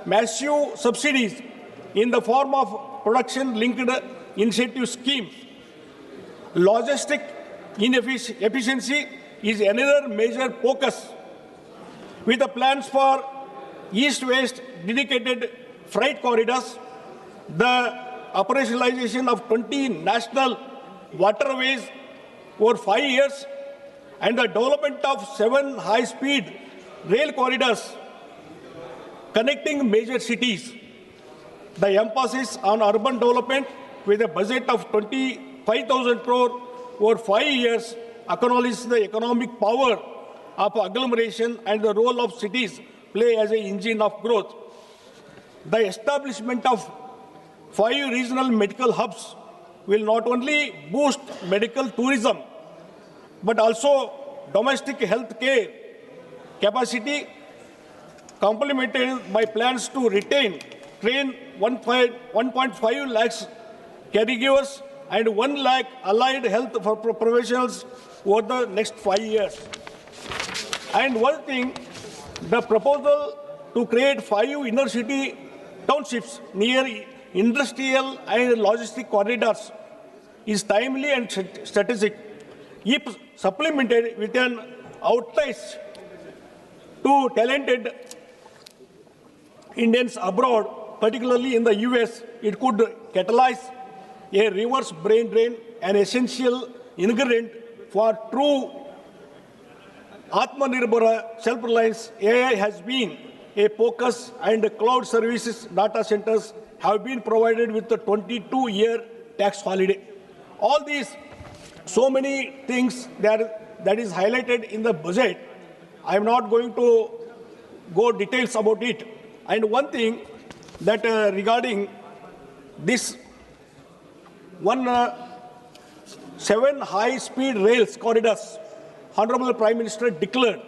massive subsidies in the form of production-linked incentive schemes. Logistic inefficiency is another major focus, with the plans for east-west dedicated freight corridors, the operationalization of 20 national waterways over 5 years, and the development of 7 high-speed rail corridors connecting major cities. The emphasis on urban development with a budget of 25,000 crore over 5 years acknowledges the economic power of agglomeration and the role of cities play as an engine of growth. The establishment of 5 regional medical hubs will not only boost medical tourism, but also domestic health care capacity complemented by plans to train 1.5 lakhs caregivers and 1 lakh allied health professionals over the next 5 years. And one thing, the proposal to create 5 inner city townships near industrial and logistic corridors is timely and strategic. If supplemented with an outreach to talented Indians abroad, particularly in the US, it could catalyze a reverse brain drain, an essential ingredient for true Atmanirbhar self-reliance. AI has been a focus, and cloud services data centers have been provided with a 22-year tax holiday. All these, so many things that is highlighted in the budget. I am not going to go details about it. And one thing that regarding this 7 high-speed rails corridors, Honorable Prime Minister declared,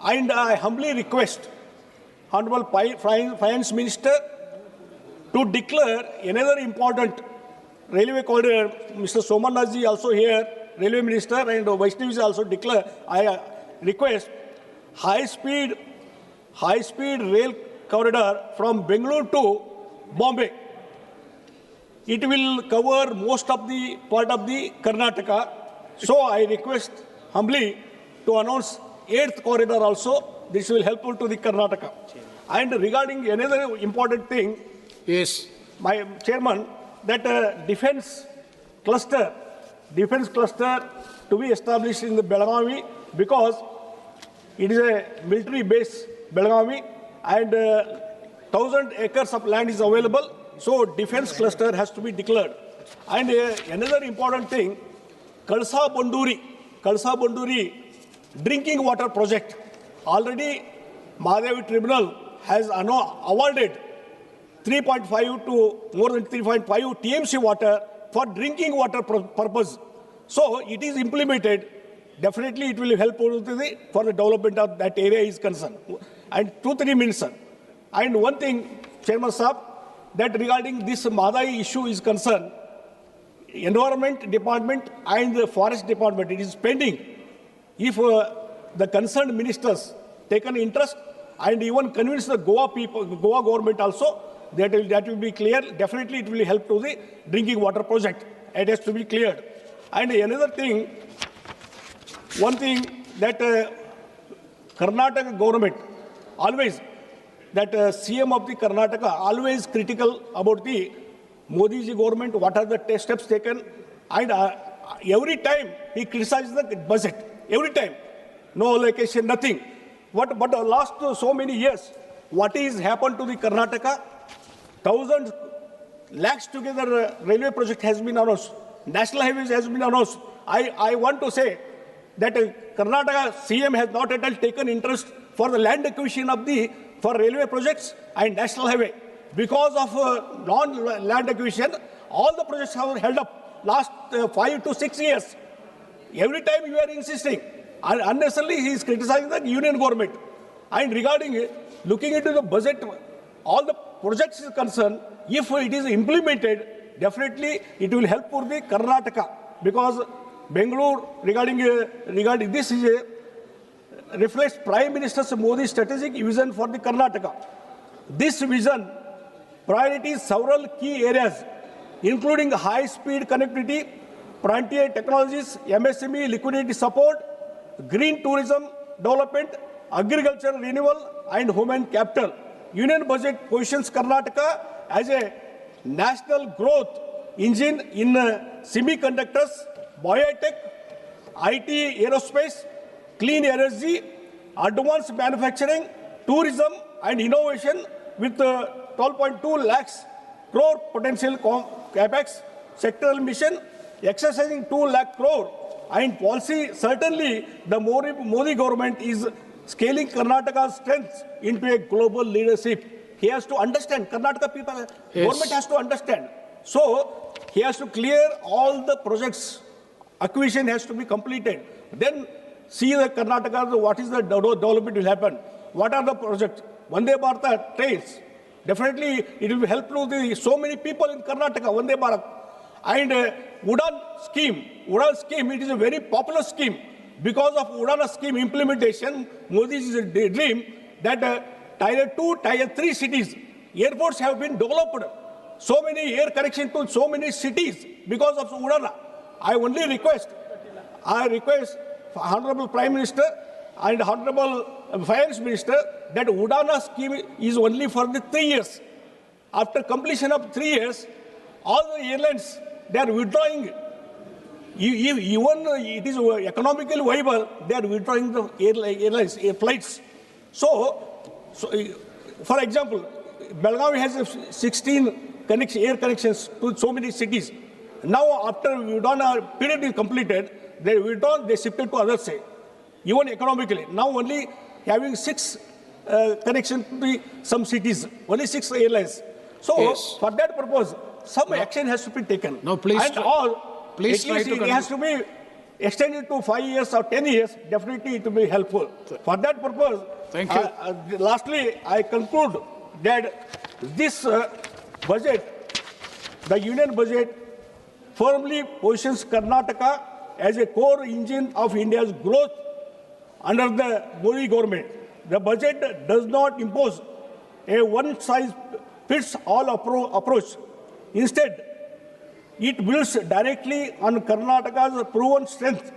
and I humbly request Honorable Finance Minister to declare another important railway corridor. Mr. Somanaji also here, Railway Minister, and Vaishnavi also declare. I request high-speed rail corridor from Bengaluru to Bombay. It will cover most of the part of the Karnataka. So I request humbly to announce 8th corridor also. This will help to the Karnataka. And regarding another important thing, yes, my chairman, that defense cluster to be established in the Belagavi, because it is a military base, Belagavi, and 1,000 acres of land is available. So defense cluster has to be declared. And another important thing, Kalsa Banduri drinking water project. Already Mahadevi Tribunal has awarded 3.5 to more than 3.5 TMC water for drinking water purpose. So it is implemented. Definitely it will help for the development of that area is concerned. And 2-3 minutes, sir. And one thing, Chairman Saab, that regarding this Madai issue is concerned, Environment Department and the Forest Department, it is pending. If the concerned ministers take an interest and even convince the Goa government also, that will be clear. Definitely it will help to the drinking water project. It has to be cleared. And another thing, one thing that Karnataka government always, that CM of the Karnataka always critical about the Modi ji government, what are the steps taken, and every time he criticizes the budget. Every time, no allocation, nothing. But the last so many years, what is happened to the Karnataka? 1,000 lakhs together railway project has been announced. National highways has been announced. I want to say that Karnataka CM has not at all taken interest for the land acquisition of for railway projects and national highway. Because of non-land acquisition, all the projects have held up last 5 to 6 years. Every time you are insisting, and unnecessarily he is criticizing the union government. And regarding looking into the budget, all the projects is concerned, if it is implemented, definitely it will help for the Karnataka, because Bengaluru regarding this is reflects Prime Minister Modi's strategic vision for the Karnataka. This vision priorities several key areas, including high-speed connectivity, frontier technologies, MSME liquidity support, green tourism development, agriculture renewal, and human capital. Union budget positions Karnataka as a national growth engine in semiconductors, biotech, IT, aerospace, clean energy, advanced manufacturing, tourism, and innovation, with 12.2 lakhs crore potential capex sectoral mission, exercising 2 lakh crore, and policy. Certainly, the Modi government is scaling Karnataka's strengths into a global leadership. He has to understand, Karnataka people, government has to understand. So, he has to clear all the projects, acquisition has to be completed. Then see the Karnataka, what is the development will happen. what are the projects? Vande Bharat trains. Definitely, it will help to so many people in Karnataka, Vande Bharat. And Udan scheme, it is a very popular scheme. Because of Udan scheme implementation, Modi's dream that Tier 2, Tier 3 cities, airports have been developed. So many air connection to so many cities because of Udan. I request Honorable Prime Minister and Honorable Finance Minister that Udana scheme is only for the 3 years. After completion of 3 years, all the airlines, they are withdrawing. Even it is economically viable, they are withdrawing the airlines, air flights. So, for example, Belgaum has 16 air connections to so many cities. Now, after Udana period is completed, they withdraw, they shifted to other side, even economically. Now only having 6 connections to some cities, only 6 airlines. So yes, for that purpose, some action has to be taken. No, please. And Please try to it has to be extended to 5 years or 10 years. Definitely it will be helpful. For that purpose, thank you. Lastly, I conclude that this budget, the union budget, firmly positions Karnataka as a core engine of India's growth under the Modi government. The budget does not impose a one-size-fits-all approach. Instead, it builds directly on Karnataka's proven strength,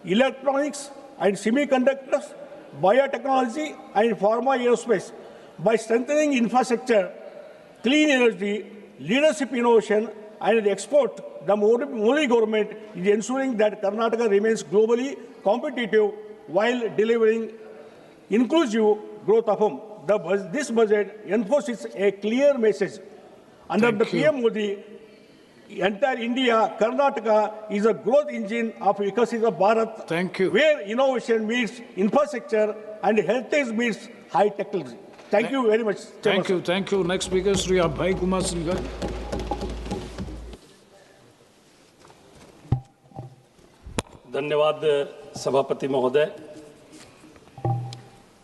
electronics and semiconductors, biotechnology and pharma aerospace, by strengthening infrastructure, clean energy, leadership innovation and export. The Modi government is ensuring that Karnataka remains globally competitive while delivering inclusive growth of home. This budget enforces a clear message. Under the PM Modi, entire India, Karnataka is a growth engine of Vikasita Bharat. Thank you. Where innovation meets infrastructure and heritage meets high technology. Thank you very much. Thank you. Thank you. Next speaker, Sri Abhay Kumar Srigar. धन्यवाद सभापति महोदय।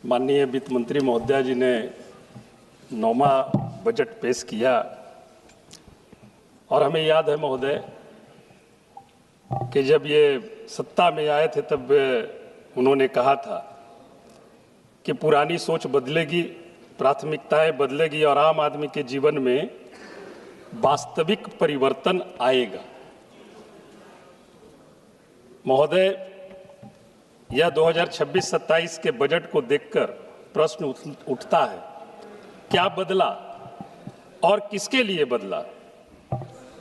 माननीय वित्त मंत्री महोदय जी ने 9वां budget पेश किया और हमें याद है महोदय कि जब ये सत्ता में आए थे तब उन्होंने कहा था कि पुरानी सोच बदलेगी, प्राथमिकताएं बदलेगी और आम आदमी के जीवन में वास्तविक परिवर्तन आएगा। महोदय, यह 2026-27 के बजट को देखकर प्रश्न उठता है, क्या बदला और किसके लिए बदला?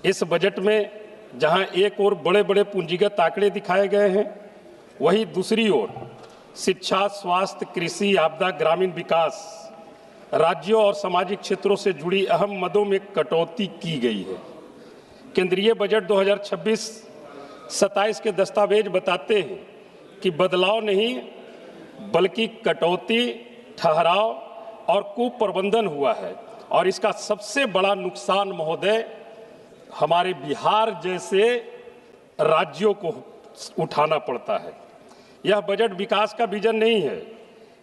इस बजट में जहां एक ओर बड़े बड़े पूंजीगत आंकड़े दिखाए गए हैं, वहीं दूसरी ओर शिक्षा, स्वास्थ्य, कृषि, आपदा, ग्रामीण विकास, राज्यों और सामाजिक क्षेत्रों से जुड़ी अहम मदों में कटौती की गई है। केंद्रीय बजट 2026-27 के दस्तावेज बताते हैं कि बदलाव नहीं बल्कि कटौती, ठहराव और कुप्रबंधन हुआ है और इसका सबसे बड़ा नुकसान महोदय हमारे बिहार जैसे राज्यों को उठाना पड़ता है। यह बजट विकास का विजन नहीं है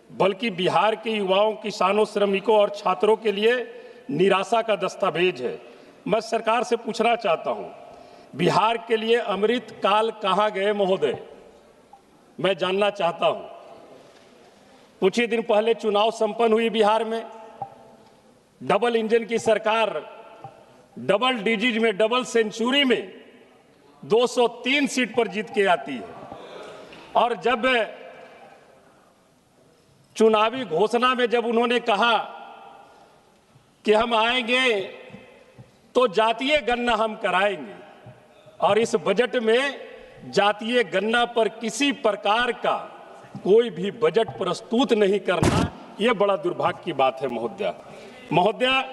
बल्कि बिहार के युवाओं, किसानों, श्रमिकों और छात्रों के लिए निराशा का दस्तावेज है। मैं सरकार से पूछना चाहता हूं, बिहार के लिए अमृत काल कहां गए महोदय? मैं जानना चाहता हूं। कुछ ही दिन पहले चुनाव संपन्न हुई बिहार में, डबल इंजन की सरकार डबल डिजिट में, डबल सेंचुरी में 203 सीट पर जीत के आती है और जब चुनावी घोषणा में जब उन्होंने कहा कि हम आएंगे तो जातीय गणना हम कराएंगे और इस बजट में जातीय गणना पर किसी प्रकार का कोई भी बजट प्रस्तुत नहीं करना, यह बड़ा दुर्भाग्य की बात है महोदय।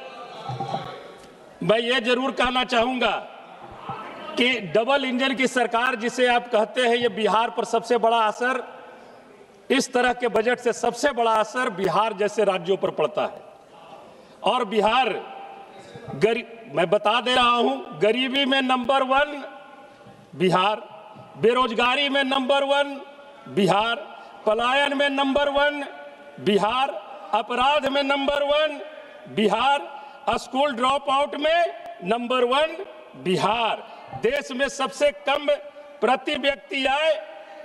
मैं ये जरूर कहना चाहूंगा कि डबल इंजन की सरकार जिसे आप कहते हैं, ये बिहार पर सबसे बड़ा असर, इस तरह के बजट से सबसे बड़ा असर बिहार जैसे राज्यों पर पड़ता है और बिहार मैं बता दे रहा हूं, गरीबी में नंबर 1 बिहार, बेरोजगारी में नंबर 1 बिहार, पलायन में नंबर 1 बिहार अपराध में number 1 Bihar, school drop out में नंबर 1 बिहार, देश में सबसे कम प्रति व्यक्ति आय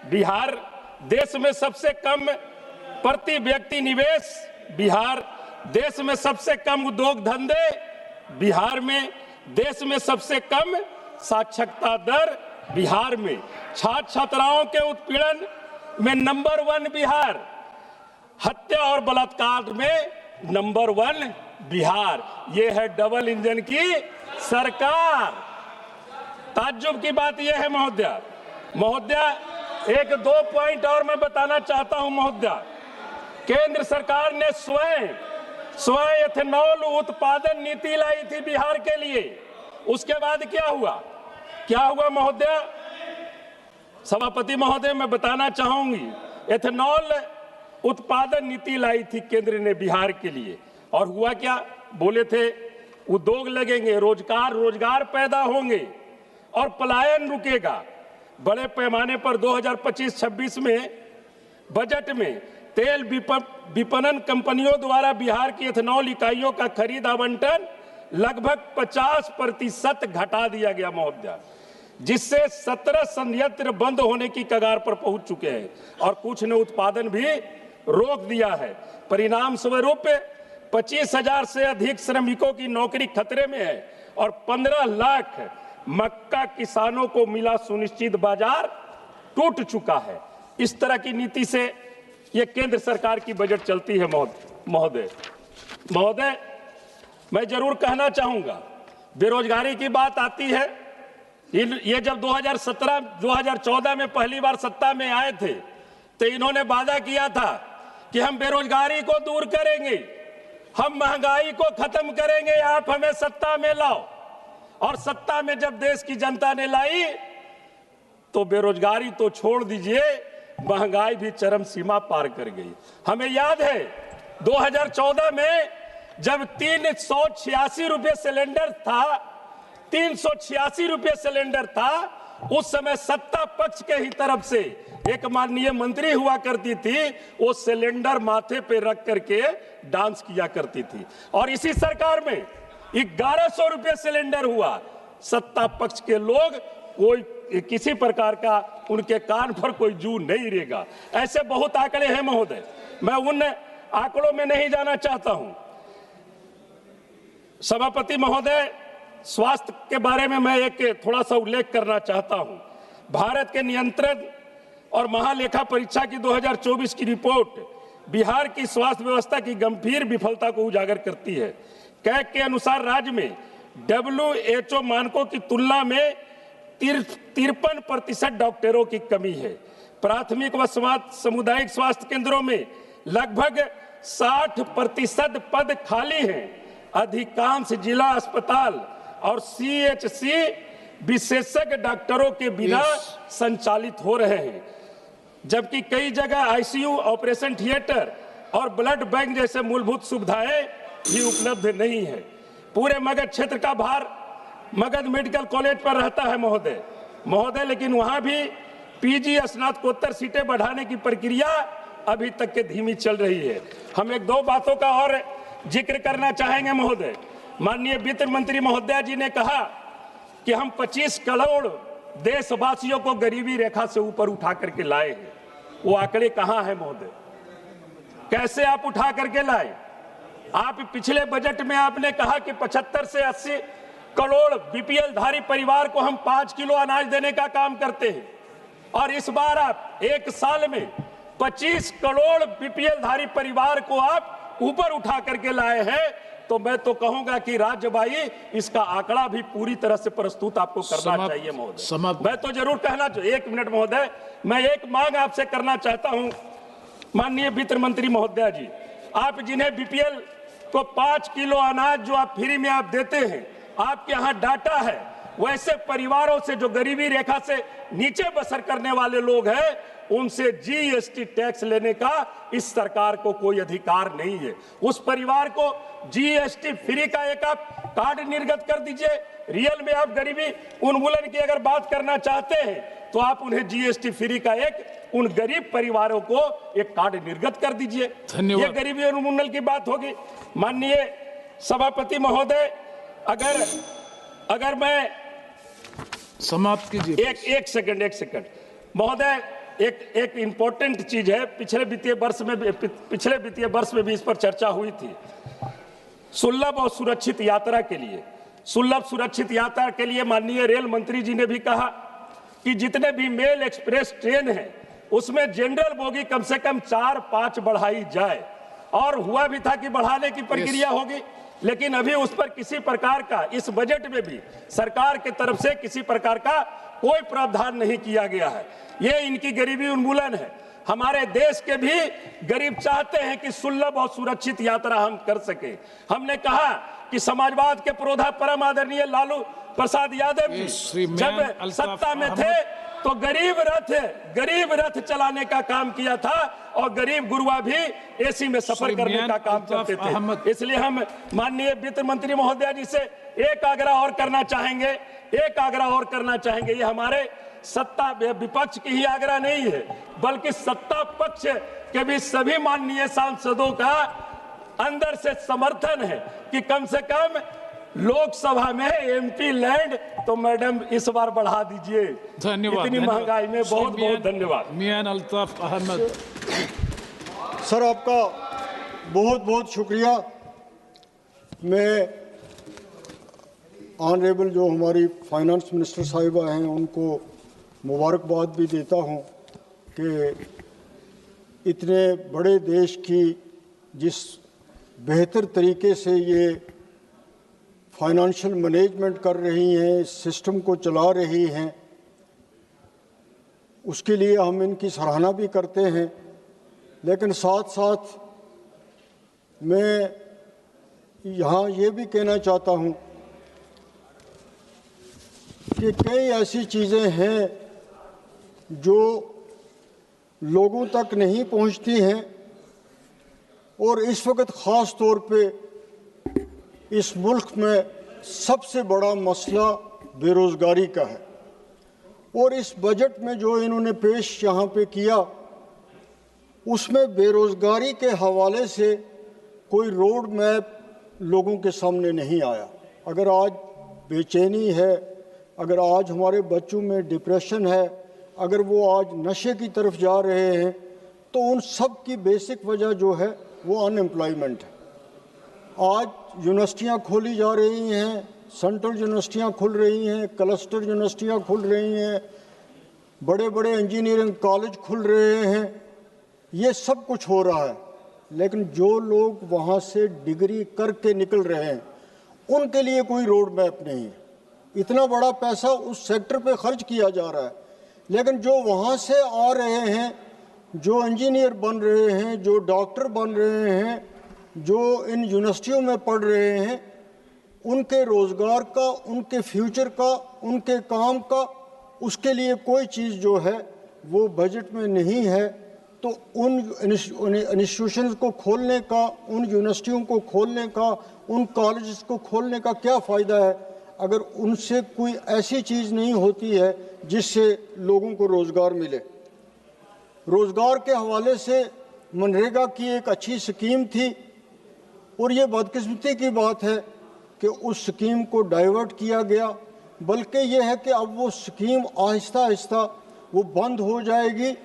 बिहार, देश में सबसे कम प्रति व्यक्ति निवेश बिहार, देश में सबसे कम उद्योग धंधे बिहार में, देश में सबसे कम साक्षरता दर बिहार में, छात्र छात्राओं के उत्पीड़न में नंबर 1 बिहार, हत्या और बलात्कार में नंबर 1 बिहार। ये है डबल इंजन की सरकार। ताज्जुब की बात यह है महोदया, एक 2 पॉइंट और मैं बताना चाहता हूं महोदया। केंद्र सरकार ने स्वयं एथेनॉल उत्पादन नीति लाई थी बिहार के लिए। उसके बाद क्या हुआ महोदया? सभापति महोदय, मैं बताना चाहूंगी, एथेनॉल उत्पादन नीति लाई थी केंद्र ने बिहार के लिए, और हुआ क्या? बोले थे उद्योग लगेंगे, रोजगार पैदा होंगे और पलायन रुकेगा। बड़े पैमाने पर 2025-26 में बजट में तेल विपणन कंपनियों द्वारा बिहार की एथेनॉल इकाइयों का खरीद आवंटन लगभग 50% घटा दिया गया महोदया, जिससे 17 संयंत्र बंद होने की कगार पर पहुंच चुके हैं और कुछ ने उत्पादन भी रोक दिया है। परिणाम स्वरूप 25,000 से अधिक श्रमिकों की नौकरी खतरे में है और 15 लाख मक्का किसानों को मिला सुनिश्चित बाजार टूट चुका है। इस तरह की नीति से ये केंद्र सरकार की बजट चलती है महोदय। मैं जरूर कहना चाहूंगा, बेरोजगारी की बात आती है। ये जब 2014 में पहली बार सत्ता में आए थे तो इन्होंने वादा किया था कि हम बेरोजगारी को दूर करेंगे, हम महंगाई को खत्म करेंगे, आप हमें सत्ता में लाओ। और सत्ता में जब देश की जनता ने लाई तो बेरोजगारी तो छोड़ दीजिए, महंगाई भी चरम सीमा पार कर गई। हमें याद है 2014 में जब 386 रुपये सिलेंडर था, 386 रुपये सिलेंडर था, उस समय सत्ता पक्ष के ही तरफ से एक माननीय मंत्री हुआ करती थी, वो सिलेंडर माथे पे रख करके डांस किया करती थी। और इसी सरकार में 1100 रुपये सिलेंडर हुआ। सत्ता पक्ष के लोग कोई किसी प्रकार का उनके कान पर कोई जू नहीं रहेगा। ऐसे बहुत आंकड़े हैं महोदय, मैं उन आंकड़ों में नहीं जाना चाहता हूं। सभापति महोदय, स्वास्थ्य के बारे में मैं एक थोड़ा सा उल्लेख करना चाहता हूं। भारत के नियंत्रण और महालेखा परीक्षा की 2024 की रिपोर्ट बिहार की स्वास्थ्य व्यवस्था की गंभीर विफलता को उजागर करती है। कैग के अनुसार राज्य में WHO मानकों की तुलना में 53% डॉक्टरों की कमी है। प्राथमिक व सामुदायिक स्वास्थ्य केंद्रों में लगभग 60% पद खाली हैं। अधिकांश जिला अस्पताल और CHC विशेषज्ञ डॉक्टरों के बिना संचालित हो रहे हैं, जबकि कई जगह ICU, ऑपरेशन थिएटर और ब्लड बैंक जैसे मूलभूत सुविधाएं भी उपलब्ध नहीं है। पूरे मगध क्षेत्र का भार मगध मेडिकल कॉलेज पर रहता है महोदय, लेकिन वहां भी PG स्नातकोत्तर सीटें बढ़ाने की प्रक्रिया अभी तक के धीमी चल रही है। हम एक 2 बातों का और जिक्र करना चाहेंगे महोदय। माननीय वित्त मंत्री महोदया जी ने कहा कि हम 25 करोड़ देशवासियों को गरीबी रेखा से ऊपर उठा करके लाए हैं। वो आंकड़े कहां हैं महोदय? कैसे आप उठा करके लाए? आप पिछले बजट में आपने कहा कि 75 से 80 करोड़ BPL धारी परिवार को हम 5 किलो अनाज देने का काम करते हैं, और इस बार आप एक साल में 25 करोड़ BPL धारी परिवार को आप ऊपर उठा करके लाए हैं। तो मैं तो कहूंगा कि राज्य भाई, इसका आंकड़ा भी पूरी तरह से प्रस्तुत आपको करना चाहिए महोदय। मैं तो जरूर कहना चाहिए। 1 मिनट महोदय, मैं एक मांग आपसे करना चाहता हूं। माननीय वित्त मंत्री महोदया जी, आप जिन्हें BPL को 5 किलो अनाज जो आप फ्री में आप देते हैं, आपके यहाँ डाटा है, वैसे परिवारों से जो गरीबी रेखा से नीचे बसर करने वाले लोग हैं, उनसे GST टैक्स लेने का इस सरकार को कोई अधिकार नहीं है। उस परिवार को GST फ्री का एक आप कार्ड निर्गत कर दीजिए। रियल में आप गरीबी उन्मूलन की अगर बात करना चाहते हैं तो आप उन्हें GST फ्री का एक उन गरीब परिवारों को एक कार्ड निर्गत कर दीजिए। धन्यवाद। ये गरीबी उन्मूलन की बात होगी। माननीय सभापति महोदय, अगर मैं समाप्त कीजिए। एक सेकंड महोदय, एक इंपॉर्टेंट चीज है। पिछले वित्तीय वर्ष में भी इस पर चर्चा हुई थी। सुलभ और सुरक्षित यात्रा के लिए माननीय रेल मंत्री जी ने भी कहा कि जितने भी मेल एक्सप्रेस ट्रेन हैं उसमें जनरल बोगी कम से कम 4-5 बढ़ाई जाए, और हुआ भी था कि बढ़ाने की प्रक्रिया होगी, लेकिन अभी उस पर किसी प्रकार का इस बजट में भी सरकार के तरफ से किसी प्रकार का कोई प्रावधान नहीं किया गया है। ये इनकी गरीबी उन्मूलन है। हमारे देश के भी गरीब चाहते हैं कि सुलभ और सुरक्षित यात्रा हम कर सके। हमने कहा कि समाजवाद के पुरोधा परम आदरणीय लालू प्रसाद यादव जी जब सत्ता में थे तो गरीब रथ चलाने का काम किया था, और गरीब गुरुआ भी एसी में सफर करने का काम करते थे। इसलिए हम माननीय वित्त मंत्री महोदय जी से एक आग्रह और करना चाहेंगे। ये हमारे सत्ता विपक्ष की ही आग्रह नहीं है, बल्कि सत्ता पक्ष के भी सभी माननीय सांसदों का अंदर से समर्थन है कि कम से कम लोकसभा में एमपी लैंड तो मैडम इस बार बढ़ा दीजिए। धन्यवाद। इतनी महंगाई में बहुत बहुत धन्यवाद। मियां अल्ताफ अहमद। सर, आपका बहुत बहुत शुक्रिया। मैं ऑनरेबल जो हमारी फाइनेंस मिनिस्टर साहिबा हैं उनको मुबारकबाद भी देता हूं कि इतने बड़े देश की जिस बेहतर तरीके से ये फाइनेंशियल मैनेजमेंट कर रही हैं, सिस्टम को चला रही हैं, उसके लिए हम इनकी सराहना भी करते हैं। लेकिन साथ साथ मैं यहाँ ये भी कहना चाहता हूँ कि कई ऐसी चीज़ें हैं जो लोगों तक नहीं पहुँचती हैं, और इस वक्त ख़ास तौर पे इस मुल्क में सबसे बड़ा मसला बेरोज़गारी का है। और इस बजट में जो इन्होंने पेश यहाँ पे किया उसमें बेरोज़गारी के हवाले से कोई रोड मैप लोगों के सामने नहीं आया। अगर आज बेचैनी है, अगर आज हमारे बच्चों में डिप्रेशन है, अगर वो आज नशे की तरफ जा रहे हैं, तो उन सब की बेसिक वजह जो है वो अनएम्प्लॉयमेंट है। आज यूनिवर्सिटियाँ खोली जा रही हैं, सेंट्रल यूनिवर्सिटियाँ खुल रही हैं, क्लस्टर यूनिवर्सिटियाँ खुल रही हैं, बड़े बड़े इंजीनियरिंग कॉलेज खुल रहे हैं, ये सब कुछ हो रहा है। लेकिन जो लोग वहाँ से डिग्री करके निकल रहे हैं उनके लिए कोई रोड मैप नहीं है। इतना बड़ा पैसा उस सेक्टर पे खर्च किया जा रहा है, लेकिन जो वहाँ से आ रहे हैं, जो इंजीनियर बन रहे हैं, जो डॉक्टर बन रहे हैं, जो इन यूनिवर्सिटियों में पढ़ रहे हैं, उनके रोज़गार का, उनके फ्यूचर का, उनके काम का, उसके लिए कोई चीज़ जो है वो बजट में नहीं है। तो उन इंस्टीट्यूशंस को खोलने का, उन यूनिवर्सिटियों को खोलने का, उन कॉलेजेस को खोलने का क्या फ़ायदा है अगर उनसे कोई ऐसी चीज़ नहीं होती है जिससे लोगों को रोज़गार मिले। रोज़गार के हवाले से मनरेगा की एक अच्छी स्कीम थी, और ये बदकिस्मती की बात है कि उस स्कीम को डाइवर्ट किया गया। बल्कि ये है कि अब वो स्कीम आहिस्ता आहिस्ता वो बंद हो जाएगी।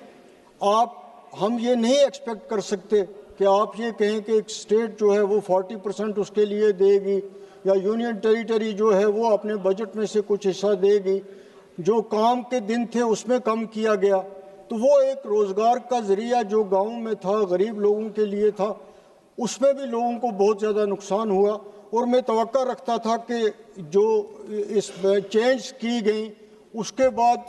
हम ये नहीं एक्सपेक्ट कर सकते कि आप ये कहें कि एक स्टेट जो है वो 40% उसके लिए देगी, या यूनियन टेरिटरी जो है वो अपने बजट में से कुछ हिस्सा देगी। जो काम के दिन थे उसमें कम किया गया, तो वो एक रोज़गार का ज़रिया जो गाँव में था, गरीब लोगों के लिए था, उसमें भी लोगों को बहुत ज़्यादा नुकसान हुआ। और मैं तवक्का रखता था कि जो इस चेंज की गई उसके बाद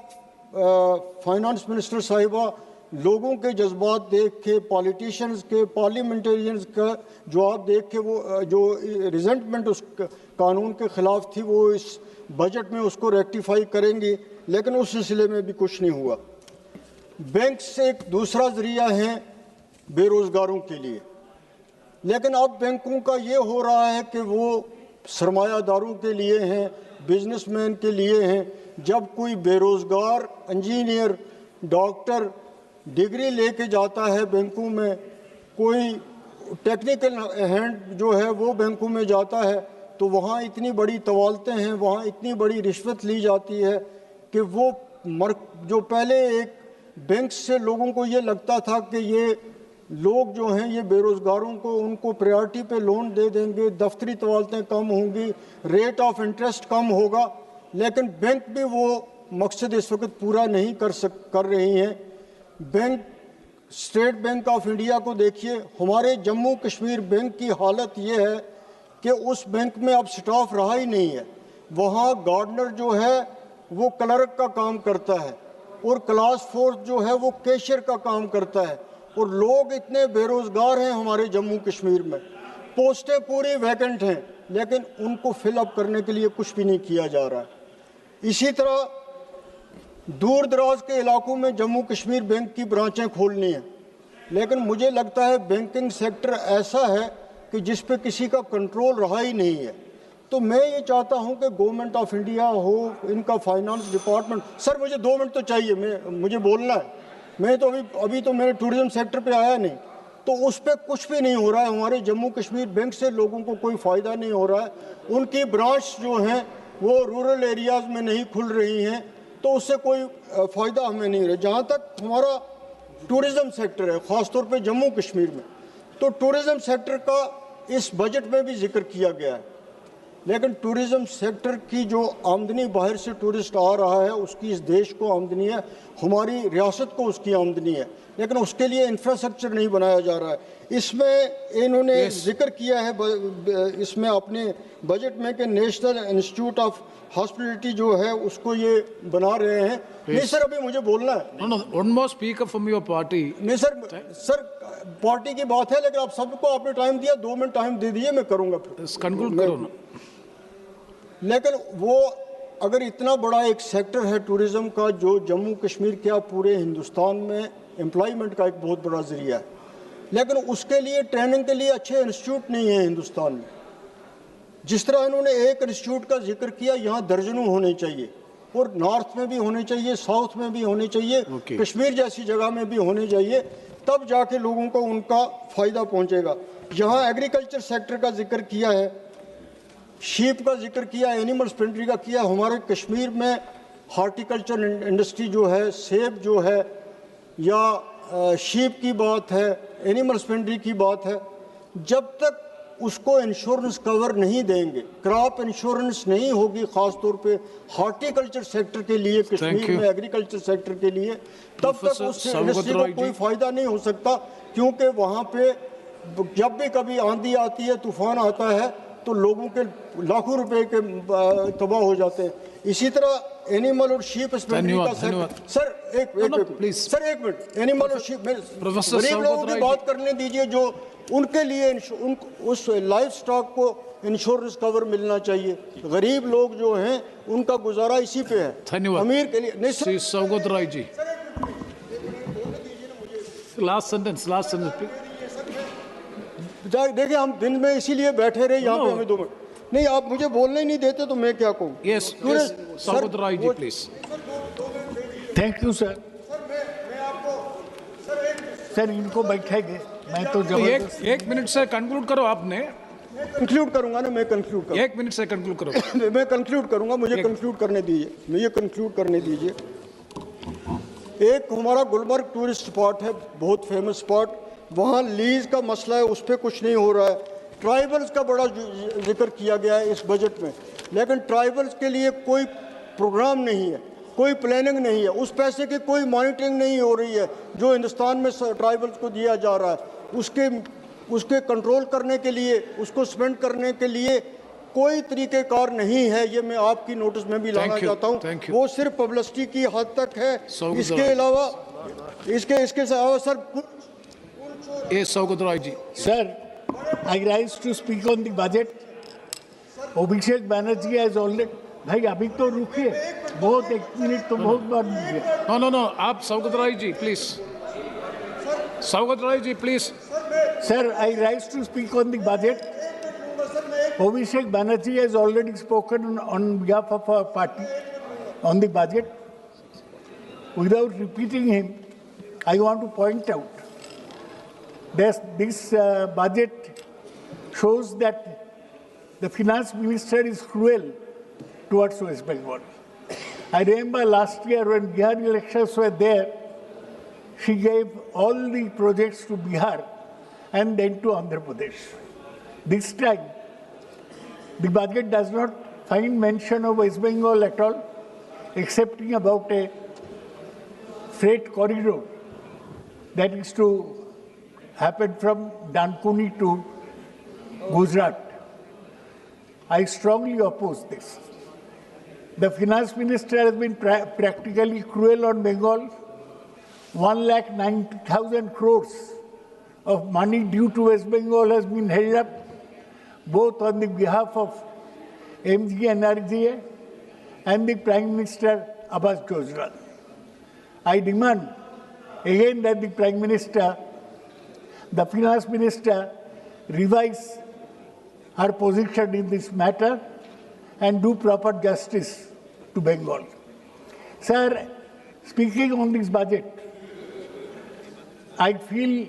फाइनेंस मिनिस्टर साहिबा लोगों के जज्बात देख के, पॉलिटिशियंस के, पार्लियामेंटेरियंस का जवाब देख के, वो जो रिजेंटमेंट उस कानून के ख़िलाफ़ थी वो इस बजट में उसको रेक्टिफाई करेंगी। लेकिन उस सिलसिले में भी कुछ नहीं हुआ। बैंक से एक दूसरा ज़रिया है बेरोज़गारों के लिए, लेकिन अब बैंकों का ये हो रहा है कि वो सरमायादारों के लिए हैं, बिजनेसमैन के लिए हैं। जब कोई बेरोज़गार इंजीनियर, डॉक्टर डिग्री लेके जाता है बैंकों में, कोई टेक्निकल हैंड जो है वो बैंकों में जाता है, तो वहाँ इतनी बड़ी तवालतें हैं, वहाँ इतनी बड़ी रिश्वत ली जाती है कि वो जो पहले एक बैंक से लोगों को ये लगता था कि ये लोग जो हैं ये बेरोज़गारों को उनको प्रायोरिटी पे लोन दे देंगे, दफ्तरी तवालतें कम होंगी, रेट ऑफ इंटरेस्ट कम होगा, लेकिन बैंक भी वो मकसद इस वक्त पूरा नहीं कर रही हैं। Bank, state bank of India को देखिए, हमारे जम्मू कश्मीर बैंक की हालत ये है कि उस बैंक में अब स्टाफ रहा ही नहीं है। वहाँ गार्डनर जो है वो क्लर्क का काम करता है और क्लास फोर्स जो है वो कैशियर का काम करता है, और लोग इतने बेरोजगार हैं हमारे जम्मू कश्मीर में, पोस्टें पूरी वैकेंट हैं, लेकिन उनको फिलअप करने के लिए कुछ भी नहीं किया जा रहा है। इसी तरह दूर दराज के इलाकों में जम्मू कश्मीर बैंक की ब्रांचें खोलनी हैं, लेकिन मुझे लगता है बैंकिंग सेक्टर ऐसा है कि जिस पे किसी का कंट्रोल रहा ही नहीं है। तो मैं ये चाहता हूं कि गवर्नमेंट ऑफ इंडिया हो, इनका फाइनेंस डिपार्टमेंट, सर मुझे 2 मिनट तो चाहिए, मुझे बोलना है। मैं तो अभी तो मेरे टूरिज्म सेक्टर पे आया नहीं, तो उस पर कुछ भी नहीं हो रहा है। हमारे जम्मू कश्मीर बैंक से लोगों को कोई फ़ायदा नहीं हो रहा है, उनकी ब्रांच जो हैं वो रूरल एरियाज़ में नहीं खुल रही हैं, तो उससे कोई फ़ायदा हमें नहीं हो रहा। जहाँ तक हमारा टूरिज़म सेक्टर है, ख़ासतौर पे जम्मू कश्मीर में, तो टूरिज़म सेक्टर का इस बजट में भी जिक्र किया गया है, लेकिन टूरिज़म सेक्टर की जो आमदनी बाहर से टूरिस्ट आ रहा है उसकी इस देश को आमदनी है, हमारी रियासत को उसकी आमदनी है, लेकिन उसके लिए इंफ्रास्ट्रक्चर नहीं बनाया जा रहा है। इसमें इन्होंने जिक्र किया है इसमें अपने बजट में कि नेशनल इंस्टीट्यूट ऑफ हॉस्पिटलिटी जो है उसको ये बना रहे हैं। नहीं सर, अभी मुझे बोलना है। One more speaker from your party. नहीं सर पार्टी की बात है, लेकिन आप सबको आपने टाइम दिया, 2 मिनट टाइम दे दिए, मैं करूंगा फिर। कंक्लूड करो ना। लेकिन वो अगर इतना बड़ा एक सेक्टर है टूरिज़्म का जो जम्मू कश्मीर क्या पूरे हिंदुस्तान में एम्प्लॉयमेंट का एक बहुत बड़ा ज़रिया है, लेकिन उसके लिए ट्रेनिंग के लिए अच्छे इंस्टीट्यूट नहीं है हिंदुस्तान में। जिस तरह इन्होंने एक इंस्टीट्यूट का जिक्र किया, यहाँ दर्जनों होने चाहिए, और नॉर्थ में भी होने चाहिए, साउथ में भी होने चाहिए, कश्मीर जैसी जगह में भी होने चाहिए, तब जाके लोगों को उनका फ़ायदा पहुँचेगा। यहाँ एग्रीकल्चर सेक्टर का जिक्र किया है, शीप का जिक्र किया, एनिमल हस्बेंड्री का किया। हमारे कश्मीर में हार्टिकल्चर इंडस्ट्री जो है, सेब जो है, या शीप की बात है, एनिमल हस्बेंड्री की बात है, जब तक उसको इंश्योरेंस कवर नहीं देंगे, क्रॉप इंश्योरेंस नहीं होगी, ख़ास तौर पे हार्टिकल्चर सेक्टर के लिए, कश्मीर में एग्रीकल्चर सेक्टर के लिए, तब तक उस इंडस्ट्री को कोई फ़ायदा नहीं हो सकता, क्योंकि वहाँ पे जब भी कभी आंधी आती है, तूफान आता है, तो लोगों के लाखों रुपए के तबाह हो जाते हैं। इसी तरह एनिमल और शीप हस्बेंड्री का सर एक मिनट, एनिमल और शीप, गरीब लोगों की बात करने दीजिए, जो उनके लिए उस लाइफ स्टॉक को इंश्योरेंस कवर मिलना चाहिए। गरीब लोग जो हैं उनका गुजारा इसी पे है, अमीर के लिए नहीं। श्री सौगत राय जी, लास्ट सेंटेंस देखिए, हम दिन में इसीलिए बैठे रहे यहाँ पे, हमें 2 मिनट नहीं, आप मुझे बोलने ही नहीं देते तो मैं क्या कहूँ। Yes Saugata Roy ji please. Thank you sir. Sir इनको बैठेंगे, मैं तो एक मिनट से कंक्लूड करो। आपने कंक्लूड करूंगा ना, मैं कंक्लूड करूंगा। 1 मिनट से कंक्लूड करो। मैं कंक्लूड करूंगा, मुझे कंक्लूड करने दीजिए। एक हमारा गुलमर्ग टूरिस्ट स्पॉट है, बहुत फेमस स्पॉट, वहाँ लीज का मसला है, उस पर कुछ नहीं हो रहा है। ट्राइबल्स का बड़ा जिक्र किया गया है इस बजट में, लेकिन ट्राइबल्स के लिए कोई प्रोग्राम नहीं है, कोई प्लानिंग नहीं है, उस पैसे की कोई मॉनिटरिंग नहीं हो रही है जो हिंदुस्तान में ट्राइबल्स को दिया जा रहा है। उसके कंट्रोल करने के लिए, उसको स्पेंड करने के लिए कोई तरीक़ेकार नहीं है। ये मैं आपकी नोटिस में भी लाना चाहता हूँ। वो सिर्फ पब्लिसिटी की हद तक है, इसके अलावा sir Saugata Roy ji. Sir, I rise to speak on the budget. Abhishek Banerjee has already, भाई अभी तो रुकिए, बहुत 1 मिनट तो बहुत बार। नो, आप Saugata Roy ji please. Saugata Roy ji please. Sir, I rise to speak on the budget. Abhishek Banerjee has already spoken on behalf of our party on the budget. Without repeating him, I want to point out that this budget shows that the finance minister is cruel towards West Bengal. I remember last year when Bihar elections were there, she gave all the projects to Bihar and then to Andhra Pradesh. This time, the budget does not find mention of West Bengal at all, excepting about a freight corridor that is to happen from Dankuni to Gujarat. I strongly oppose this. The finance minister has been practically cruel on Bengal. 1,90,000 crores of money due to West Bengal has been held up, both on the behalf of MG and RGA and the Prime Minister Abbas Gujral. I demand again that the Prime Minister, the Finance Minister, revise her position in this matter and do proper justice to Bengal. Sir, speaking on this budget, I feel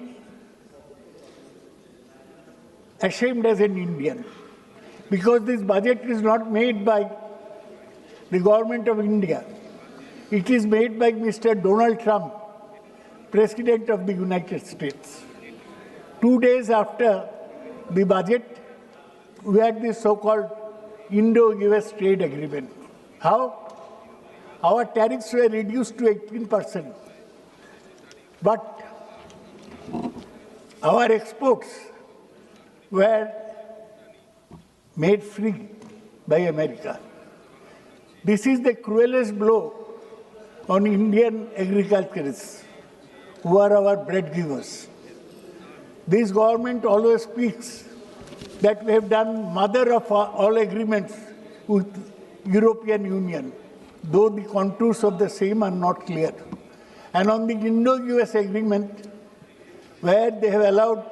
ashamed as an Indian because this budget is not made by the government of India. It is made by Mr. Donald Trump, President of the United States. 2 days after the budget, we had this so-called Indo-US trade agreement. How? Our tariffs were reduced to 18%. But our exports were made free by America. This is the cruelest blow on Indian agriculturists, who are our bread givers. This government always speaks that we have done mother of all agreements with European Union, though the contours of the same are not clear. And on the Indo-US agreement, where they have allowed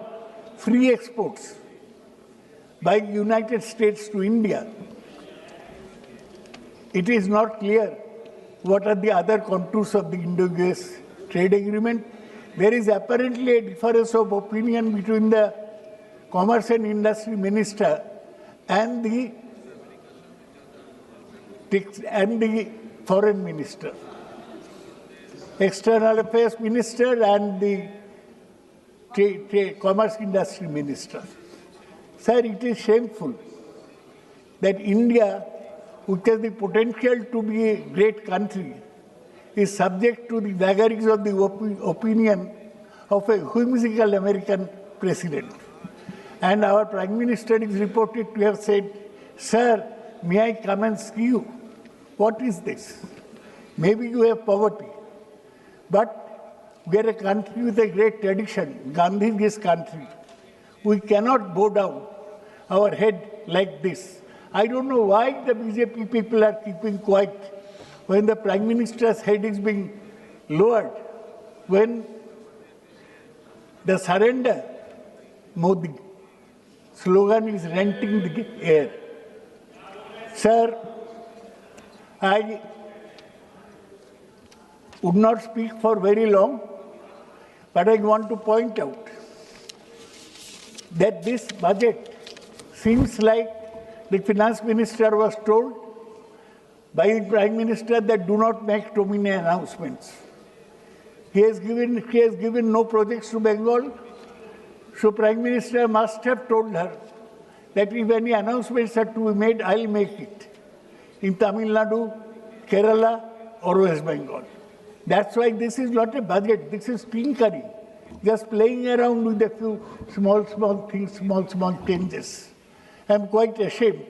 free exports by United States to India, it is not clear what are the other contours of the Indo-US trade agreement. There is apparently a difference of opinion between the Commerce and Industry Minister and the Foreign Minister, External Affairs Minister and the Commerce Industry Minister. Sir, it is shameful that India, which has the potential to be a great country, is subject to the vagaries of the opinion of a whimsical American president. And our Prime Minister is reported to have said, "Sir, may I come and see you?" What is this? Maybe you have poverty, but we are a country with a great tradition, Gandhi's country. We cannot bow down our head like this. I don't know why the BJP people are keeping quiet when the Prime Minister's head is being lowered, when the surrender Modi slogan is renting the air. Sir, I would not speak for very long, but I want to point out that this budget seems like the Finance Minister was told by the Prime Minister that do not make too many announcements. He has given no projects to Bengal, so Prime Minister must have told her that if any announcements are to be made, I'll make it in Tamil Nadu, Kerala, or West Bengal. That's why this is not a budget, this is tinkering, just playing around with a few small things, small changes. I'm quite ashamed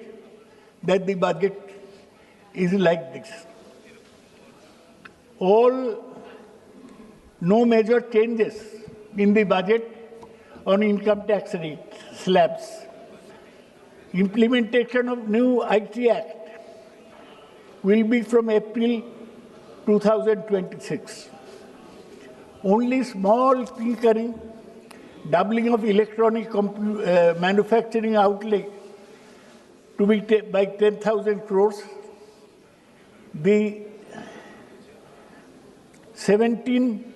that the budget is like this. No major changes in the budget on income tax rate slabs. Implementation of new IT Act will be from April 2026. Only small tinkering, doubling of electronic manufacturing outlay to be by 10,000 crores. The 17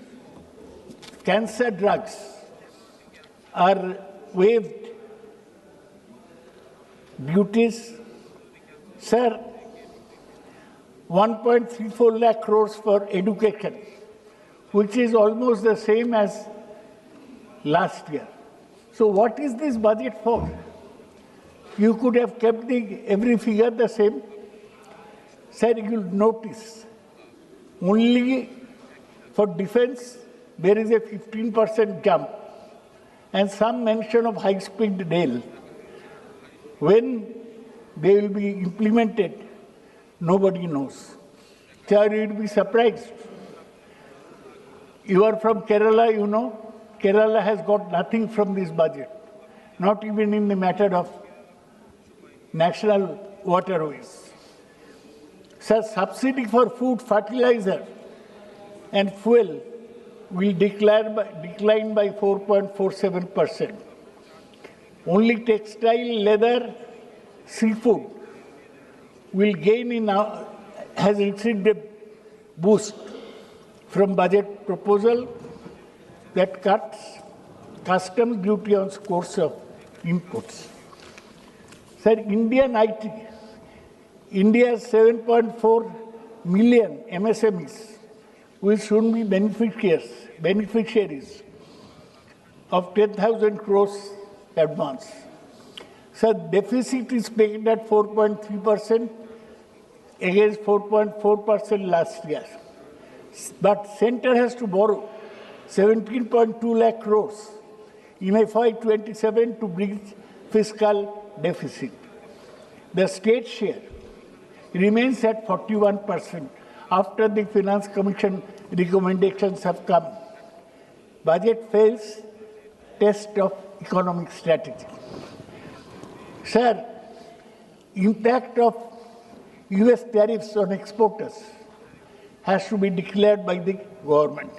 cancer drugs are waived duties. Sir, 1.34 lakh crores for education, which is almost the same as last year. So what is this budget for? You could have kept every figure the same. Sir, you'll notice only for defense there is a 15% jump and some mention of high-speed rail. When they will be implemented, nobody knows. Sir, you'll be surprised. You are from Kerala, you know. Kerala has got nothing from this budget, not even in the matter of national waterways. Sir, subsidy for food, fertilizer and fuel will decline by 4.47%. Only textile, leather, seafood will gain has received a boost from budget proposal that cuts customs duty on scores of inputs. Sir, Indian IT, India's 7.4 million MSMEs will soon be beneficiaries of 10,000 crores advance. Sir, deficit is pegged at 4.3% against 4.4% last year. But center has to borrow 17.2 lakh crores in FY27 to bridge fiscal deficit. The state share remains at 41% after the Finance Commission recommendations have come. Budget fails test of economic strategy. Sir, impact of US tariffs on exporters has to be declared by the government.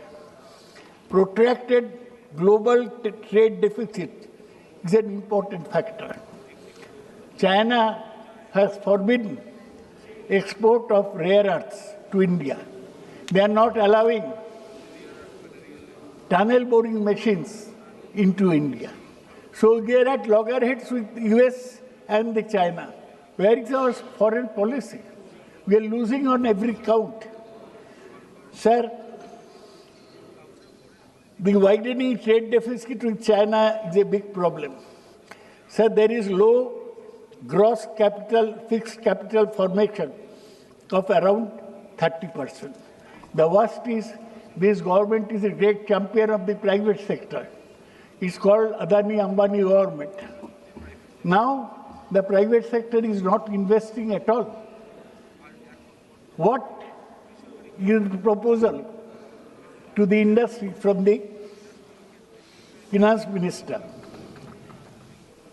Protracted global trade deficit is an important factor. China has forbidden export of rare earths to India. They are not allowing tunnel boring machines into India. So they are at loggerheads with US and the China. Where is our foreign policy? We are losing on every count. Sir, the widening trade deficit with China is a big problem. Sir, there is low gross capital, fixed capital formation of around 30%. The worst is this government is a great champion of the private sector. It's called Adani Ambani government. Now, the private sector is not investing at all. What is the proposal to the industry from the finance minister?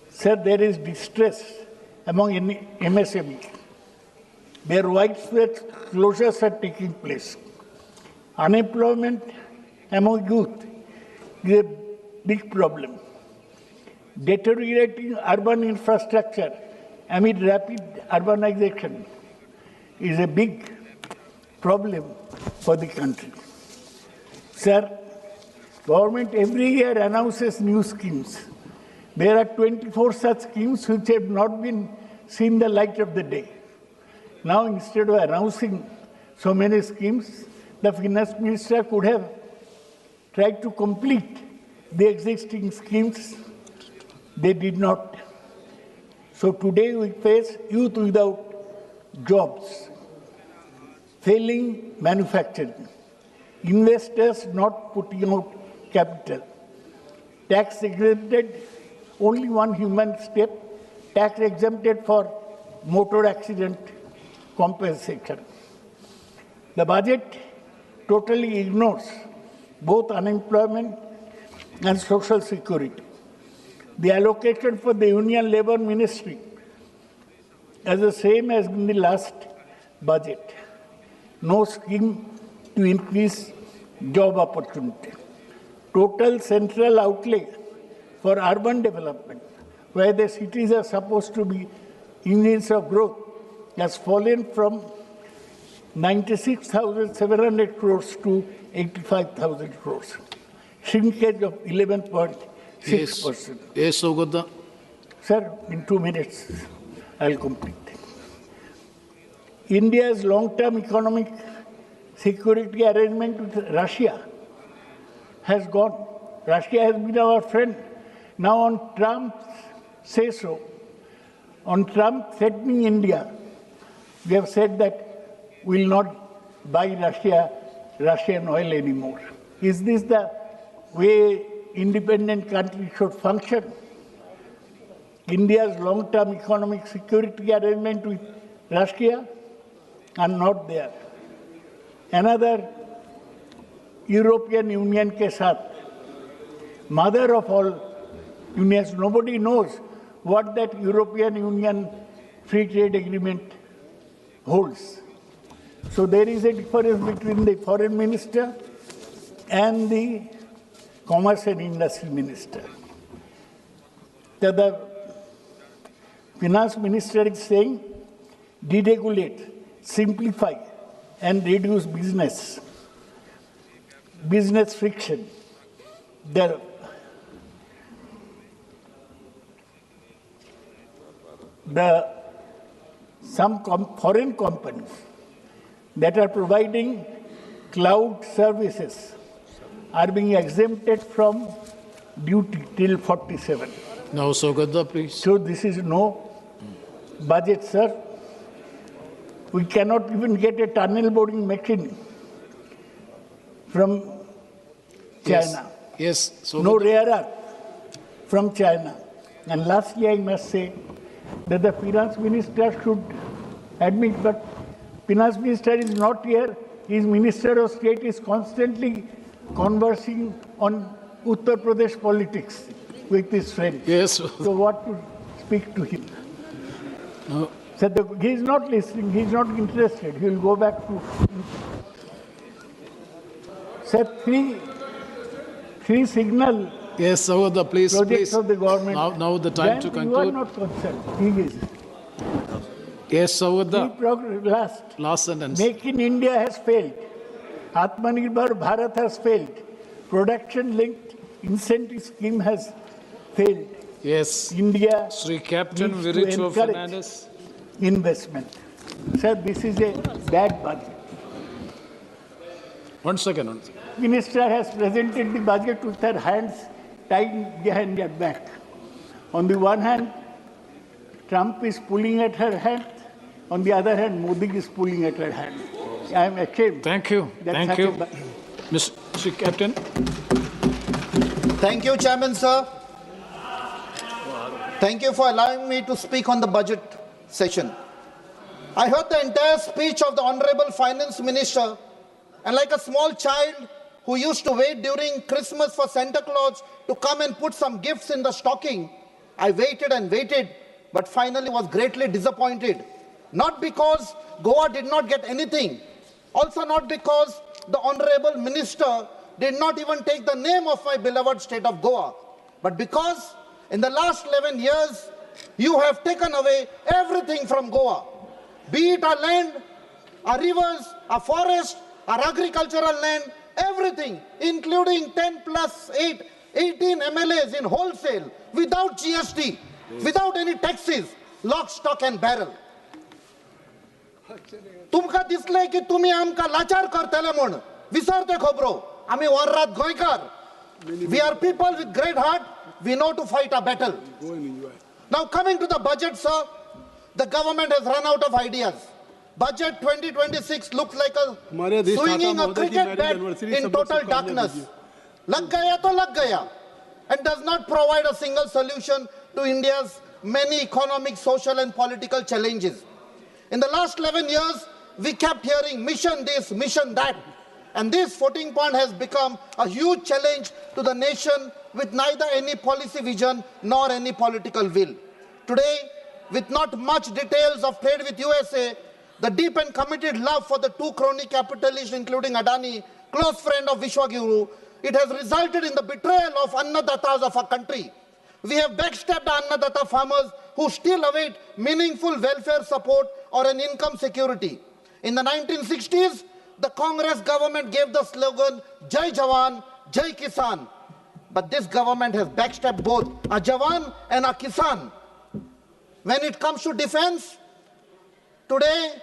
Sir, there is distress among MSMEs. Their widespread closures are taking place. Unemployment among youth is a big problem. Deteriorating urban infrastructure amid rapid urbanization is a big problem for the country. Sir, government every year announces new schemes. There are 24 such schemes which have not been seen the light of the day. Now, instead of announcing so many schemes, the finance minister could have tried to complete the existing schemes. They did not. So today we face youth without jobs, failing manufacturing, investors not putting out capital, tax exempted, only one human step, tax exempted for motor accident compensation. The budget totally ignores both unemployment and social security. The allocation for the Union Labour Ministry is the same as in the last budget. No scheme to increase job opportunity. Total central outlay for urban development, where the cities are supposed to be engines of growth, has fallen from 96,700 crores to 85,000 crores. shrinkage of 11.6%. Yes, Saugata. Sir, in 2 minutes, I'll complete. India's long-term economic security arrangement with Russia has gone. Russia has been our friend. Now on Trump's say-so, on Trump threatening India, we have said that we will not buy Russian oil anymore. Is this the way independent countries should function? India's long-term economic security arrangement with Russia are not there. Another European Union ke saath, mother of all unions, nobody knows what that European Union free trade agreement holds. So there is a difference between the foreign minister and the commerce and industry minister. The finance minister is saying deregulate, simplify and reduce business friction. Some foreign companies that are providing cloud services are being exempted from duty till 47. Now, Saugata, please. So this is no budget, sir. We cannot even get a tunnel boring machine from China. Yes. Saugata. No rare earth from China. And lastly, I must say that the finance minister should admit, but finance minister is not here. His minister of state is constantly conversing on Uttar Pradesh politics with his friends. Yes. So what to speak to him? No. So he is not listening. He is not interested. He will go back to. Sir, three signal. Yes, Saugata, please. Projects of the government. Now the time to conclude. You are not concerned. He is. Yes, Saugata. Last sentence. Make in India has failed. Atmanirbhar Bharat has failed. Production-linked incentive scheme has failed. Yes. India Sri Captain needs to Viricho encourage Fernandez. investment. Sir, this is a bad budget. 1 second. Minister has presented the budget with her hands tied behind her back. On the one hand, Trump is pulling at her hand. On the other hand, Modi is pulling at her hand. I am ashamed. Thank you. Thank you. Mr. Captain. Thank you, Chairman, sir. Thank you for allowing me to speak on the budget session. I heard the entire speech of the Honorable Finance Minister, and like a small child who used to wait during Christmas for Santa Claus to come and put some gifts in the stocking, I waited and waited, but finally was greatly disappointed. Not because Goa did not get anything, also not because the Honorable Minister did not even take the name of my beloved state of Goa, but because in the last 11 years, you have taken away everything from Goa, be it our land, our rivers, our forest, our agricultural land, everything, including 10 plus 8, 18 MLAs in wholesale, without GST, without any taxes, lock, stock and barrel. तुमका दिसले की तुम्ही आमका लाचार करतले म्हण विसरते खबरो आम्ही वररात गोयकार. We are people with great heart. We know to fight a battle. Now coming to the budget, sir, the government has run out of ideas. Budget 2026 looks like a swinging a cricket bat in total darkness. Lag gaya to lag gaya, and does not provide a single solution to India's many economic, social and political challenges. In the last 11 years, we kept hearing mission this, mission that. And this 14 point has become a huge challenge to the nation with neither any policy vision nor any political will. Today, with not much details of trade with USA, the deep and committed love for the two crony capitalists, including Adani, close friend of Vishwaguru, it has resulted in the betrayal of Annadatas of our country. We have backstabbed Annadata farmers who still await meaningful welfare support or an income security. In the 1960s, the Congress government gave the slogan, Jai Jawan, Jai Kisan. But this government has backstabbed both a Jawan and a Kisan. When it comes to defense, today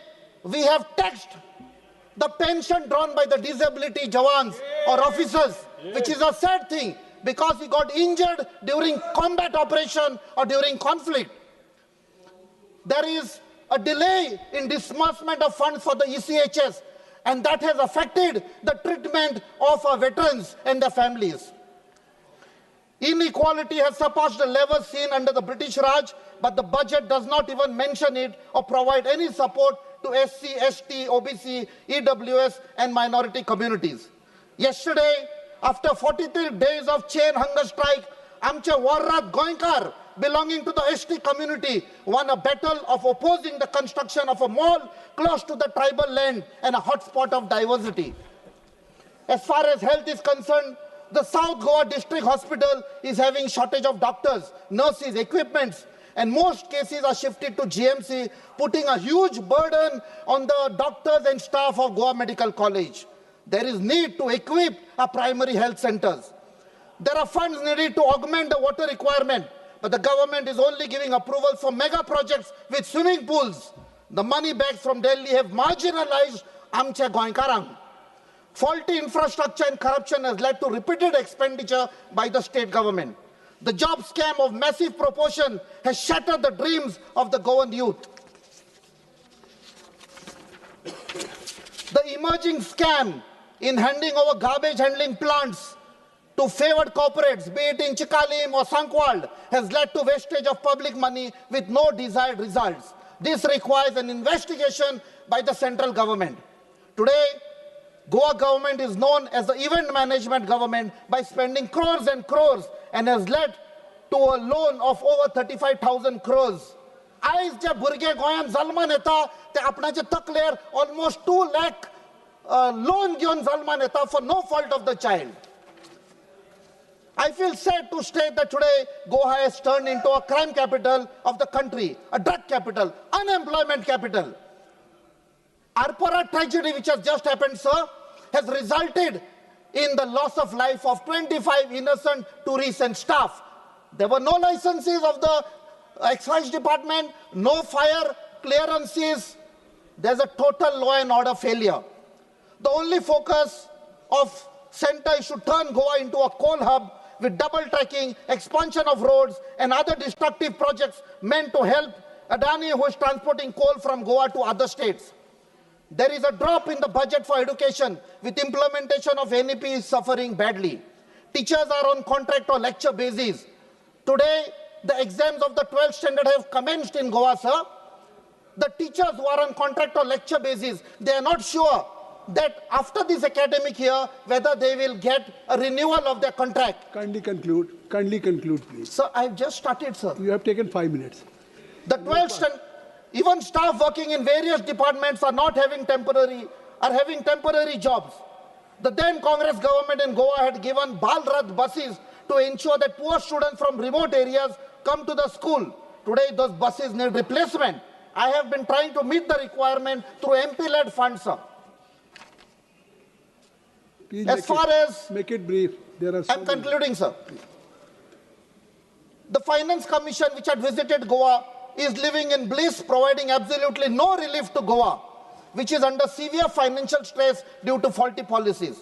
we have taxed the pension drawn by the disability Jawans or officers, which is a sad thing because he got injured during combat operation or during conflict. There is a delay in disbursement of funds for the ECHS, and that has affected the treatment of our veterans and their families. Inequality has surpassed the levels seen under the British Raj, but the budget does not even mention it or provide any support to SC, ST, OBC, EWS and minority communities. Yesterday, after 43 days of chain hunger strike, Amche Warrat Goinkar, belonging to the ST community, won a battle of opposing the construction of a mall close to the tribal land and a hotspot of diversity. As far as health is concerned, the South Goa District Hospital is having shortage of doctors, nurses, equipments, and most cases are shifted to GMC, putting a huge burden on the doctors and staff of Goa Medical College. There is need to equip our primary health centers. There are funds needed to augment the water requirement, but the government is only giving approval for mega projects with swimming pools. The money bags from Delhi have marginalized Amche Goinkarang. Faulty infrastructure and corruption has led to repeated expenditure by the state government. The job scam of massive proportion has shattered the dreams of the Goan youth. The emerging scam in handing over garbage handling plants to favored corporates, be it in Chikalim or Sankwal, has led to wastage of public money with no desired results. This requires an investigation by the central government. Today, Goa government is known as the event management government by spending crores and crores and has led to a loan of over 35,000 crores. Aiz je burge goyan zalman eta te apna je takler almost 2 lakh loan given zalman eta for no fault of the child. I feel sad to state that today Goa has turned into a crime capital of the country, a drug capital, unemployment capital. Arpora tragedy which has just happened, sir, has resulted in the loss of life of 25 innocent tourists and staff. There were no licenses of the excise department, no fire clearances. There's a total law and order failure. The only focus of center is to turn Goa into a coal hub with double tracking, expansion of roads and other destructive projects meant to help Adani, who is transporting coal from Goa to other states. There is a drop in the budget for education, with implementation of NEP is suffering badly. Teachers are on contract or lecture basis. Today, the exams of the 12th standard have commenced in Goa, sir. The teachers who are on contract or lecture basis, they are not sure that after this academic year, whether they will get a renewal of their contract. Kindly conclude. Kindly conclude, please. Sir, I've just started, sir. You have taken 5 minutes. The 12th standard, even staff working in various departments are having temporary jobs. The then Congress government in Goa had given Balrat buses to ensure that poor students from remote areas come to the school. Today, those buses need replacement. I have been trying to meet the requirement through MP-led funds, sir. Please make it brief. There are I'm concluding, sir. The Finance Commission, which had visited Goa, is living in bliss, providing absolutely no relief to Goa, which is under severe financial stress due to faulty policies.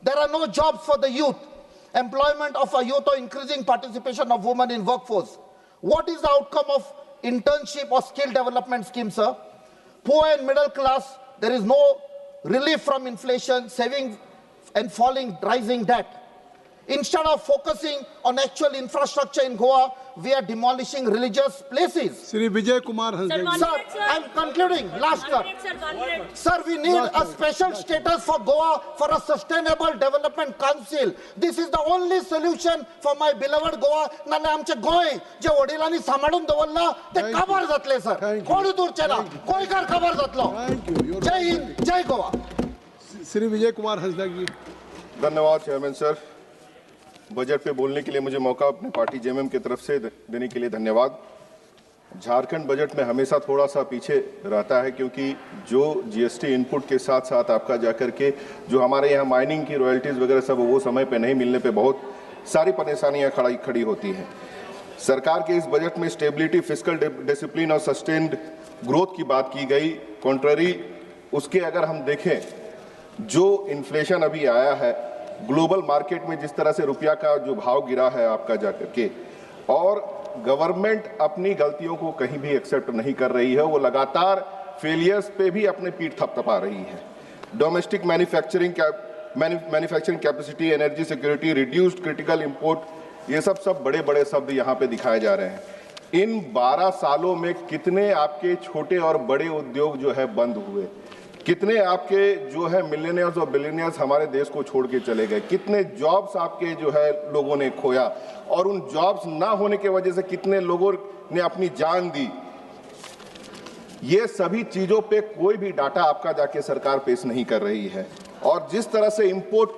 There are no jobs for the youth, employment of a youth or increasing participation of women in workforce. What is the outcome of internship or skill development scheme, sir? Poor and middle class, there is no relief from inflation, saving and rising debt. Instead of focusing on actual infrastructure in Goa, we are demolishing religious places. Shri Vijay Kumar Hansdagi. Sir, I'm concluding. Last word. Sir, we need a special status for Goa for a sustainable development council. This is the only solution for my beloved Goa. Nale amche goy je odilani samadun dawalla te kabar zatle sir. Kodu dur chela. Koi kar kabar zatlo. Thank you. Jai Hind, Jai Goa. Shri Vijay Kumar Hansdagi. धन्यवाद chairman sir. Budget पे बोलने के लिए मुझे मौका अपने party JMM की तरफ से देने के लिए धन्यवाद। झारखंड बजट में हमेशा थोड़ा सा पीछे रहता है क्योंकि जो जीएसटी इनपुट के साथ साथ आपका जाकर के जो हमारे यहाँ माइनिंग की रॉयल्टीज़ वगैरह सब वो समय पे नहीं मिलने पे बहुत सारी परेशानियां खड़ी होती हैं। सरकार के इस बजट में स्टेबिलिटी, फिस्कल डिसिप्लिन और सस्टेन्ड ग्रोथ की बात की गई। कॉन्ट्ररी उसके अगर हम देखें, जो इन्फ्लेशन अभी आया है, ग्लोबल मार्केट में जिस तरह से रुपया का जो भाव गिरा है आपका जाकर के, और गवर्नमेंट अपनी गलतियों को कहीं भी एक्सेप्ट नहीं कर रही है, वो लगातार फेलियर्स पे भी अपने पीठ थपथपा रही है। Domestic manufacturing capacity, energy security, reduced critical import, ये सब बड़े बड़े शब्द यहाँ पे दिखाए जा रहे हैं। इन 12 सालों में कितने आपके छोटे और बड़े उद्योग जो है बंद हुए, कितने आपके जो है मिलियनियर्स और बिलियनियर्स हमारे देश को छोड़ के चले गए, कितने जॉब्स आपके जो है लोगों ने खोया, और उन जॉब्स ना होने की वजह से कितने लोगों ने अपनी जान दी। ये सभी चीजों पे कोई भी डाटा आपका जाके सरकार पेश नहीं कर रही है। और जिस तरह से इंपोर्ट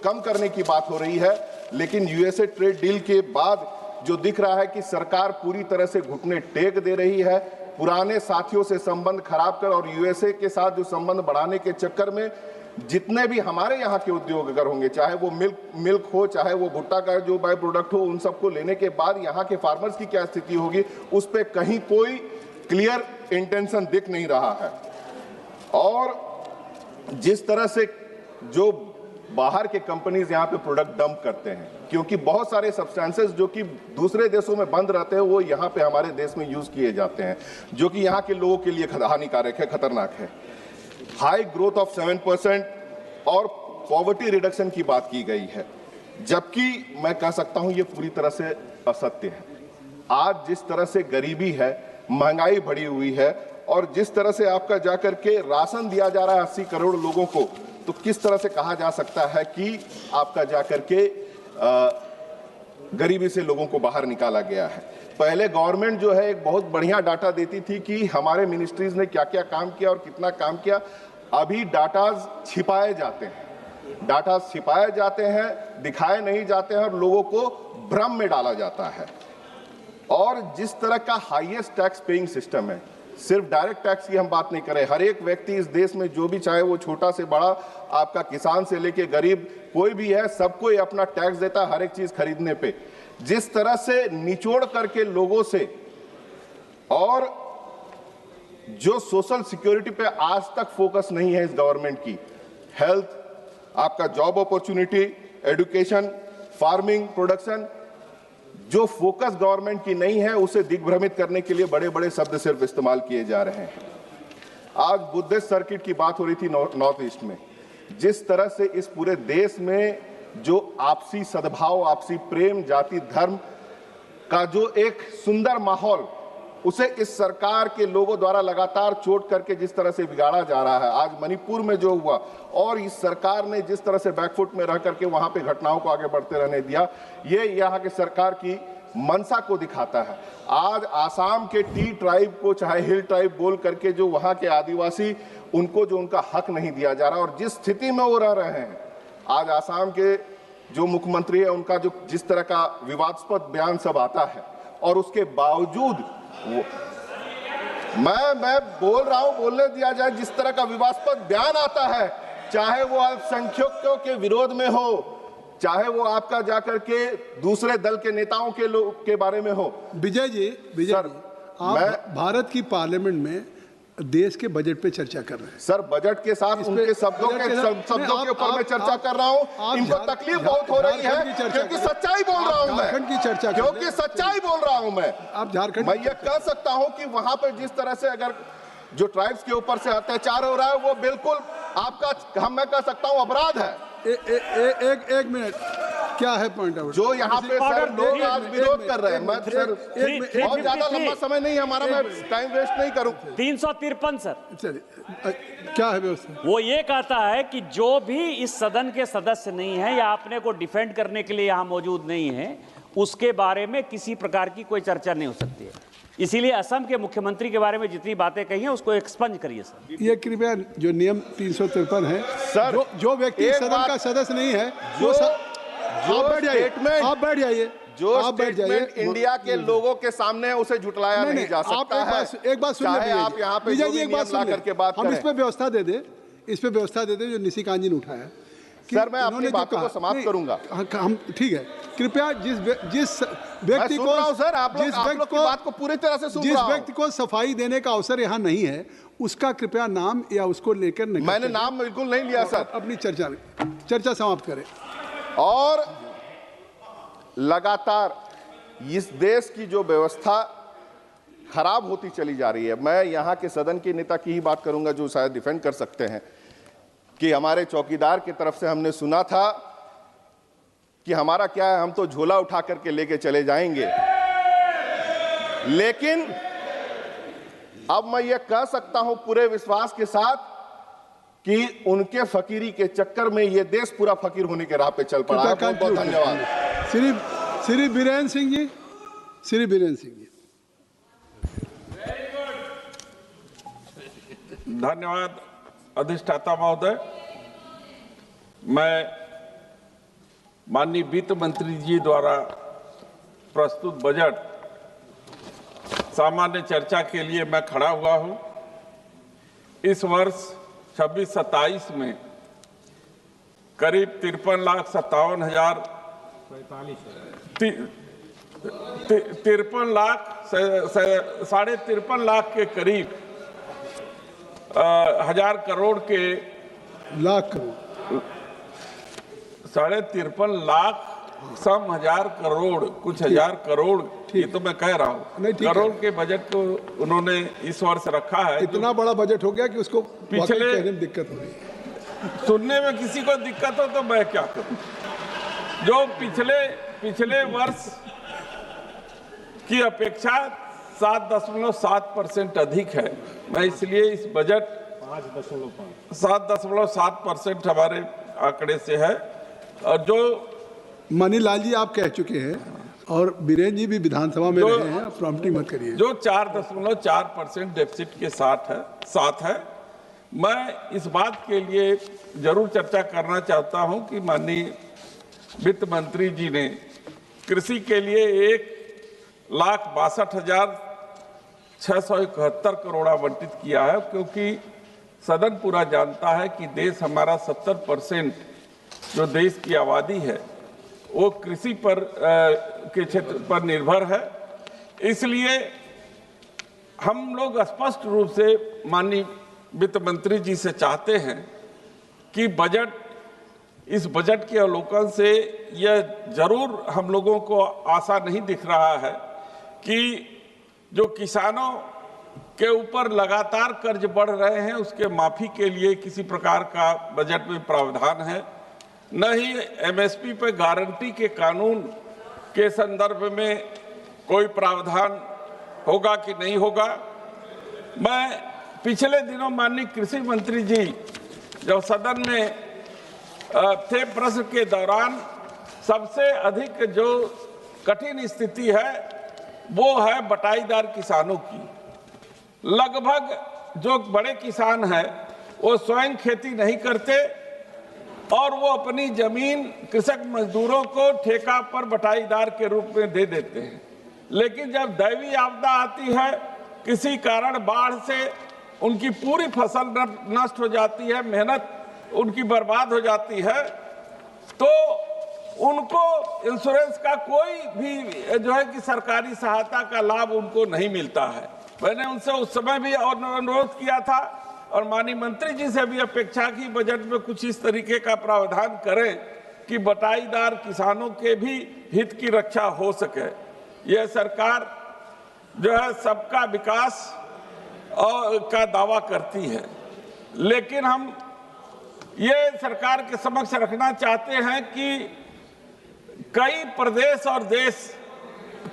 कम करने की बात हो रही है, लेकिन यूएसए ट्रेड डील के बाद जो दिख रहा है कि सरकार पूरी तरह से घुटने टेक दे रही है, पुराने साथियों से संबंध खराब कर और यूएसए के साथ जो संबंध बढ़ाने के चक्कर में जितने भी हमारे यहाँ के उद्योग अगर होंगे, चाहे वो मिल्क हो, चाहे वो भुट्टा का जो बाय प्रोडक्ट हो, उन सबको लेने के बाद यहाँ के फार्मर्स की क्या स्थिति होगी, उस पर कहीं कोई क्लियर इंटेंशन दिख नहीं रहा है। और जिस तरह से जो बाहर के कंपनीज यहाँ पे प्रोडक्ट डंप करते हैं, क्योंकि बहुत सारे सब्सटेंसेस जो कि दूसरे देशों में बंद रहते हैं वो यहाँ पे हमारे देश में यूज किए जाते हैं, जो कि यहाँ के लोगों के लिए हानिकारक है, खतरनाक है। हाई ग्रोथ ऑफ 7% और पॉवर्टी रिडक्शन की बात की गई है, जबकि मैं कह सकता हूं ये पूरी तरह से असत्य है। आज जिस तरह से गरीबी है, महंगाई बढ़ी हुई है, और जिस तरह से आपका जाकर के राशन दिया जा रहा है 80 करोड़ लोगों को, तो किस तरह से कहा जा सकता है कि आपका जाकर के गरीबी से लोगों को बाहर निकाला गया है। पहले गवर्नमेंट जो है एक बहुत बढ़िया डाटा देती थी कि हमारे मिनिस्ट्रीज ने क्या क्या काम किया और कितना काम किया। अभी डाटाज छिपाए जाते हैं, दिखाए नहीं जाते हैं, और लोगों को भ्रम में डाला जाता है। और जिस तरह का हाईएस्ट टैक्स पेइंग सिस्टम है, सिर्फ डायरेक्ट टैक्स की हम बात नहीं करें, हर एक व्यक्ति इस देश में जो भी चाहे वो छोटा से बड़ा, आपका किसान से लेके गरीब कोई भी है, सबको ये अपना टैक्स देता है हर एक चीज खरीदने पे। जिस तरह से निचोड़ करके लोगों से, और जो सोशल सिक्योरिटी पे आज तक फोकस नहीं है इस गवर्नमेंट की, हेल्थ, आपका job opportunity, education, farming, production, जो फोकस गवर्नमेंट की नहीं है, उसे दिग्भ्रमित करने के लिए बड़े बड़े शब्द सिर्फ इस्तेमाल किए जा रहे हैं। आज बुद्धिस्ट सर्किट की बात हो रही थी नॉर्थ ईस्ट में, जिस तरह से इस पूरे देश में जो आपसी सद्भाव, आपसी प्रेम, जाति धर्म का जो एक सुंदर माहौल, उसे इस सरकार के लोगों द्वारा लगातार चोट करके जिस तरह से बिगाड़ा जा रहा है। आज मणिपुर में जो हुआ, और इस सरकार ने जिस तरह से बैकफुट में रह करके वहां पे घटनाओं को आगे बढ़ते रहने दिया, ये यहाँ के सरकार की मंशा को दिखाता है। आज आसाम के टी ट्राइब को, चाहे हिल ट्राइब बोल करके, जो वहां के आदिवासी, उनको जो उनका हक नहीं दिया जा रहा, और जिस स्थिति में वो रह रहे हैं, आज आसाम के जो मुख्यमंत्री है उनका जो जिस तरह का विवादास्पद बयान सब आता है, और उसके बावजूद मैं बोल रहा हूं, बोलने दिया जाए, जिस तरह का विवादास्पद बयान आता है, चाहे वो अल्पसंख्यकों के विरोध में हो, चाहे वो आपका जाकर के दूसरे दल के नेताओं के लोग के बारे में हो। विजय जी, आप भारत की पार्लियामेंट में देश के बजट पे चर्चा कर रहे हैं। सर, बजट के साथ उनके शब्दों के ऊपर मैं चर्चा कर रहा हूं। इनको तकलीफ बहुत हो रही है, क्योंकि सच्चाई बोल रहा हूं मैं, की चर्चा क्योंकि सच्चाई बोल रहा हूं मैं। आप झारखंड, मैं ये कह सकता हूं कि वहां पर जिस तरह से अगर जो ट्राइब्स के ऊपर से अत्याचार हो रहा है, वो बिल्कुल आपका, मैं कह सकता हूं, अपराध है। एक मिनट, क्या है पॉइंट आउट? जो यहाँ पे सर लोग आज विरोध कर रहे हैं, मैं सर बहुत ज्यादा लंबा समय नहीं हमारा, मैं टाइम वेस्ट नहीं करूं। 353 सर, क्या है व्यवस्था? वो ये कहता है कि जो भी इस सदन के सदस्य नहीं है या अपने को डिफेंड करने के लिए यहाँ मौजूद नहीं है, उसके बारे में किसी प्रकार की कोई चर्चा नहीं हो सकती है। इसीलिए असम के मुख्यमंत्री के बारे में जितनी बातें कही हैं उसको एक्सपंज करिए सर। ये कृपया, जो नियम 353 है सर, जो व्यक्ति सदन का सदस्य नहीं है, आप बैठ जाइए, जो स्टेटमेंट इंडिया के लोगों के सामने उसे झुटलाया नहीं जा सकता है। एक बात सुन लीजिए, आप यहाँ पे विजय जी, एक बात सुन करके बात हम इस पे व्यवस्था दे दे, जो निशिकांत जी ने उठाया। सर मैं अपनी बातों को समाप्त करूंगा। हम ठीक है, कृपया जिस व्यक्ति को सर आप लोग की बात को पूरी तरह से सुन रहा हूं। जिस व्यक्ति को सफाई देने का अवसर यहाँ नहीं है उसका कृपया नाम या उसको लेकर मैंने नाम बिल्कुल नहीं लिया सर। अपनी चर्चा समाप्त करें। और लगातार इस देश की जो व्यवस्था खराब होती चली जा रही है, मैं यहाँ के सदन के नेता की ही बात करूंगा जो शायद डिफेंड कर सकते हैं, कि हमारे चौकीदार की तरफ से हमने सुना था कि हमारा क्या है, हम तो झोला उठा करके लेके चले जाएंगे। लेकिन अब मैं ये कह सकता हूं पूरे विश्वास के साथ कि उनके फकीरी के चक्कर में ये देश पूरा फकीर होने के राह पे चल पड़ा है। बहुत बहुत धन्यवाद। श्री बीरेन्द्र सिंह जी, श्री बीरेन्द्र सिंह जी। धन्यवाद अधिष्ठाता महोदय। मैं माननीय वित्त मंत्री जी द्वारा प्रस्तुत बजट सामान्य चर्चा के लिए मैं खड़ा हुआ हूं। इस वर्ष 26-27 में करीब 53,57,000 साढ़े 53 लाख के करीब 1,000 करोड़ के लाख 53.5 लाख सम 1,000 करोड़ कुछ 1,000 करोड़, ये तो मैं कह रहा हूँ करोड़ के बजट को उन्होंने इस वर्ष रखा है। इतना बड़ा बजट हो गया कि उसको पिछले कहने में दिक्कत हो रही है। सुनने में किसी को दिक्कत हो तो मैं क्या करूं। जो पिछले वर्ष की अपेक्षा 7.7% अधिक है। मैं इसलिए इस बजट 7.7% हमारे आंकड़े से है। और जो मनीलाल जी आप कह चुके हैं और बीरेन्द्र जी भी विधानसभा में रहे हैं, प्रॉम्प्टिंग मत करिए। जो 4.4% डेफिसिट के साथ है। मैं इस बात के लिए जरूर चर्चा करना चाहता हूं कि माननीय वित्त मंत्री जी ने कृषि के लिए 1,62,671 करोड़ आवंटित किया है, क्योंकि सदन पूरा जानता है कि देश हमारा 70% जो देश की आबादी है वो कृषि पर के क्षेत्र पर निर्भर है। इसलिए हम लोग स्पष्ट रूप से माननीय वित्त मंत्री जी से चाहते हैं कि इस बजट के अवलोकन से यह जरूर हम लोगों को आशा नहीं दिख रहा है कि जो किसानों के ऊपर लगातार कर्ज बढ़ रहे हैं उसके माफी के लिए किसी प्रकार का बजट में प्रावधान है, न ही एमएसपी पे गारंटी के कानून के संदर्भ में कोई प्रावधान होगा कि नहीं होगा। मैं पिछले दिनों माननीय कृषि मंत्री जी जब सदन में थे, प्रश्न के दौरान सबसे अधिक जो कठिन स्थिति है वो है बटाईदार किसानों की। लगभग जो बड़े किसान हैं वो स्वयं खेती नहीं करते और वो अपनी जमीन कृषक मजदूरों को ठेका पर बटाईदार के रूप में दे देते हैं। लेकिन जब दैवीय आपदा आती है, किसी कारण बाढ़ से उनकी पूरी फसल नष्ट हो जाती है, मेहनत उनकी बर्बाद हो जाती है, तो उनको इंश्योरेंस का कोई भी जो है कि सरकारी सहायता का लाभ उनको नहीं मिलता है। मैंने उनसे उस समय भी अनुरोध किया था और माननीय मंत्री जी से भी अपेक्षा की बजट में कुछ इस तरीके का प्रावधान करें कि बटाईदार किसानों के भी हित की रक्षा हो सके। यह सरकार जो है सबका विकास का दावा करती है, लेकिन हम ये सरकार के समक्ष रखना चाहते हैं कि कई प्रदेश और देश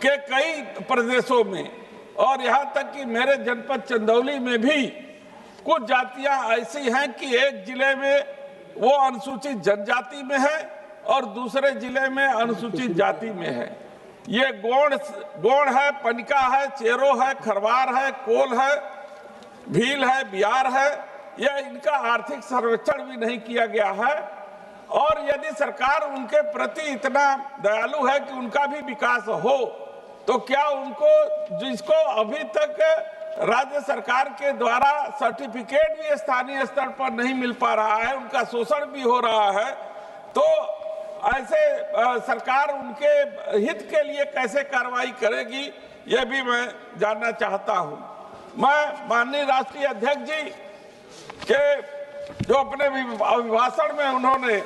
के कई प्रदेशों में और यहाँ तक कि मेरे जनपद चंदौली में भी कुछ जातियां ऐसी हैं कि एक जिले में वो अनुसूचित जनजाति में है और दूसरे जिले में अनुसूचित जाति में है। ये गोंड है, पनिका है, चेरो है, खरवार है, कोल है, भील है, बिहार है। यह इनका आर्थिक सर्वेक्षण भी नहीं किया गया है और यदि सरकार उनके प्रति इतना दयालु है कि उनका भी विकास हो तो क्या उनको जिसको अभी तक राज्य सरकार के द्वारा सर्टिफिकेट भी स्थानीय स्तर पर नहीं मिल पा रहा है, उनका शोषण भी हो रहा है, तो ऐसे सरकार उनके हित के लिए कैसे कार्रवाई करेगी, यह भी मैं जानना चाहता हूं। मैं माननीय राष्ट्रीय अध्यक्ष जी के जो अपने अभिभाषण में उन्होंने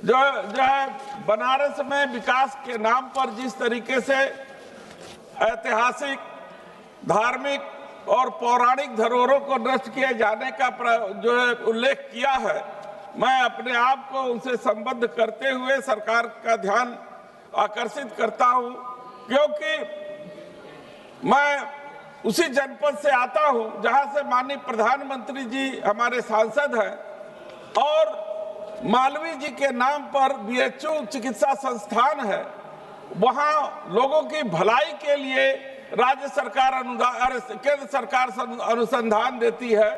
जो है बनारस में विकास के नाम पर जिस तरीके से ऐतिहासिक, धार्मिक और पौराणिक धरोहरों को नष्ट किए जाने का जो है उल्लेख किया है, मैं अपने आप को उनसे संबद्ध करते हुए सरकार का ध्यान आकर्षित करता हूं, क्योंकि मैं उसी जनपद से आता हूं जहां से माननीय प्रधानमंत्री जी हमारे सांसद हैं और मालवीय जी के नाम पर बीएचयू चिकित्सा संस्थान है। वहां लोगों की भलाई के लिए राज्य सरकार अनुदान, केंद्र सरकार अनुसंधान देती है,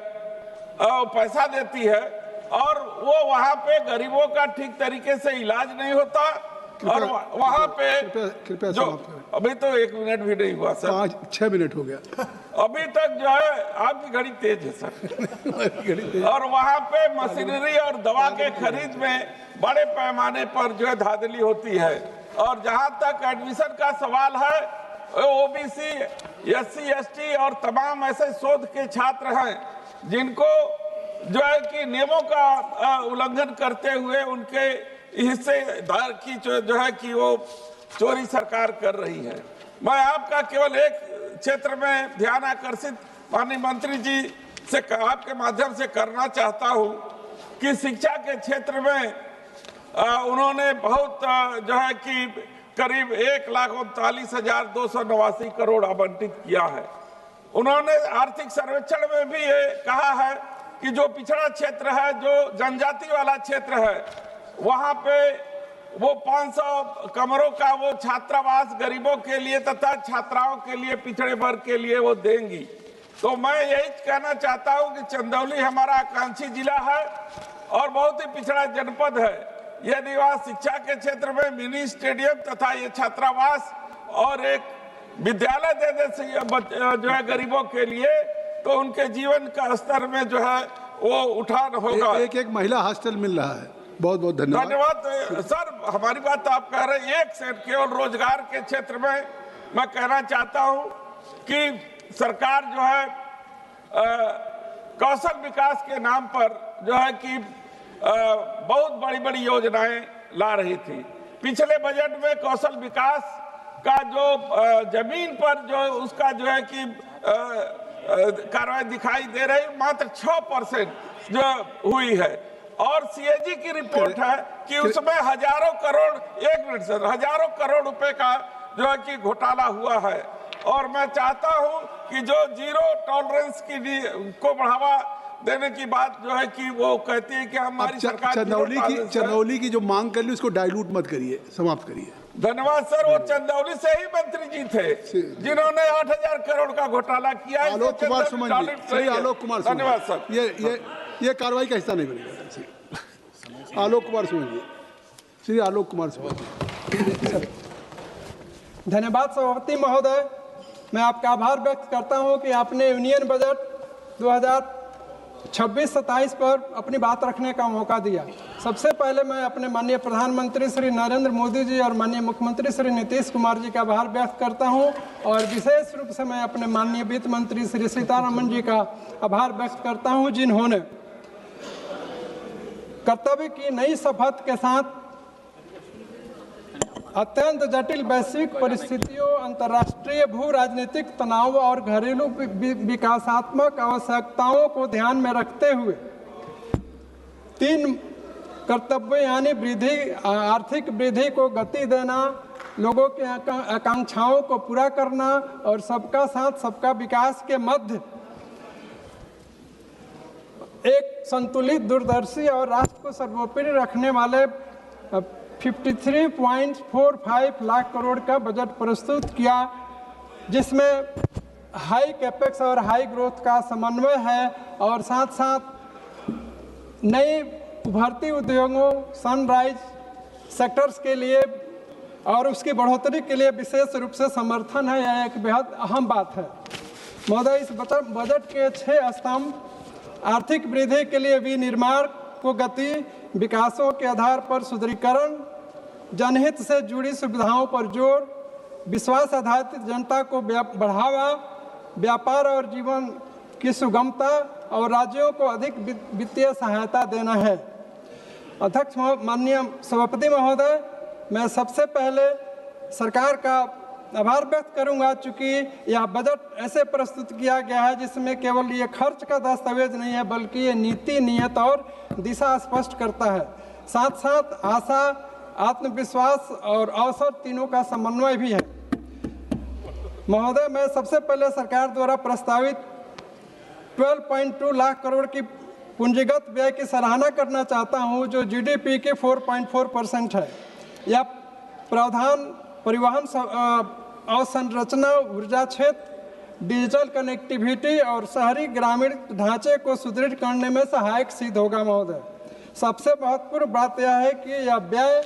पैसा देती है और वो वहां पे गरीबों का ठीक तरीके से इलाज नहीं होता और वहां पे कृपया जो अभी तो 1 मिनट भी नहीं हुआ सर, 5-6 मिनट हो गया अभी तक जो है आपकी घड़ी तेज है सर और वहां पे मशीनरी और दवा के खरीद में बड़े पैमाने पर जो है धांधली होती है। और जहां तक एडमिशन का सवाल है, ओबीसी, एससी, एसटी और तमाम ऐसे शोध के छात्र हैं जिनको जो है कि नियमों का उल्लंघन करते हुए उनके हिस्सेदार की जो है कि वो चोरी सरकार कर रही है। मैं आपका केवल एक क्षेत्र में ध्यान आकर्षित माननीय मंत्री जी से आपके माध्यम से करना चाहता हूं कि शिक्षा के क्षेत्र में उन्होंने बहुत जो है कि करीब 1,39,289 करोड़ आवंटित किया है। उन्होंने आर्थिक सर्वेक्षण में भी ये कहा है कि जो पिछड़ा क्षेत्र है, जो जनजाति वाला क्षेत्र है, वहां पे वो 500 कमरों का वो छात्रावास गरीबों के लिए तथा छात्राओं के लिए, पिछड़े वर्ग के लिए वो देंगी। तो मैं यही कहना चाहता हूं कि चंदौली हमारा आकांक्षी जिला है और बहुत ही पिछड़ा जनपद है। यदि वहाँ शिक्षा के क्षेत्र में मिनी स्टेडियम तथा ये छात्रावास और एक विद्यालय दे दे जो है गरीबों के लिए, तो उनके जीवन का स्तर में जो है वो उठान होगा। एक महिला हॉस्टल मिल रहा है। बहुत बहुत धन्यवाद। धन्यवाद सर, हमारी बात तो आप कह रहे हैं। एक से केवल रोजगार के क्षेत्र में मैं कहना चाहता हूं कि सरकार जो है कौशल विकास के नाम पर जो है कि बहुत बड़ी बड़ी योजनाएं ला रही थी। पिछले बजट में कौशल विकास का जो जमीन पर जो उसका जो है कि कार्रवाई दिखाई दे रही, मात्र 6% जो हुई है। और सीएजी की रिपोर्ट है कि उसमें हजारों करोड़, 1 मिनट सर, हजारों करोड़ रुपए का जो है कि घोटाला हुआ है। और मैं चाहता हूं कि जो जीरो टॉलरेंस को बढ़ावा देने की बात जो है कि वो कहती है कि हमारी सरकार चंदौली की जो मांग कर ली उसको डाइल्यूट मत करिए, समाप्त करिए। धन्यवाद सर। वो चंदौली से ही मंत्री जी थे जिन्होंने 8,000 करोड़ का घोटाला किया। आलोक कुमार सुमन जी, श्री आलोक कुमार सुमन, धन्यवाद सर। ये कार्रवाई का हिस्सा नहीं बनेगा। आलोक कुमार सुमन जी, श्री आलोक कुमार सुमन जी। धन्यवाद सभापति महोदय। मैं आपका आभार व्यक्त करता हूं कि आपने यूनियन बजट 2026-27 पर अपनी बात रखने का मौका दिया। सबसे पहले मैं अपने माननीय प्रधानमंत्री श्री नरेंद्र मोदी जी और माननीय मुख्यमंत्री श्री नीतीश कुमार जी का आभार व्यक्त करता हूं और विशेष रूप से मैं अपने माननीय वित्त मंत्री श्री सीतारमण जी का आभार व्यक्त करता हूं, जिन्होंने कर्तव्य की नई शपथ के साथ अत्यंत जटिल वैश्विक परिस्थितियों, अंतर्राष्ट्रीय भू राजनीतिक तनाव और घरेलू विकासात्मक आवश्यकताओं को ध्यान में रखते हुए 3 कर्तव्य यानी वृद्धि, आर्थिक वृद्धि को गति देना, लोगों की आकांक्षाओं को पूरा करना और सबका साथ सबका विकास के मध्य एक संतुलित, दूरदर्शी और राष्ट्र को सर्वोपरि रखने वाले 53.45 लाख करोड़ का बजट प्रस्तुत किया, जिसमें हाई कैपेक्स और हाई ग्रोथ का समन्वय है और साथ साथ नई उभरती उद्योगों, सनराइज सेक्टर्स के लिए और उसकी बढ़ोतरी के लिए विशेष रूप से समर्थन है। यह एक बेहद अहम बात है महोदय। इस बजट के 6 स्तंभ आर्थिक वृद्धि के लिए विनिर्माण को गति, विकासों के आधार पर सुदृढ़ीकरण, जनहित से जुड़ी सुविधाओं पर जोर, विश्वास आधारित जनता को बढ़ावा, व्यापार और जीवन की सुगमता और राज्यों को अधिक वित्तीय सहायता देना है। अध्यक्ष माननीय सभापति महोदय, मैं सबसे पहले सरकार का आभार व्यक्त करूंगा, चूंकि यह बजट ऐसे प्रस्तुत किया गया है जिसमें केवल ये खर्च का दस्तावेज नहीं है, बल्कि ये नीति, नियत और दिशा स्पष्ट करता है। साथ साथ आशा, आत्मविश्वास और अवसर तीनों का समन्वय भी है। महोदय, मैं सबसे पहले सरकार द्वारा प्रस्तावित 12.2 लाख करोड़ की पूंजीगत व्यय की सराहना करना चाहता हूं, जो जीडीपी के 4.4% है। यह प्रावधान परिवहन अवसंरचना, ऊर्जा क्षेत्र, डिजिटल कनेक्टिविटी और शहरी ग्रामीण ढांचे को सुदृढ़ करने में सहायक सिद्ध होगा। महोदय, सबसे महत्वपूर्ण बात यह है कि यह व्यय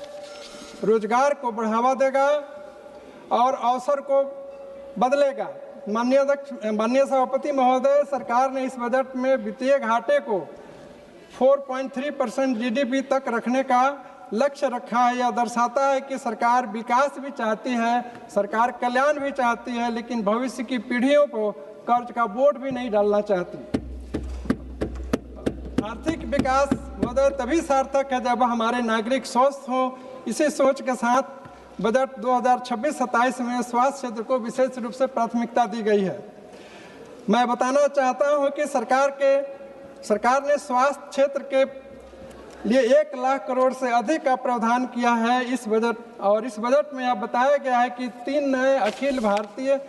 रोजगार को बढ़ावा देगा और अवसर को बदलेगा। माननीय सभापति महोदय, सरकार ने इस बजट में वित्तीय घाटे को 4.3% जीडीपी तक रखने का लक्ष्य रखा है। यह दर्शाता है कि सरकार विकास भी चाहती है, सरकार कल्याण भी चाहती है, लेकिन भविष्य की पीढ़ियों को कर्ज का बोझ भी नहीं डालना चाहती। आर्थिक विकास महोदय तभी सार्थक है जब हमारे नागरिक स्वस्थ हों। इसी सोच के साथ बजट 2026-27 में स्वास्थ्य क्षेत्र को विशेष रूप से प्राथमिकता दी गई है। मैं बताना चाहता हूं कि सरकार ने स्वास्थ्य क्षेत्र के लिए 1 लाख करोड़ से अधिक का प्रावधान किया है इस बजट, और इस बजट में यह बताया गया है कि 3 नए अखिल भारतीय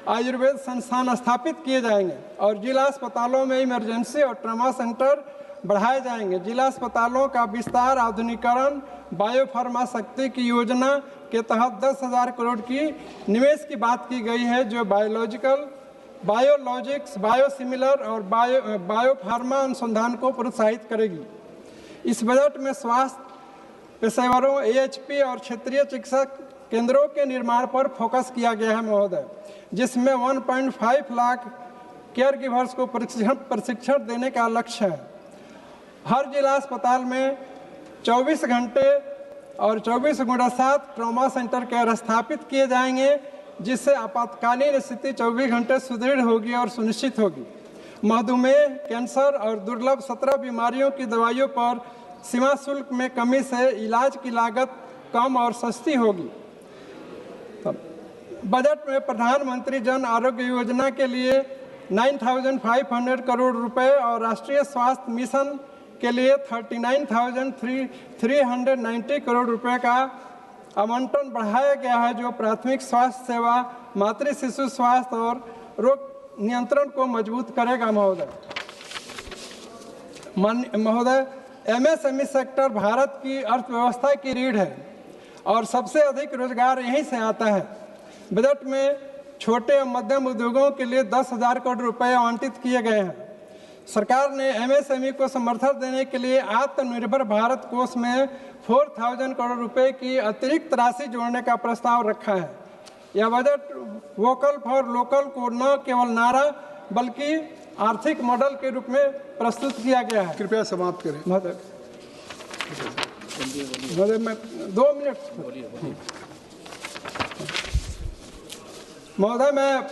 आयुर्वेद संस्थान स्थापित किए जाएंगे और जिला अस्पतालों में इमरजेंसी और ट्रॉमा सेंटर बढ़ाए जाएंगे। जिला अस्पतालों का विस्तार, आधुनिकीकरण, बायोफार्मा शक्ति की योजना के तहत 10,000 करोड़ की निवेश की बात की गई है, जो बायोलॉजिक्स, बायोसिमिलर और बायोफार्मा अनुसंधान को प्रोत्साहित करेगी। इस बजट में स्वास्थ्य पेशेवरों, एएचपी और क्षेत्रीय चिकित्सक केंद्रों के निर्माण पर फोकस किया गया है महोदय, जिसमें 1.5 लाख केयर गिवर्स को प्रशिक्षण देने का लक्ष्य है। हर जिला अस्पताल में 24 घंटे और 24/7 ट्रॉमा सेंटर केयर स्थापित किए जाएंगे, जिससे आपातकालीन स्थिति 24 घंटे सुदृढ़ होगी और सुनिश्चित होगी। मधुमेह, कैंसर और दुर्लभ 17 बीमारियों की दवाइयों पर सीमा शुल्क में कमी से इलाज की लागत कम और सस्ती होगी। बजट में प्रधानमंत्री जन आरोग्य योजना के लिए 9,500 करोड़ रुपए और राष्ट्रीय स्वास्थ्य मिशन के लिए 39,390 करोड़ रुपए का आवंटन बढ़ाया गया है, जो प्राथमिक स्वास्थ्य सेवा, मातृ शिशु स्वास्थ्य और रोग नियंत्रण को मजबूत करेगा। महोदय, एमएसएमई सेक्टर भारत की अर्थव्यवस्था की रीढ़ है और सबसे अधिक रोजगार यहीं से आता है। बजट में छोटे और मध्यम उद्योगों के लिए 10,000 करोड़ रुपए आवंटित किए गए हैं। सरकार ने एमएसएमई को समर्थन देने के लिए आत्मनिर्भर भारत कोष में 4,000 करोड़ रुपए की अतिरिक्त राशि जोड़ने का प्रस्ताव रखा है। यह बजट वोकल फॉर लोकल को न केवल नारा बल्कि आर्थिक मॉडल के रूप में प्रस्तुत किया गया है। कृपया समाप्त करें। महोदय, मैं 2 मिनट। महोदय, मैं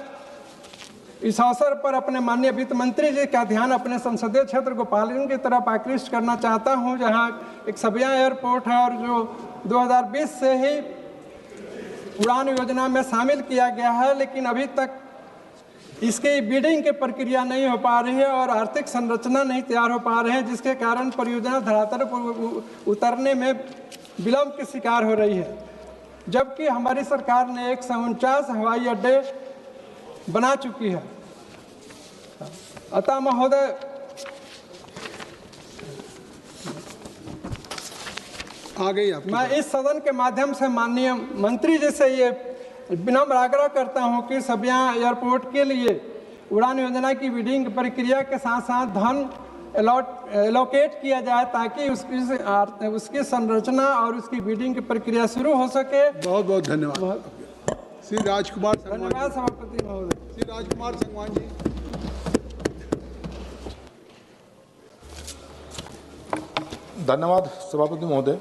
इस अवसर पर अपने माननीय वित्त मंत्री जी का ध्यान अपने संसदीय क्षेत्र गोपालगंज की तरफ आकृष्ट करना चाहता हूं, जहां एक सबिया एयरपोर्ट है और जो 2020 से ही उड़ान योजना में शामिल किया गया है, लेकिन अभी तक इसकी बिडिंग की प्रक्रिया नहीं हो पा रही है और आर्थिक संरचना नहीं तैयार हो पा रहे हैं, जिसके कारण परियोजना धरातल पर उतरने में विलंब की शिकार हो रही है। जबकि हमारी सरकार ने 149 हवाई अड्डे बना चुकी है। अतः महोदय, मैं इस सदन के माध्यम से माननीय मंत्री जी से ये विनम्र आग्रह करता हूं कि सबिया एयरपोर्ट के लिए उड़ान योजना की बिडिंग प्रक्रिया के साथ साथ धन एलोकेट किया जाए, ताकि उसकी संरचना और उसकी बिडिंग की प्रक्रिया शुरू हो सके। बहुत बहुत धन्यवाद। श्री राजकुमार। धन्यवाद सभापति महोदय। श्री राजकुमार संगवान जी। धन्यवाद सभापति महोदय,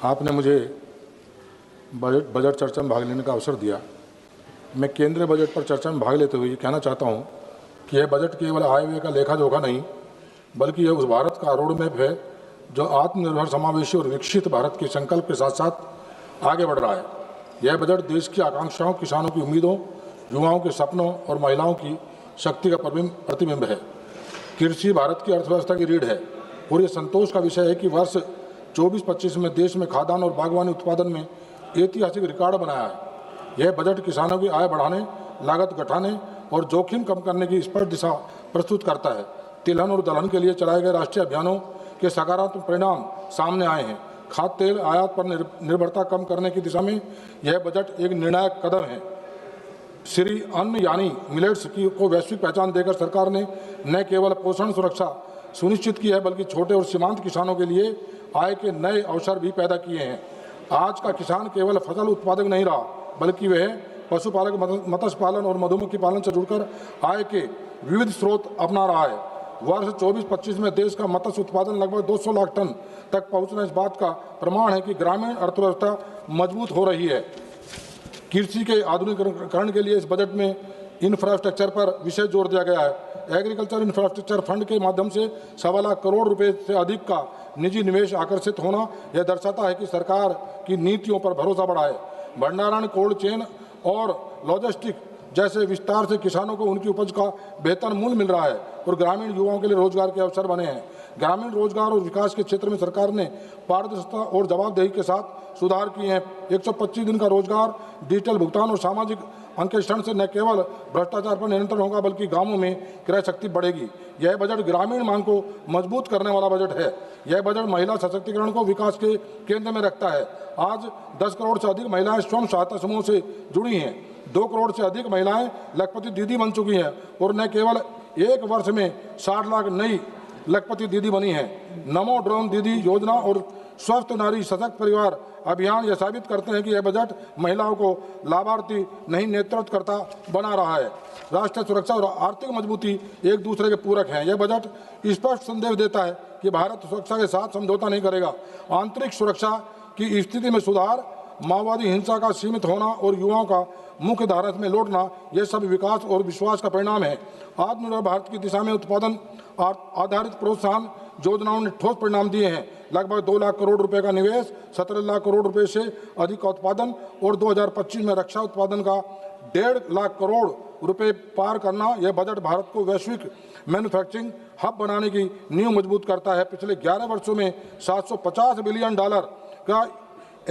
आपने मुझे बजट चर्चा में भाग लेने का अवसर दिया। मैं केंद्रीय बजट पर चर्चा में भाग लेते हुए ये कहना चाहता हूँ कि यह बजट केवल आय व्यय का लेखा जोखा नहीं, बल्कि यह उस भारत का रोड मैप है जो आत्मनिर्भर, समावेशी और विकसित भारत के संकल्प के साथ साथ आगे बढ़ रहा है। यह बजट देश की आकांक्षाओं, किसानों की उम्मीदों, युवाओं के सपनों और महिलाओं की शक्ति का प्रतिबिंब है। कृषि भारत की अर्थव्यवस्था की रीढ़ है और ये संतोष का विषय है कि वर्ष 24-25 में देश में खाद्यान्न और बागवानी उत्पादन में ऐतिहासिक रिकॉर्ड बनाया है। यह बजट किसानों की आय बढ़ाने, लागत घटाने और जोखिम कम करने की स्पष्ट दिशा प्रस्तुत करता है। तिलहन और दलहन के लिए चलाए गए राष्ट्रीय अभियानों के सकारात्मक परिणाम सामने आए हैं। खाद्य तेल आयात पर निर्भरता कम करने की दिशा में यह बजट एक निर्णायक कदम है। श्री अन्न यानी मिलेट्स को वैश्विक पहचान देकर सरकार ने न केवल पोषण सुरक्षा सुनिश्चित की है, बल्कि छोटे और सीमांत किसानों के लिए आय के नए अवसर भी पैदा किए हैं। आज का किसान केवल फसल उत्पादक नहीं रहा, बल्कि वह पशुपालक, मत्स्य पालन और मधुमक्खी पालन से जुड़कर आय के विविध स्रोत अपना रहा है। वर्ष 24-25 में देश का मत्स्य उत्पादन लगभग 200 लाख टन तक पहुंचना इस बात का प्रमाण है कि ग्रामीण अर्थव्यवस्था मजबूत हो रही है। कृषि के आधुनिकीकरण के लिए इस बजट में इंफ्रास्ट्रक्चर पर विशेष जोर दिया गया है। एग्रीकल्चर इंफ्रास्ट्रक्चर फंड के माध्यम से 1.25 लाख करोड़ रुपए से अधिक का निजी निवेश आकर्षित होना यह दर्शाता है कि सरकार की नीतियों पर भरोसा बढ़ा है। भंडारण, कोल्ड चेन और लॉजिस्टिक जैसे विस्तार से किसानों को उनकी उपज का बेहतर मूल्य मिल रहा है और ग्रामीण युवाओं के लिए रोजगार के अवसर बने हैं। ग्रामीण रोजगार और विकास के क्षेत्र में सरकार ने पारदर्शिता और जवाबदेही के साथ सुधार किए हैं। 125 दिन का रोजगार, डिजिटल भुगतान और सामाजिक अंकेक्षण से न केवल भ्रष्टाचार पर नियंत्रण होगा, बल्कि गांवों में क्रय शक्ति बढ़ेगी। यह बजट ग्रामीण मांग को मजबूत करने वाला बजट है। यह बजट महिला सशक्तिकरण को विकास के केंद्र में रखता है। आज 10 करोड़ से अधिक महिलाएं स्वयं सहायता समूह से जुड़ी हैं। 2 करोड़ से अधिक महिलाएं लखपति दीदी बन चुकी हैं और न केवल एक वर्ष में 60 लाख नई लखपति दीदी बनी है। नमो ड्रोन दीदी योजना और स्वस्थ नारी सशक्त परिवार अभियान यह साबित करते हैं कि यह बजट महिलाओं को लाभार्थी नहीं, नेतृत्वकर्ता बना रहा है। राष्ट्रीय सुरक्षा और आर्थिक मजबूती एक दूसरे के पूरक हैं। यह बजट स्पष्ट संदेश देता है कि भारत सुरक्षा के साथ समझौता नहीं करेगा। आंतरिक सुरक्षा की स्थिति में सुधार, माओवादी हिंसा का सीमित होना और युवाओं का मुख्य धारा में लौटना, यह सब विकास और विश्वास का परिणाम है। आत्मनिर्भर भारत की दिशा में उत्पादन आधारित प्रोत्साहन योजनाओं ने ठोस परिणाम दिए हैं। लगभग 2 लाख करोड़ रुपए का निवेश, 17 लाख करोड़ रुपए से अधिक का उत्पादन और 2025 में रक्षा उत्पादन का 1.5 लाख करोड़ रुपए पार करना, यह बजट भारत को वैश्विक मैन्युफैक्चरिंग हब बनाने की नींव मजबूत करता है। पिछले 11 वर्षों में $750 बिलियन का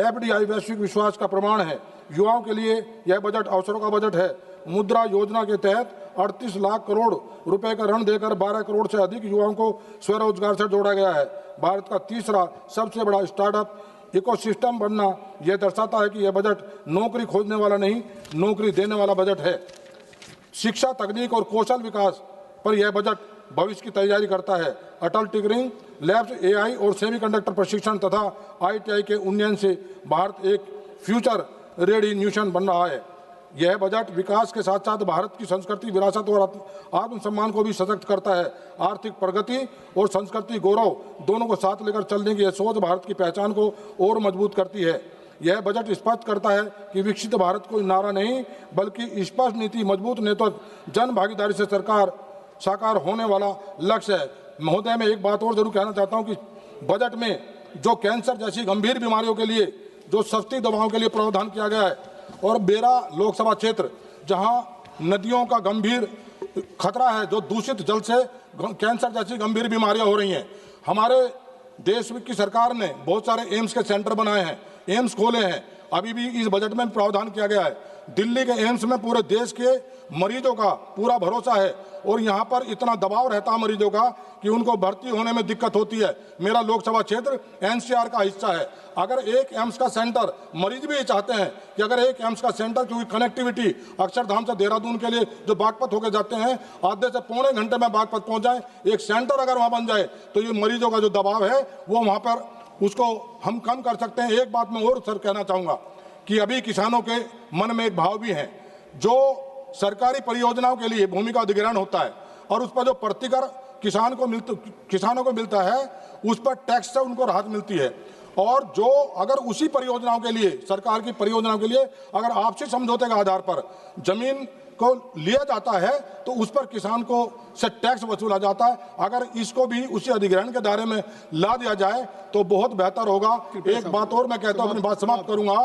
FDI वैश्विक विश्वास का प्रमाण है। युवाओं के लिए यह बजट अवसरों का बजट है। मुद्रा योजना के तहत 38 लाख करोड़ रुपए का ऋण देकर 12 करोड़ से अधिक युवाओं को स्वरोजगार से जोड़ा गया है। भारत का तीसरा सबसे बड़ा स्टार्टअप इकोसिस्टम बनना यह दर्शाता है कि यह बजट नौकरी खोजने वाला नहीं, नौकरी देने वाला बजट है। शिक्षा, तकनीक और कौशल विकास पर यह बजट भविष्य की तैयारी करता है। अटल टिंकरिंग लैब्स, AI और सेमीकंडक्टर प्रशिक्षण तथा ITI के उन्नयन से भारत एक फ्यूचर रेडी नेशन बन रहा है। यह बजट विकास के साथ साथ भारत की संस्कृति, विरासत और आत्मसम्मान को भी सशक्त करता है। आर्थिक प्रगति और संस्कृति गौरव दोनों को साथ लेकर चलने की यह सोच भारत की पहचान को और मजबूत करती है। यह बजट स्पष्ट करता है कि विकसित भारत कोई नारा नहीं, बल्कि स्पष्ट नीति, मजबूत नेतृत्व, जन भागीदारी से सरकार साकार होने वाला लक्ष्य है। महोदय, मैं एक बात और जरूर कहना चाहता हूं कि बजट में जो कैंसर जैसी गंभीर बीमारियों के लिए जो सस्ती दवाओं के लिए प्रावधान किया गया है और मेरा लोकसभा क्षेत्र जहां नदियों का गंभीर खतरा है, जो दूषित जल से कैंसर जैसी गंभीर बीमारियां हो रही हैं, हमारे देश की सरकार ने बहुत सारे एम्स के सेंटर बनाए हैं, एम्स खोले हैं। अभी भी इस बजट में प्रावधान किया गया है। दिल्ली के एम्स में पूरे देश के मरीजों का पूरा भरोसा है और यहाँ पर इतना दबाव रहता है मरीजों का कि उनको भर्ती होने में दिक्कत होती है। मेरा लोकसभा क्षेत्र NCR का हिस्सा है। अगर एक एम्स का सेंटर, मरीज भी चाहते हैं कि अगर एक एम्स का सेंटर, क्योंकि कनेक्टिविटी अक्षरधाम से देहरादून के लिए जो बागपत होकर जाते हैं, आधे से पौने घंटे में बागपत पहुंच जाए, एक सेंटर अगर वहाँ बन जाए तो ये मरीजों का जो दबाव है वो वहाँ पर उसको हम कम कर सकते हैं। एक बात मैं और सर कहना चाहूँगा कि अभी किसानों के मन में एक भाव भी है, जो सरकारी परियोजनाओं के लिए भूमि का अधिग्रहण होता है और उस पर जो प्रतिकर किसानों को मिलता है उस पर टैक्स से उनको राहत मिलती है। और जो अगर उसी परियोजनाओं के लिए, सरकार की परियोजनाओं के लिए अगर आपसी समझौते के आधार पर जमीन को लिया जाता है तो उस पर किसान को से टैक्स वसूला जाता है। अगर इसको भी उसी अधिग्रहण के दायरे में ला दिया जाए तो बहुत बेहतर होगा। एक बात और मैं कहता हूं, अपनी बात समाप्त करूंगा,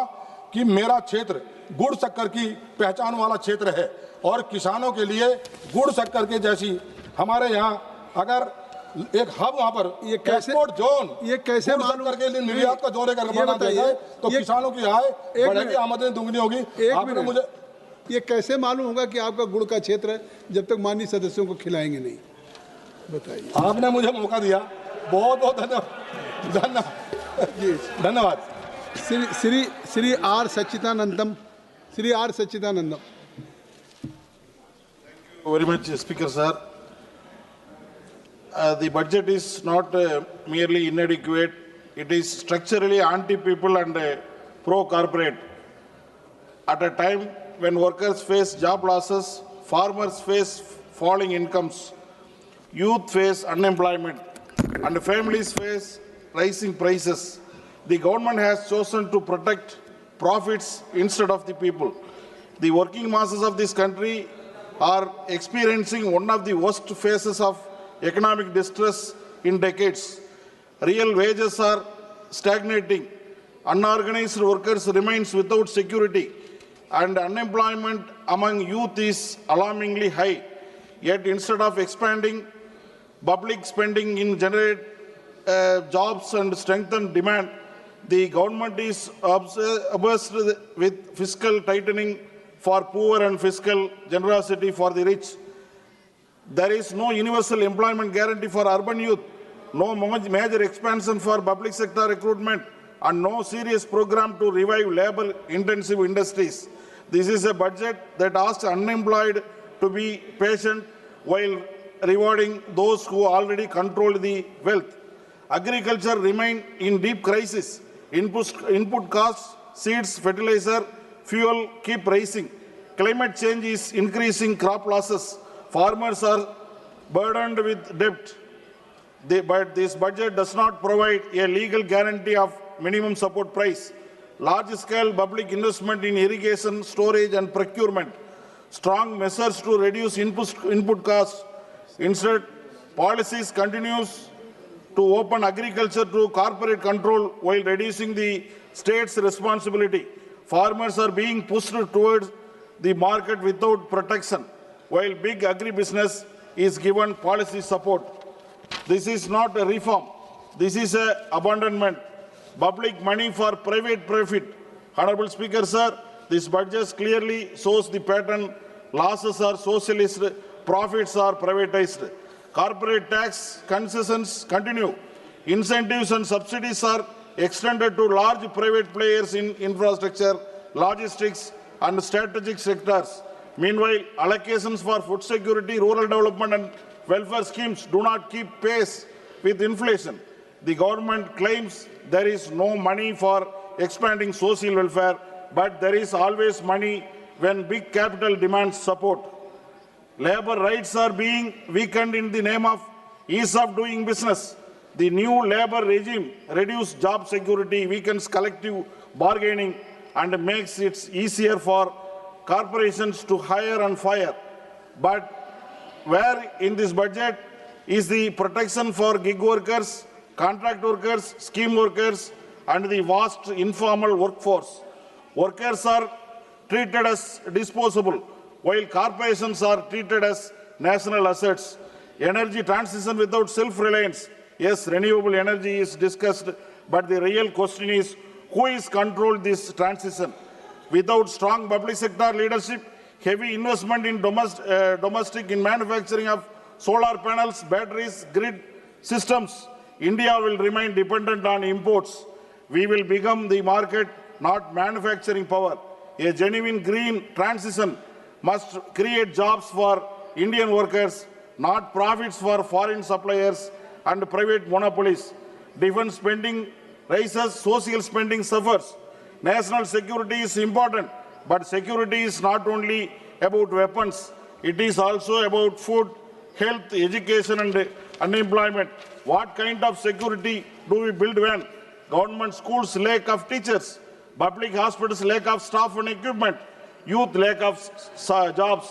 कि मेरा क्षेत्र गुड़ शक्कर की पहचान वाला क्षेत्र है और किसानों के लिए गुड़ शक्कर के जैसी हमारे यहाँ अगर एक हब वहाँ पर ये कैसे जोन, ये कैसे मालूम करके निर्यात का जोड़े करके बना देंगे तो किसानों की आय बढ़ेगी, आमदनी दुगनी होगी। आपने मुझे ये कैसे मालूम होगा कि आपका गुड़ का क्षेत्र है जब तक माननीय सदस्यों को खिलाएंगे नहीं? बताइए। आपने मुझे मौका दिया, बहुत बहुत धन्यवाद। Shri R Sachithanantham, Shri R Sachithanantham. Very much, Speaker sir. The budget is not merely inadequate; it is structurally anti-people and pro-corporate. At a time when workers face job losses, farmers face falling incomes, youth face unemployment, and families face rising prices, the government has chosen to protect profits instead of the people. The working masses of this country are experiencing one of the worst phases of economic distress in decades. Real wages are stagnating, unorganized workers remains without security, and unemployment among youth is alarmingly high. Yet instead of expanding public spending in generate jobs and strengthen demand, the government is obsessed with fiscal tightening for poor and fiscal generosity for the rich. There is no universal employment guarantee for urban youth, no major expansion for public sector recruitment, and no serious program to revive labor-intensive industries. This is a budget that asks unemployed to be patient while rewarding those who already control the wealth. Agriculture remains in deep crisis. Input costs, seeds, fertilizer, fuel keep rising. Climate change is increasing crop losses. Farmers are burdened with debt. But this budget does not provide a legal guarantee of minimum support price. Large-scale public investment in irrigation, storage and procurement. Strong measures to reduce input costs. Instead, policies continues to open agriculture to corporate control while reducing the state's responsibility. Farmers are being pushed towards the market without protection, while big agribusiness is given policy support. This is not a reform. This is an abandonment. Public money for private profit. Honorable Speaker, sir, this budget clearly shows the pattern. Losses are socialist, profits are privatized. Corporate tax concessions continue. Incentives and subsidies are extended to large private players in infrastructure, logistics, and strategic sectors. Meanwhile, allocations for food security, rural development, and welfare schemes do not keep pace with inflation. The government claims there is no money for expanding social welfare, but there is always money when big capital demands support. Labor rights are being weakened in the name of ease of doing business. The new labor regime reduces job security, weakens collective bargaining, and makes it easier for corporations to hire and fire. But where in this budget is the protection for gig workers, contract workers, scheme workers, and the vast informal workforce? Workers are treated as disposable, while corporations are treated as national assets. Energy transition without self-reliance. Yes, renewable energy is discussed, but the real question is who is controlled this transition? Without strong public sector leadership, heavy investment in domestic in manufacturing of solar panels, batteries, grid systems, India will remain dependent on imports. We will become the market, not manufacturing power. A genuine green transition must create jobs for Indian workers, not profits for foreign suppliers and private monopolies. Defense spending rises, social spending suffers. National security is important, but security is not only about weapons. It is also about food, health, education, and unemployment. What kind of security do we build when government schools lack of teachers, public hospitals lack of staff and equipment, youth lack of jobs,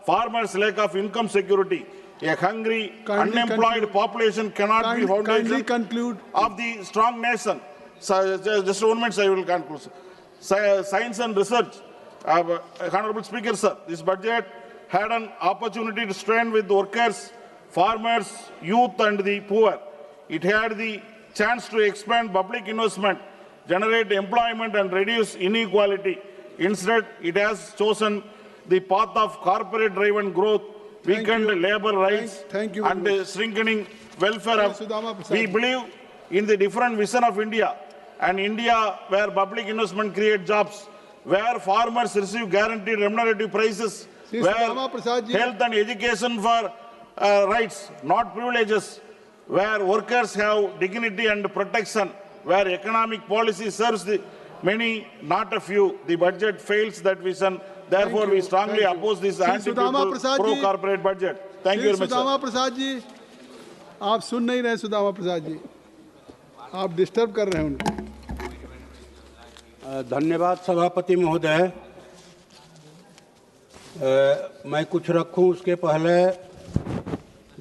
farmers lack of income security? A hungry, unemployed population cannot be foundation of the strong nation. So, just 1 minute, I will conclude. Science and research. Honorable Speaker, sir, this budget had an opportunity to strengthen with workers, farmers, youth and the poor. It had the chance to expand public investment, generate employment and reduce inequality. Instead, it has chosen the path of corporate-driven growth, weakened labor rights and shrinking welfare. We believe in the different vision of India, an India where public investment creates jobs, where farmers receive guaranteed remunerative prices, where health and education for rights, not privileges, where workers have dignity and protection, where economic policy serves the many, not a few. The budget fails that vision. Therefore, we strongly oppose this anti-people, pro-corporate budget. Thank you very much, Sudama Prasad ji, आप सुन नहीं रहे सुदामा प्रसाद जी, आप disturb कर रहे हैं उनको। धन्यवाद सभापति महोदय। मैं कुछ रखूं उसके पहले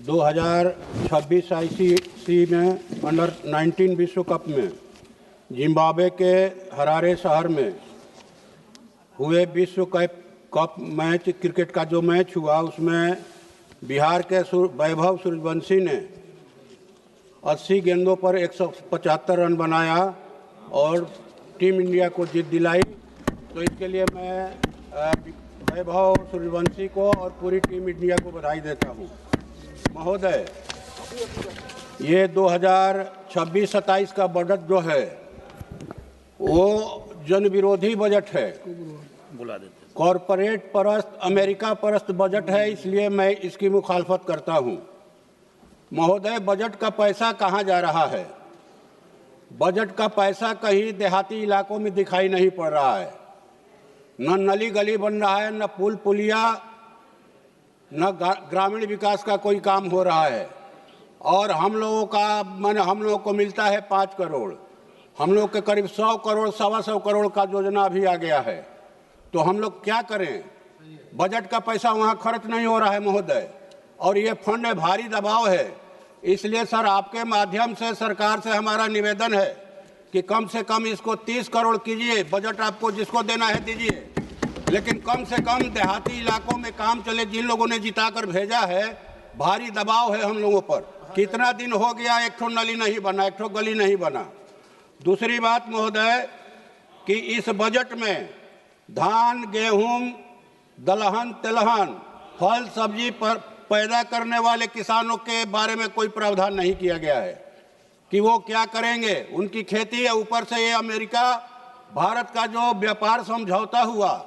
2026 आईसीसी में अंडर 19 विश्व कप में जिम्बाब्वे के हरारे शहर में हुए विश्व कप मैच, क्रिकेट का जो मैच हुआ उसमें बिहार के वैभव सूर्यवंशी ने 80 गेंदों पर 175 रन बनाया और टीम इंडिया को जीत दिलाई। तो इसके लिए मैं वैभव सूर्यवंशी को और पूरी टीम इंडिया को बधाई देता हूँ। महोदय, ये 2026-27 का बजट जो है वो जन विरोधी बजट है, कॉरपोरेट परस्त, अमेरिका परस्त बजट है, इसलिए मैं इसकी मुखालफत करता हूँ। महोदय, बजट का पैसा कहाँ जा रहा है? बजट का पैसा कहीं देहाती इलाकों में दिखाई नहीं पड़ रहा है, न नली गली बन रहा है, न पुल पुलिया, न ग्रामीण विकास का कोई काम हो रहा है। और हम लोगों को मिलता है 5 करोड़, हम लोग के करीब 100 करोड़, 125 करोड़ का योजना अभी आ गया है। तो हम लोग क्या करें? बजट का पैसा वहाँ खर्च नहीं हो रहा है महोदय, और ये फंड भारी दबाव है। इसलिए सर, आपके माध्यम से सरकार से हमारा निवेदन है कि कम से कम इसको 30 करोड़ कीजिए। बजट आपको जिसको देना है दीजिए, लेकिन कम से कम देहाती इलाकों में काम चले। जिन लोगों ने जिताकर भेजा है, भारी दबाव है हम लोगों पर। कितना दिन हो गया एक ठो नली नहीं बना, एक ठो गली नहीं बना। दूसरी बात महोदय कि इस बजट में धान, गेहूं, दलहन, तिलहन, फल सब्जी पर पैदा करने वाले किसानों के बारे में कोई प्रावधान नहीं किया गया है कि वो क्या करेंगे। उनकी खेती है, ऊपर से ये अमेरिका भारत का जो व्यापार समझौता हुआ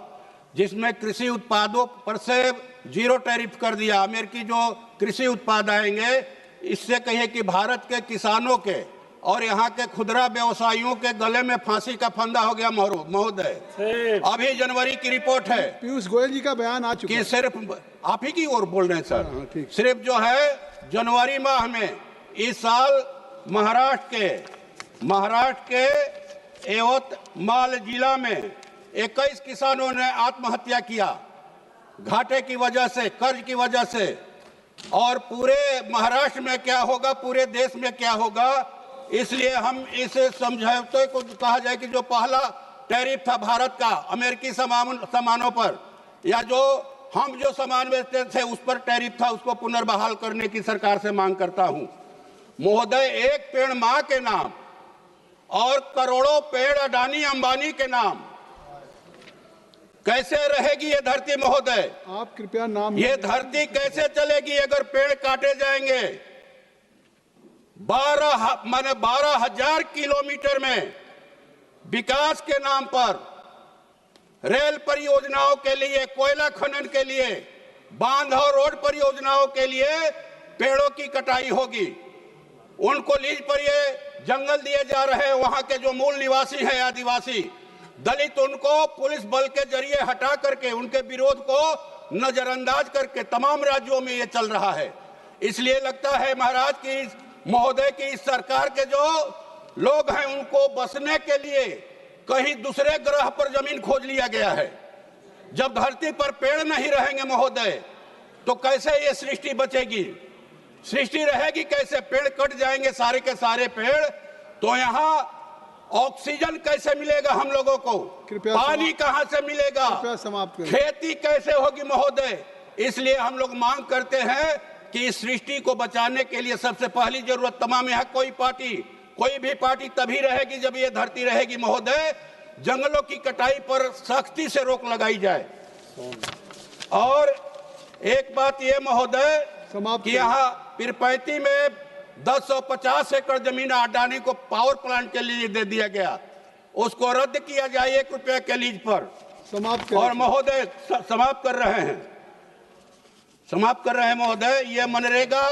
जिसमें कृषि उत्पादों पर से 0 टैरिफ कर दिया। अमेरिकी जो कृषि उत्पाद आएंगे, इससे कहिए कि भारत के किसानों के और यहाँ के खुदरा व्यवसायियों के गले में फांसी का फंदा हो गया महोदय। अभी जनवरी की रिपोर्ट है, पीयूष गोयल जी का बयान आ चुका है कि सिर्फ आप ही की ओर बोल रहे हैं सर। सिर्फ जो है जनवरी माह में इस साल महाराष्ट्र के यवतमाल जिला में 21 किसानों ने आत्महत्या किया, घाटे की वजह से, कर्ज की वजह से। और पूरे महाराष्ट्र में क्या होगा, पूरे देश में क्या होगा, इसलिए हम इस समझौते को कहा जाए कि जो पहला टैरिफ था भारत का अमेरिकी सामानों पर, या जो हम जो सामान बेचते थे उस पर टैरिफ था, उसको पुनर्बहाल करने की सरकार से मांग करता हूं। महोदय, एक पेड़ मां के नाम और करोड़ों पेड़ अडानी अंबानी के नाम, कैसे रहेगी ये धरती महोदय? आप कृपया नाम, ये धरती कैसे चलेगी अगर पेड़ काटे जाएंगे? 12,000 किलोमीटर में विकास के नाम पर, रेल परियोजनाओं के लिए, कोयला खनन के लिए, बांध और रोड परियोजनाओं के लिए पेड़ों की कटाई होगी। उनको लीज पर ये जंगल दिए जा रहे हैं। वहां के जो मूल निवासी हैं, आदिवासी दलित, उनको पुलिस बल के जरिए हटा करके, उनके विरोध को नजरअंदाज करके तमाम राज्यों में ये चल रहा है। इसलिए लगता है महाराज की महोदय की इस सरकार के जो लोग हैं उनको बसने के लिए कहीं दूसरे ग्रह पर जमीन खोज लिया गया है। जब धरती पर पेड़ नहीं रहेंगे महोदय तो कैसे ये सृष्टि बचेगी? सृष्टि रहेगी कैसे? पेड़ कट जाएंगे सारे के सारे पेड़, तो यहाँ ऑक्सीजन कैसे मिलेगा हम लोगों को? पानी कहां से मिलेगा? खेती कैसे होगी महोदय? इसलिए हम लोग मांग करते हैं कि इस सृष्टि को बचाने के लिए सबसे पहली जरूरत तमाम यहाँ कोई भी पार्टी तभी रहेगी जब ये धरती रहेगी महोदय, जंगलों की कटाई पर सख्ती से रोक लगाई जाए। और एक बात ये महोदय कि यहाँ पीरपैंती में 1050 एकड़ जमीन अडानी को पावर प्लांट के लिए दे दिया गया, उसको रद्द किया जाए 1 रुपये के लीज पर। और महोदय समाप्त कर रहे हैं महोदय, ये मनरेगा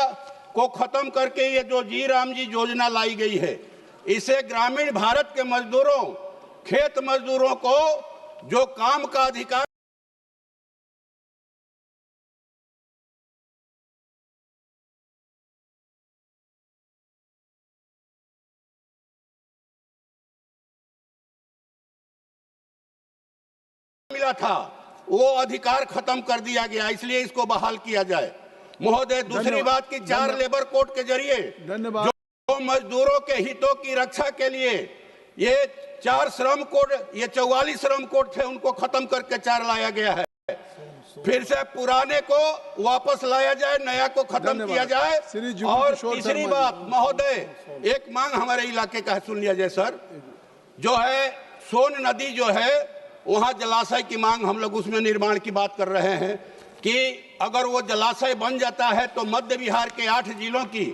को खत्म करके ये जो जी राम जी योजना लाई गई है, इसे ग्रामीण भारत के मजदूरों, खेत मजदूरों को जो काम का अधिकार मिला था वो अधिकार खत्म कर दिया गया, इसलिए इसको बहाल किया जाए महोदय। दूसरी बात कि 4 लेबर कोड के जरिए जो मजदूरों के हितों की रक्षा के लिए ये 4 श्रम कोड, ये 44 श्रम कोड थे, उनको खत्म करके 4 लाया गया है। फिर से पुराने को वापस लाया जाए, नया को खत्म किया जाए। और तीसरी बात महोदय, एक मांग हमारे इलाके का सुन लिया जाए सर, जो है सोन नदी जो है वहां जलाशय की मांग, हम लोग उसमें निर्माण की बात कर रहे हैं कि अगर वो जलाशय बन जाता है तो मध्य बिहार के 8 जिलों की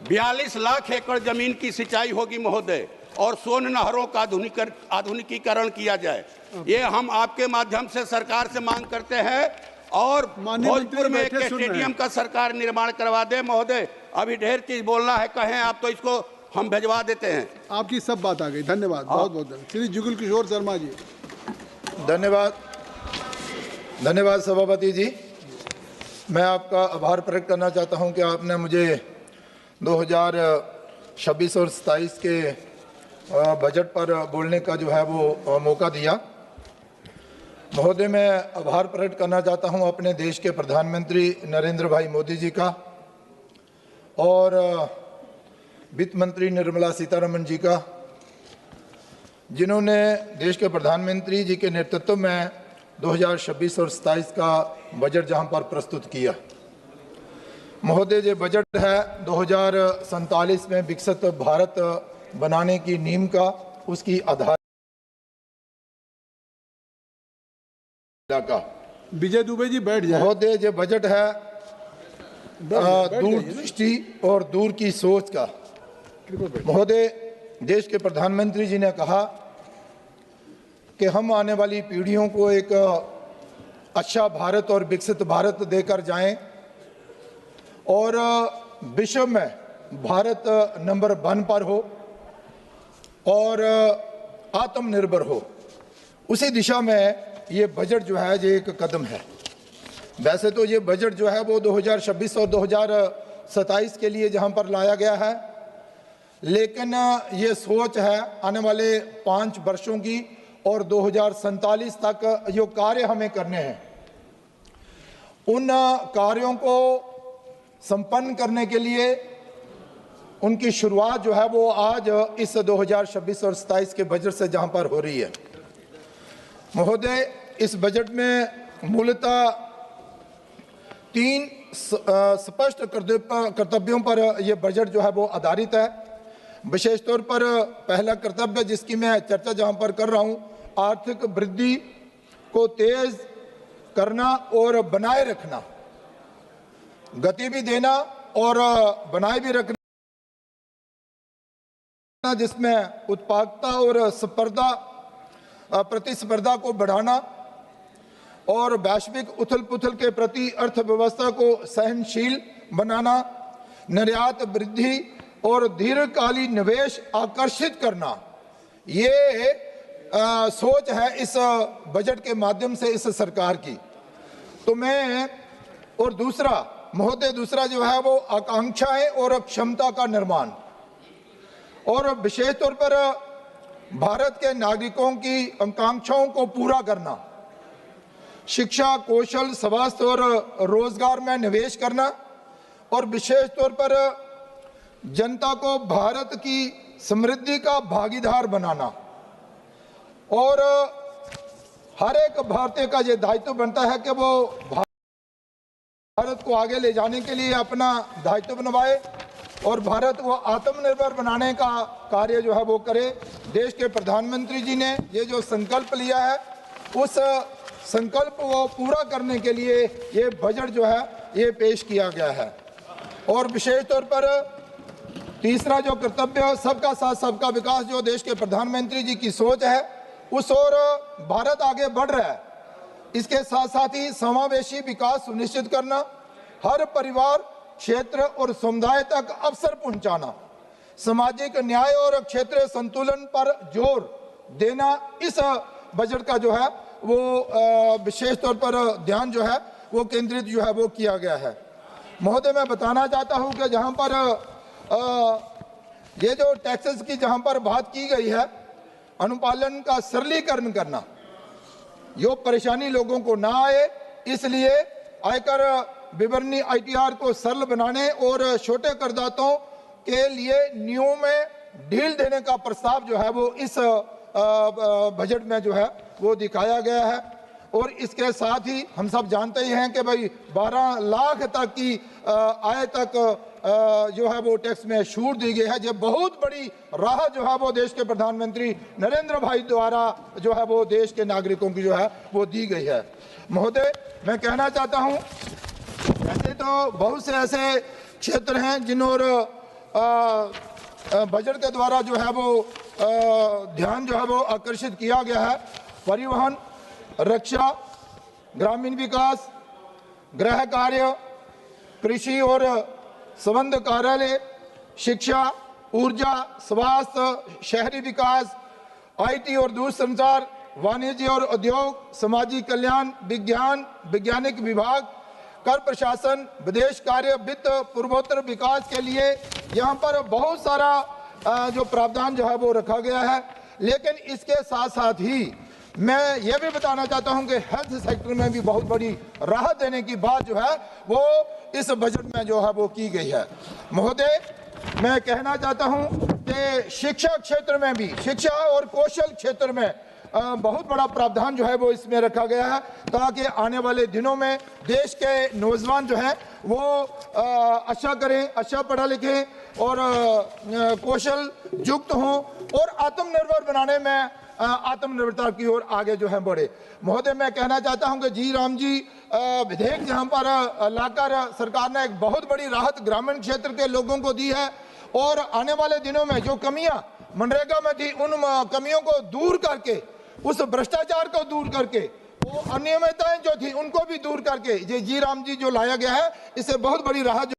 42 लाख एकड़ जमीन की सिंचाई होगी महोदय, और सोन नहरों का आधुनिकीकरण किया जाए। ये हम आपके माध्यम से सरकार से मांग करते हैं। और भोजपुर में एक स्टेडियम का सरकार निर्माण करवा दे महोदय। अभी ढेर चीज बोलना है, कहें आप तो इसको हम भिजवा देते हैं। आपकी सब बात आ गई, धन्यवाद, बहुत बहुत धन्यवाद। श्री जुगल किशोर शर्मा जी। धन्यवाद सभापति जी। मैं आपका आभार प्रकट करना चाहता हूं कि आपने मुझे 2026 और 27 के बजट पर बोलने का जो है वो मौका दिया। महोदय, मैं आभार प्रकट करना चाहता हूं अपने देश के प्रधानमंत्री नरेंद्र भाई मोदी जी का और वित्त मंत्री निर्मला सीतारमण जी का, जिन्होंने देश के प्रधानमंत्री जी के नेतृत्व में 2026 और 27 का बजट जहां पर प्रस्तुत किया। महोदय, ये बजट है 2047 में विकसित भारत बनाने की नींव का, उसकी आधार का। विजय दुबे जी बैठ जाए। महोदय, ये बजट है दूरदृष्टि और दूर की सोच का। महोदय, देश के प्रधानमंत्री जी ने कहा कि हम आने वाली पीढ़ियों को एक अच्छा भारत और विकसित भारत देकर जाएं और विश्व में भारत नंबर 1 पर हो और आत्मनिर्भर हो। उसी दिशा में ये बजट जो है ये एक कदम है। वैसे तो ये बजट जो है वो 2026 और 2027 के लिए जहां पर लाया गया है, लेकिन ये सोच है आने वाले 5 वर्षों की और 2047 तक जो कार्य हमें करने हैं, उन कार्यों को संपन्न करने के लिए उनकी शुरुआत जो है वो आज इस 2026 और 27 के बजट से जहां पर हो रही है। महोदय, इस बजट में मूलतः 3 स्पष्ट कर्तव्यों पर यह बजट जो है वो आधारित है। विशेष तौर पर पहला कर्तव्य जिसकी मैं चर्चा जहां पर कर रहा हूं, आर्थिक वृद्धि को तेज करना और बनाए रखना, गति भी देना और बनाए भी रखना, जिसमें उत्पादकता और प्रतिस्पर्धा को बढ़ाना और वैश्विक उथल पुथल के प्रति अर्थव्यवस्था को सहनशील बनाना, निर्यात वृद्धि और दीर्घकालीन निवेश आकर्षित करना, ये सोच है इस बजट के माध्यम से इस सरकार की। तो मैं और दूसरा महोदय दूसरा जो है वो आकांक्षाएं और क्षमता का निर्माण, और विशेष तौर पर भारत के नागरिकों की आकांक्षाओं को पूरा करना, शिक्षा, कौशल, स्वास्थ्य और रोजगार में निवेश करना, और विशेष तौर पर जनता को भारत की समृद्धि का भागीदार बनाना। और हर एक भारतीय का ये दायित्व बनता है कि वो भारत को आगे ले जाने के लिए अपना दायित्व निभाए और भारत को आत्मनिर्भर बनाने का कार्य जो है वो करे। देश के प्रधानमंत्री जी ने ये जो संकल्प लिया है, उस संकल्प को पूरा करने के लिए ये बजट जो है ये पेश किया गया है। और विशेष तौर पर तीसरा जो कर्तव्य, सबका साथ सबका विकास, जो देश के प्रधानमंत्री जी की सोच है, उस ओर भारत आगे बढ़ रहा है। इसके साथ साथ ही समावेशी विकास सुनिश्चित करना, हर परिवार, क्षेत्र और समुदाय तक अवसर पहुंचाना, सामाजिक न्याय और क्षेत्रीय संतुलन पर जोर देना, इस बजट का जो है वो विशेष तौर पर ध्यान जो है वो केंद्रित जो है वो किया गया है। महोदय, मैं बताना चाहता हूं कि जहां पर ये जो टैक्सेस की जहां पर बात की गई है, अनुपालन का सरलीकरण करना, जो परेशानी लोगों को ना आए, इसलिए आयकर विवरणी ITR को सरल बनाने और छोटे करदाताओं के लिए नियमों में ढील देने का प्रस्ताव जो है वो इस बजट में जो है वो दिखाया गया है। और इसके साथ ही हम सब जानते ही हैं कि भाई 12 लाख तक की आय तक जो है वो टैक्स में छूट दी गई है। ये बहुत बड़ी राहत जो है वो देश के प्रधानमंत्री नरेंद्र भाई द्वारा जो है वो देश के नागरिकों की जो है वो दी गई है। महोदय, मैं कहना चाहता हूं, ऐसे तो बहुत से ऐसे क्षेत्र हैं जिन और बजट के द्वारा जो है वो ध्यान जो है वो आकर्षित किया गया है। परिवहन, रक्षा, ग्रामीण विकास, गृह कार्य, कृषि और संबंध कार्यालय, शिक्षा, ऊर्जा, स्वास्थ्य, शहरी विकास, IT और दूरसंचार, वाणिज्य और उद्योग, सामाजिक कल्याण, विज्ञान, वैज्ञानिक विभाग, कर प्रशासन, विदेश कार्य, वित्त, पूर्वोत्तर विकास के लिए यहाँ पर बहुत सारा जो प्रावधान जो है वो रखा गया है। लेकिन इसके साथ साथ ही मैं ये भी बताना चाहता हूं कि हेल्थ सेक्टर में भी बहुत बड़ी राहत देने की बात जो है वो इस बजट में जो है वो की गई है। महोदय, मैं कहना चाहता हूं कि शिक्षा क्षेत्र में भी, शिक्षा और कौशल क्षेत्र में बहुत बड़ा प्रावधान जो है वो इसमें रखा गया है, ताकि आने वाले दिनों में देश के नौजवान जो हैं वो अच्छा करें, अच्छा पढ़ा लिखें और कौशल युक्त हों और आत्मनिर्भर बनाने में आत्मनिर्भरता की ओर आगे जो है बढ़े। महोदय, मैं कहना चाहता हूं कि जी राम जी विधेयक जहां पर लाकर सरकार ने एक बहुत बड़ी राहत ग्रामीण क्षेत्र के लोगों को दी है और आने वाले दिनों में जो कमियां मनरेगा में थी, उन कमियों को दूर करके, उस भ्रष्टाचार को दूर करके, वो अनियमितताएं जो थी उनको भी दूर करके ये जी राम जी जो लाया गया है, इससे बहुत बड़ी राहत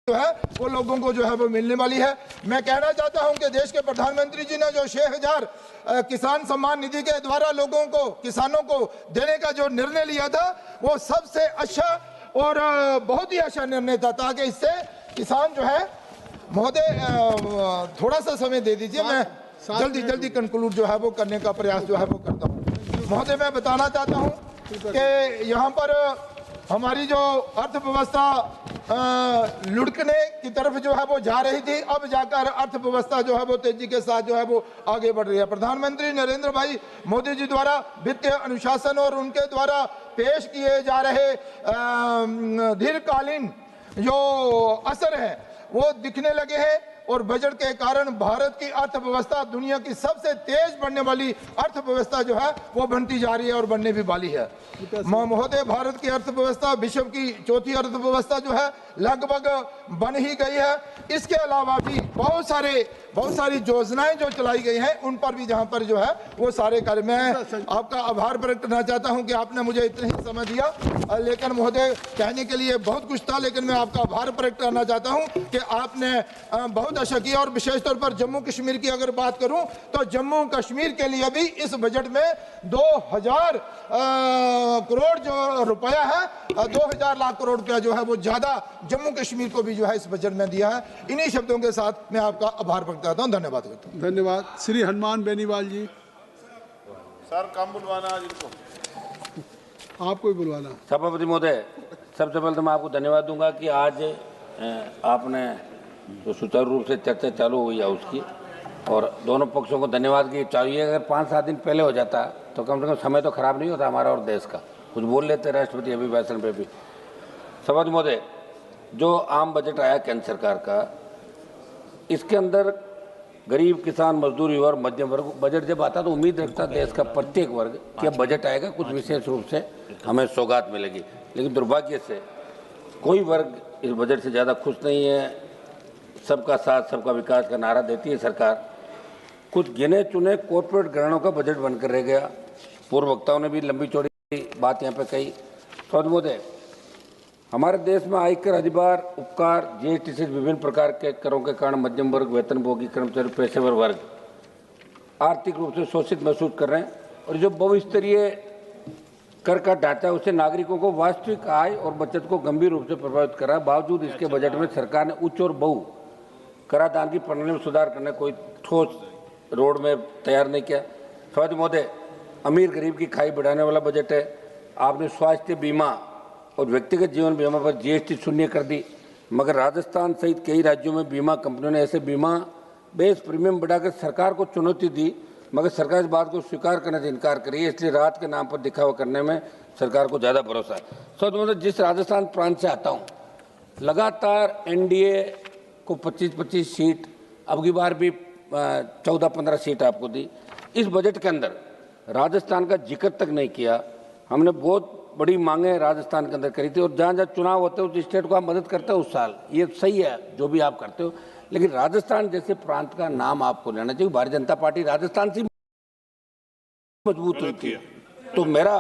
जो है वो लोगों को जो है वो मिलने वाली है। मैं कहना चाहता हूं कि देश के प्रधानमंत्री जी ने जो 6000 किसान सम्मान निधि के द्वारा लोगों को, किसानों को देने का जो निर्णय लिया था, वो सबसे अच्छा और बहुत ही अच्छा निर्णय था, ताकि इससे किसान जो है, महोदय थोड़ा सा समय दे दीजिए, मैं जल्दी कंक्लूड जो है वो करने का प्रयास जो है वो करता हूँ। महोदय, मैं बताना चाहता हूँ कि यहाँ पर हमारी जो अर्थव्यवस्था लुढ़कने की तरफ जो है वो जा रही थी, अब जाकर अर्थव्यवस्था जो है वो तेजी के साथ जो है वो आगे बढ़ रही है। प्रधानमंत्री नरेंद्र भाई मोदी जी द्वारा वित्तीय अनुशासन और उनके द्वारा पेश किए जा रहे दीर्घकालीन जो असर है वो दिखने लगे हैं और बजट के कारण भारत की अर्थव्यवस्था दुनिया की सबसे तेज बढ़ने वाली अर्थव्यवस्था जो है वो बनती जा रही है और बनने भी वाली है। महोदय, भारत की अर्थव्यवस्था विश्व की चौथी अर्थव्यवस्था जो है लगभग बन ही गई है। इसके अलावा भी बहुत सारी योजनाएं जो चलाई गई हैं उन पर भी जहां पर जो है वो सारे कार्य। मैं आपका आभार प्रकट करना चाहता हूं कि आपने मुझे इतना ही समय दिया, लेकिन महोदय कहने के लिए बहुत कुछ था, लेकिन मैं आपका आभार प्रकट करना चाहता हूं कि आपने बहुत अच्छा किया। और विशेष तौर पर जम्मू कश्मीर की अगर बात करूं तो जम्मू कश्मीर के लिए भी इस बजट में 2000 करोड़ जो रुपया है, 2000 लाख करोड़ रुपया जो है वो ज्यादा जम्मू कश्मीर को भी जो है इस बजट में दिया है। इन्हीं शब्दों के साथ मैं आपका आभार प्रकट करता हूं। धन्यवाद करता हूं। धन्यवाद। श्री हनुमान बेनीवाल जी। सर कम बुलवाना जिनको आपको ही बुलवाना। सभापति महोदय, सबसे पहले तो मैं आपको धन्यवाद दूंगा कि आज आपने जो सुचारू रूप से चर्चा चालू हुई है उसकी, और दोनों पक्षों को धन्यवाद की चाहिए। अगर 5-7 दिन पहले हो जाता तो कम से कम समय तो खराब नहीं होता हमारा और देश का, कुछ बोल लेते राष्ट्रपति अभिभाषण पे भी। सभापति महोदय, जो आम बजट आया केंद्र सरकार का, इसके अंदर गरीब, किसान, मजदूर, युवा और मध्यम वर्ग बजट जब आता तो उम्मीद रखता देश का प्रत्येक वर्ग कि अब बजट आएगा, कुछ विशेष रूप से हमें सौगात मिलेगी। लेकिन दुर्भाग्य से कोई वर्ग इस बजट से ज़्यादा खुश नहीं है। सबका साथ सबका विकास का नारा देती है सरकार, कुछ गिने चुने कॉर्पोरेट घरानों का बजट बनकर रह गया। पूर्व वक्ताओं ने भी लंबी चौड़ी बात यहाँ पे कही। सभापति महोदय, हमारे देश में आयकर, अधिभार, उपकार, जीएसटी से विभिन्न प्रकार के करों के कारण मध्यम वर्ग, वेतनभोगी, कर्मचारी, पेशेवर वर्ग आर्थिक रूप से शोषित महसूस कर रहे हैं। और जो बहुस्तरीय कर का ढांचा उससे नागरिकों को वास्तविक आय और बचत को गंभीर रूप से प्रभावित कर रहा है। बावजूद इसके बजट में सरकार ने उच्च और बहु कराधान की प्रणाली में सुधार करने कोई ठोस रोड में तैयार नहीं किया। सभापति महोदय, अमीर गरीब की खाई बढ़ाने वाला बजट है। आपने स्वास्थ्य बीमा और व्यक्तिगत जीवन बीमा पर जीएसटी शून्य कर दी, मगर राजस्थान सहित कई राज्यों में बीमा कंपनियों ने ऐसे बीमा बेस प्रीमियम बढ़ाकर सरकार को चुनौती दी, मगर सरकार इस बात को स्वीकार करने से इनकार करी है। इसलिए राहत के नाम पर दिखावा करने में सरकार को ज़्यादा भरोसा है। सो मतलब जिस राजस्थान प्रांत से आता हूँ, लगातार एनडीए को 25-25 सीट, अब की बार भी 14-15 सीट आपको दी। इस बजट के अंदर राजस्थान का जिक्र तक नहीं किया। हमने बहुत बड़ी मांगे राजस्थान के अंदर करी थी, और जहाँ जहाँ चुनाव होते हैं उस स्टेट को आप मदद करते हो उस साल, ये सही है जो भी आप करते हो, लेकिन राजस्थान जैसे प्रांत का नाम आपको लेना चाहिए। भारतीय जनता पार्टी राजस्थान से मजबूत हुई थी। तो मेरा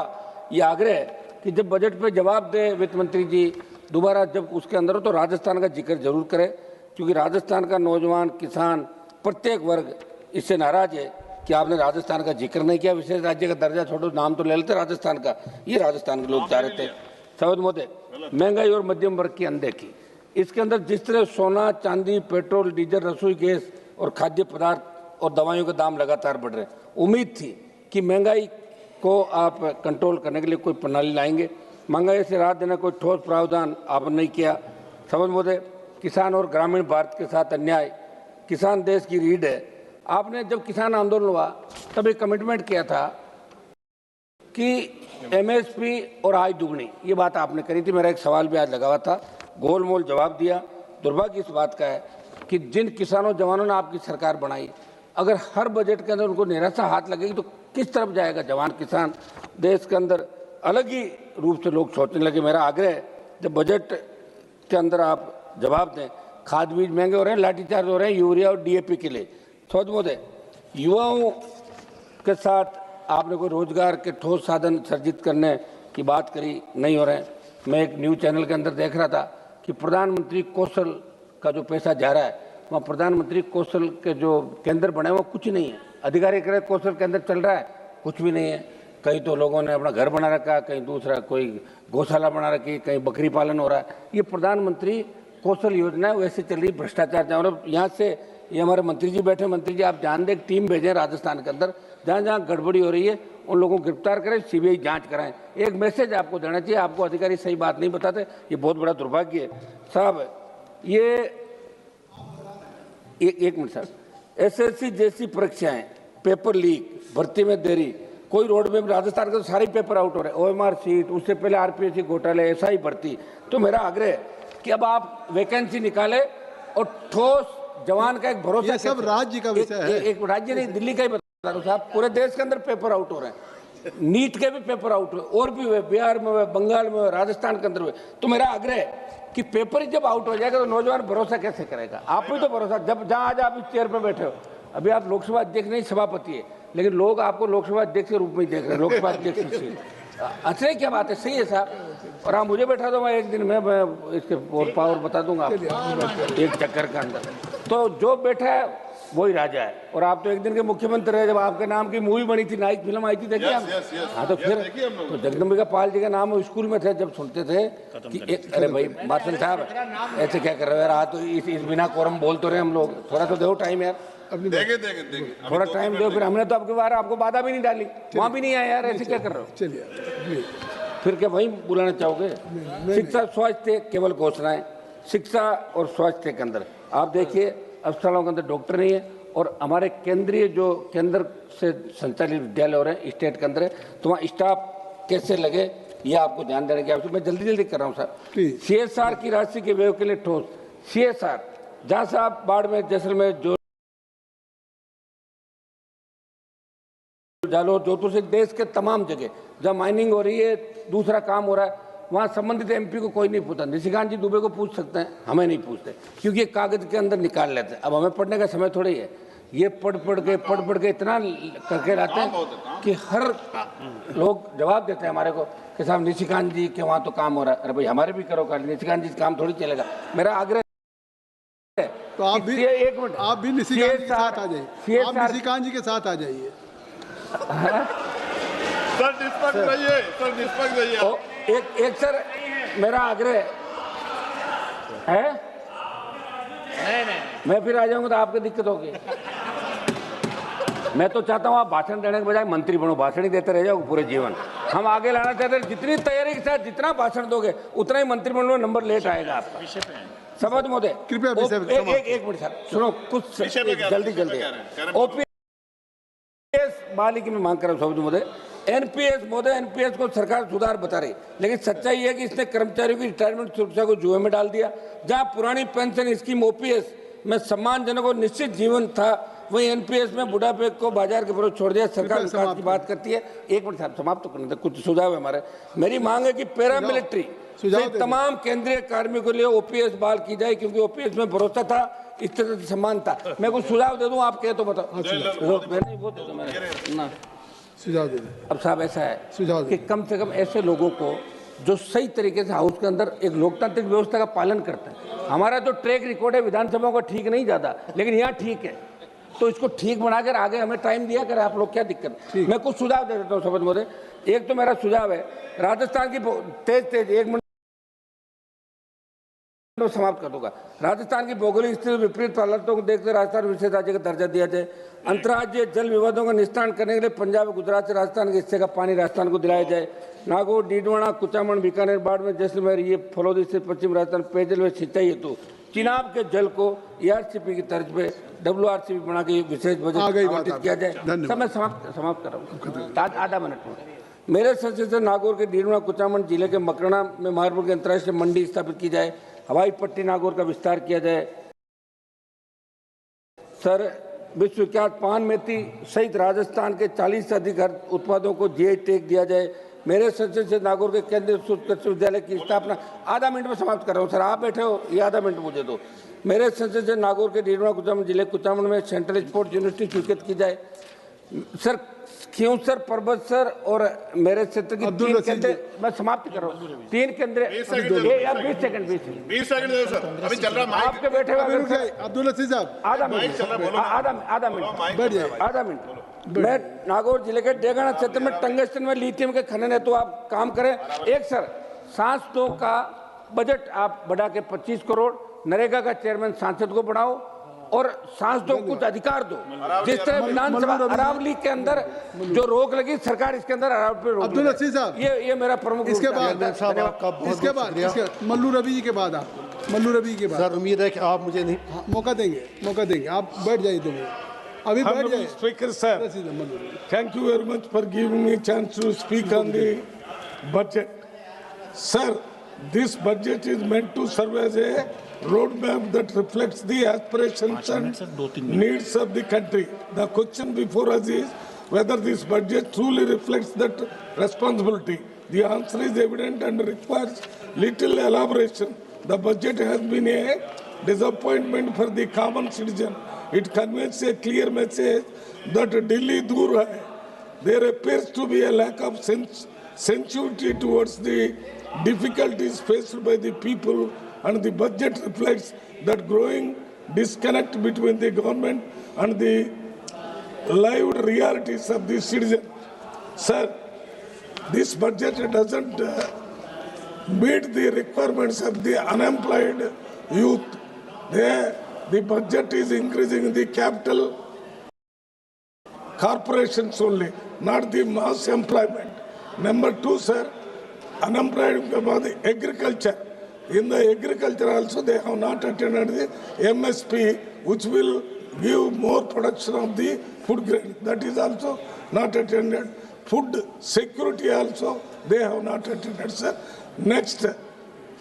ये आग्रह है कि जब बजट पे जवाब दे वित्त मंत्री जी दोबारा, जब उसके अंदर हो तो राजस्थान का जिक्र जरूर करें, क्योंकि राजस्थान का नौजवान, किसान, प्रत्येक वर्ग इससे नाराज है कि आपने राजस्थान का जिक्र नहीं किया। विशेष राज्य का दर्जा छोड़ो, नाम तो ले लेते राजस्थान का, ये राजस्थान के लोग चाह रहे थे। सभापति महोदय, महंगाई और मध्यम वर्ग की अनदेखी, इसके अंदर जिस तरह सोना, चांदी, पेट्रोल, डीजल, रसोई गैस और खाद्य पदार्थ और दवाइयों के दाम लगातार बढ़ रहे हैं। उम्मीद थी कि महंगाई को आप कंट्रोल करने के लिए कोई प्रणाली लाएंगे। महंगाई से राहत देना कोई ठोस प्रावधान आपने नहीं किया। सभापति महोदय, किसान और ग्रामीण भारत के साथ अन्याय, किसान देश की रीढ़ है। आपने जब किसान आंदोलन हुआ तब एक कमिटमेंट किया था कि एमएसपी और आय दुगनी, ये बात आपने करी थी। मेरा एक सवाल भी आज लगा हुआ था, गोलमोल जवाब दिया। दुर्भाग्य इस बात का है कि जिन किसानों जवानों ने आपकी सरकार बनाई, अगर हर बजट के अंदर उनको निराशा हाथ लगेगी तो किस तरफ जाएगा जवान किसान। देश के अंदर अलग ही रूप से लोग सोचने लगे। मेरा आग्रह है जब बजट के अंदर आप जवाब दें। खाद बीज महंगे हो रहे हैं, लाठीचार्ज हो रहे हैं यूरिया और डीएपी के लिए। सभापति महोदय, युवाओं के साथ आपने कोई रोजगार के ठोस साधन सर्जित करने की बात करी, नहीं हो रहे हैं। मैं एक न्यूज़ चैनल के अंदर देख रहा था कि प्रधानमंत्री कौशल का जो पैसा जा रहा है, वहाँ प्रधानमंत्री कौशल के जो केंद्र बने हैं वो कुछ नहीं है। अधिकारी कह रहे कौशल केंद्र चल रहा है, कुछ भी नहीं है। कहीं तो लोगों ने अपना घर बना रखा, कहीं दूसरा कोई गौशाला बना रखी, कहीं बकरी पालन हो रहा है। ये प्रधानमंत्री कौशल योजना है, वैसे चल रही। भ्रष्टाचार और यहाँ से ये हमारे मंत्री जी बैठे, मंत्री जी आप जान दें, टीम भेजें राजस्थान के अंदर, जहाँ जहाँ गड़बड़ी हो रही है उन लोगों को गिरफ्तार करें, सीबीआई जांच कराएं। एक मैसेज आपको देना चाहिए, आपको अधिकारी सही बात नहीं बताते, ये बहुत बड़ा दुर्भाग्य है साहब। ये एक मिनट सर, एसएससी जैसी परीक्षाएं, पेपर लीक, भर्ती में देरी, कोई रोड में राजस्थान के तो सारे पेपर आउट हो रहे हैं। ओएमआर सीट, उससे पहले आरपीएससी घोटाले, एसआई भर्ती। तो मेरा आग्रह है कि अब आप वैकेंसी निकाले और ठोस जवान का एक भरोसा। ये सब राज्य का विषय है, एक राज्य नहीं, दिल्ली का ही बता रहा हूँ साहब, पूरे देश के अंदर पेपर आउट हो रहे हैं। नीट के भी पेपर आउट हुए, और भी हुए, बिहार में हुए, बंगाल में हुए, राजस्थान के अंदर हुए। तो मेरा आग्रह है कि पेपर ही जब आउट हो जाएगा तो नौजवान भरोसा कैसे करेगा? आप भी तो भरोसा, जब जहाँ आज आप इस चेयर पर बैठे हो, अभी आप लोकसभा अध्यक्ष नहीं सभापति है, लेकिन लोग आपको लोकसभा अध्यक्ष के रूप में ही देख रहे हैं, लोकसभा अध्यक्ष से। अच्छा क्या बात है, सही है साहब। और आप मुझे बैठा दो, मैं एक दिन में मैं इसके पावर बता दूंगा आपको एक चक्कर के अंदर। तो जो बैठा है वही राजा है। और आप तो एक दिन के मुख्यमंत्री रहे, जब आपके नाम की मूवी बनी थी, नाइक फिल्म आई थी, देखिए आप। हाँ तो फिर तो जगदम्बिका पाल जी का नाम स्कूल में थे, जब सुनते थे कि एक, अरे भाई मार्शल साहब ऐसे क्या कर रहे हो यार, आज तो इस बिना कोरम बोल तो रहे हम लोग, थोड़ा तो दो टाइम यार, थोड़ा टाइम दो। फिर हमने तो आपके बार आपको बाधा भी नहीं डाली, वहाँ भी नहीं आया यार, ऐसे क्या कर रहे हो? चलिए फिर क्या वही बुलाना चाहोगे? शिक्षा स्वास्थ्य केवल घोषणाएं, शिक्षा और स्वास्थ्य के अंदर आप देखिए अस्पतालों के अंदर डॉक्टर नहीं है। और हमारे केंद्रीय जो केंद्र से संचालित विद्यालय हो रहे हैं स्टेट के अंदर, तो वहाँ स्टाफ कैसे लगे ये आपको ध्यान देने की आवश्यकता। मैं जल्दी जल्दी कर रहा हूँ साहब। CSR की राशि के व्यय के लिए ठोस CSR, जहाँ से आप बाड़मेर, जैसलमेर, जालोर, जोधपुर से देश के तमाम जगह जहाँ माइनिंग हो रही है, दूसरा काम हो रहा है, वहाँ संबंधित MP को कोई नहीं पूछता। निशिकांत जी दुबे को पूछ सकते हैं, हमें नहीं पूछते, क्योंकि ये कागज के अंदर निकाल लेते हैं। अब हमें पढ़ने का समय थोड़ी है, ये पढ़ पढ़ के इतना करके लाते हैं कि हर लोग जवाब देते हैं हमारे को कि साहब निशिकांत जी के वहाँ तो काम हो रहा है। अरे भाई हमारे भी करो कार्य, निशिकांत जी काम थोड़ी चलेगा। मेरा आग्रह है तो आप भी एक मिनट, आप भी निशिकांत जी के साथ आ जाइए, आप निशिकांत जी के साथ आ जाइए। सर निष्पक्ष रहिए, सर निष्पक्ष रहिए। एक सर मेरा आग्रह है, नहीं मैं फिर आ जाऊंगा तो आपको दिक्कत होगी। मैं तो चाहता हूँ आप भाषण देने के बजाय मंत्री बनो, भाषण ही देते रह जाओ पूरे जीवन। हम आगे लाना चाहते हैं, जितनी तैयारी के साथ जितना भाषण दोगे उतना ही मंत्री बनने में नंबर लेट आएगा आपका। सभापति महोदय कृपया एक मिनट सर सुनो, कुछ जल्दी OPS बहाली की मैं मांग कर रहा हूँ सभापति महोदय। NPS को सरकार सुधार बता रही, लेकिन सच्चाई है कि इसने कर्मचारियों की रिटायरमेंट सुरक्षा को जुए में डाल दिया। जहां पुरानी पेंशन स्कीम OPS में सम्मानजनक और निश्चित जीवन था, वहीं NPS में बुढ़ापे को बाजार के विरोध छोड़ दिया। सरकार विकास की बात करती है। एक मिनट साहब समाप्त तो करने दे, कुछ सुझाव है हमारे। मेरी मांग है कि पैरामिलिट्री तमाम केंद्रीय कार्मिकों के लिए OPS बहाल की जाए, क्योंकि OPS में भरोसा था, इस तरह से सम्मान था। मैं कुछ सुझाव दे दूं, आप कहे तो बताओ। सुझाव दे दें। अब साहब ऐसा है कि कम से कम ऐसे लोगों को जो सही तरीके से हाउस के अंदर एक लोकतांत्रिक व्यवस्था का पालन करते हैं। हमारा जो ट्रैक रिकॉर्ड है विधानसभा का ठीक नहीं ज़्यादा, लेकिन यहाँ ठीक है, तो इसको ठीक बनाकर आगे हमें टाइम दिया करें आप लोग, क्या दिक्कत। मैं कुछ सुझाव दे देता हूँ सभापति महोदय। एक तो मेरा सुझाव है, राजस्थान की तेज एक मिनट समाप्त कर दूंगा। राजस्थान की भौगोलिक स्थिति विपरीत हालातों को देखते राजस्थान विशेष राज्य का दर्जा दिया जाए। अंतर्राज्यीय जल विवादों का निस्तारण करने के लिए पंजाब, गुजरात से राजस्थान के हिस्से का पानी राजस्थान को दिलाया जाए। नागौर, डीडवाना, कुचामन, बीकानेर, बाड़मेर, जैसलमेर, ये फलौदी से पश्चिम राजस्थान पेयजल व सिंचाई हेतु चिनाब के जल को ERCP की तर्ज पे WRCP बना के विशेष बजट आवंटित किया जाए। मैं समाप्त कर रहा हूँ, आधा मिनट में। मेरे सचिव से नागौर के डीडवाना, कुचामन जिले के मकरना में मार्बल की अंतर्राष्ट्रीय मंडी स्थापित की जाए। हवाई पट्टी नागौर का विस्तार किया जाए। सर विश्वविख्यात पान मेथी सहित राजस्थान के 40 से अधिक उत्पादों को GI टैग दिया जाए। मेरे सचिव से नागौर के केंद्रीय कृषि विद्यालय की स्थापना, आधा मिनट में समाप्त कर रहा हूँ सर, आप बैठे हो, ये आधा मिनट मुझे दो। मेरे सचिव से नागौर के डीडवाना, कुचामन जिले कुचामन में सेंट्रल स्पोर्ट्स यूनिवर्सिटी स्वीकृत की जाए। सर खियूसर, पर्वत सर और मेरे क्षेत्र की 3 केंद्र, मैं समाप्त कर रहा हूँ, 3 केंद्र। 20 सेकंड अभी चल रहा है आपके बैठे हुए अब्दुल अजीज साहब, आधा मिनट। मैं नागौर जिले के डेगाना क्षेत्र में टंगस्टन में लिथियम के खनन है, तो आप काम करें। एक सर सांस 2 का बजट आप बढ़ा के 25 करोड़, नरेगा का चेयरमैन सांसद को बढ़ाओ और सांस 2 कुछ अधिकार दो। जिस तरह विधानसभा अरावली के अंदर जो रोक लगी, सरकार इसके अंदर अरावली पे रोक। अब्दुल अजीज साहब, ये मेरा प्रमुख। इसके बाद मल्लू रवि जी के बाद आप, मल्लू रवि के बाद सर उम्मीद है कि आप मुझे नहीं मौका देंगे, आप बैठ जाइए, तो अभी बैठ जाइए। Speaker sir, thank you very much for giving me chance to speak on the budget. Sir, this budget is meant to serve as a roadmap that reflects the aspirations and needs of the country. The question before us is whether this budget truly reflects that responsibility. The answer is evident and requires little elaboration. the budget has been a disappointment for the common citizen. It conveys a clear message that Delhi dur hai. There appears to be a lack of sensitivity towards the difficulties faced by the people, and the budget reflects that growing disconnect between the government and the lived realities of the citizen. Sir, this budget doesn't meet the requirements of the unemployed youth. The budget is increasing the capital corporations only, not the mass employment. Number two, sir, unemployed about the agriculture. In the agriculture also they have not attended the MSP, which will give more production of the food grain. That is also not attended. Food security also they have not attended, sir. Next,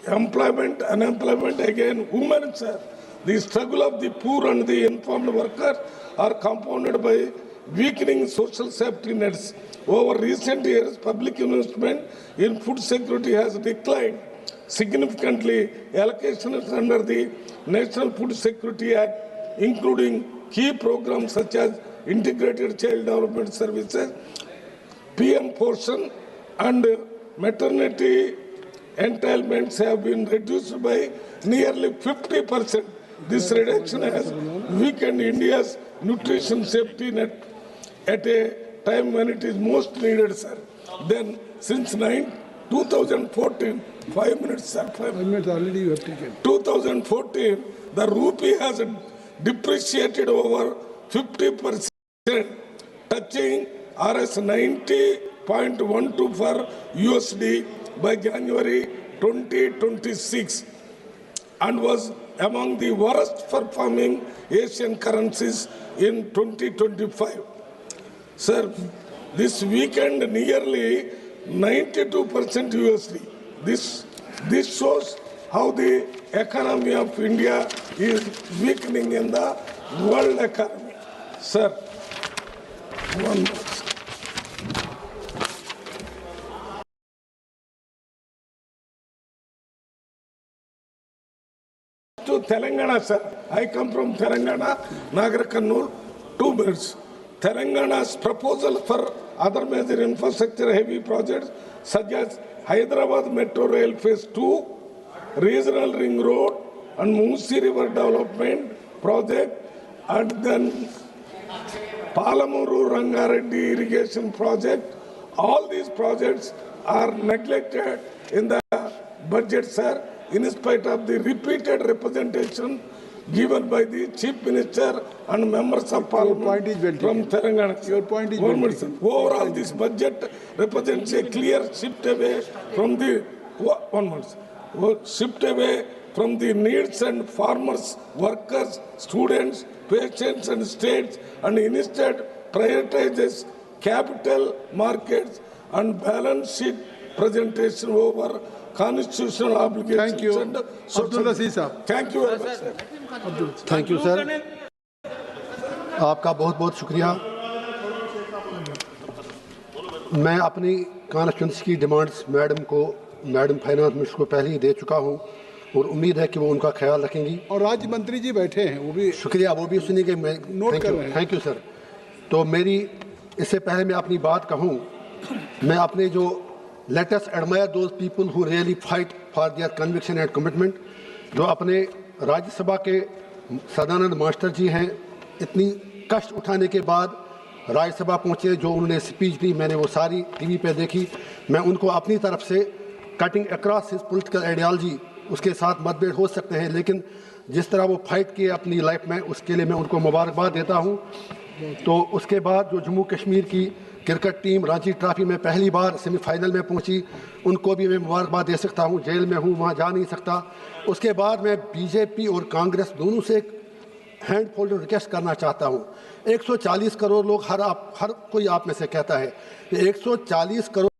employment, unemployment, again, women, sir. The struggle of the poor and the informed workers are compounded by weakening social safety nets. Over recent years, public investment in food security has declined significantly. Allocations under the National Food Security Act, including key programs such as Integrated Child Development Services, PM Portion, and maternity entitlements have been reduced by nearly 50%. This reduction has weakened India's nutrition safety net at a time when it is most needed, sir. Then, since 2014, 5 minutes, sir. 5 minutes already you have taken. 2014, the rupee has depreciated over 50%, touching Rs 90.12 for USD by January 2026, and was among the worst performing Asian currencies in 2025. Sir, this weakened nearly 92% USD. This shows how the economy of India is weakening in the world economy. Sir, one more. To Telangana, sir. I come from Telangana, Nagar Kannur, 2 minutes. Telangana's proposal for other major infrastructure heavy projects such as Hyderabad Metro Rail Phase 2, Regional Ring Road, and Musi River Development Project, and then Palamuru Rangareddy Irrigation Project. All these projects are neglected in the budget, sir, in spite of the repeated representation given by the Chief Minister and members of Parliament from Telangana. Your point is well taken. Overall, this budget represents a clear shift away from the needs and farmers, workers, students, patients, and states, and instead prioritizes capital markets and balance sheet presentation over constitutional obligations. Thank you. And Abdul Aziz साहब. Thank you very much, sir. Thank you sir, आपका बहुत बहुत शुक्रिया। मैं अपनी constituency की demands madam finance minister को पहले ही दे चुका हूं और उम्मीद है कि वो उनका ख्याल रखेंगी। और राज्य मंत्री जी बैठे हैं, वो भी शुक्रिया, वो भी सुनिए कि मैं नोट कर रहे हैं। Thank you sir. तो मेरी इससे पहले मैं अपनी बात कहूँ, मैं अपने जो let us admire those people who really fight for their conviction and commitment, जो अपने राज्यसभा के सदानंद मास्टर जी हैं, इतनी कष्ट उठाने के बाद राज्यसभा पहुंचे, जो उन्होंने स्पीच दी, मैंने वो सारी टीवी पे देखी। मैं उनको अपनी तरफ से cutting across his political ideology, उसके साथ मतभेद हो सकते हैं, लेकिन जिस तरह वो फाइट किए अपनी लाइफ में, उसके लिए मैं उनको मुबारकबाद देता हूँ। तो उसके बाद जो जम्मू कश्मीर की क्रिकेट टीम रणजी ट्रॉफी में पहली बार सेमीफाइनल में पहुंची, उनको भी मैं मुबारकबाद दे सकता हूं। जेल में हूं, वहां जा नहीं सकता। उसके बाद मैं बीजेपी और कांग्रेस दोनों से एक हैंड फोल्ड रिक्वेस्ट करना चाहता हूं। 140 करोड़ लोग, हर कोई आप में से कहता है कि 140 करोड़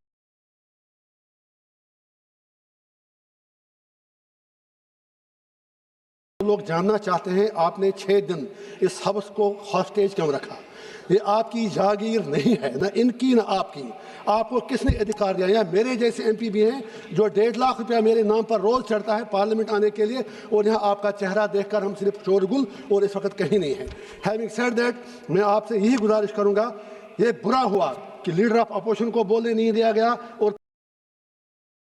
लोग जानना चाहते हैं, आपने 6 दिन इस हाउस को हॉस्टेज क्यों रखा? ये आपकी जागीर नहीं है, ना इनकी ना आपकी। आपको किसने अधिकार दिया? यहाँ मेरे जैसे एमपी भी हैं जो 1.5 लाख रुपया मेरे नाम पर रोज चढ़ता है पार्लियामेंट आने के लिए, और यहाँ आपका चेहरा देखकर हम सिर्फ शोरगुल और इस वक्त कहीं नहीं है। हैविंग सेड दैट, मैं आपसे यही गुजारिश करूँगा, ये बुरा हुआ कि लीडर ऑफ अपोजिशन को बोलने नहीं दिया गया और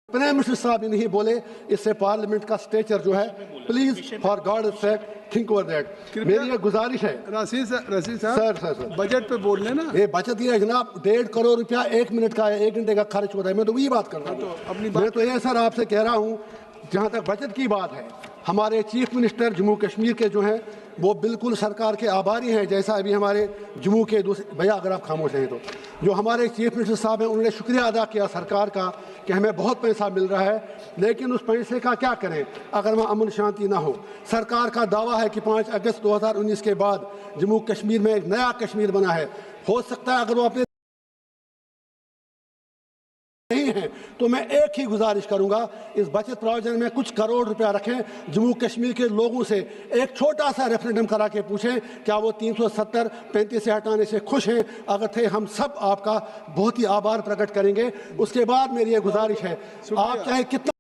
प्राइम मिनिस्टर साहब भी नहीं बोले। इससे पार्लियामेंट का स्टेचर जो है, please for God sake think over that. मेरी ये गुजारिश है रशीद साहब, सर बजट पे बोल लेना। ये बचत ये जनाब 1.5 करोड़ रुपया 1 मिनट का है, 1 घंटे का खर्च होता है। मैं तो वही बात कर रहा हूँ। मैं तो ये सर आपसे कह रहा हूँ, जहाँ तक बचत की बात है, हमारे चीफ मिनिस्टर जम्मू कश्मीर के जो हैं वो बिल्कुल सरकार के आभारी हैं। जैसा अभी हमारे जम्मू के दूसरे, भैया अगर आप खामोश हैं तो, जो हमारे चीफ मिनिस्टर साहब हैं उन्होंने शुक्रिया अदा किया सरकार का कि हमें बहुत पैसा मिल रहा है, लेकिन उस पैसे का क्या करें अगर वहाँ अमन शांति ना हो। सरकार का दावा है कि 5 अगस्त 2019 के बाद जम्मू कश्मीर में एक नया कश्मीर बना है। हो सकता है अगर वो अपने नहीं है तो मैं एक ही गुजारिश करूंगा, इस बचत प्रोविजन में कुछ करोड़ रुपया रखें। जम्मू कश्मीर के लोगों से एक छोटा सा रेफरेंडम करा के पूछें क्या वो 370-35 से हटाने से खुश हैं। अगर थे, हम सब आपका बहुत ही आभार प्रकट करेंगे। उसके बाद मेरी ये गुजारिश है, आप चाहे कितना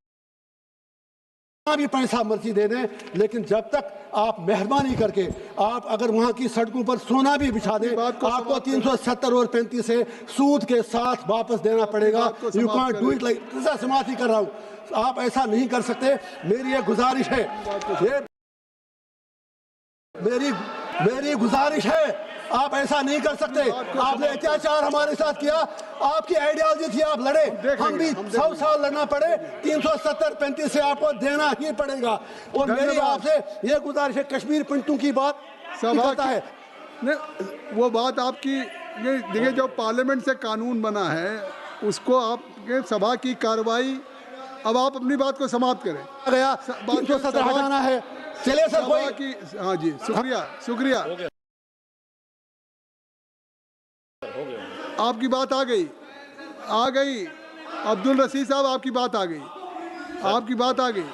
भी पैसा मर्जी दे दें, लेकिन जब तक आप मेहरबानी करके आप अगर वहां की सड़कों पर सोना भी बिछा दें, आपको 370 और 35 से सूद के साथ वापस देना पड़ेगा। You can't do it like, समाप्ति कर रहा हूं, आप ऐसा नहीं कर सकते। मेरी ये गुजारिश है, मेरी गुजारिश है, आप ऐसा नहीं कर सकते। आपने अत्याचार हमारे साथ किया, आपकी आइडियोलॉजी थी, आप लड़े, हम भी 100 साल लड़ना पड़े, 370-35 से आपको देना ही पड़ेगा। और मेरी आपसे ये गुजारिश है, कश्मीर पंडितों की बात कहता है, वो बात आपकी, देखिए जो पार्लियामेंट से कानून बना है उसको आपके सभा की कार्रवाई, अब आप अपनी बात को समाप्त करें। गया 370 हटाना है, चलिए सर कोई की, हाँ जी, शुक्रिया। आपकी बात आ गई अब्दुल रशीद साहब, आपकी बात आ गई, आपकी बात आ गई।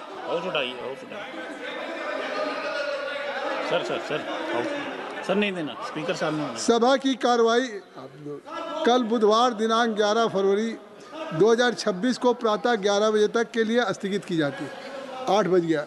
सर नहीं देना, स्पीकर साहब ने। सभा की कार्रवाई कल बुधवार दिनांक 11 फरवरी 2026 को प्रातः 11 बजे तक के लिए स्थगित की जाती है। 8 बज गया।